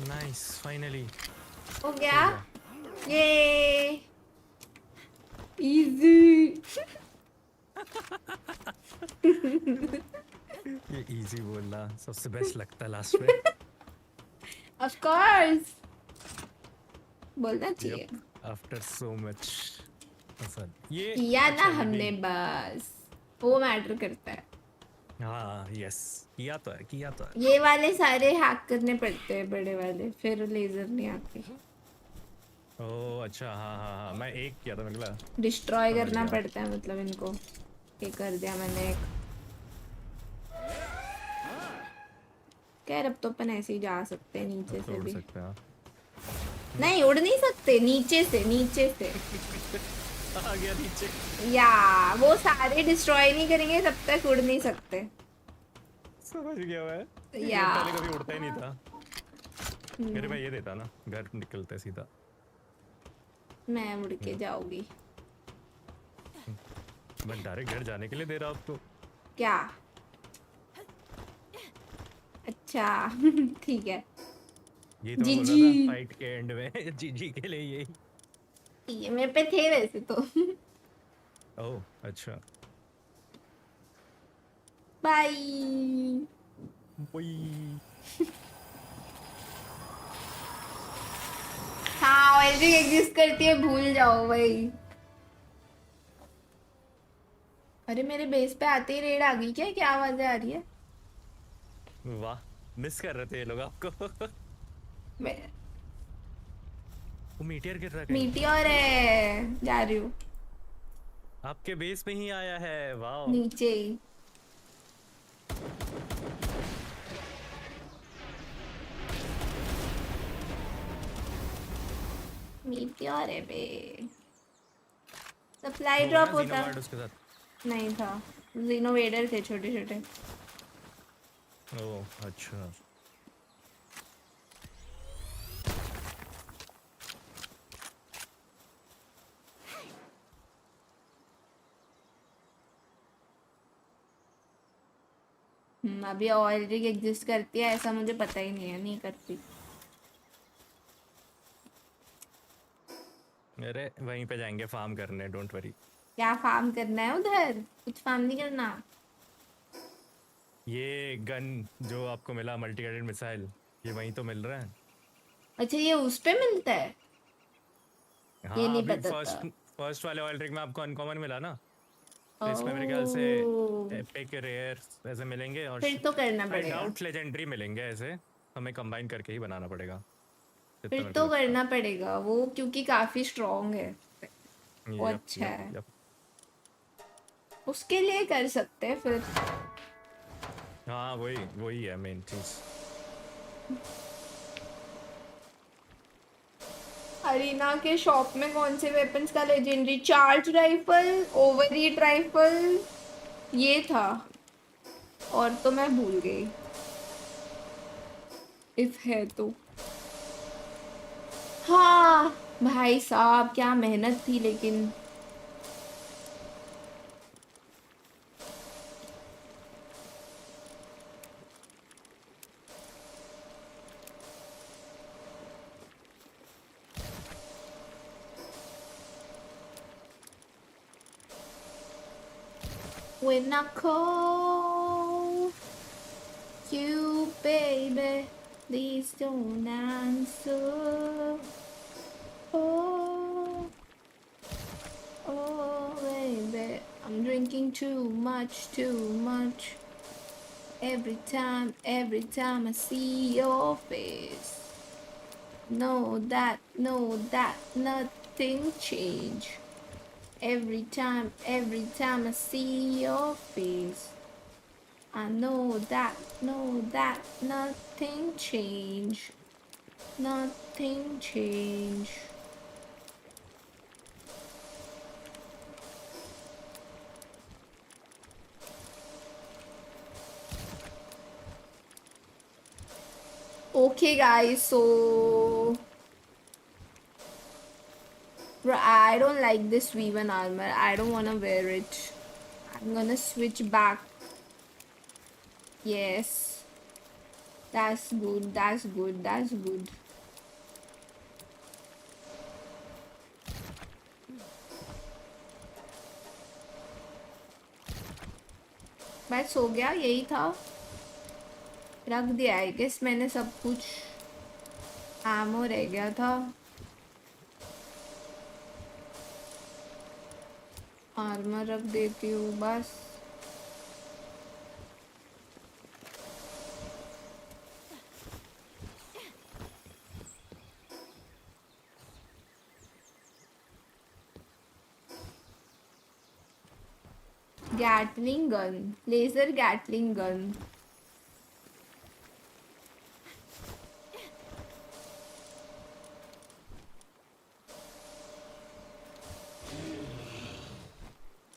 नाइस, फाइनली हो गया। ये इजी। ये इजी बोलना सबसे बेस्ट लगता है लास्ट में। ऑफ कोर्स बोलना चाहिए। आफ्टर सो मच फन ये किया ना अच्छा, हमने, बस वो मैटर करता है। हाँ यस, किया तो है, किया तो है। ये वाले सारे हैक करने पड़ते हैं बड़े वाले, फिर लेजर नहीं आती। ओह अच्छा, हाँ हाँ हाँ, मैं एक किया था, मेरे को डिस्ट्रॉय समझ करना गया। पड़ता है मतलब इनको। ये कर दिया मैंने एक। खैर अब तो अपन ऐसे ही जा सकते हैं नीचे से उड़ भी। सकते हैं। नहीं उड़ नहीं सकते, नीचे से, नीचे से। आ गया नीचे। या वो सारे डिस्ट्रॉय नहीं करेंगे तब तक उड़ नहीं सकते। समझ गया मैं। या ये पहले कभी उड़ता ही नहीं था। मेरे में ये देता ना, घर निकलते सीधा। मैं उड़ के जाऊंगी। मैं डायरेक्ट घर जाने के लिए दे रहा हूँ आपको। क्या? अच्छा ठीक है। ये तो मैं बोल रहा था फाइट के एंड में जीजी के लिए यही। ये मेरे पे थे वैसे तो। ओह अच्छा। Bye bye. हाँ एलजी एग्जिस्ट करती है, भूल जाओ भाई। अरे मेरे बेस पे आते ही रेड आ गई क्या? क्या आवाजें आ रही है? वाह, मिस कर रहे थे ये लोग आपको। मैं वो मीटियर गिर रहा है। मीटियोर है, जा रही हूँ। आपके बेस में ही आया है, वाह। नीचे ही। मीटियोर है बे। सप्लाई ड्रॉप होता उसके साथ नहीं था। रिनोवेटर थे छोटे छोटे। ओह अच्छा। अभी ऑयल रिग एग्जिस्ट करती है ऐसा मुझे पता ही नहीं है, नहीं करती। अरे वहीं पे जाएंगे फार्म करने, डोंट वरी। क्या फार्म करना है उधर? कुछ फार्म नहीं करना। ये गन जो आपको मिला मल्टी गाइडेड मिसाइल, ये वहीं तो मिल रहा है। अच्छा ये उस पे मिलता है? ये हाँ नहीं अभी पता था। फर्स्ट वाले ऑयल रिग में आपको अनकॉमन मिला ना, तो इसमें मेरे ख्याल से ओह, एपिक रेयर ऐसे मिलेंगे और फिर तो करना आई पड़ेगा। डाउट लेजेंडरी मिलेंगे ऐसे, हमें कंबाइन करके ही बनाना पड़ेगा जितना फिर मेरे को तो लगता करना पड़ेगा वो, क्योंकि काफी स्ट्रांग है है। वो। यप अच्छा यप है, यप। उसके लिए कर सकते हैं फिर। हाँ वही वही है मेन चीज। अरीना के शॉप में कौन से वेपन्स का legendary? Charge rifle, over heat rifle, ये था और तो मैं भूल गई, इफ है तो। हाँ भाई साहब क्या मेहनत थी लेकिन। When I call you, baby, please don't answer. Oh, oh, baby, I'm drinking too much, too much. Every time I see your face, know that, nothing changed. Every time I see your face, I know that, nothing changed. Nothing changed. Okay guys, so bro, I don't like this V1 armor. I don't wanna wear it. I'm gonna switch back. Yes. That's good, that's good, that's good. बस हो गया, यही था। रख दिया है guess मैंने सब कुछ। आमो रह गया था। आर्मर रख देती हूँ बस। Gatling gun, laser gatling gun.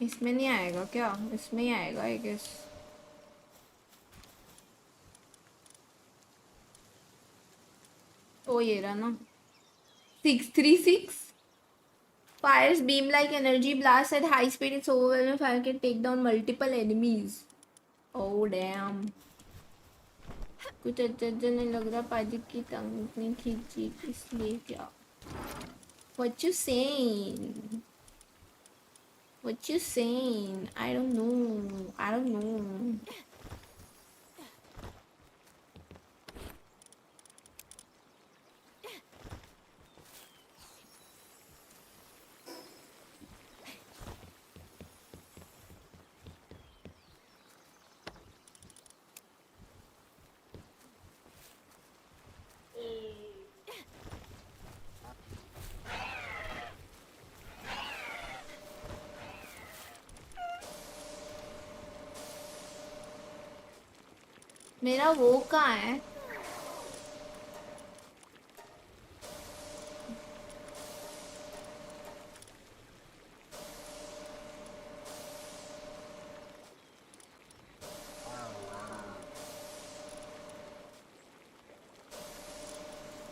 इसमें नहीं आएगा क्या? इसमें ही आएगा आई गेस। ओ ये रहा ना। 636 fires beam like energy blast at high speed. Its overwhelming fire can take down multiple enemies. Oh damn. कुछ अच्छा नहीं लग रहा, पाजी की टांग नहीं खींची इसलिए क्या? What you saying? What you saying? I don't know. I don't know. मेरा वो कहाँ है?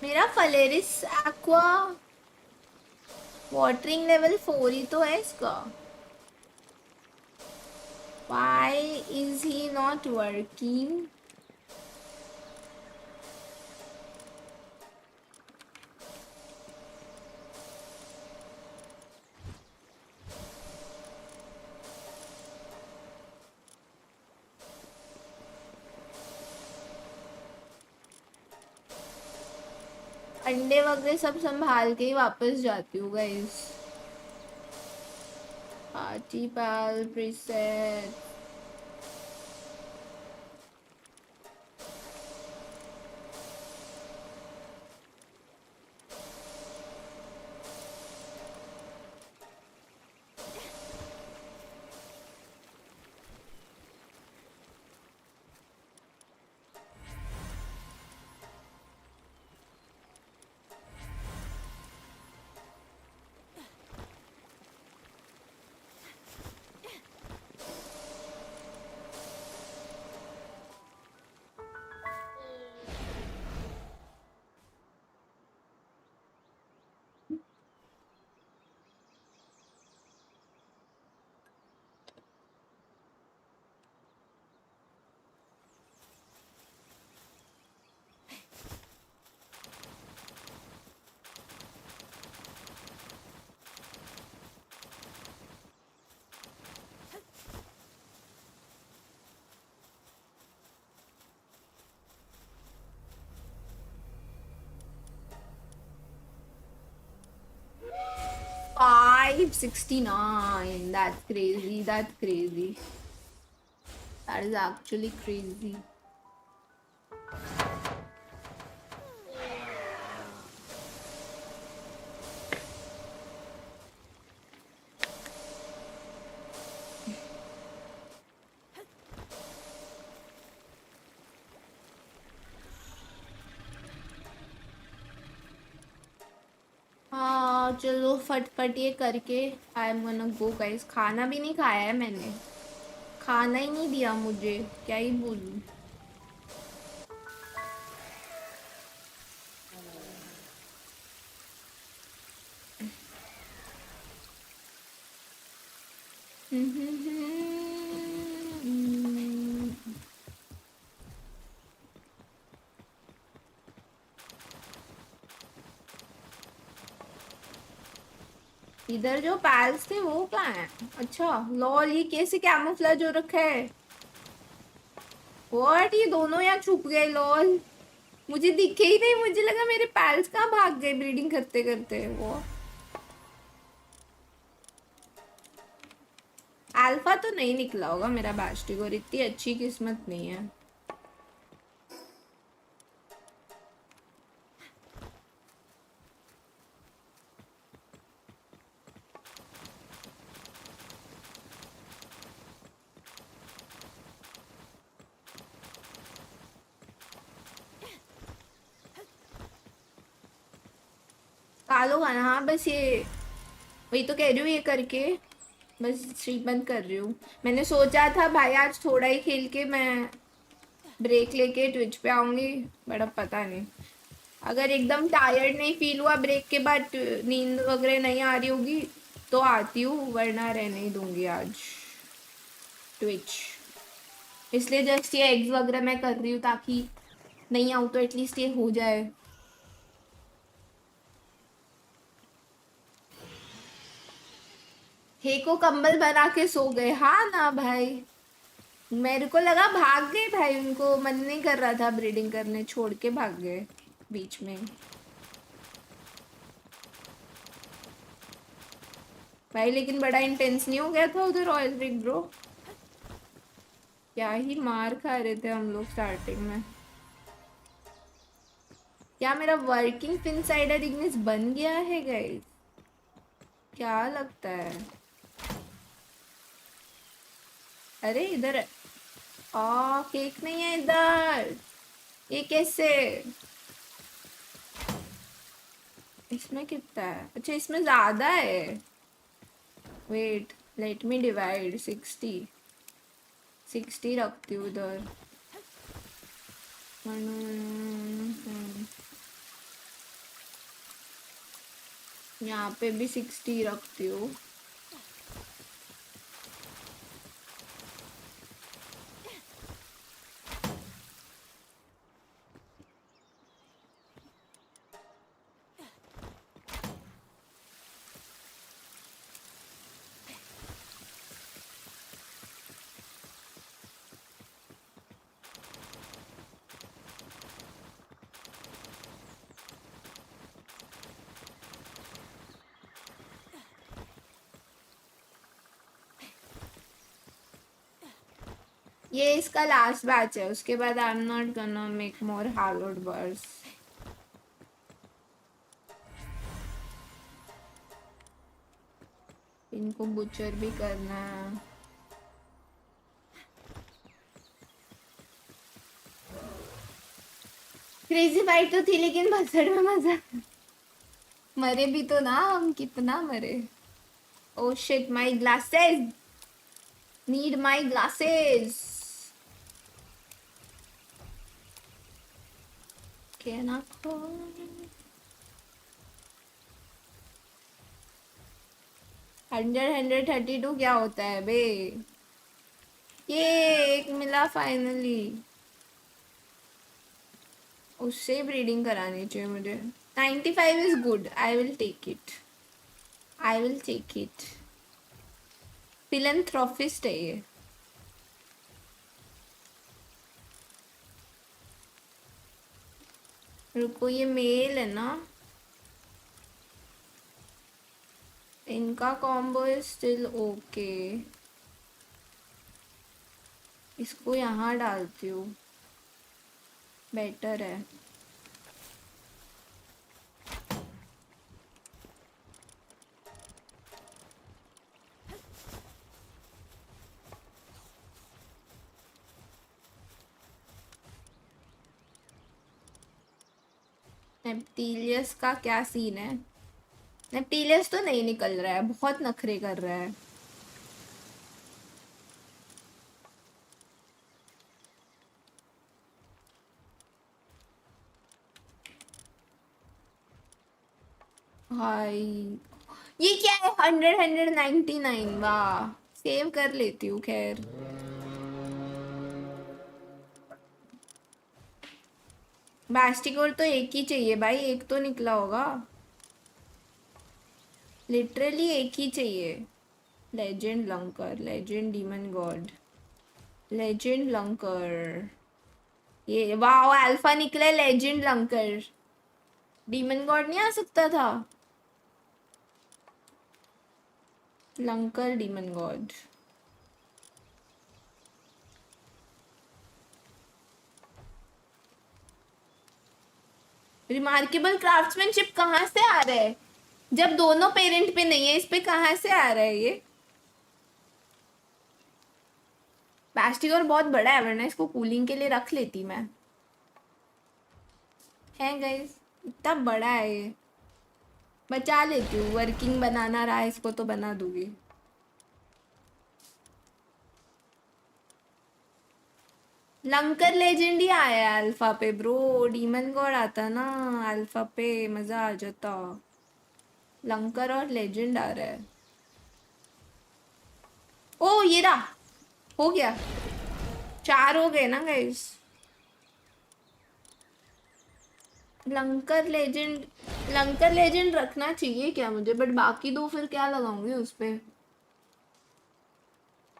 मेरा फलेरिस एक्वा वाटरिंग लेवल 4 ही तो है इसका. Why is he not working? अंडे वगैरह सब संभाल के ही वापस जाती हूँ guys. Party Pal preset. $569. That's crazy. That's crazy. That is actually crazy. हाँ चलो फटफट ये करके आई एम गोना गो गाइस. खाना भी नहीं खाया है मैंने. खाना ही नहीं दिया मुझे. क्या ही बोलूं. इधर जो पैल्स थे वो कहाँ हैं? अच्छा लॉल ये कैसे कैमोफ्लेज हो रखा है. व्हाट ये दोनों यहाँ छुप गए. लॉल मुझे दिखे ही नहीं. मुझे लगा मेरे पैल्स कहाँ भाग गए ब्रीडिंग करते करते. वो अल्फा तो नहीं निकला होगा मेरा बास्टिक और इतनी अच्छी किस्मत नहीं है. कालो खाना. हाँ बस ये वही तो कह रही हूँ. ये करके बस स्ट्रीम बंद कर रही हूँ. मैंने सोचा था भाई आज थोड़ा ही खेल के मैं ब्रेक लेके ट्विच पे आऊँगी बट अब पता नहीं. अगर एकदम टायर्ड नहीं फील हुआ ब्रेक के बाद नींद वगैरह नहीं आ रही होगी तो आती हूँ वरना रहने ही दूंगी आज ट्विच. इसलिए जस्ट ये एग्स वगैरह मैं कर रही हूँ ताकि नहीं आऊँ तो एटलीस्ट ये हो जाए. हे को कंबल बना के सो गए. हाँ ना भाई मेरे को लगा भाग गए भाई. उनको मन नहीं कर रहा था ब्रीडिंग करने. छोड़ के भाग गए बीच में. भाई लेकिन बड़ा इंटेंस नहीं हो गया था उधर ऑयल रिग ब्रो. क्या ही मार खा रहे थे हम लोग स्टार्टिंग में. क्या मेरा वर्किंग फिन साइडर इग्निस बन गया है गाइस. क्या लगता है. अरे इधर केक नहीं है इधर. ये कैसे. इसमें कितना है. अच्छा इसमें ज्यादा है. Wait let me divide. 60 रखती हूँ उधर. यहाँ पे भी 60 रखती हूँ। ये इसका लास्ट बैच है, उसके बाद I am not gonna make more हार्लोड बर्स। इनको बुचर भी करना है। क्रेजी फाइट तो थी लेकिन भसड़ में मजा मरे भी तो ना हम, कितना मरे। Oh shit, my glasses, need my glasses. Can I call? 132 क्या होता है बे? ये एक मिला फाइनली। उससे ब्रीडिंग करानी चाहिए मुझे। 95 is good, I will take it, I will take it. Philanthropist है ये। रुको, ये मेल है ना? इनका कॉम्बो इज स्टिल ओके। इसको यहाँ डालती हूँ, बेटर है। नेप्टीलियस का क्या सीन है? नेप्टीलियस तो नहीं निकल रहा है, बहुत नखरे कर रहा है। भाई ये क्या है? 199। वाह, सेव कर लेती हूँ। खैर बैस्टिकोर तो एक ही चाहिए भाई, एक तो निकला होगा। लिटरली एक ही चाहिए। Legend lancer, legend demon god, legend lancer. ये वाओ, अल्फा निकला, लेजेंड लंकर। डीमन गॉड नहीं आ सकता था? Lancer demon god. Remarkable craftsmanship कहाँ से आ रहा है जब दोनों पेरेंट पे नहीं है? इस पे कहाँ से आ रहा है ये? बैस्टिकोर बहुत बड़ा है, वरना इसको कूलिंग के लिए रख लेती मैं। है गाइस, इतना बड़ा है ये। बचा लेती हूँ, वर्किंग बनाना रहा इसको तो बना दूंगी। लंकर लेजेंड ही आया है अल्फा पे ब्रो। डीमन गॉड आता ना अल्फा पे, मजा आ जाता। लंकर और लेजेंड आ रहा है। ओ ये रहा, हो गया। 4 हो गए ना गाइस। लंकर लेजेंड रखना चाहिए क्या मुझे? बट बाकी दो फिर क्या लगाऊंगी उस पे?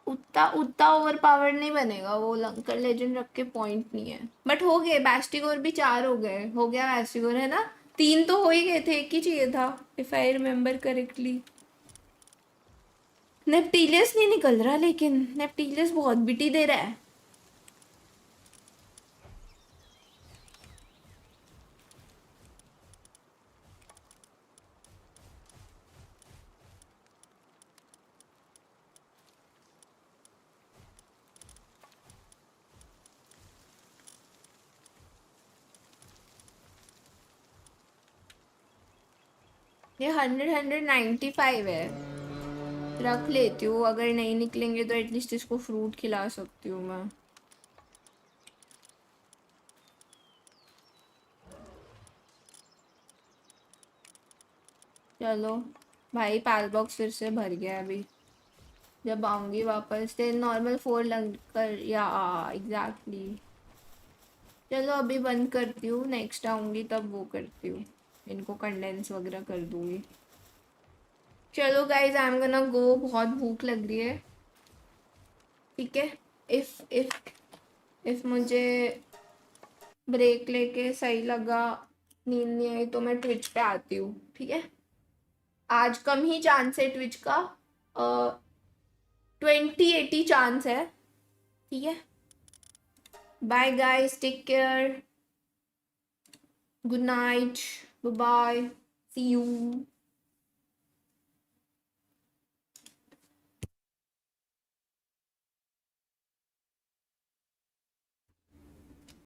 उतना ओवर पावर नहीं बनेगा वो। लंकर लेजेंड रख के पॉइंट नहीं है। बट हो गए, बैस्टिकोर भी 4 हो गए। हो गया बैस्टिकोर, है ना? 3 तो हो ही गए थे, एक ही चाहिए था इफ आई रिमेम्बर करेक्टली। नेप्टीलियस नहीं निकल रहा, लेकिन नेप्टीलियस बहुत बिटी दे रहा है। ये 195 है। रख लेती हूँ, अगर नहीं निकलेंगे तो एटलीस्ट इसको फ्रूट खिला सकती हूँ मैं। चलो भाई, पाल बॉक्स फिर से भर गया अभी। जब आऊँगी वापस देन नॉर्मल 4 लग कर, या एग्जैक्टली। चलो अभी बंद करती हूँ, नेक्स्ट आऊँगी तब वो करती हूँ, इनको कंडेंस वगैरह कर दूँगी। चलो गाइज, आई एम गोना गो, बहुत भूख लग रही है। ठीक है, इफ मुझे ब्रेक लेके सही लगा, नींद नहीं आई तो मैं ट्विच पे आती हूँ। ठीक है, आज कम ही चांस है ट्विच का, 20-80 चांस है। ठीक है, bye guys, take care, good night, bye bye, see you.